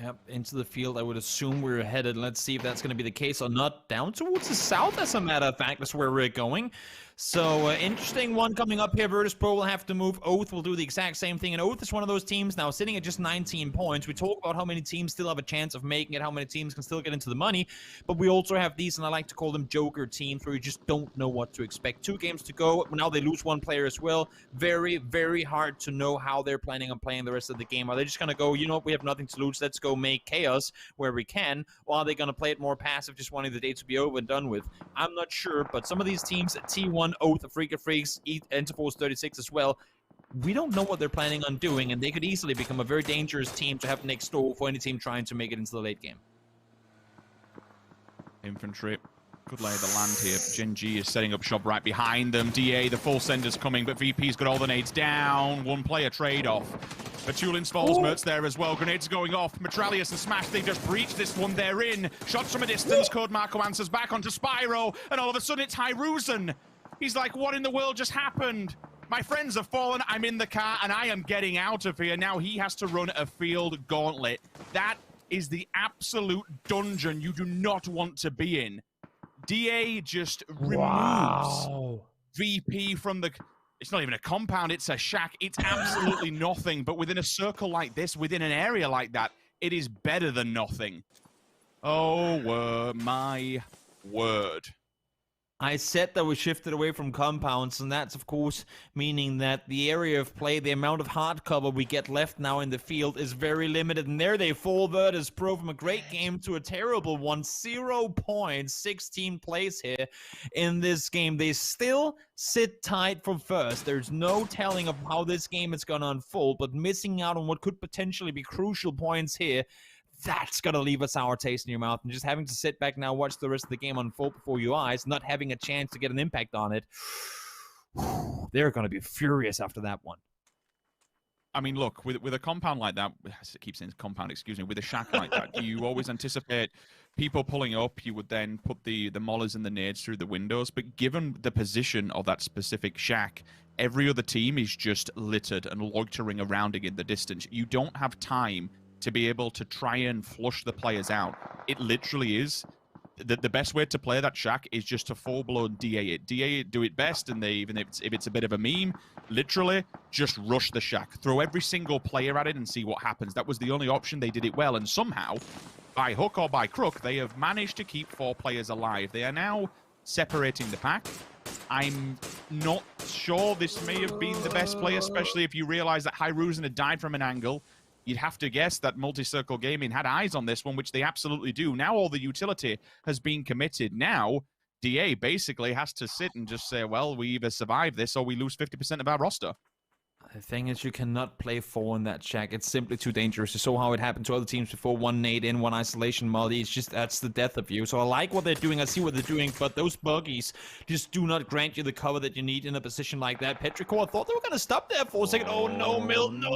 Yep, into the field, I would assume we're headed. Let's see if that's going to be the case or not. Down towards the south, as a matter of fact, that's where we're going. So, interesting one coming up here. Virtus Pro will have to move. Oath will do the exact same thing. And Oath is one of those teams now sitting at just 19 points. We talk about how many teams still have a chance of making it, how many teams can still get into the money. But we also have these, and I like to call them Joker teams, where you just don't know what to expect. 2 games to go. Now they lose 1 player as well. Very, very hard to know how they're planning on playing the rest of the game. Are they just going to go, you know what, we have nothing to lose. Let's go make chaos where we can. Or are they going to play it more passive, just wanting the day to be over and done with? I'm not sure, but some of these teams, T1, Oath, Freak of Freaks, Interforce 36 as well, we don't know what they're planning on doing, and they could easily become a very dangerous team to have next door for any team trying to make it into the late game. Infantry, good lay of the land here. Gen G is setting up shop right behind them. DA, the full sender's coming, but VP's got all the nades down. 1 player trade-off. Batulins falls, Mertz there as well. Grenades going off. Metralius and Smash, they just breached this one. They're in. Shots from a distance. Code Marco answers back onto Spyro, and all of a sudden it's Hyruzen. He's like, what in the world just happened? My friends have fallen, I'm in the car, and I am getting out of here. Now he has to run a field gauntlet. That is the absolute dungeon you do not want to be in. DA just removes VP from the... It's not even a compound, it's a shack. It's absolutely nothing, but within a circle like this, within an area like that, it is better than nothing. Oh, my word. I said that we shifted away from compounds, and that's, of course, meaning that the area of play, the amount of hard cover we get left now in the field is very limited. And there they fall. Virtus Pro from a great game to a terrible one. 0 points, 16 plays here in this game. They still sit tight for first. There's no telling of how this game is going to unfold, but missing out on what could potentially be crucial points here, that's going to leave a sour taste in your mouth. And just having to sit back now, watch the rest of the game unfold before your eyes, not having a chance to get an impact on it, they're going to be furious after that one. I mean, look, with a compound like that, I keep saying compound, excuse me, with a shack like that, you always anticipate people pulling up. You would then put the mollers and the nades through the windows. But given the position of that specific shack, every other team is just littered and loitering around in the distance. You don't have time to be able to try and flush the players out. It literally is. The best way to play that shack is just to full-blown DA it. DA it, do it best, and they, even if it's a bit of a meme, literally just rush the shack. Throw every single player at it and see what happens. That was the only option. They did it well, and somehow, by hook or by crook, they have managed to keep 4 players alive. They are now separating the pack. I'm not sure this may have been the best play, especially if you realize that Hyruzen had died from an angle. You'd have to guess that Multi-Circle Gaming had eyes on this one, which they absolutely do. Now all the utility has been committed. Now, DA basically has to sit and just say, well, we either survive this or we lose 50% of our roster. The thing is, you cannot play 4 in that shack. It's simply too dangerous. You saw how it happened to other teams before. 1 nade in, 1 isolation molly. It's just, that's the death of you. So I like what they're doing. I see what they're doing, but those buggies just do not grant you the cover that you need in a position like that. Petrichor, I thought they were going to stop there for a second. Oh no, Mill. No.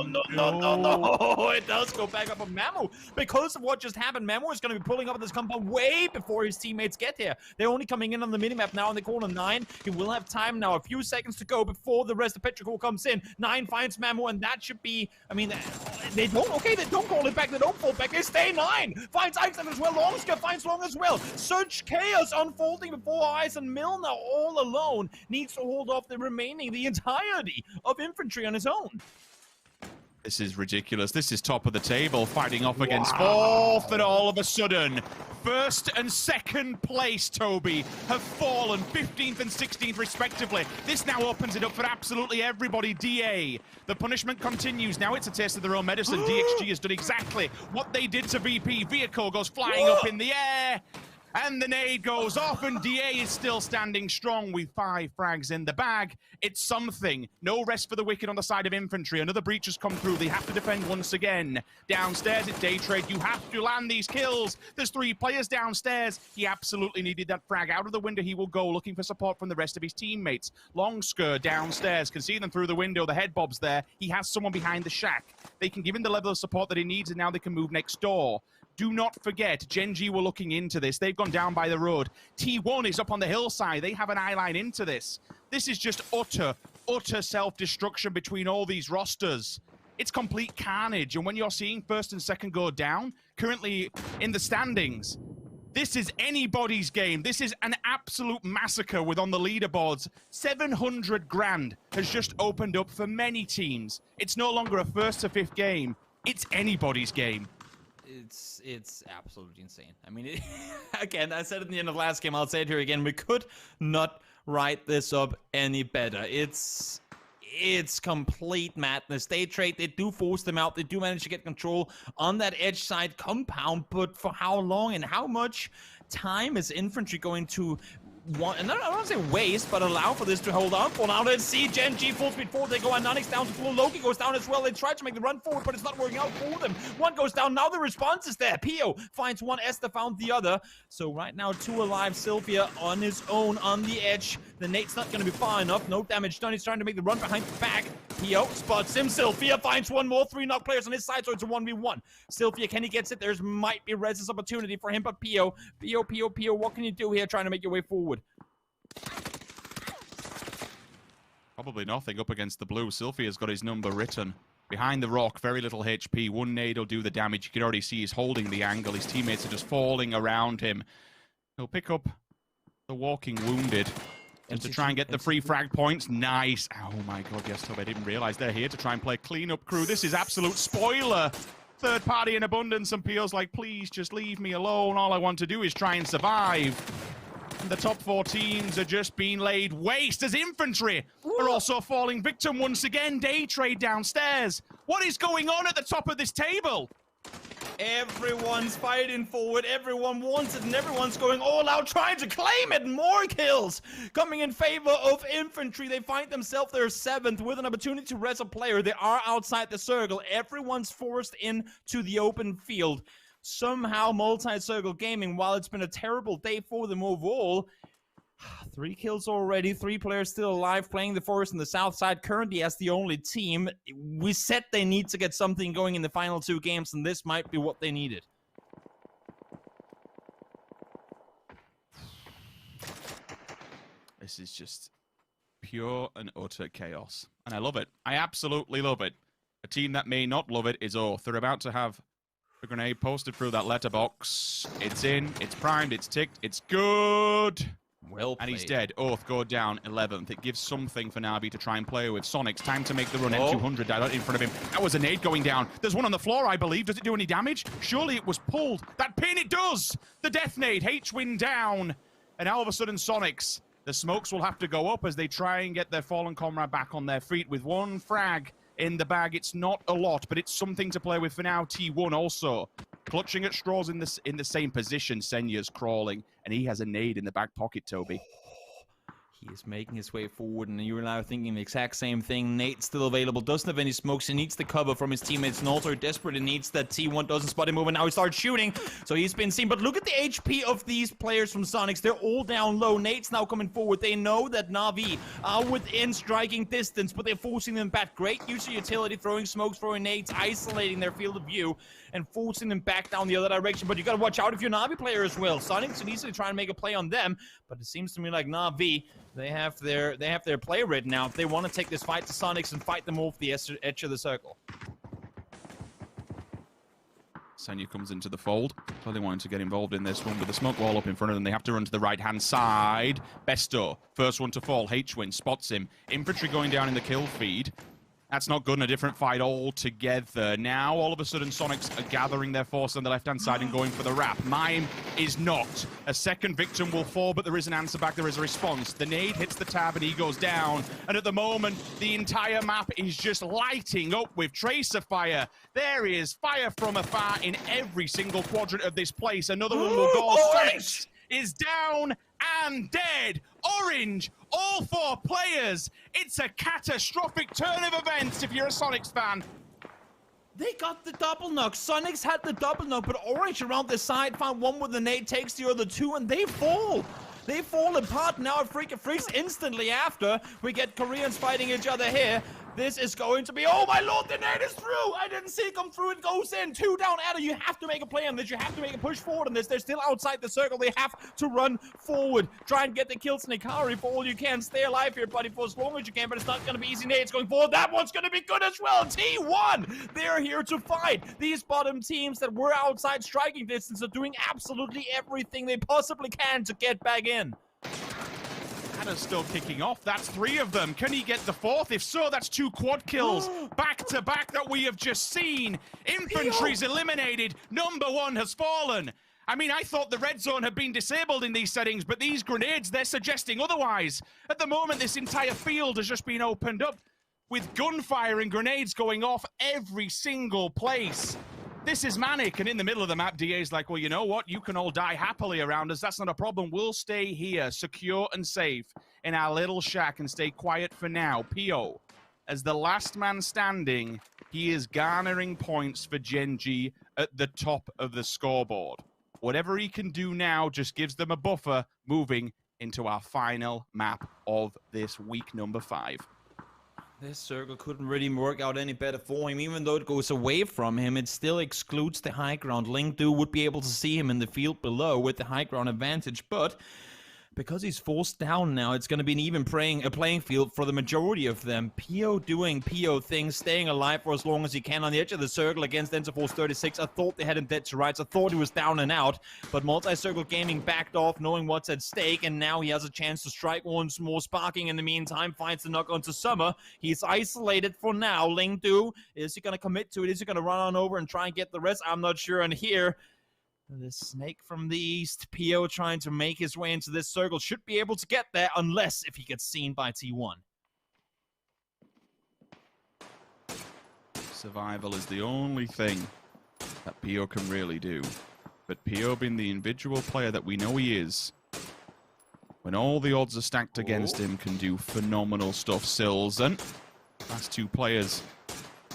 It does go back up on Mamu. Because of what just happened, Mamu is going to be pulling up at this compound way before his teammates get here. They're only coming in on the minimap now in the corner 9. He will have time now. A few seconds to go before the rest of Petrichor comes in. 9 finds Mamu, and that should be, I mean, they don't call it back, they don't fall back, they stay 9. Finds Einstein as well, Longska finds Long as well. Such chaos unfolding before eyes, and Milner all alone needs to hold off the entirety of infantry on his own. This is ridiculous. This is top of the table, fighting off against 4th, and all of a sudden, 1st and 2nd place, Toby, have fallen 15th and 16th respectively. This now opens it up for absolutely everybody. DA, the punishment continues. Now it's a taste of their own medicine. DXG has done exactly what they did to VP. Vehicle goes flying up in the air. And the nade goes off, and DA is still standing strong with 5 frags in the bag. It's something. No rest for the wicked on the side of infantry. Another breach has come through. They have to defend once again. Downstairs, it's Day Trade. You have to land these kills. There's 3 players downstairs. He absolutely needed that frag. Out of the window, he will go, looking for support from the rest of his teammates. Longsker downstairs, can see them through the window. The head bob's there. He has someone behind the shack. They can give him the level of support that he needs, and now they can move next door. Do not forget, Gen G were looking into this. They've gone down by the road. T1 is up on the hillside. They have an eye line into this. This is just utter self-destruction between all these rosters. It's complete carnage. And when you're seeing 1st and 2nd go down, currently in the standings, this is anybody's game. This is an absolute massacre with on the leaderboards. 700 grand has just opened up for many teams. It's no longer a 1st to 5th game. It's anybody's game. It's absolutely insane. I mean, again, I said it in the end of the last game, I'll say it here again, we could not write this up any better. It's complete madness. They trade, they do force them out, they do manage to get control on that edge side compound, but for how long and how much time is infantry going to want, and I don't want to say waste, but allow for this to hold on for now. Let's see, Gen G full speed forward. They go Anonix down to full. Loki goes down as well. They try to make the run forward, but it's not working out for them. 1 goes down. Now the response is there. Pio finds 1. Esther found the other. So right now, 2 alive. Sylvia on his own on the edge. The nade's not going to be far enough. No damage done. He's trying to make the run behind the back. Pio spots him. Sylvia finds 1 more. 3 knock players on his side, so it's a 1v1. Sylvia, can he get it? There's might be Rez's opportunity for him, but Pio, what can you do here trying to make your way forward? Probably nothing up against the blue. Sylvia's got his number written. Behind the rock, very little HP. 1 nade will do the damage. You can already see he's holding the angle. His teammates are just falling around him. He'll pick up the walking wounded. And to try and get the free frag points. Nice. Oh my god, yes, Toby, I didn't realize they're here to try and play cleanup crew. This is absolute spoiler. 3rd party in abundance, and Pio's like, please just leave me alone. All I want to do is try and survive. And the top 4 teams are just being laid waste as infantry are also falling victim once again. Day Trade downstairs. What is going on at the top of this table? Everyone's fighting forward, everyone wants it, and everyone's going all out trying to claim it. More kills coming in favor of infantry. They find themselves their 7th with an opportunity to res a player. They are outside the circle. Everyone's forced into the open field. Somehow multi-circle gaming, while it's been a terrible day for them overall, 3 kills already, 3 players still alive, playing the Forest on the south side currently as the only team. We said they need to get something going in the final 2 games, and this might be what they needed. This is just pure and utter chaos. And I love it. I absolutely love it. A team that may not love it is Oath. They're about to have a grenade posted through that letterbox. It's in, it's primed, it's ticked, it's good. Well played. And he's dead. Oath go down 11th. It gives something for Navi to try and play with. Sonics, time to make the run. M200 directly in front of him. That was a nade going down. There's one on the floor, I believe. Does it do any damage? Surely it was pulled. That pin, it does! The death nade, H-Win down. And all of a sudden, Sonics, the smokes will have to go up as they try and get their fallen comrade back on their feet with 1 frag in the bag. It's not a lot, but it's something to play with for now. T1 also clutching at straws in the same position. Senya's crawling, and he has a nade in the back pocket, Toby. He is making his way forward, and you're now thinking the exact same thing. Nate's still available, doesn't have any smokes. He needs the cover from his teammates, and also desperately needs that T1 doesn't spot him moving. Now he starts shooting, so he's been seen. But look at the HP of these players from Sonics. They're all down low. Nate's now coming forward. They know that Na'Vi are within striking distance, but they're forcing them back. Great use of utility, throwing smokes, throwing nades, isolating their field of view, and forcing them back down the other direction. But you gotta watch out if you're Na'Vi player as well. Sonics can easily try and make a play on them, but it seems to me like Na'Vi, they have their play written now. If they want to take this fight to Sonics and fight them off the edge of the circle. Senya comes into the fold. Clearly wanting to get involved in this one with the smoke wall up in front of them. They have to run to the right-hand side. Besto, first one to fall. H-Win spots him. Infantry going down in the kill feed. That's not good in a different fight altogether. Now, all of a sudden, Sonics are gathering their force on the left-hand side and going for the wrap. Mime is knocked. A second victim will fall, but there is an answer back. There is a response. The nade hits the tab and he goes down. And at the moment, the entire map is just lighting up with tracer fire. There is fire from afar in every single quadrant of this place. Another one will go. Sonics is down and dead. Orange, all 4 players. It's a catastrophic turn of events if you're a Sonics fan. They got the double knock. Sonics had the double knock, but Orange around the side found one with the nade, takes the other 2, and they fall. They fall apart now. Freaking freeze instantly after. We get Koreans fighting each other here. This is going to be, oh my lord, the nade is through. I didn't see it come through. It goes in. 2 down, Adder. You have to make a play on this. You have to make a push forward on this. They're still outside the circle. They have to run forward. Try and get the kills, Nikari, for all you can. Stay alive here, buddy, for as long as you can, but it's not going to be easy. Nades going forward. That one's going to be good as well. T1, they're here to fight. These bottom teams that were outside striking distance are doing absolutely everything they possibly can to get back in. Adder's still kicking off. That's 3 of them. Can he get the 4th? If so, that's 2 quad kills back-to-back that we have just seen. Infantry's eliminated. Number 1 has fallen. I mean, I thought the red zone had been disabled in these settings, but these grenades, they're suggesting otherwise. At the moment, this entire field has just been opened up with gunfire and grenades going off every single place. This is manic, and in the middle of the map, DA's like, well, you know what? You can all die happily around us. That's not a problem. We'll stay here, secure and safe, in our little shack and stay quiet for now. PO, as the last man standing, he is garnering points for Genji at the top of the scoreboard. Whatever he can do now just gives them a buffer moving into our final map of this week number 5. This circle couldn't really work out any better for him. Even though it goes away from him, it still excludes the high ground. Lingdu would be able to see him in the field below with the high ground advantage, but because he's forced down now, it's going to be an even playing field for the majority of them. PO doing PO things, staying alive for as long as he can on the edge of the circle against Enterforce 36. I thought they had him dead to rights. I thought he was down and out, but Multi-Circle Gaming backed off, knowing what's at stake, and now he has a chance to strike once more. Sparking in the meantime finds the knock onto Summer. He's isolated for now. Lingdu, is he going to commit to it? Is he going to run on over and try and get the rest? I'm not sure. And here, the snake from the east, PO trying to make his way into this circle, should be able to get there unless if he gets seen by T1. Survival is the only thing that PO can really do. But PO being the individual player that we know he is, when all the odds are stacked against him, can do phenomenal stuff. Silzen, last 2 players,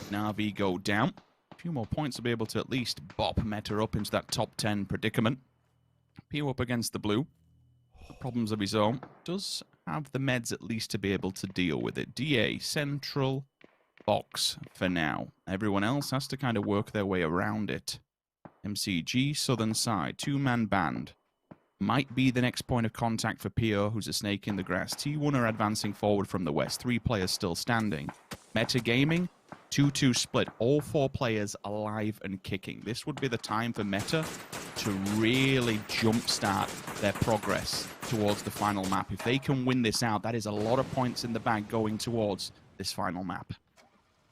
Na'Vi go down. Few more points to be able to at least bop Meta up into that top 10 predicament. PO up against the blue. Problems of his own. Does have the meds at least to be able to deal with it. DA, central box for now. Everyone else has to kind of work their way around it. MCG, southern side, 2-man band. Might be the next point of contact for PO, who's a snake in the grass. T1 are advancing forward from the west. 3 players still standing. Meta Gaming, 2-2 split, all 4 players alive and kicking. This would be the time for Meta to really jumpstart their progress towards the final map. If they can win this out, that is a lot of points in the bag going towards this final map.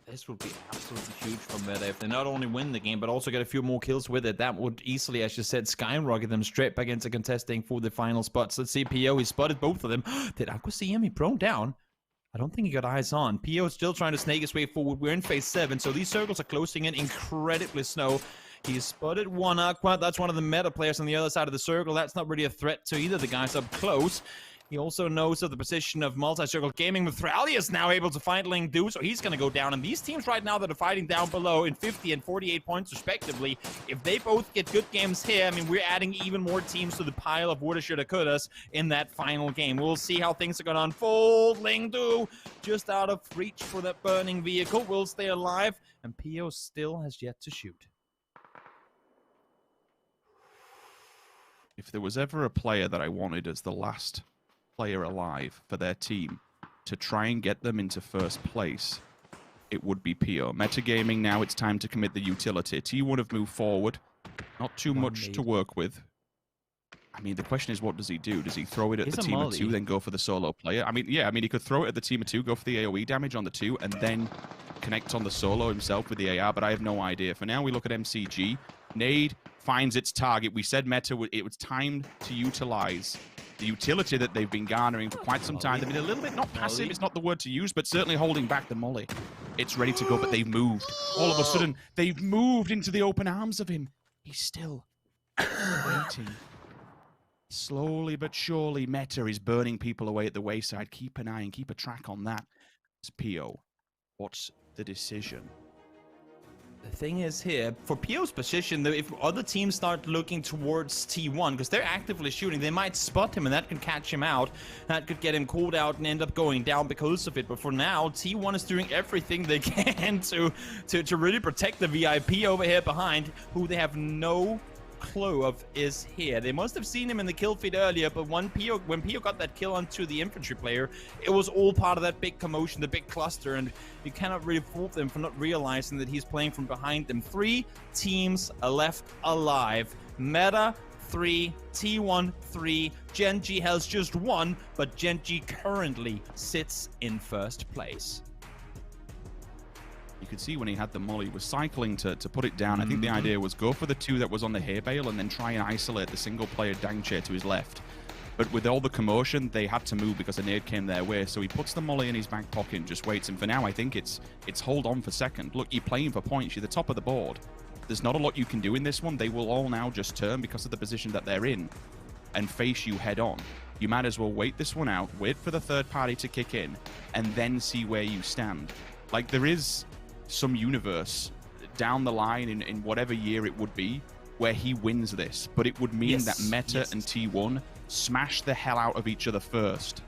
This would be absolutely huge for Meta if they not only win the game, but also get a few more kills with it. That would easily, as you said, skyrocket them straight back into contesting for the final spots. Let's see, PO, he spotted both of them. Did Aqua see him? He prone down. I don't think he got eyes on. PO is still trying to snake his way forward. We're in phase 7, so these circles are closing in incredibly slow. He's spotted one Aqua. That's one of the Meta players on the other side of the circle. That's not really a threat to either of the guys up close. He also knows of the position of Multi-Circle Gaming with Thralius now able to find Ling Du, so he's going to go down. And these teams right now that are fighting down below in 50 and 48 points respectively, if they both get good games here, I mean, we're adding even more teams to the pile of woulda, shoulda, couldas in that final game. We'll see how things are going to unfold. Ling Du just out of reach for that burning vehicle, will stay alive, and PO still has yet to shoot. If there was ever a player that I wanted as the last player alive for their team to try and get them into first place, it would be PO. Metagaming now, it's time to commit the utility. T1 have moved forward. Not too much to work with. I mean, the question is, what does he do? Does he throw it at the team of 2, then go for the solo player? I mean, yeah, I mean, he could throw it at the team of 2, go for the AoE damage on the 2, and then connect on the solo himself with the AR, but I have no idea. For now, we look at MCG. Nade finds its target. We said Meta, it was timed to utilize the utility that they've been garnering for quite some time. They've been a little bit, not passive, it's not the word to use, but certainly holding back the molly. It's ready to go, but they've moved. All of a sudden, they've moved into the open arms of him. He's still waiting. Slowly but surely, Meta is burning people away at the wayside. Keep an eye and keep a track on that. It's PO. What's the decision? The thing is here, for PO's position, if other teams start looking towards T1, because they're actively shooting, they might spot him and that can catch him out. That could get him called out and end up going down because of it. But for now, T1 is doing everything they can to really protect the VIP over here behind, who they have no clue of is here. They must have seen him in the kill feed earlier, but when PO got that kill onto the infantry player, it was all part of that big commotion, the big cluster, and you cannot really fault them for not realizing that he's playing from behind them. 3 teams are left alive. Meta 3, T1 3, Gen G has just 1, but Gen G currently sits in first place. You could see when he had the molly, he was cycling to put it down. I think the idea was go for the 2 that was on the hay bale and then try and isolate the single player Dangche to his left. But with all the commotion, they had to move because a nade came their way. So he puts the molly in his back pocket and just waits. And for now, I think it's hold on for second. Look, you're playing for points. You're the top of the board. There's not a lot you can do in this one. They will all now just turn because of the position that they're in and face you head on. You might as well wait this one out, wait for the third party to kick in, and then see where you stand. Like, there is some universe down the line in whatever year it would be where he wins this, but it would mean that Meta and T1 smash the hell out of each other first.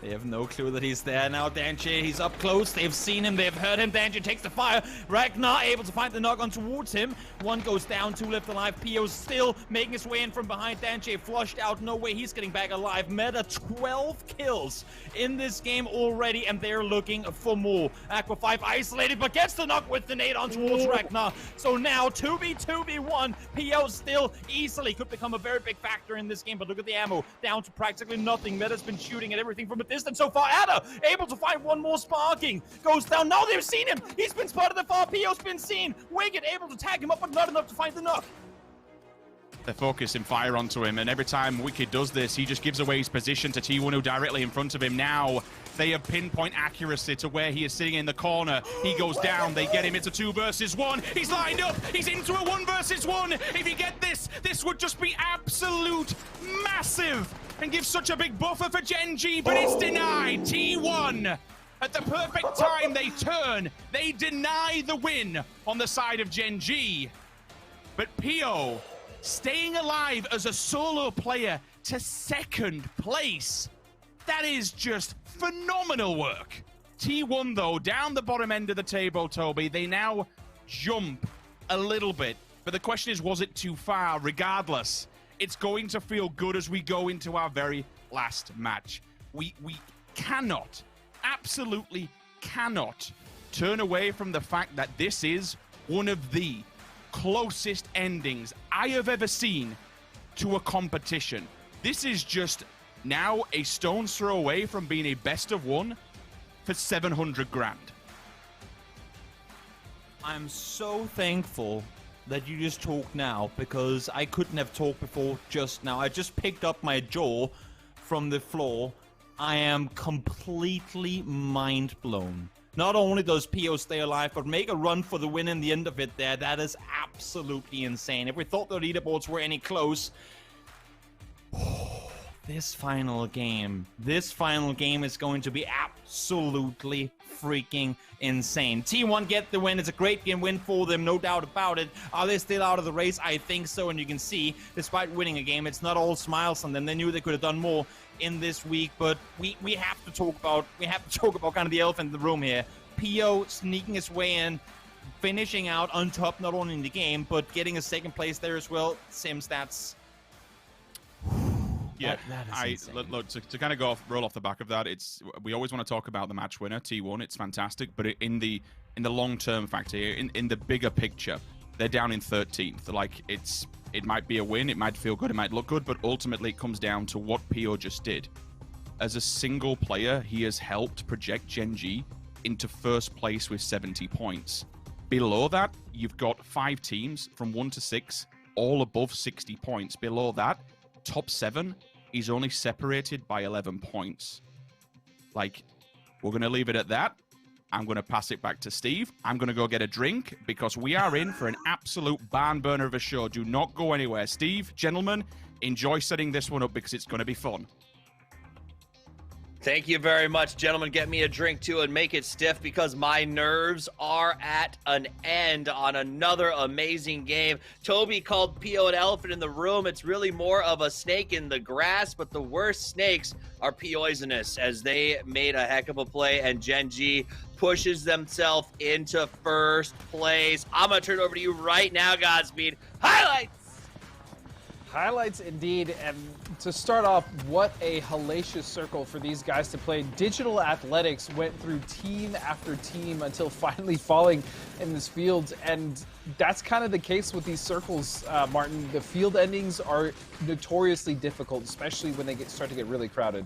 They have no clue that he's there now. Dangche, he's up close. They've seen him. They've heard him. Dangche takes the fire. Ragnar able to find the knock on towards him. 1 goes down, 2 left alive. PO's still making his way in from behind. Dangche flushed out. No way he's getting back alive. Meta 12 kills in this game already, and they're looking for more. Aqua 5 isolated, but gets the knock with the nade on towards Ragnar. So now 2v1. PO still easily could become a very big factor in this game, but look at the ammo. Down to practically nothing. Meta's been shooting at everything from a distance so far. Ada able to find 1 more sparking. Goes down. Now they've seen him. He's been spotted afar. PO's been seen. Wicked able to tag him up, but not enough to find the knock. They're focusing fire onto him, and every time Wicked does this, he just gives away his position to T1, who directly in front of him. Now they have pinpoint accuracy to where he is sitting in the corner. He goes down. They get him. It's a 2 versus 1. He's lined up. He's into a 1 versus 1. If you get this, this would just be absolute massive and give such a big buffer for Gen G, but it's denied. T1, at the perfect time they turn, they deny the win on the side of Gen G. But PO staying alive as a solo player to 2nd place. That is just phenomenal work. T1, though, down the bottom end of the table, Toby. They now jump a little bit. But the question is, was it too far? Regardless, it's going to feel good as we go into our very last match. We cannot, absolutely cannot, turn away from the fact that this is one of the closest endings I have ever seen to a competition. This is just now a stone's throw away from being a best of 1 for 700 grand. I'm so thankful that you just talk now, because I couldn't have talked before just now. I just picked up my jaw from the floor. I am completely mind blown. Not only does PO stay alive, but make a run for the win in the end of it there. That is absolutely insane. If we thought the leaderboards were any close, This final game is going to be absolutely freaking insane. T1 get the win. It's a great game win for them, no doubt about it. Are they still out of the race? I think so, and you can see, despite winning a game, it's not all smiles on them. They knew they could have done more in this week, but we have to talk about kind of the elephant in the room here. PO sneaking his way in, finishing out on top, not only in the game, but getting a second place there as well. Sims, that's... Yeah, that is look, to kind of roll off the back of that, we always want to talk about the match winner, T1. It's fantastic, but in the long-term factor here, in the bigger picture, they're down in 13th. Like, it might be a win, it might feel good, it might look good, but ultimately it comes down to what PO just did. As a single player, he has helped project Gen G into first place with 70 points. Below that, you've got 5 teams from 1 to 6, all above 60 points. Below that, top 7 is only separated by 11 points. Like, we're going to leave it at that. I'm going to pass it back to Steve. I'm going to go get a drink because we are in for an absolute barn burner of a show. Do not go anywhere. Steve, gentlemen, enjoy setting this one up because it's going to be fun. Thank you very much, gentlemen. Get me a drink, too, and make it stiff because my nerves are at an end on another amazing game. Toby called PO an elephant in the room. It's really more of a snake in the grass, but the worst snakes are poisonous as they made a heck of a play, and Gen G pushes themselves into first place. I'm going to turn it over to you right now, Godspeed. Highlights! Highlights indeed, and to start off, what a hellacious circle for these guys to play. Digital Athletics went through team after team until finally falling in this field, and that's kind of the case with these circles, Martin. The field endings are notoriously difficult, especially when they start to get really crowded.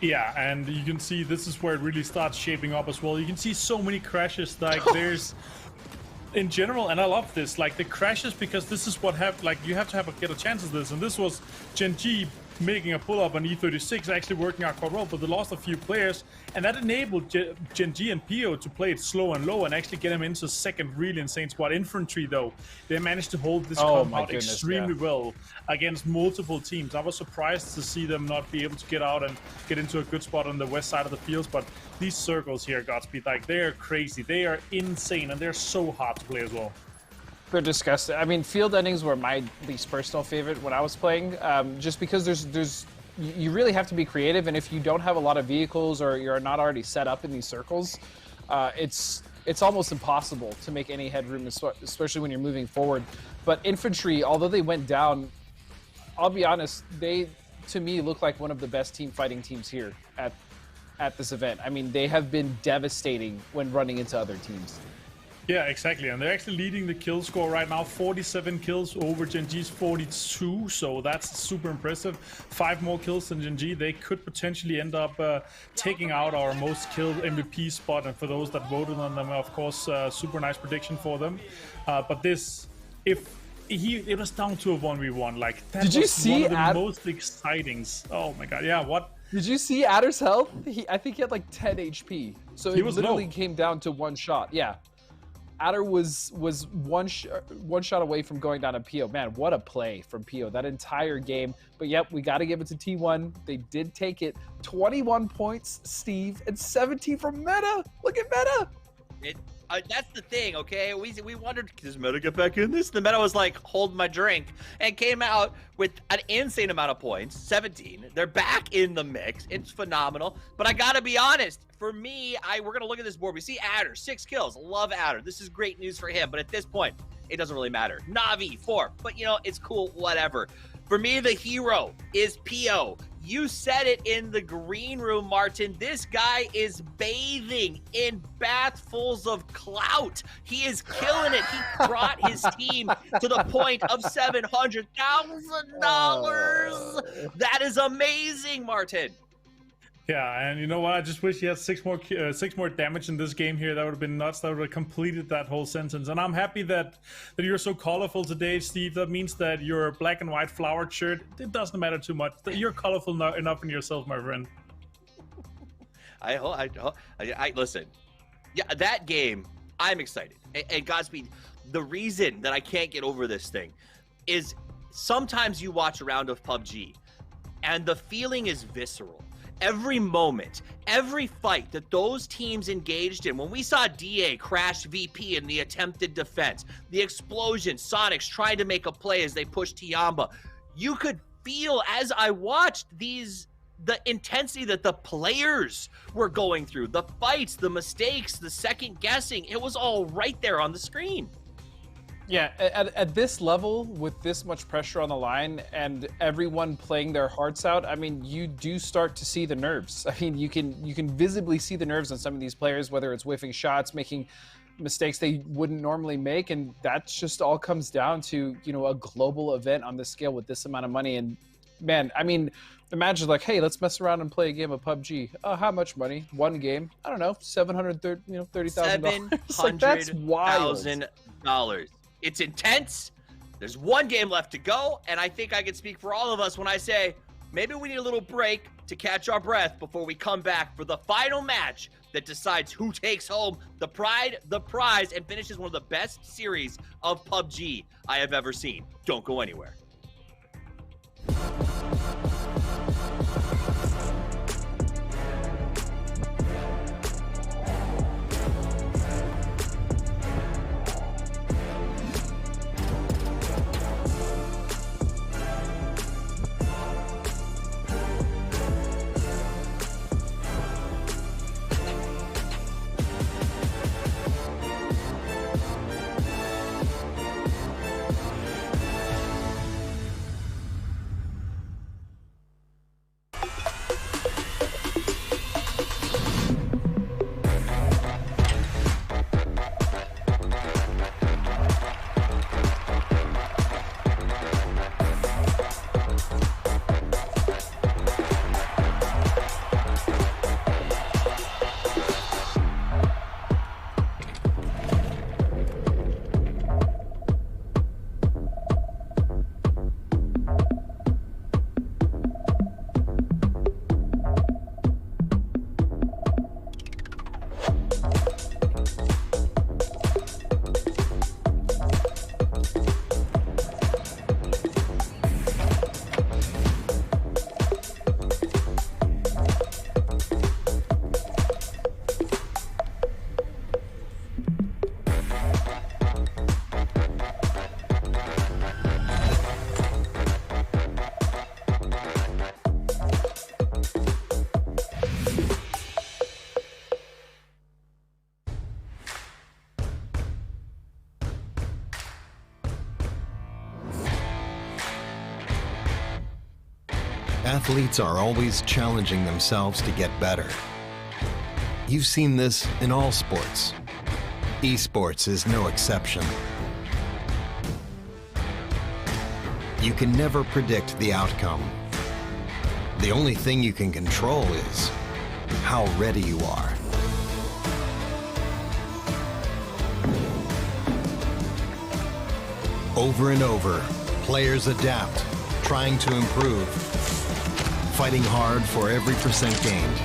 Yeah, and you can see this is where it really starts shaping up as well. You can see so many crashes, like there's... in general, and I love this, like the crashes, because this is what you have to get a chance of this, and this was Gen G making a pull-up on E36, actually working out quite well, but they lost a few players, and that enabled Gen G and PO to play it slow and low and actually get them into second really insane squad. Infantry, though, they managed to hold this compound extremely well against multiple teams. I was surprised to see them not be able to get out and get into a good spot on the west side of the fields, but these circles here, Godspeed, like, they're crazy. They are insane, and they're so hard to play as well. They're disgusting. I mean, field endings were my least personal favorite when I was playing, just because you really have to be creative, and if you don't have a lot of vehicles or you're not already set up in these circles, it's almost impossible to make any headroom, especially when you're moving forward. But infantry, although they went down, I'll be honest, they, to me, look like one of the best team fighting teams here at this event. I mean, they have been devastating when running into other teams. Yeah, exactly, and they're actually leading the kill score right now, 47 kills over Gen G's 42, so that's super impressive. 5 more kills than Gen G. They could potentially end up taking out our most killed MVP spot, and for those that voted on them, of course, super nice prediction for them. But this, it was down to a 1v1, like, that Did was you see one of the most exciting. Oh my god, yeah, what? Did you see Adder's health? I think he had like 10 HP, so it literally low. Came down to one shot. Yeah. Adder was one shot away from going down to PO. Man, what a play from PO that entire game. But yep, we got to give it to T1. They did take it. 21 points, Steve, and 17 from Meta. Look at Meta. That's the thing, okay? We wondered, does Meta get back in this? The Meta was like, hold my drink, and came out with an insane amount of points, 17. They're back in the mix. It's phenomenal. But I gotta be honest, for me, we're gonna look at this board. We see Adder, 6 kills. Love Adder. This is great news for him. But at this point, it doesn't really matter. Navi, 4. But, you know, it's cool, whatever. For me, the hero is PO. You said it in the green room, Martin. This guy is bathing in bathfuls of clout. He is killing it. He brought his team to the point of $700,000. That is amazing, Martin. Yeah, and you know what? I just wish he had 6 more damage in this game here. That would have been nuts. That would have completed that whole sentence. And I'm happy that you're so colorful today, Steve. That means that your black and white flowered shirt, it doesn't matter too much. You're colorful enough in yourself, my friend. I listen. Yeah, that game, I'm excited. And Godspeed, the reason that I can't get over this thing is sometimes you watch a round of PUBG and the feeling is visceral. Every moment, every fight that those teams engaged in, when we saw DA crash VP in the attempted defense, the explosion, Sonics trying to make a play as they pushed Tiamba, you could feel as I watched the intensity that the players were going through, the fights, the mistakes, the second guessing. It was all right there on the screen. Yeah, at this level, with this much pressure on the line and everyone playing their hearts out, I mean, you do start to see the nerves. I mean, you can visibly see the nerves on some of these players, whether it's whiffing shots, making mistakes they wouldn't normally make, and that just all comes down to, you know, a global event on this scale with this amount of money. And man, I mean, imagine like, hey, let's mess around and play a game of PUBG. How much money? One game? I don't know, $730,000. Like, that's wild. $700,000. It's intense. There's one game left to go, and I think I can speak for all of us when I say maybe we need a little break to catch our breath before we come back for the final match that decides who takes home the prize, and finishes one of the best series of PUBG I have ever seen. Don't go anywhere. Athletes are always challenging themselves to get better. You've seen this in all sports. Esports is no exception. You can never predict the outcome. The only thing you can control is how ready you are. Over and over, players adapt, trying to improve, fighting hard for every percent gained.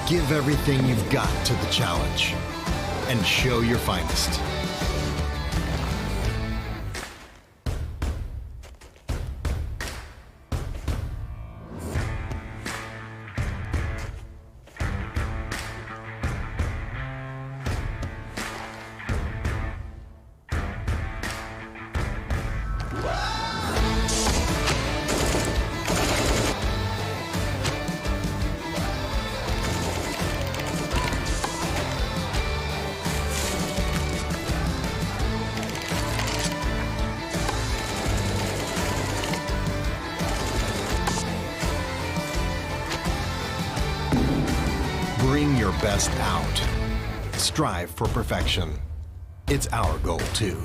Give everything you've got to the challenge and show your finest. Bring your best out. Strive for perfection. It's our goal too.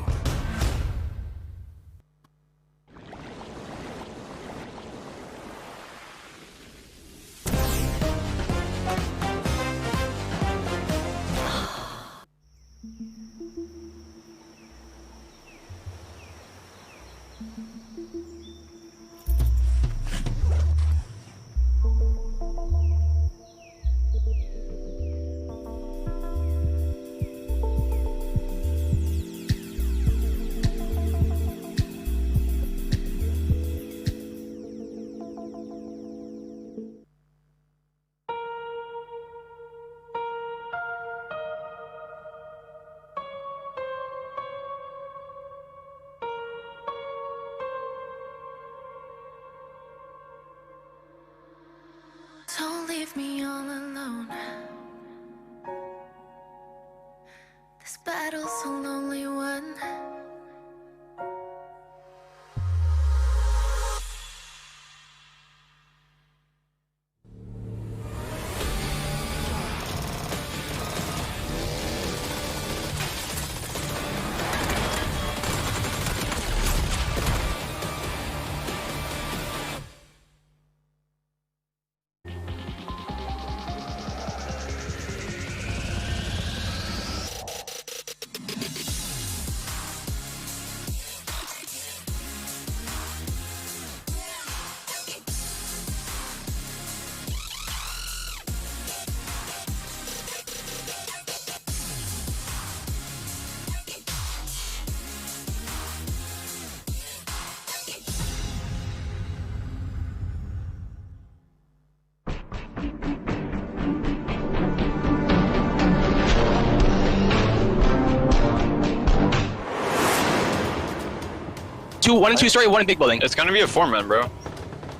One in 2 story, one in big building. It's gonna be a 4-man, bro.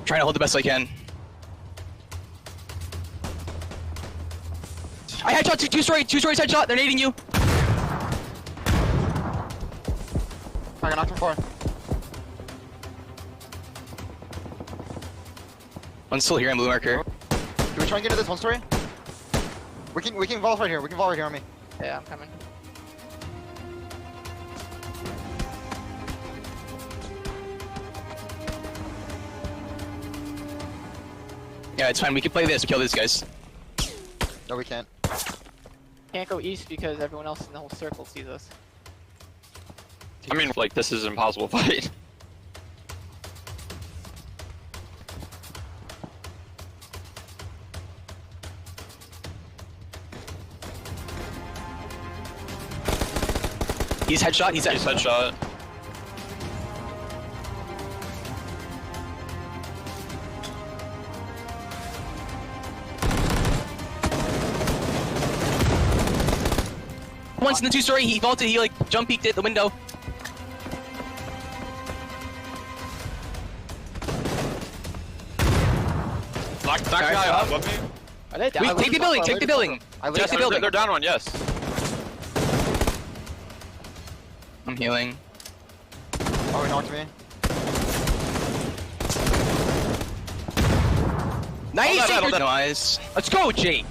Trying to hold the best I can. I headshot 2 stories headshot. They're nading you. I got knocked from 4. One's still here in blue marker. Do we try and get into this 1 story? We can vault right here. We can vault right here on me. Yeah, I'm coming. Yeah, it's fine. We can play this. We kill these guys. No, we can't. Can't go east because everyone else in the whole circle sees us. I mean, like, this is an impossible fight. He's headshot. He's headshot. Once in the 2 story, he vaulted. He like jump peeked at the window. Knock guy up. Let me. Are they down? Take the building. Take the building. Just the building. They're down one. Yes. I'm healing. Oh, he knocked me. Nice. Nice. Let's go, Jake.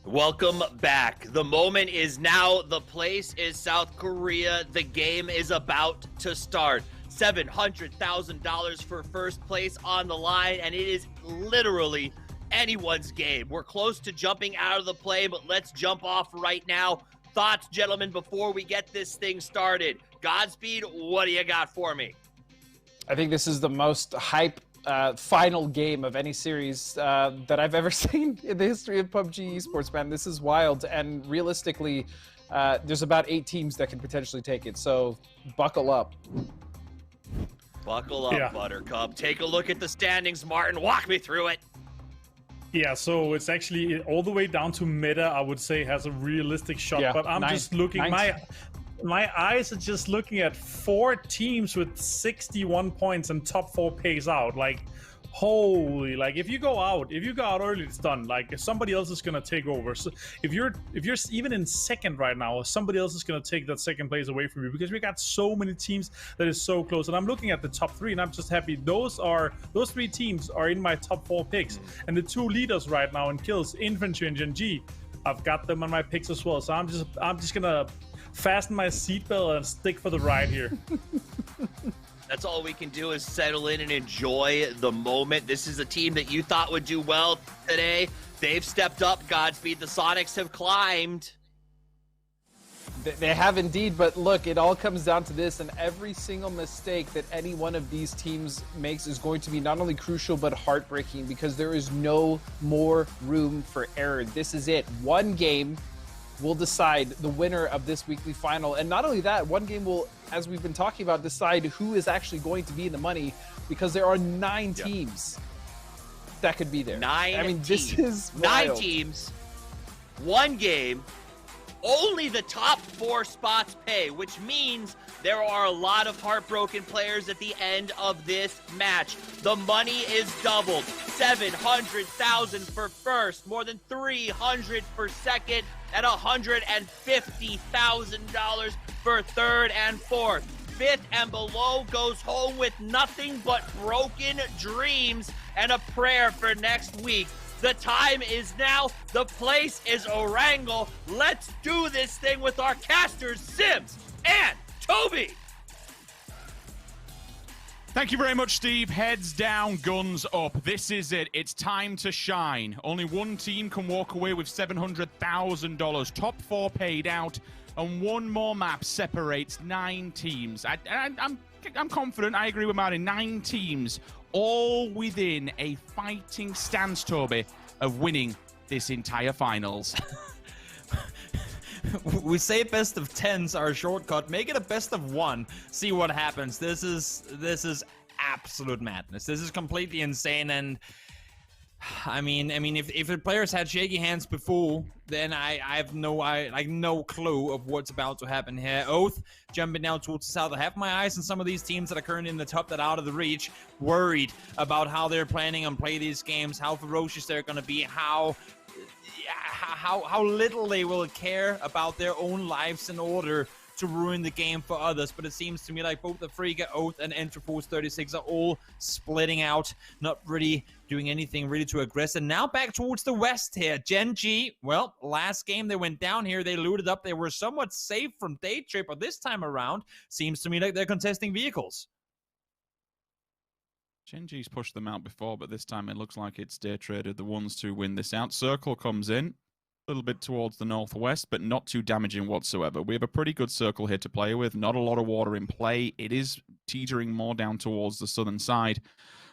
Welcome back. The moment is now. The place is South Korea. The game is about to start. $700,000 for first place on the line, and it is literally anyone's game. We're close to jumping out of the play, but let's jump off right now. Thoughts, gentlemen, before we get this thing started. Godspeed, what do you got for me? I think this is the most hype final game of any series that I've ever seen in the history of PUBG esports, man. This is wild, and realistically, there's about 8 teams that can potentially take it, so buckle up. Buckle up, Buttercup. Take a look at the standings, Martin. Walk me through it. Yeah, so it's actually all the way down to meta, I would say, has a realistic shot, but I'm just looking, my eyes are just looking at 4 teams with 61 points and top 4 pays out. Like, holy, like if you go out early, it's done. Like if somebody else is gonna take over. So if you're even in second right now, somebody else is gonna take that second place away from you, because we got so many teams that is so close. And I'm looking at the top 3 and I'm just happy those 3 teams are in my top 4 picks. And the 2 leaders right now in kills, Infantry and Gen G, I've got them on my picks as well. So I'm just gonna fasten my seatbelt and stick for the ride here. That's all we can do is settle in and enjoy the moment. This is a team that you thought would do well today. They've stepped up. Godspeed. The Sonics have climbed. They have indeed, but look, it all comes down to this, and every single mistake that any one of these teams makes is going to be not only crucial but heartbreaking, because there is no more room for error. This is it. One game, will decide the winner of this weekly final. And not only that, one game will, as we've been talking about, decide who is actually going to be in the money, because there are 9 teams that could be there. 9 I mean, teams. this is 9 wild. teams, 1 game. Only the top 4 spots pay, which means there are a lot of heartbroken players at the end of this match. The money is doubled. 700,000 for first, more than 300 for second, and $150,000 for third and fourth. 5th and below goes home with nothing but broken dreams and a prayer for next week. The time is now. The place is Orangle. Let's do this thing with our casters, Sims and Toby. Thank you very much, Steve. Heads down, guns up. This is it. It's time to shine. Only one team can walk away with $700,000. Top 4 paid out, and one more map separates 9 teams. I'm confident. I agree with Martin. 9 teams, all within a fighting stance, Toby, of winning this entire finals. We say best of 10's our shortcut. Make it a best of 1. See what happens. This is absolute madness. This is completely insane. And I mean, if the players had shaky hands before, then I have no clue of what's about to happen here. Oath jumping down towards the south. I have my eyes on some of these teams that are currently in the top that are out of the reach. Worried about how they're planning on play these games, how ferocious they're going to be, how little they will care about their own lives in order to ruin the game for others. But it seems to me like both the Frigga, Oath, and Entroforce 36 are all splitting out, not really doing anything really too aggressive. Now back towards the west here. Gen G, well, last game they went down here, they looted up, they were somewhat safe from Day Trip, but this time around, seems to me like they're contesting vehicles. Gen G's pushed them out before, but this time it looks like it's Day Trader, the ones to win this out. Circle comes in. A little bit towards the northwest, but not too damaging whatsoever. We have a pretty good circle here to play with. Not a lot of water in play. It is teetering more down towards the southern side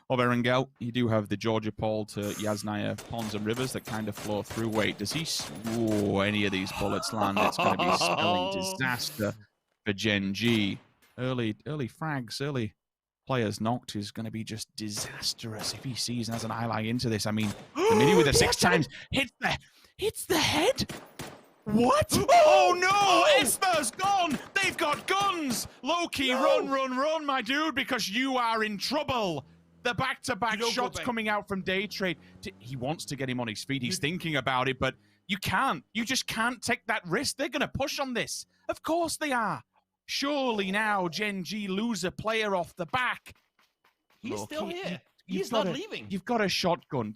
of Erangel. You do have the Georgia Pole to Yasnaya ponds and rivers that kind of flow through. Wait, does he... Ooh, any of these bullets land, it's going to be spelling disaster for Gen G. Early frags, early players knocked is going to be just disastrous if he sees and has an eye into this. I mean, the mini with the 6 times hits the head. What? Oh no! Esmer's gone! They've got guns! Loki, run, my dude, because you are in trouble. The back-to-back shots coming out from Day Trade. He wants to get him on his feet. He's thinking about it, but you can't. You just can't take that risk. They're going to push on this. Of course they are. Surely now Gen G lose a player off the back. He's still here. He's not leaving. You've got a shotgun.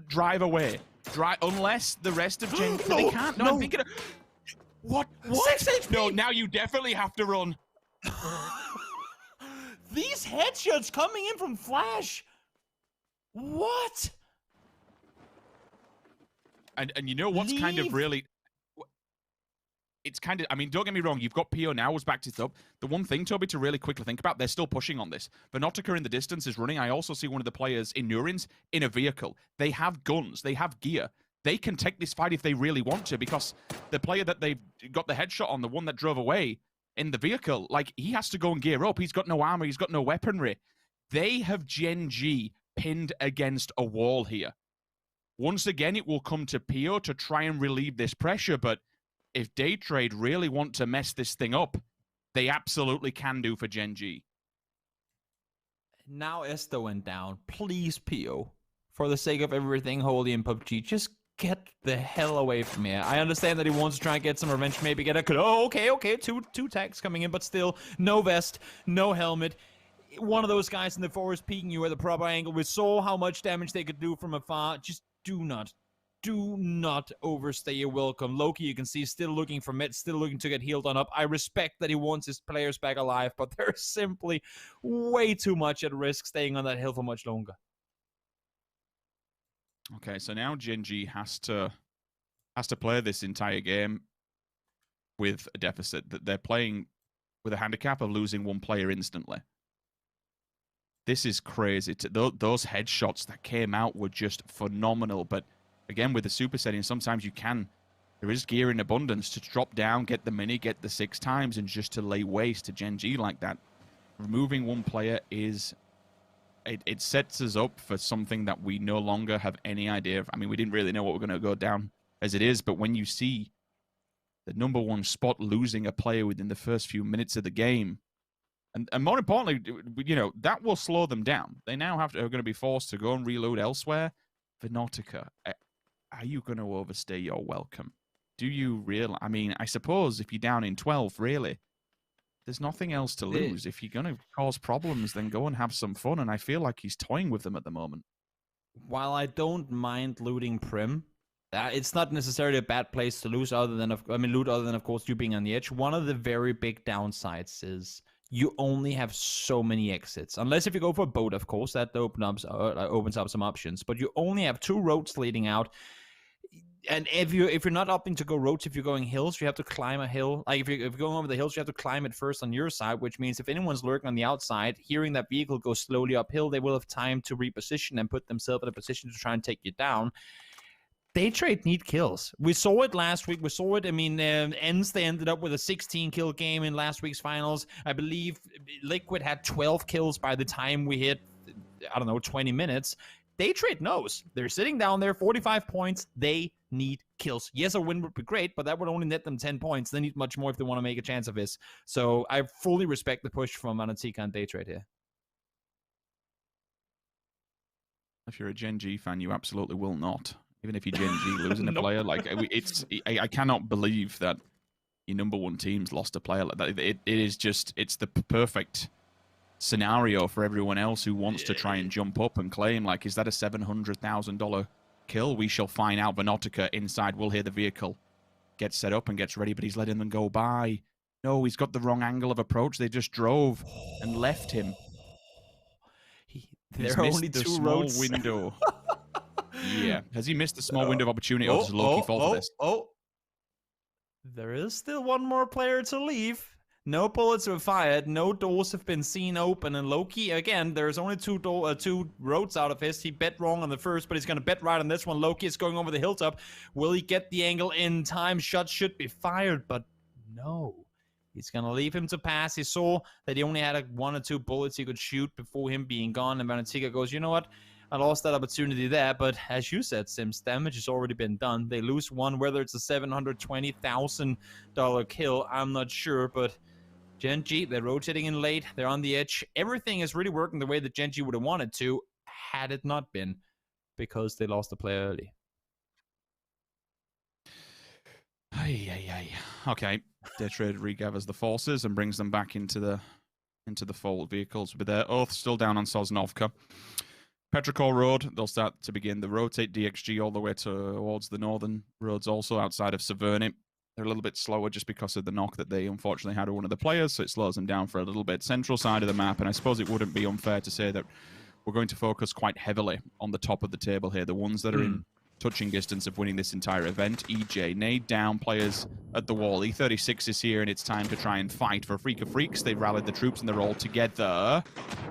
Drive away. Unless the rest of Gen G... they can't. No, I'm thinking of... What? 6 HP? No, now you definitely have to run. These headshots coming in from Flash. What? And you know what's kind of really... It's kind of, I mean, don't get me wrong, you've got PO now who's backed it up. The one thing, Toby, to really quickly think about, they're still pushing on this. Venotica in the distance is running. I also see one of the players in Nurins in a vehicle. They have guns. They have gear. They can take this fight if they really want to, because the player that they've got the headshot on, the one that drove away in the vehicle, like, he has to go and gear up. He's got no armor. He's got no weaponry. They have Gen G pinned against a wall here. Once again, it will come to PO to try and relieve this pressure, but if Day Trade really want to mess this thing up, they absolutely can do for Gen G. Now Esto went down. Please, PO, for the sake of everything holy in PUBG, just get the hell away from here. I understand that he wants to try and get some revenge, maybe get a... Oh, okay. Two tags coming in, but still, no vest, no helmet. One of those guys in the forest peeking you at the proper angle. We saw how much damage they could do from afar. Just do not overstay your welcome. Loki, you can see, still looking for mid, still looking to get healed on up. I respect that he wants his players back alive, but they're simply way too much at risk staying on that hill for much longer. Okay, so now Gen G has to play this entire game with a deficit. That they're playing with a handicap of losing one player instantly. This is crazy. Those headshots that came out were just phenomenal, but again, with the super setting, sometimes you can There is gear in abundance to drop down, get the mini, get the 6 times, and just to lay waste to Gen G like that. Removing one player is... It sets us up for something that we no longer have any idea of. I mean, we didn't really know what we're going to go down as it is, but when you see the #1 spot losing a player within the first few minutes of the game, and more importantly, that will slow them down. They now are going to be forced to go and reload elsewhere. Venotica, are you going to overstay your welcome? Do you realize? I mean, I suppose if you're down in 12, really, there's nothing else to lose. If you're going to cause problems, then go and have some fun. And I feel like he's toying with them at the moment. While I don't mind looting Prim, it's not necessarily a bad place to lose, loot other than, of course, you being on the edge. One of the very big downsides is you only have so many exits. Unless if you go for a boat, of course, that opens up some options. But you only have 2 roads leading out. And if you're not opting to go roads, if you're going hills, you have to climb a hill. Like if you're going over the hills, you have to climb it first on your side, which means if anyone's lurking on the outside, hearing that vehicle go slowly uphill, they will have time to reposition and put themselves in a position to try and take you down. Day trade need kills. We saw it last week. We saw it. I mean, ENCE, they ended up with a 16-kill game in last week's finals. I believe Liquid had 12 kills by the time we hit, 20 minutes. Day trade knows. They're sitting down there, 45 points. They need kills. Yes, a win would be great, but that would only net them 10 points. They need much more if they want to make a chance of this. So I fully respect the push from Manatika and Day trade here. If you're a Gen G fan, you absolutely will not. Even if you're Gen G losing a player, I cannot believe that your #1 team's lost a player like that. It is just, it's the perfect scenario for everyone else who wants to try and jump up and claim, like, is that a $700,000 kill? We shall find out. Venotica inside will hear the vehicle, gets set up and gets ready, but he's letting them go by. No, he's got the wrong angle of approach. They just drove and left him. There are only 2 roads. Window. Yeah. Has he missed the small window of opportunity, or does Loki fall for this? There is still one more player to leave. No bullets were fired. No doors have been seen open. And Loki, again, there's only 2 roads out of his. He bet wrong on the first, but he's going to bet right on this one. Loki is going over the hilltop. Will he get the angle in time? Shots should be fired, but no. He's going to leave him to pass. He saw that he only had 1 or 2 bullets he could shoot before him being gone. And Manatika goes, you know what? I lost that opportunity there, but as you said, Sims, damage has already been done. They lose one, whether it's a $720,000 kill, I'm not sure, but Gen G, they're rotating in late, they're on the edge. Everything is really working the way that Gen G would have wanted to, had it not been because they lost the player early. Okay, Day trade regathers the forces and brings them back into the forward vehicles. With their Oath still down on Sosnovka. Petrichor Road, they'll start to begin the rotate DXG all the way towards the northern roads, also outside of Severny. They're a little bit slower just because of the knock that they unfortunately had with one of the players, so it slows them down for a little bit. Central side of the map, and I suppose it wouldn't be unfair to say that we're going to focus quite heavily on the top of the table here, the ones that are in touching distance of winning this entire event. EJ, nade down, players at the wall. E36 is here, and it's time to try and fight for Freak of Freaks. They've rallied the troops, and they're all together.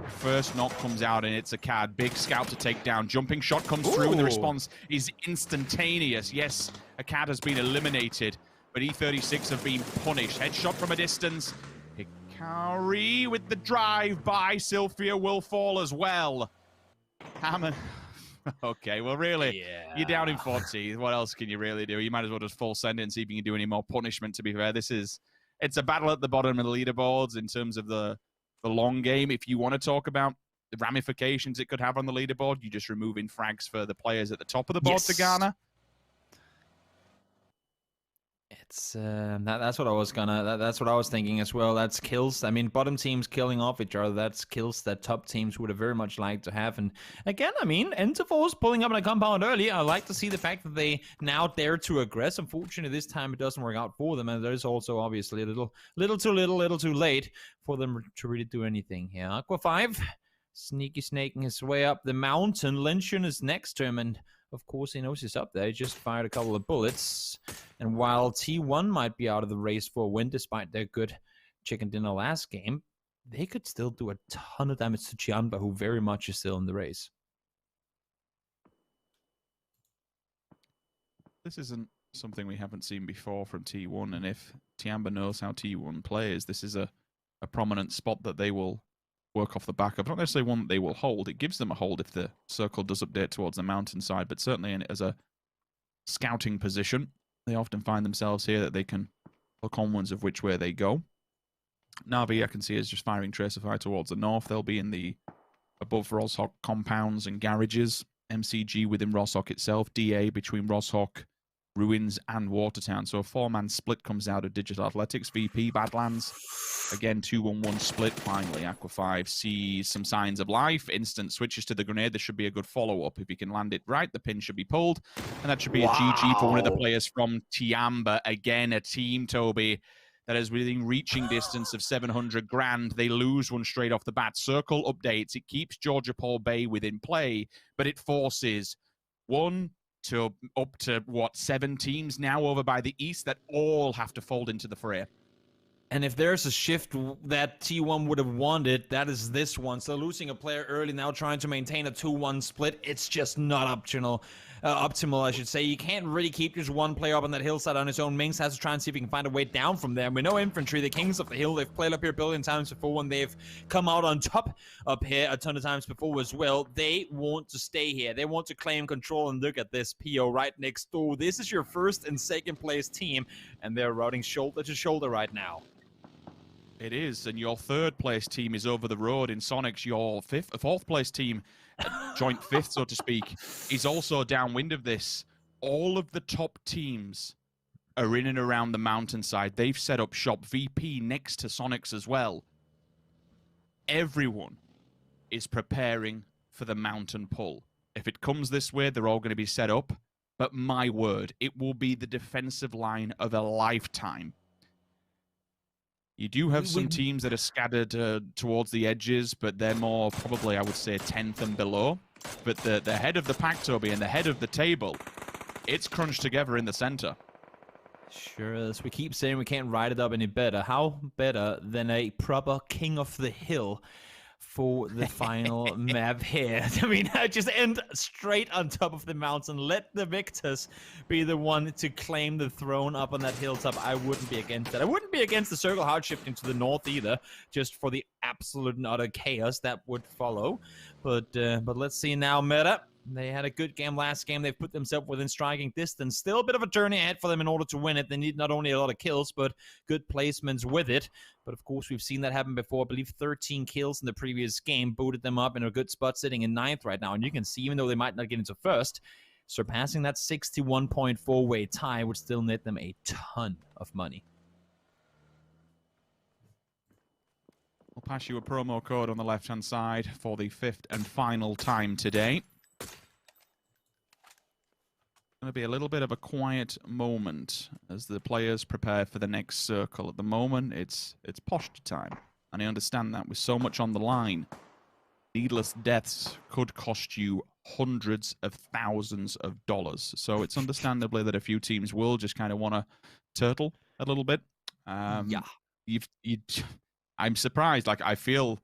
First knock comes out, and it's a CAD. Big scout to take down. Jumping shot comes through, and the response is instantaneous. Yes, a CAD has been eliminated, but E36 have been punished. Headshot from a distance. Hikari with the drive by. Sylphia will fall as well. Hammond. Okay, well, really, you're down in 40. What else can you really do? You might as well just full send it and see if you can do any more punishment, to be fair. It's a battle at the bottom of the leaderboards in terms of the long game. If you want to talk about the ramifications it could have on the leaderboard, you just removing frags for the players at the top of the board to garner. It's that's what I was that's what I was thinking as well. That's kills. I mean, bottom teams killing off each other. That's kills that top teams would have very much liked to have. And again, I mean, Interforce pulling up in a compound early. I like to see the fact that they now dare to aggress. Unfortunately, this time it doesn't work out for them, and there's also obviously a little too late for them to really do anything here. Aqua 5, sneaky snaking his way up the mountain. Lynchun is next to him, and of course, he knows he's up there. He just fired a couple of bullets. And while T1 might be out of the race for a win, despite their good chicken dinner last game, they could still do a ton of damage to Chianba, who very much is still in the race. This isn't something we haven't seen before from T1. And if Tiamba knows how T1 plays, this is a prominent spot that they will work off the back of. Not necessarily one that they will hold. It gives them a hold if the circle does update towards the mountainside, but certainly as a scouting position, they often find themselves here that they can look onwards of which way they go. Navi, I can see, is just firing tracer fire towards the north. They'll be in the above Roshawk compounds and garages. MCG within Roshawk itself. DA between Roshawk, Ruins, and Watertown. So a 4-man split comes out of Digital Athletics. VP, Badlands. Again, 2-1-1 split. Finally, Aqua 5 sees some signs of life. Instant switches to the grenade. There should be a good follow-up. If he can land it right, the pin should be pulled. And that should be a GG for one of the players from Tiamba. Again, a team, Toby, that is within reaching distance of 700 grand. They lose one straight off the bat. Circle updates. It keeps Georgia Paul Bay within play, but it forces one to up to, 7 teams now over by the east that all have to fold into the fray. And if there's a shift that T1 would have wanted, that is this one. So losing a player early, now trying to maintain a 2-1 split, it's just not optimal, I should say. You can't really keep just one player up on that hillside on his own. Mings has to try and see if he can find a way down from there. We know infantry, the kings of the hill, they've played up here a billion times before when they've come out on top up here a ton of times before as well. They want to stay here. They want to claim control, and look at this PO right next door. This is your first and second place team, and they're routing shoulder to shoulder right now. It is, and your third place team is over the road in Sonics. Your fourth place team, joint fifth, so to speak, is also downwind of this. All of the top teams are in and around the mountainside. They've set up shop. VP next to Sonics as well. Everyone is preparing for the mountain pull. If it comes this way, they're all going to be set up. But my word, it will be the defensive line of a lifetime. You do have some teams that are scattered towards the edges, but they're more probably, I would say, 10th and below. But the head of the pack, Toby, and the head of the table, it's crunched together in the center. Sure is. We keep saying we can't write it up any better. How better than a proper king of the hill for the final map here? I mean, just end straight on top of the mountain. Let the victors be the one to claim the throne up on that hilltop. I wouldn't be against that. I wouldn't be against the circle hard shifting to the north either, just for the absolute and utter chaos that would follow. But let's see now, Meta. They had a good game last game. They've put themselves within striking distance. Still a bit of a journey ahead for them in order to win it. They need not only a lot of kills, but good placements with it. But of course, we've seen that happen before. I believe 13 kills in the previous game booted them up in a good spot, sitting in 9th right now. And you can see, even though they might not get into first, surpassing that 61.4 way tie would still net them a ton of money. I'll pass you a promo code on the left-hand side for the 5th and final time today. Going to be a little bit of a quiet moment as the players prepare for the next circle. At the moment, it's posture time, and I understand that with so much on the line, needless deaths could cost you hundreds of thousands of dollars. So it's understandably that a few teams will just kind of want to turtle a little bit. Yeah, I'm surprised. Like, I feel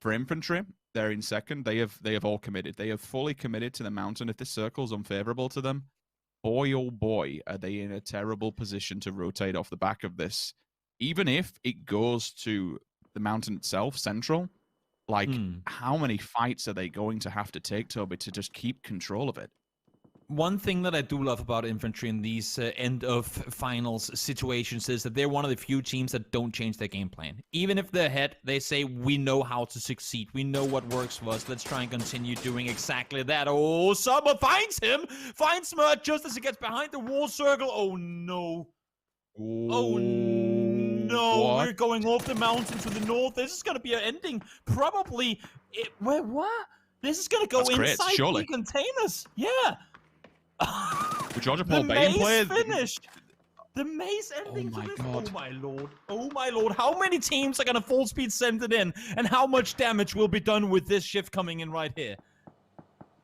for infantry, they're in second. They have all committed. They have fully committed to the mountain. If this circle's unfavorable to them, boy, oh boy, are they in a terrible position to rotate off the back of this. Even if it goes to the mountain itself, central, like, how many fights are they going to have to take, Toby, to just keep control of it? One thing that I do love about infantry in these end of finals situations is that they're one of the few teams that don't change their game plan. Even if they're ahead, they say, we know how to succeed. We know what works for us. Let's try and continue doing exactly that. Oh, Summer finds him! Finds Smurf just as he gets behind the wall circle. Oh, no. Oh, no. What? We're going off the mountain to the north. This is going to be an ending. Probably... Wait, what? This is going to go inside the containers. Yeah. With Georgia Paul Bay players finished. The maze ending to this. God. Oh my lord. Oh my lord. How many teams are gonna full speed send it in? And how much damage will be done with this shift coming in right here?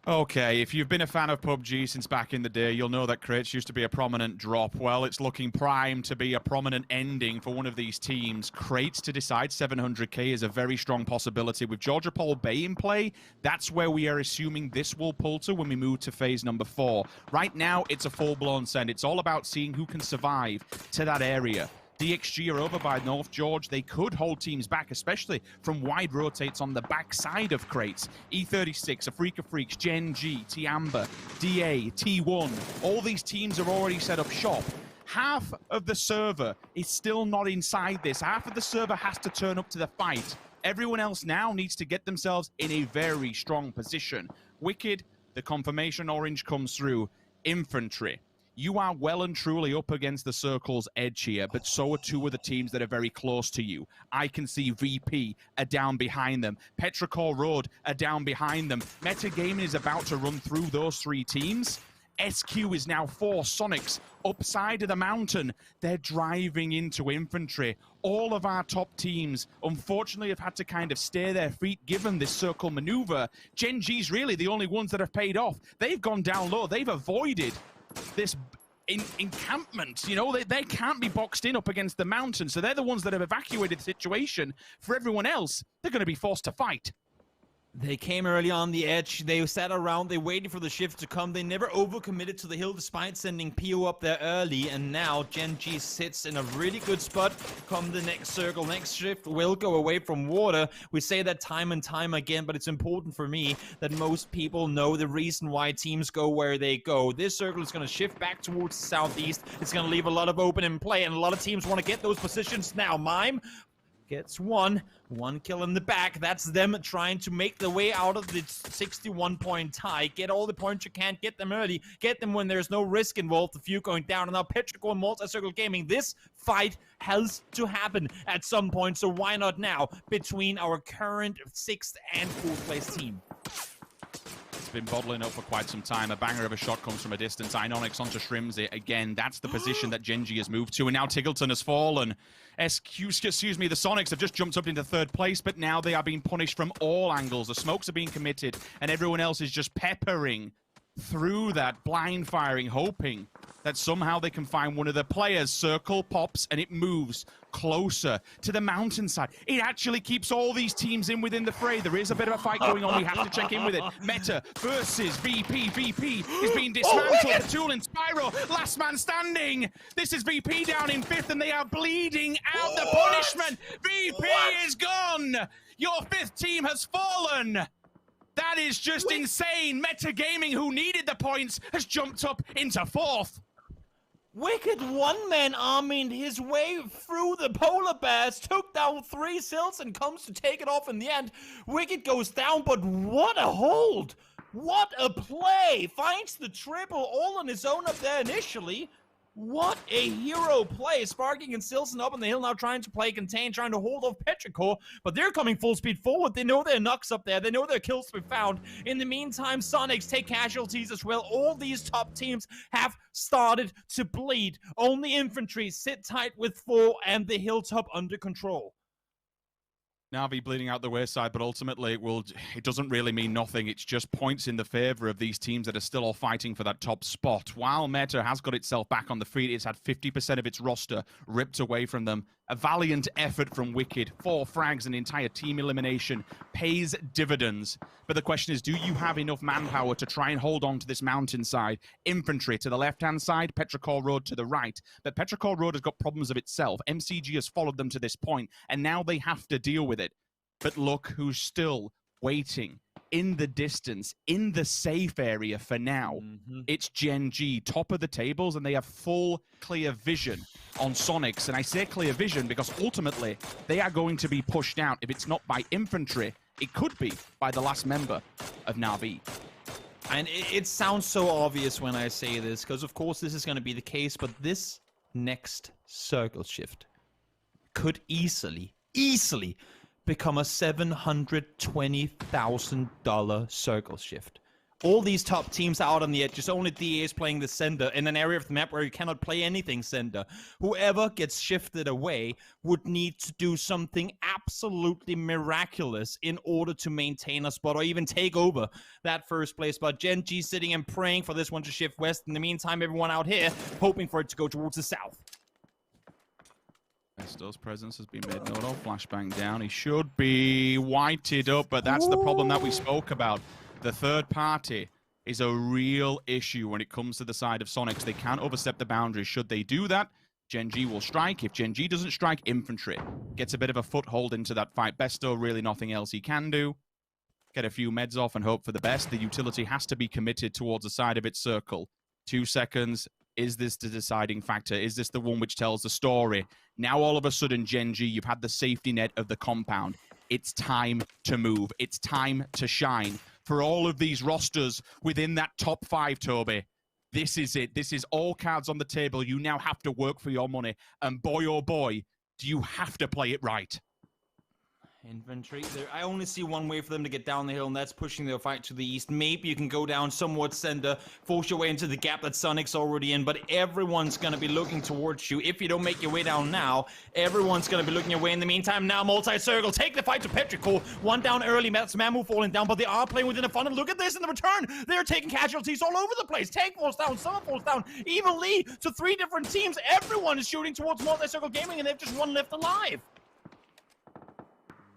Okay, if you've been a fan of PUBG since back in the day, you'll know that crates used to be a prominent drop. Well, it's looking prime to be a prominent ending for one of these teams. Crates to decide 700k is a very strong possibility. With Georgia Paul Bay in play, that's where we are assuming this will pull to when we move to phase number 4. Right now, it's a full-blown send. It's all about seeing who can survive to that area. DXG are over by North George. They could hold teams back, especially from wide rotates on the backside of crates. E36, Afrika Freaks, Gen G, Tiamba, DA, T1. All these teams are already set up shop. Half of the server is still not inside this. Half of the server has to turn up to the fight. Everyone else now needs to get themselves in a very strong position. Wicked, the confirmation orange comes through. Infantry. You are well and truly up against the circle's edge here, but so are two of the teams that are very close to you. I can see VP are down behind them. Petrichor Road are down behind them. Metagaming is about to run through those 3 teams. SQ is now 4 Sonics upside of the mountain. They're driving into infantry. All of our top teams, unfortunately, have had to kind of stay their feet given this circle maneuver. Gen G's really the only ones that have paid off. They've gone down low. They've avoided this encampment. You know, they can't be boxed in up against the mountain, so they're the ones that have evacuated the situation. For everyone else, they're going to be forced to fight. They came early on the edge. They sat around. They waited for the shift to come. They never overcommitted to the hill despite sending PO up there early. And now Gen G sits in a really good spot. Come the next circle. Next shift will go away from water. We say that time and time again, but it's important for me that most people know the reason why teams go where they go. This circle is going to shift back towards the southeast. It's going to leave a lot of open in play, and a lot of teams want to get those positions now. Mime gets one kill in the back. That's them trying to make their way out of the 61-point tie. Get all the points you can, get them early, get them when there's no risk involved, a few going down. And now Petrichor and Multi-Circle Gaming, this fight has to happen at some point, so why not now between our current 6th and 4th place team? It's been bottling up for quite some time. A banger of a shot comes from a distance. Inonix onto Shrimsy. Again, that's the position that Gen G has moved to. And now Tiggleton has fallen. The Sonics have just jumped up into 3rd place, but now they are being punished from all angles. The smokes are being committed, and everyone else is just peppering through that, blind firing, hoping that somehow they can find one of the players. Circle pops, and it moves closer to the mountainside. It actually keeps all these teams in within the fray. There is a bit of a fight going on. We have to check in with it. Meta versus VP. VP is being dismantled. The Tool and Spyro, last man standing. This is VP down in 5th, and they are bleeding out the punishment. VP is gone. Your 5th team has fallen. That is just insane. Metagaming, who needed the points, has jumped up into 4th. Wicked one-man arming his way through the polar bears, took down 3 Sills and comes to take it off in the end. Wicked goes down, but what a hold! What a play! Finds the triple all on his own up there initially. What a hero play. Sparking and Silson up on the hill now trying to play contain, trying to hold off Petrichor, but they're coming full speed forward. They know there are knocks up there. They know there are kills to be found. In the meantime, Sonics take casualties as well. All these top teams have started to bleed. Only infantry sit tight with 4 and the hilltop under control. Na'Vi bleeding out the wayside, but ultimately it doesn't really mean nothing. It's just points in the favor of these teams that are still all fighting for that top spot. While Meta has got itself back on the feet, it's had 50% of its roster ripped away from them. A valiant effort from Wicked. 4 frags and entire team elimination pays dividends. But the question is, do you have enough manpower to try and hold on to this mountainside? Infantry to the left-hand side, Petrichor Road to the right. But Petrichor Road has got problems of itself. MCG has followed them to this point, and now they have to deal with it. But look who's still waiting in the distance, in the safe area for now. It's Gen G, top of the tables, and they have full clear vision on Sonics. And I say clear vision because ultimately they are going to be pushed out. If it's not by infantry, it could be by the last member of Na'Vi. And it sounds so obvious when I say this, because of course this is going to be the case, but this next circle shift could easily become a $720,000 circle shift. All these top teams are out on the edges. Only DA is playing the center in an area of the map where you cannot play anything center. Whoever gets shifted away would need to do something absolutely miraculous in order to maintain a spot or even take over that first place spot. Gen G sitting and praying for this one to shift west. In the meantime, everyone out here hoping for it to go towards the south. Besto's presence has been made note of. Flashbang down. He should be whited up, but that's the problem that we spoke about. The third party is a real issue when it comes to the side of Sonics. They can't overstep the boundaries. Should they do that, Gen G will strike. If Gen G doesn't strike, Infantry gets a bit of a foothold into that fight. Besto, really nothing else he can do. Get a few meds off and hope for the best. The utility has to be committed towards the side of its circle. 2 seconds. Is this the deciding factor? Is this the one which tells the story? Now, all of a sudden, Gen G, you've had the safety net of the compound. It's time to move. It's time to shine. For all of these rosters within that top 5, Toby, this is it. This is all cards on the table. You now have to work for your money. And boy, oh boy, do you have to play it right. Infantry. I only see one way for them to get down the hill, and that's pushing their fight to the east. Maybe you can go down somewhat center, force your way into the gap that Sonic's already in, but everyone's going to be looking towards you. If you don't make your way down now, everyone's going to be looking your way. In the meantime, now multi-circle. Take the fight to Petrichor. One down early. That's Mamu falling down, but they are playing within a funnel. Look at this in the return. They're taking casualties all over the place. Tank falls down. Summer falls down. Evenly to 3 different teams. Everyone is shooting towards multi-circle gaming, and they've just one left alive.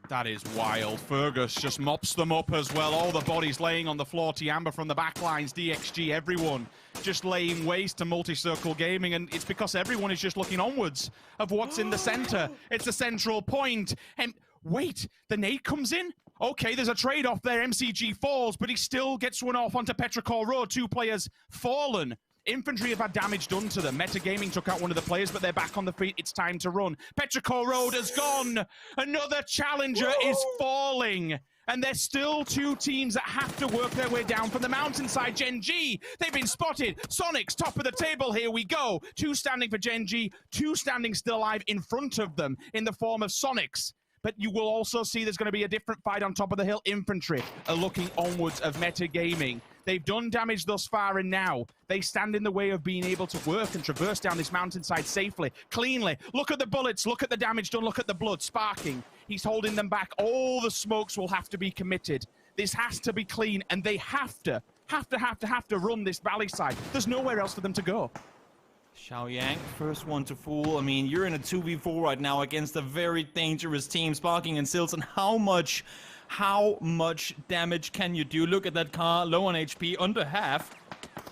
That is wild. Fergus just mops them up as well. All the bodies laying on the floor. Tiamba from the backlines, DXG, everyone just laying waste to multi-circle gaming. And it's because everyone is just looking onwards of what's in the center. It's a central point. And wait, the nade comes in? Okay, there's a trade-off there. MCG falls, but he still gets one off onto Petrichor Road. 2 players fallen. Infantry have had damage done to them. Metagaming took out one of the players, but they're back on the feet. It's time to run. Petrichor Road has gone. Another challenger is falling. And there's still 2 teams that have to work their way down from the mountainside. Gen G, they've been spotted. Sonics, top of the table. Here we go. 2 standing for Gen G. 2 standing still alive in front of them in the form of Sonics. But you will also see there's going to be a different fight on top of the hill. Infantry are looking onwards of Metagaming. They've done damage thus far, and now they stand in the way of being able to work and traverse down this mountainside safely, cleanly. Look at the bullets, look at the damage done, look at the blood sparking. He's holding them back. All the smokes will have to be committed. This has to be clean, and they have to run this valley side. There's nowhere else for them to go. Xiaoyang, first one to fall. I mean, you're in a 2v4 right now against a very dangerous team. Sparking and Silson, how much damage can you do? Look at that car, low on HP, under half.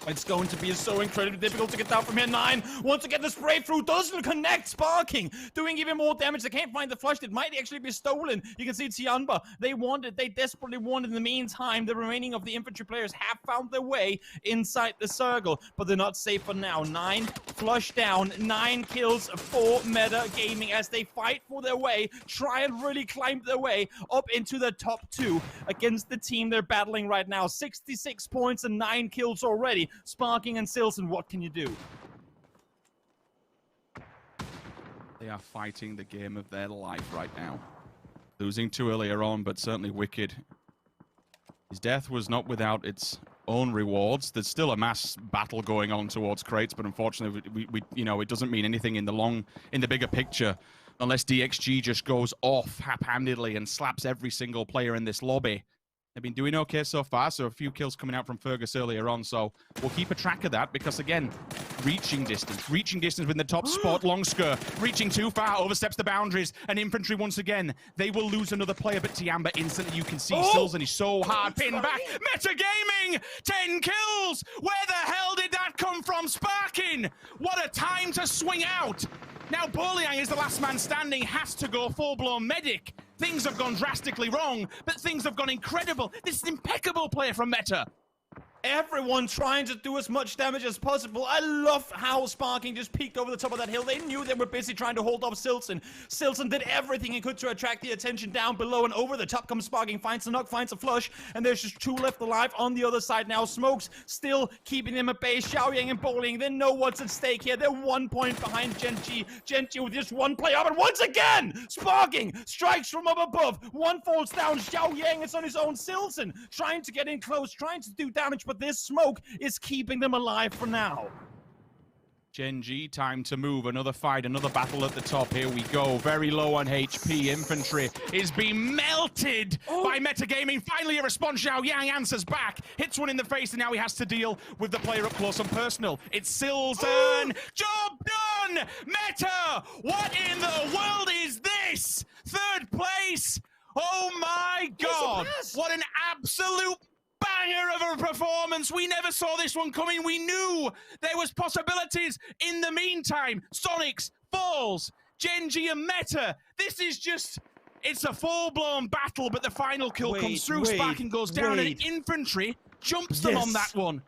It's going to be so incredibly difficult to get down from here. 9 wants to get the spray through, doesn't connect. Sparking doing even more damage. They can't find the flush. It might actually be stolen. You can see Tianba. They want it. They desperately want it. In the meantime, the remaining of the infantry players have found their way inside the circle, but they're not safe for now. 9 flush down, 9 kills for Metagaming as they fight for their way, try and really climb their way up into the top 2 against the team they're battling right now. 66 points and 9 kills already. Sparking and Silson, what can you do? They are fighting the game of their life right now. Losing 2 earlier on, but certainly Wicked. His death was not without its own rewards. There's still a mass battle going on towards crates, but unfortunately, it doesn't mean anything in the bigger picture, unless DXG just goes off haphazardly and slaps every single player in this lobby. They've been doing okay so far, so a few kills coming out from Fergus earlier on, so we'll keep a track of that because, again, reaching distance within the top spot. Longsker reaching too far, oversteps the boundaries, and Infantry once again, they will lose another player, but Tiamba instantly, you can see Silson is so hard pinned back. Metagaming, 10 kills! Where the hell did that come from? Sparking! What a time to swing out! Now Boliang is the last man standing, has to go full-blown medic. Things have gone drastically wrong, but things have gone incredible. This is impeccable play from Meta. Everyone trying to do as much damage as possible. I love how Sparking just peeked over the top of that hill. They knew they were busy trying to hold off Silson. Silson did everything he could to attract the attention down below, and over the top comes Sparking, finds the knock, finds a flush, and there's just 2 left alive on the other side now. Smokes still keeping them at bay. Xiaoyang and Bowling, they know what's at stake here. They're 1 point behind Genji. Genji with just 1 play up, and once again, Sparking strikes from up above. 1 falls down. Xiaoyang is on his own. Silson trying to get in close, trying to do damage, but this smoke is keeping them alive for now. Genji, time to move. Another fight, another battle at the top. Here we go. Very low on HP. Infantry is being melted by Metagaming. Finally a response. Xiaoyang answers back. Hits one in the face, and now he has to deal with the player up close and personal. It's Silson. Job done! Meta! What in the world is this? 3rd place! Oh my god! What an absolute banger of a performance. We never saw this one coming. We knew there was possibilities. In the meantime, Sonics, Falls, Genji and Meta. This is just, it's a full-blown battle, but the final kill comes through. Sparking goes down and Infantry jumps them on that one.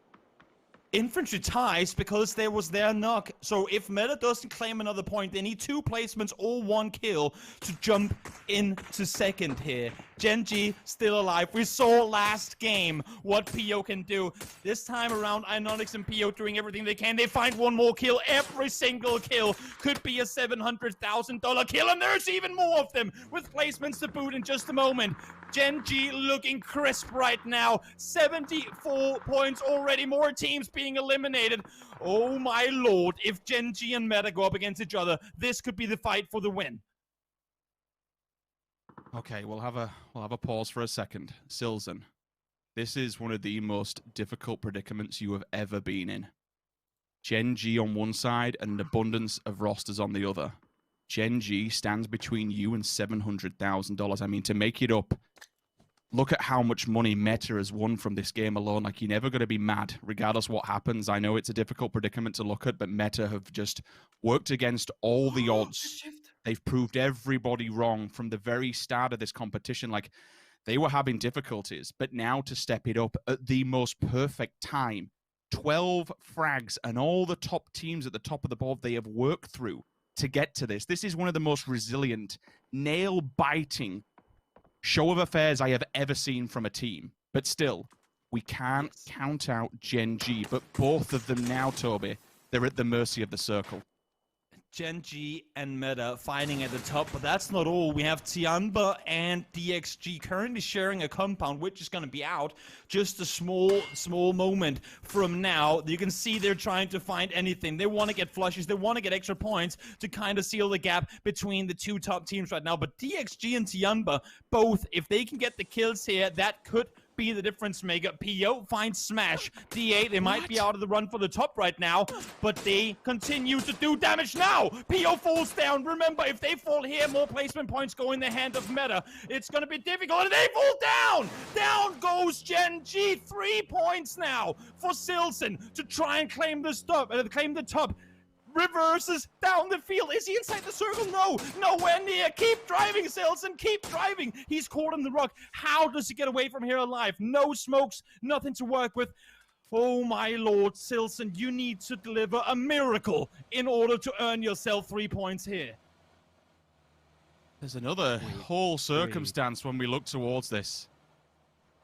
Infantry ties because there was their knock. So if Meta doesn't claim another point, they need 2 placements or 1 kill to jump into second here. Genji still alive. We saw last game what PO can do. This time around, Iononix and PO doing everything they can. They find 1 more kill. Every single kill could be a $700,000 kill, and there's even more of them with placements to boot in just a moment. Genji looking crisp right now. 74 points already. More teams being eliminated. Oh my lord. If Genji and Meta go up against each other, this could be the fight for the win. Okay, we'll have a pause for a second. Silson, this is one of the most difficult predicaments you have ever been in. Genji on one side and an abundance of rosters on the other. Genji stands between you and $700,000. I mean, to make it up, look at how much money Meta has won from this game alone. Like, you're never going to be mad, regardless what happens. I know it's a difficult predicament to look at, but Meta have just worked against all the odds. They've proved everybody wrong from the very start of this competition. Like, they were having difficulties, but now to step it up at the most perfect time. 12 frags and all the top teams at the top of the board they have worked through to get to this. This is one of the most resilient, nail-biting show of affairs I have ever seen from a team. But still, we can't count out Genji. But both of them now, Toby, they're at the mercy of the circle. Genji and Meta fighting at the top, but that's not all. We have Tianba and DXG currently sharing a compound, which is going to be out just a small moment from now. You can see they're trying to find anything. They want to get flushes. They want to get extra points to kind of seal the gap between the 2 top teams right now. But DXG and Tianba, both, if they can get the kills here, that could be the difference maker. PO finds Smash. DA, they might be out of the run for the top right now, but they continue to do damage now. PO falls down. Remember, if they fall here, more placement points go in the hand of Meta. It's going to be difficult, and they fall down. Down goes Genji. 3 points now for Silson to try and claim the top. Reverses down the field. Is he inside the circle? No, nowhere near. Keep driving, Silson. Keep driving. He's caught in the rock. How does he get away from here alive? No smokes, nothing to work with. Oh my lord, Silson, you need to deliver a miracle in order to earn yourself 3 points here. There's another whole circumstance when we look towards this,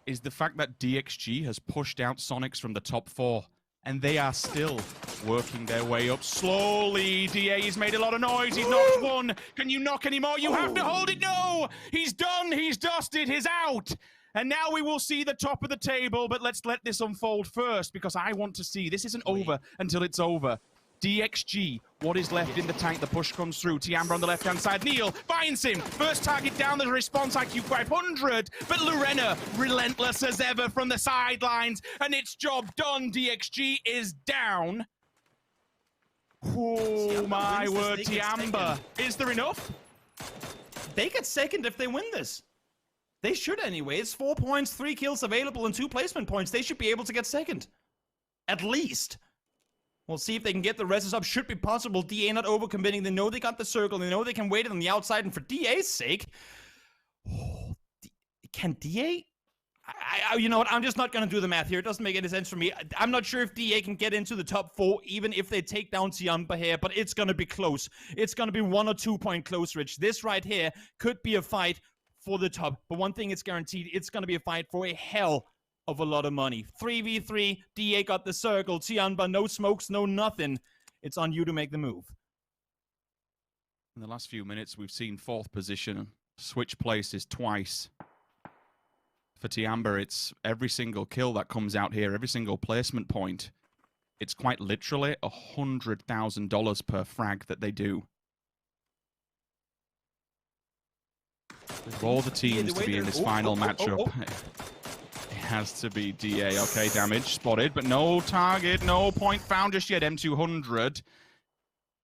is the fact that DXG has pushed out Sonics from the top 4. And they are still working their way up slowly. DA's made a lot of noise. He's knocked 1. Can you knock any more? You have to hold it. No! He's done. He's dusted. He's out. And now we will see the top of the table. But let's let this unfold first, because I want to see. This isn't over until it's over. DXG, what is left in the tank? The push comes through. Tiamba on the left-hand side. Neil finds him. First target down. The response IQ 500. But Lorena, relentless as ever from the sidelines. And it's job done. DXG is down. Oh, my word, Tiamba. Is there enough? They get second if they win this. They should anyway. It's 4 points, 3 kills available, and 2 placement points. They should be able to get second. At least. We'll see if they can get the rests up. Should be possible. DA not overcommitting. They know they got the circle. They know they can wait it on the outside. And for DA's sake, can DA? You know what? I'm just not going to do the math here. It doesn't make any sense for me. I'm not sure if DA can get into the top 4, even if they take down Tiamba here, but it's going to be close. It's going to be 1 or 2 point close, Rich. This right here could be a fight for the top. But one thing is guaranteed, it's going to be a fight for a hell of a lot of money. 3v3, DA got the circle. Tiamba, no smokes, no nothing. It's on you to make the move. In the last few minutes, we've seen 4th position switch places twice. For Tiamba, it's every single kill that comes out here, every single placement point. It's quite literally $100,000 per frag that they do. For all the teams to be in this final matchup, it has to be DA. Okay, damage spotted, but no target, no point found just yet. M200.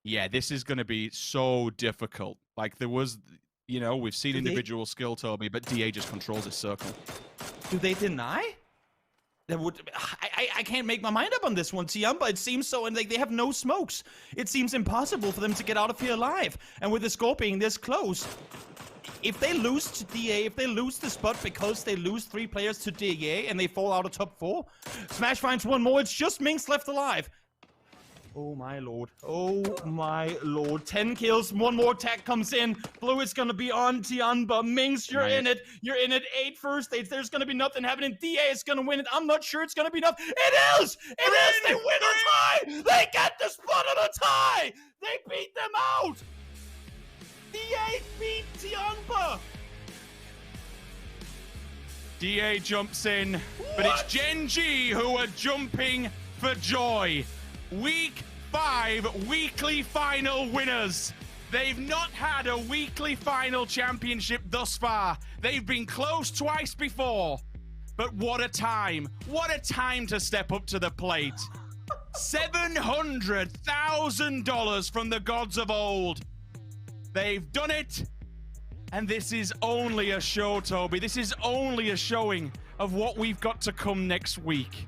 Yeah, this is going to be so difficult. Like, there was, you know, we've seen individual skill, Toby, but DA just controls his circle. Do they deny? I can't make my mind up on this one. Tiamba, it seems so, and they have no smokes. It seems impossible for them to get out of here alive. And with the score being this close, if they lose to DA, if they lose the spot because they lose 3 players to DA and they fall out of top 4, Smash finds one more. It's just Minx left alive. Oh my lord. Oh my lord. 10 kills. One more tag comes in. Blue is going to be on Tiamba. Minx, you're in it. You're in it. 8 first states. There's going to be nothing happening. DA is going to win it. I'm not sure it's going to be enough. It is! It is! They win a tie! They get the spot on a tie! They beat them out! DA beat Tiamba! DA jumps in, but it's Gen G who are jumping for joy. Week 5 weekly final winners. They've not had a weekly final championship thus far. They've been close twice before. But what a time. What a time to step up to the plate. $700,000 from the gods of old. They've done it. And this is only a show, Toby. This is only a showing of what we've got to come next week.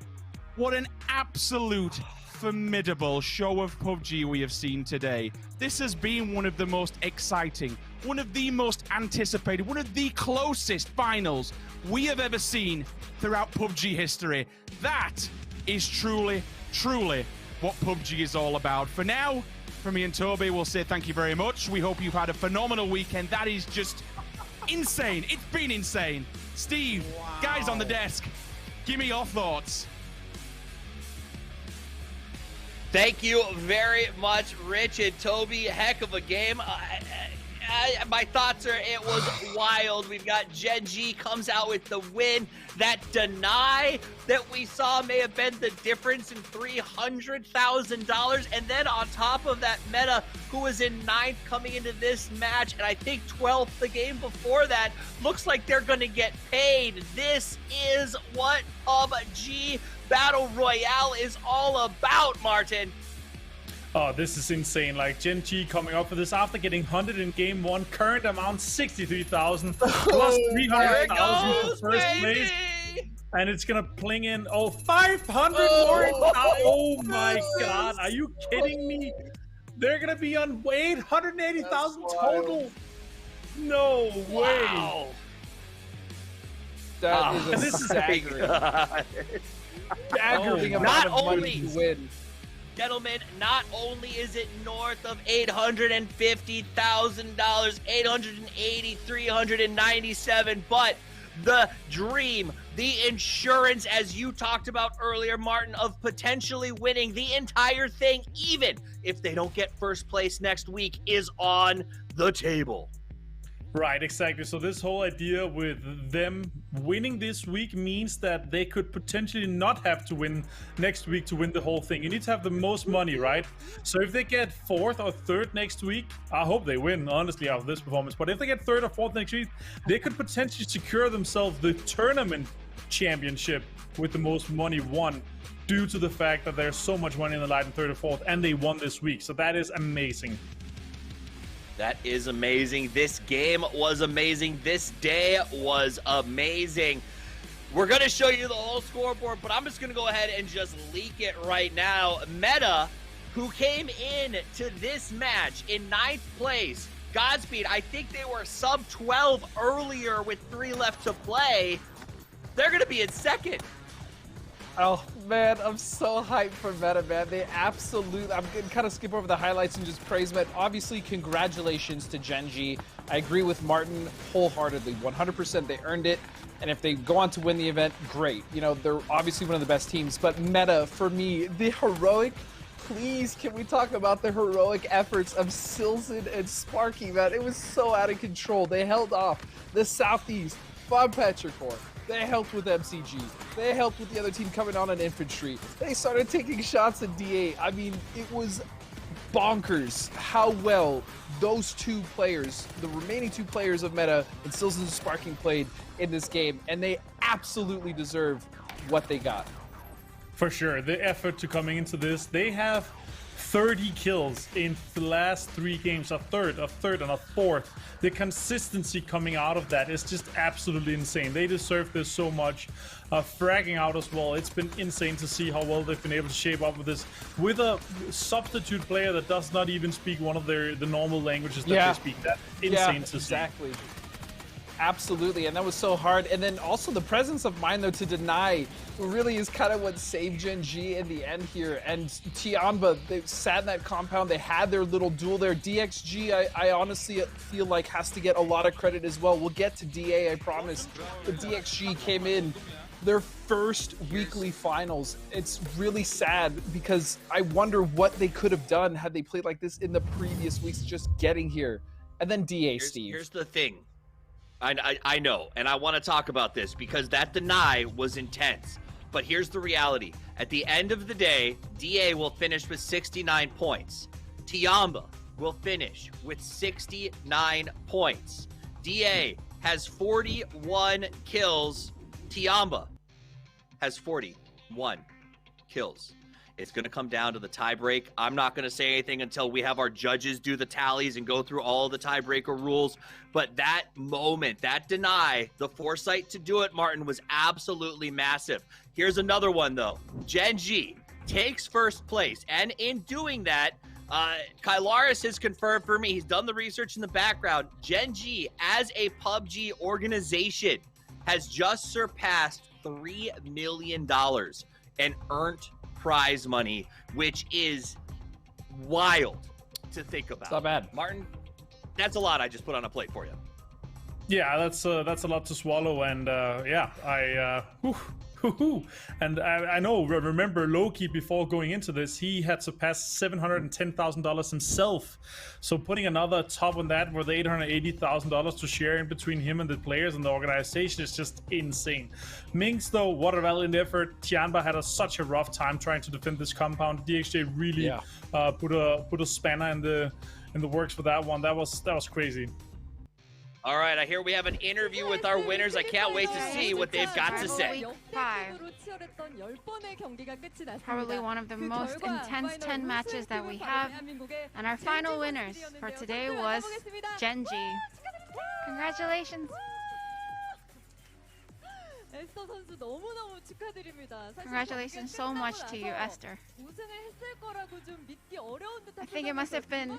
What an absolute formidable show of PUBG we have seen today. This has been one of the most exciting, one of the most anticipated, one of the closest finals we have ever seen throughout PUBG history. That is truly, truly what PUBG is all about. For now, from me and Toby, we'll say thank you very much. We hope you've had a phenomenal weekend. That is just insane. It's been insane. Steve, guys on the desk, give me your thoughts. Thank you very much, Rich and Toby. Heck of a game. My thoughts are it was wild. We've got Gen G comes out with the win. That deny that we saw may have been the difference in $300,000. And then on top of that, Meta, who was in 9th coming into this match, and I think 12th the game before that, looks like they're going to get paid. This is what PUBG Battle Royale is all about, Martin. Oh, this is insane. Like, Gen G coming up for this after getting 100 in game 1. Current amount 63,000 plus 300,000 for first place. And it's gonna pling in 500 more. Oh my god, are you kidding me? They're gonna be on 880,000 total. No way. Wow. That is a staggering. Not only win. Gentlemen, not only is it north of $850,000, $880, $397, but the dream, the insurance, as you talked about earlier, Martin, of potentially winning the entire thing, even if they don't get first place next week, is on the table. Right, exactly. So this whole idea with them winning this week means that they could potentially not have to win next week to win the whole thing. You need to have the most money, right? So if they get 4th or 3rd next week, I hope they win, honestly, after this performance. But if they get 3rd or 4th next week, they could potentially secure themselves the tournament championship with the most money won, due to the fact that there's so much money in the line in 3rd or 4th, and they won this week. So that is amazing. That is amazing. This game was amazing. This day was amazing. We're going to show you the whole scoreboard, but I'm just going to go ahead and just leak it right now. Meta, who came in to this match in 9th place, Godspeed, I think they were sub 12 earlier with 3 left to play. They're going to be in second. Oh man, I'm so hyped for Meta, man. They absolutely, I'm gonna kind of skip over the highlights and just praise Meta. Obviously, congratulations to Gen.G. I agree with Martin wholeheartedly, 100%. They earned it, and if they go on to win the event, great. You know, they're obviously one of the best teams, but Meta, for me, the heroic, please, can we talk about the heroic efforts of Silson and Sparky, man? It was so out of control. They held off the Southeast from Petrichor. They helped with MCG. They helped with the other team coming on infantry. They started taking shots at DA. I mean, it was bonkers how well those two players, the remaining two players of Meta and Silson and Sparking played in this game, and they absolutely deserve what they got. For sure, the effort to coming into this, they have 30 kills in the last 3 games, a third, and a fourth. The consistency coming out of that is just absolutely insane. They deserve this so much. Fragging out as well. It's been insane to see how well they've been able to shape up with this, with a substitute player that does not even speak one of the normal languages that they speak. That's insane to see. Exactly. Absolutely, and that was so hard. And then also the presence of mind, though, to deny really is kind of what saved Gen.G in the end here. And Tiamba, they sat in that compound. They had their little duel there. DXG, I honestly feel like has to get a lot of credit as well. We'll get to DA, I promise. But DXG came in their first weekly finals. It's really sad because I wonder what they could have done had they played like this in the previous weeks, just getting here. And then DA, Steve. Here's the thing. I know, and I want to talk about this because that deny was intense. But here's the reality. At the end of the day, DA will finish with 69 points. Tiamba will finish with 69 points. DA has 41 kills. Tiamba has 41 kills. It's going to come down to the tiebreak. I'm not going to say anything until we have our judges do the tallies and go through all the tiebreaker rules. But that moment, that deny, the foresight to do it, Martin, was absolutely massive. Here's another one, though. Gen.G takes first place. And in doing that, Kylaris has confirmed for me, he's done the research in the background. Gen.G, as a PUBG organization, has just surpassed $3 million and earned prize money, which is wild to think about. It's not bad. Martin, that's a lot I just put on a plate for you. Yeah, that's a lot to swallow, and and I know, remember Loki before going into this, he had surpassed $710,000 himself. So putting another top on that with $880,000 to share in between him and the players and the organization is just insane. Minx, though, what a valiant effort. Tiamba had such a rough time trying to defend this compound. DXJ really put a spanner in the works for that one. That was crazy. All right, I hear we have an interview with our winners. I can't wait to see what they've got to say. Week 5. Probably one of the most intense 10 matches that we have. And our final winners for today was Gen.G. Congratulations. Congratulations so much to you, Esther. I think it must have been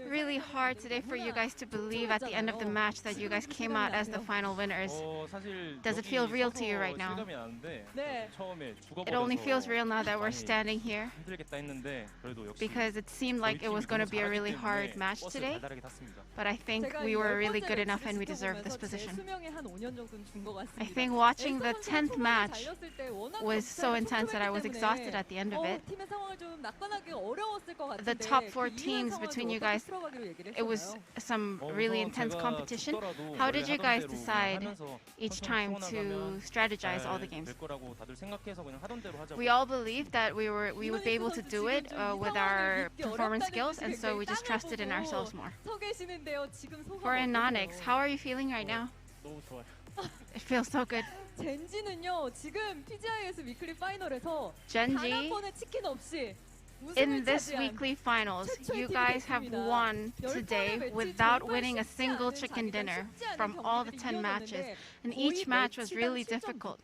really hard today for you guys to believe at the end of the match that you guys came out as the final winners. Does it feel real to you right now? It only feels real now that we're standing here, because it seemed like it was going to be a really hard match today, but I think we were really good enough and we deserve this position. I think watching the 10th match was so intense that I was exhausted at the end of it. The top 4 teams between you guys, it was some really intense competition. How did you guys decide each time to strategize all the games? We all believed that we would be able to do it with our performance skills, and so we just trusted in ourselves more. For Anonix, how are you feeling right now? It feels so good. Gen.G, in this weekly finals, you guys have won today without winning a single chicken dinner from all the 10 matches. And each match was really difficult.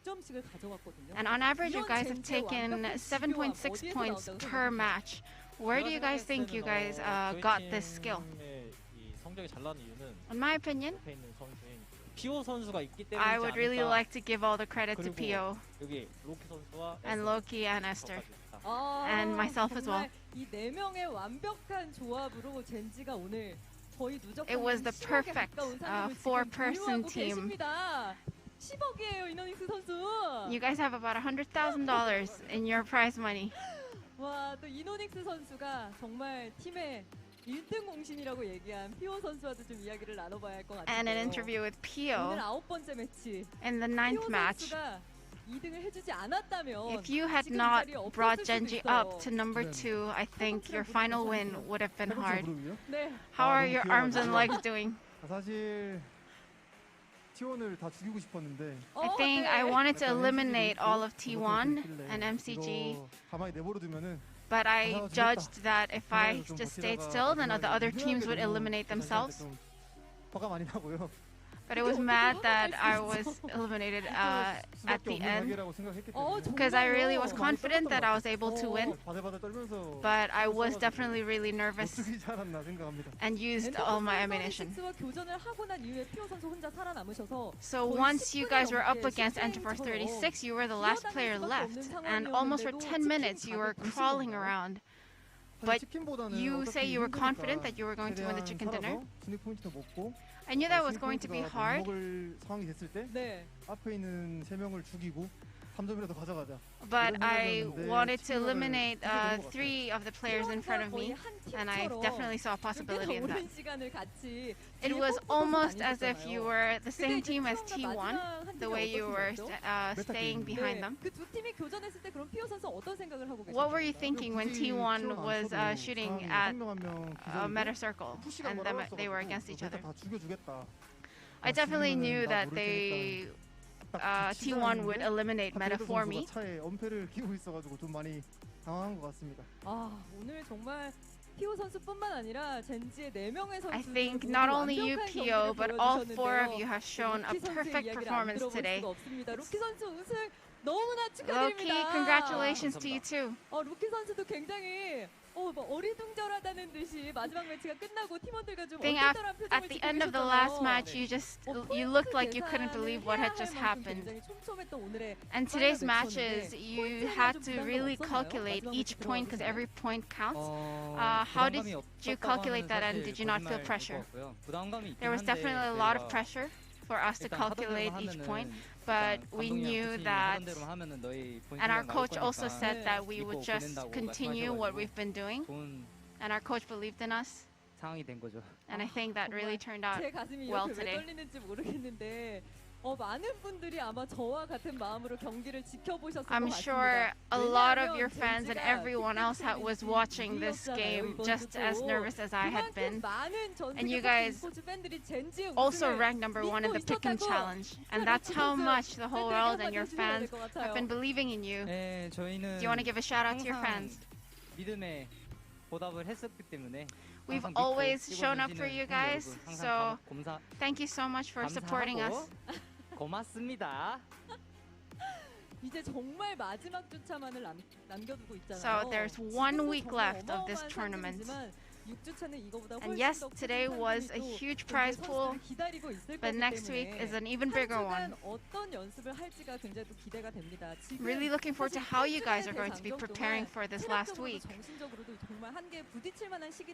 And on average, you guys have taken 7.6 points per match. Where do you guys think you guys got this skill? In my opinion, PO 선수가 있기 때문이지 I would really 않을까. like to give all the credit to 그리고 PO 여기 로키 선수와 and Loki and Esther 아, and myself as well. 정말 이 네 명의 완벽한 조합으로 젠지가 오늘 거의 누적 It was the 상금 10억에 perfect 가까운 상금을 지금 four-person 보유하고 team. 계십니다. 10억이에요, 이노닉스 선수. You guys have about $100,000 in your prize money. 와, 또 이노닉스 선수가 정말 팀의 1등 공신이라고 얘기한 피오 선수와도 좀 이야기를 나눠봐야 할 것 같아요. And an interview with 오늘 Pio 9번째 매치. in the 9th 피오 match. 선수가 2등을 해주지 않았다면 If you had 지금 이 not 자리에 없었을 brought 수도 Genji 있어요. up to number 2, I think your final win would have been hard. 네. How are your arms and legs doing? 사실 T1을 다 죽이고 싶었는데 I think I wanted to eliminate all of T1 and MCG, 이거 가만히 내버려두면은 but I judged that if I just stayed still, then the other teams would eliminate themselves. 화가 많이 나고요. But it was mad that I was eliminated at the end because I really was confident that I was able to win. But I was definitely really nervous and used all my ammunition. 교전을 하고 난 이후에 피오 선수 혼자 살아남으셔서 So once you guys were up against Enter 36, you were the last player left, and almost for 10 minutes you were crawling around. But you say you were confident that you were going to win the chicken dinner. I knew that was going to be hard. 먹을 상황이 됐을 때 앞에 있는 3명을 죽이고 3점이라도 가져가자. But I wanted to eliminate 3 of the players in front of me, and I definitely saw a possibility in that. It was almost as if you were the same team as T1, the way you were staying behind them. 그 두 팀이 교전했을 때 그럼 피오 선수 어떤 생각을 하고 계셨어요? What were you thinking when T1 was shooting at a meta circle and they were against each other? I definitely knew that T1 would eliminate meta for me. 차에 엄폐를 끼고 있어가지고 좀 많이 당황한 것 같습니다. 아, 오늘 정말 피오 선수뿐만 아니라 젠지의 4명의 선수들 I think not only you, Pio, but all 4 of you have shown a perfect performance today. 루키 선수 우승 너무나 Loki, 축하드립니다. congratulations to you too. 루키 선수도 굉장히 어리둥절하다는 듯이 마지막 매치가 끝나고 팀원들과 좀 얼떨떨한 표정을 At the end of the last match, you looked like you couldn't believe what had just happened. And today's matches, you had to really calculate each point because every point counts. How did you calculate that, and did you not feel pressure? There was definitely a lot of pressure for us to calculate each point, but we knew that, and our coach also said that we would just continue what we've been doing, and our coach believed in us, and I think that really turned out 제 가슴이 well 이렇게 왜 today. 떨리는지 모르겠는데 많은 분들이 아마 저와 같은 마음으로 경기를 지켜보셨을 것 I'm 같습니다. sure a lot of your 왜냐하면 fans and 젠지가 everyone else was watching this game just as nervous as I had been. 많은 전 And you 세계 guys 스포츠 팬들이 젠지의 also 우승을 ranked number 1 in the pick 'em challenge, and that's how much the whole world and your fans have been believing in you. 네, 저희는 Do you want to give a shout out to your fans? 믿음에 보답을 했었기 때문에 We've always shown up for you guys, so thank you so much for supporting us. 고맙습니다. 이제 정말 마지막 주차만을 남겨두고 있잖아요. So there's 1 week left of this tournament. And yes, today was a huge prize pool, but next week is an even bigger one. Really looking forward to how you guys are going to be preparing for this last week.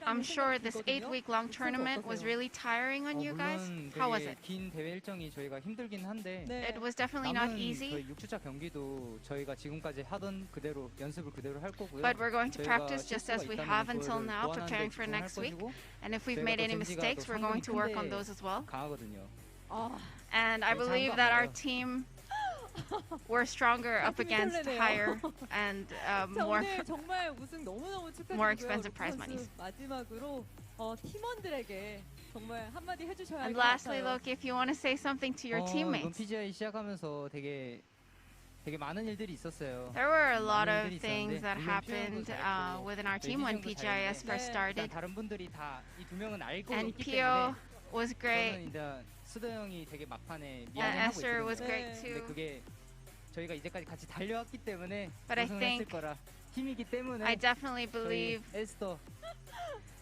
I'm sure this 8-week-long tournament was really tiring on you guys. How was it? 긴 대회 일정이 저희가 힘들긴 한데 It was definitely not easy. 6주차 경기도 저희가 지금까지 하던 그대로 연습을 그대로 할 거고요. But we're going to practice just as we have until now, preparing for next week. And if we've made any mistakes, we're going to work on those as well. And I believe that our team were stronger up against higher and more expensive prize monies. And lastly, Loki, if you want to say something to your teammates. PGI 시작하면서 되게 많은 일들이 있었어요. There were a lot of things that happened within our team when PGI.S first started. 다른 분들이 다 이 두 명은 알고 And 있기 Pio 때문에 was great. 저는 이제 수도 형이 되게 막판에 And 미안해하고 Esther was 있거든요. great 근데 too. 그게 저희가 이제까지 같이 달려왔기 때문에 But I 우승을 했을 think 거라 힘이기 때문에 I definitely believe 에스더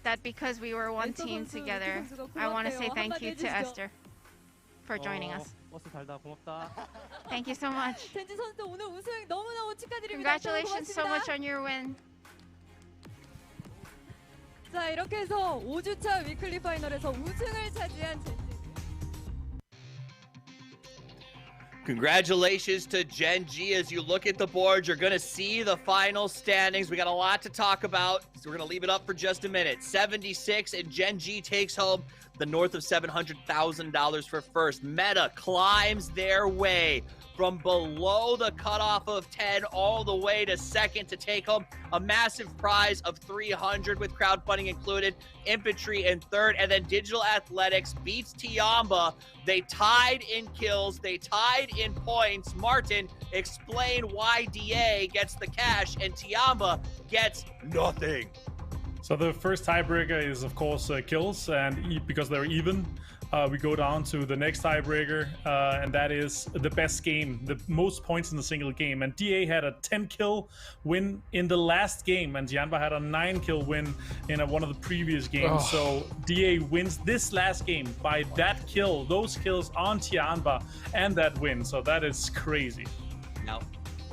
that because we were one team together, I want to say thank you to Esther. for joining us. 버스 달다 고맙다. Thank you so much. 젠지 선수 오늘 우승 너무너무 축하드립니다. Congratulations so much on your win. 자, 이렇게 해서 5주차 위클리 파이널에서 우승을 차지한 젠지. Congratulations to Gen G. As you look at the board, you're going to see the final standings. We got a lot to talk about, so we're going to leave it up for just a minute. 76, and Gen G takes home the north of $700,000 for first. Meta climbs their way from below the cutoff of 10 all the way to second to take home a massive prize of 300 with crowdfunding included. Infantry in third, and then Digital Athletics beats Tiamba. They tied in kills, they tied in points. Martin, explain why DA gets the cash and Tiamba gets nothing. So the first tiebreaker is, of course, kills, and because they're even, we go down to the next tiebreaker, and that is the best game, the most points in a single game. And DA had a 10-kill win in the last game, and Tiamba had a 9-kill win in one of the previous games. Oh. So DA wins this last game by that kill, those kills on Tiamba, and that win. So that is crazy. Now,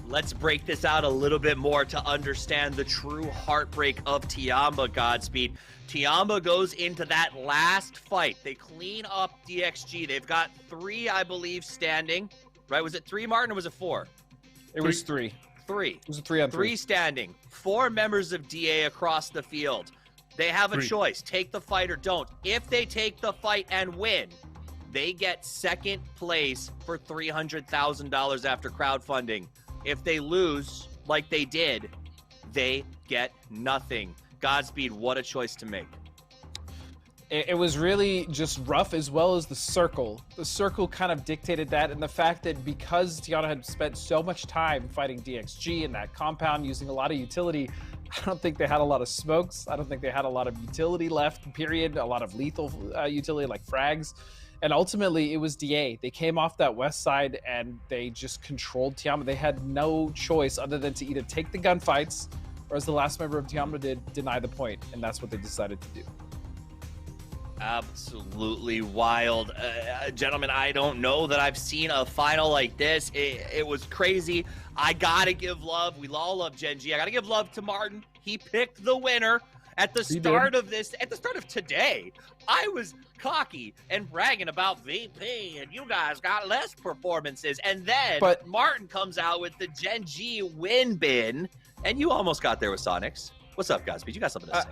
let's break this out a little bit more to understand the true heartbreak of Tiamba, Godspeed. Tiamba goes into that last fight. They clean up DXG. They've got 3, I believe, standing. Right? Was it 3, Martin, or was it 4? It was 3. 3. It was a 3-on-3. 3 standing. 4 members of DA across the field. They have a 3. choice. Take the fight or don't. If they take the fight and win, they get second place for $300,000 after crowdfunding. If they lose, like they did, they get nothing. Godspeed, what a choice to make. It was really just rough, as well as the circle. The circle kind of dictated that, and the fact that because Tiana had spent so much time fighting DXG in that compound using a lot of utility, I don't think they had a lot of smokes. I don't think they had a lot of utility left, period. A lot of lethal utility like frags. And ultimately, it was DA. They came off that west side and they just controlled Tiamba. They had no choice other than to either take the gunfights, or as the last member of Tiamba did, deny the point. And that's what they decided to do. Absolutely wild. Gentlemen, I don't know that I've seen a final like this. It was crazy. I gotta give love. We all love Gen G. I gotta give love to Martin. He picked the winner. At the start of this, at the start of today, I was cocky and bragging about VP, and you guys got less performances. And then Martin comes out with the Gen G win bin, and you almost got there with Sonics. What's up, Godspeed? You got something to say?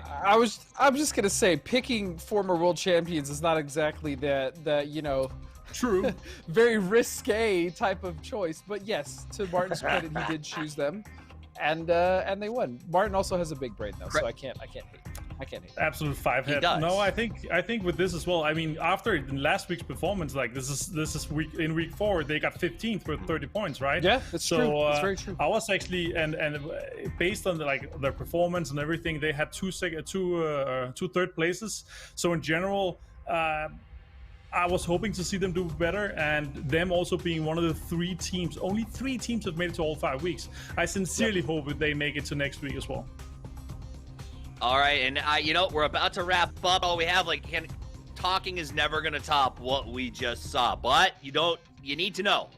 I'm just gonna say, picking former world champions is not exactly the you know, true, very risque type of choice. But yes, to Martin's credit, he did choose them. And they won. Martin also has a big brain though, so I can't hate. I can't hate. Absolute 5-hit. No, I think with this as well. I mean, after last week's performance, like this is week 4, they got 15th for 30 points, right? Yeah, that's true. That's very true. I was actually and based on their performance and everything, they had two third places. So in general, I was hoping to see them do better, and them also being one of the 3 teams. Only 3 teams have made it to all 5 weeks. I sincerely hope that they make it to next week as well. All right, and you know, we're about to wrap up. All we have, talking is never going to top what we just saw. But you need to know,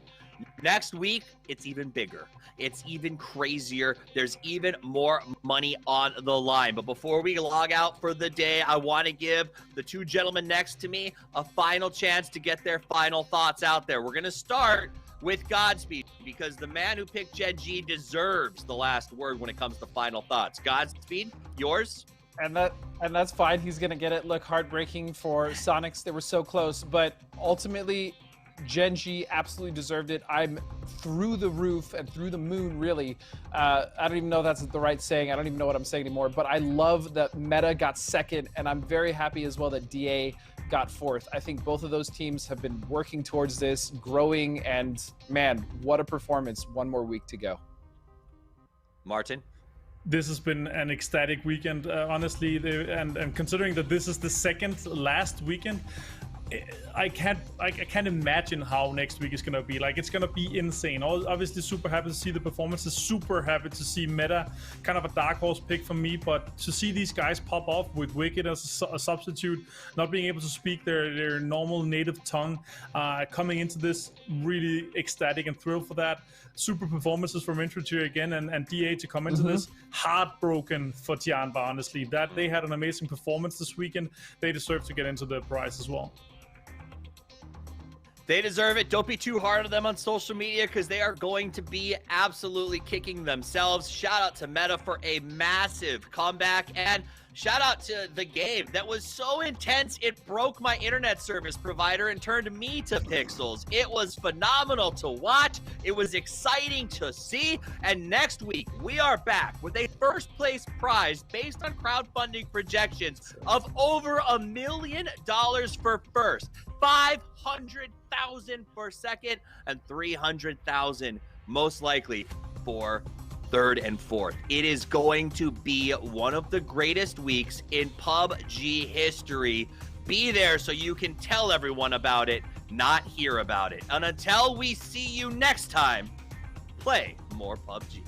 next week, it's even bigger. It's even crazier. There's even more money on the line. But before we log out for the day, I want to give the 2 gentlemen next to me a final chance to get their final thoughts out there. We're going to start with Godspeed, because the man who picked Gen G deserves the last word when it comes to final thoughts. Godspeed, yours? And that's fine. He's gonna get it. Look, heartbreaking for Sonics. They were so close, but ultimately, Gen G absolutely deserved it. I'm through the roof and through the moon, really. I don't even know if that's the right saying. I don't even know what I'm saying anymore, but I love that Meta got second, and I'm very happy as well that DA got 4th. I think both of those teams have been working towards this, growing, and man, what a performance. 1 more week to go. Martin? This has been an ecstatic weekend, honestly, and considering that this is the second last weekend, I can't imagine how next week is gonna be. Like, it's gonna be insane. Obviously, super happy to see the performances. Super happy to see Meta, kind of a dark horse pick for me. But to see these guys pop off with Wicked as a substitute, not being able to speak their normal native tongue, coming into this, really ecstatic and thrilled for that. Super performances from Infantry again, and DA to come into this. Heartbroken for Tianba, honestly. That they had an amazing performance this weekend. They deserve to get into the prize as well. They deserve it. Don't be too hard on them on social media because they are going to be absolutely kicking themselves. Shout out to Meta for a massive comeback, and shout out to the game that was so intense it broke my internet service provider and turned me to pixels. It was phenomenal to watch. It was exciting to see. And next week we are back with a first place prize based on crowdfunding projections of over $1 million for first, 500,000 for second, and 300,000 most likely for third and fourth. It is going to be one of the greatest weeks in PUBG history. Be there so you can tell everyone about it, not hear about it. And until we see you next time, play more PUBG.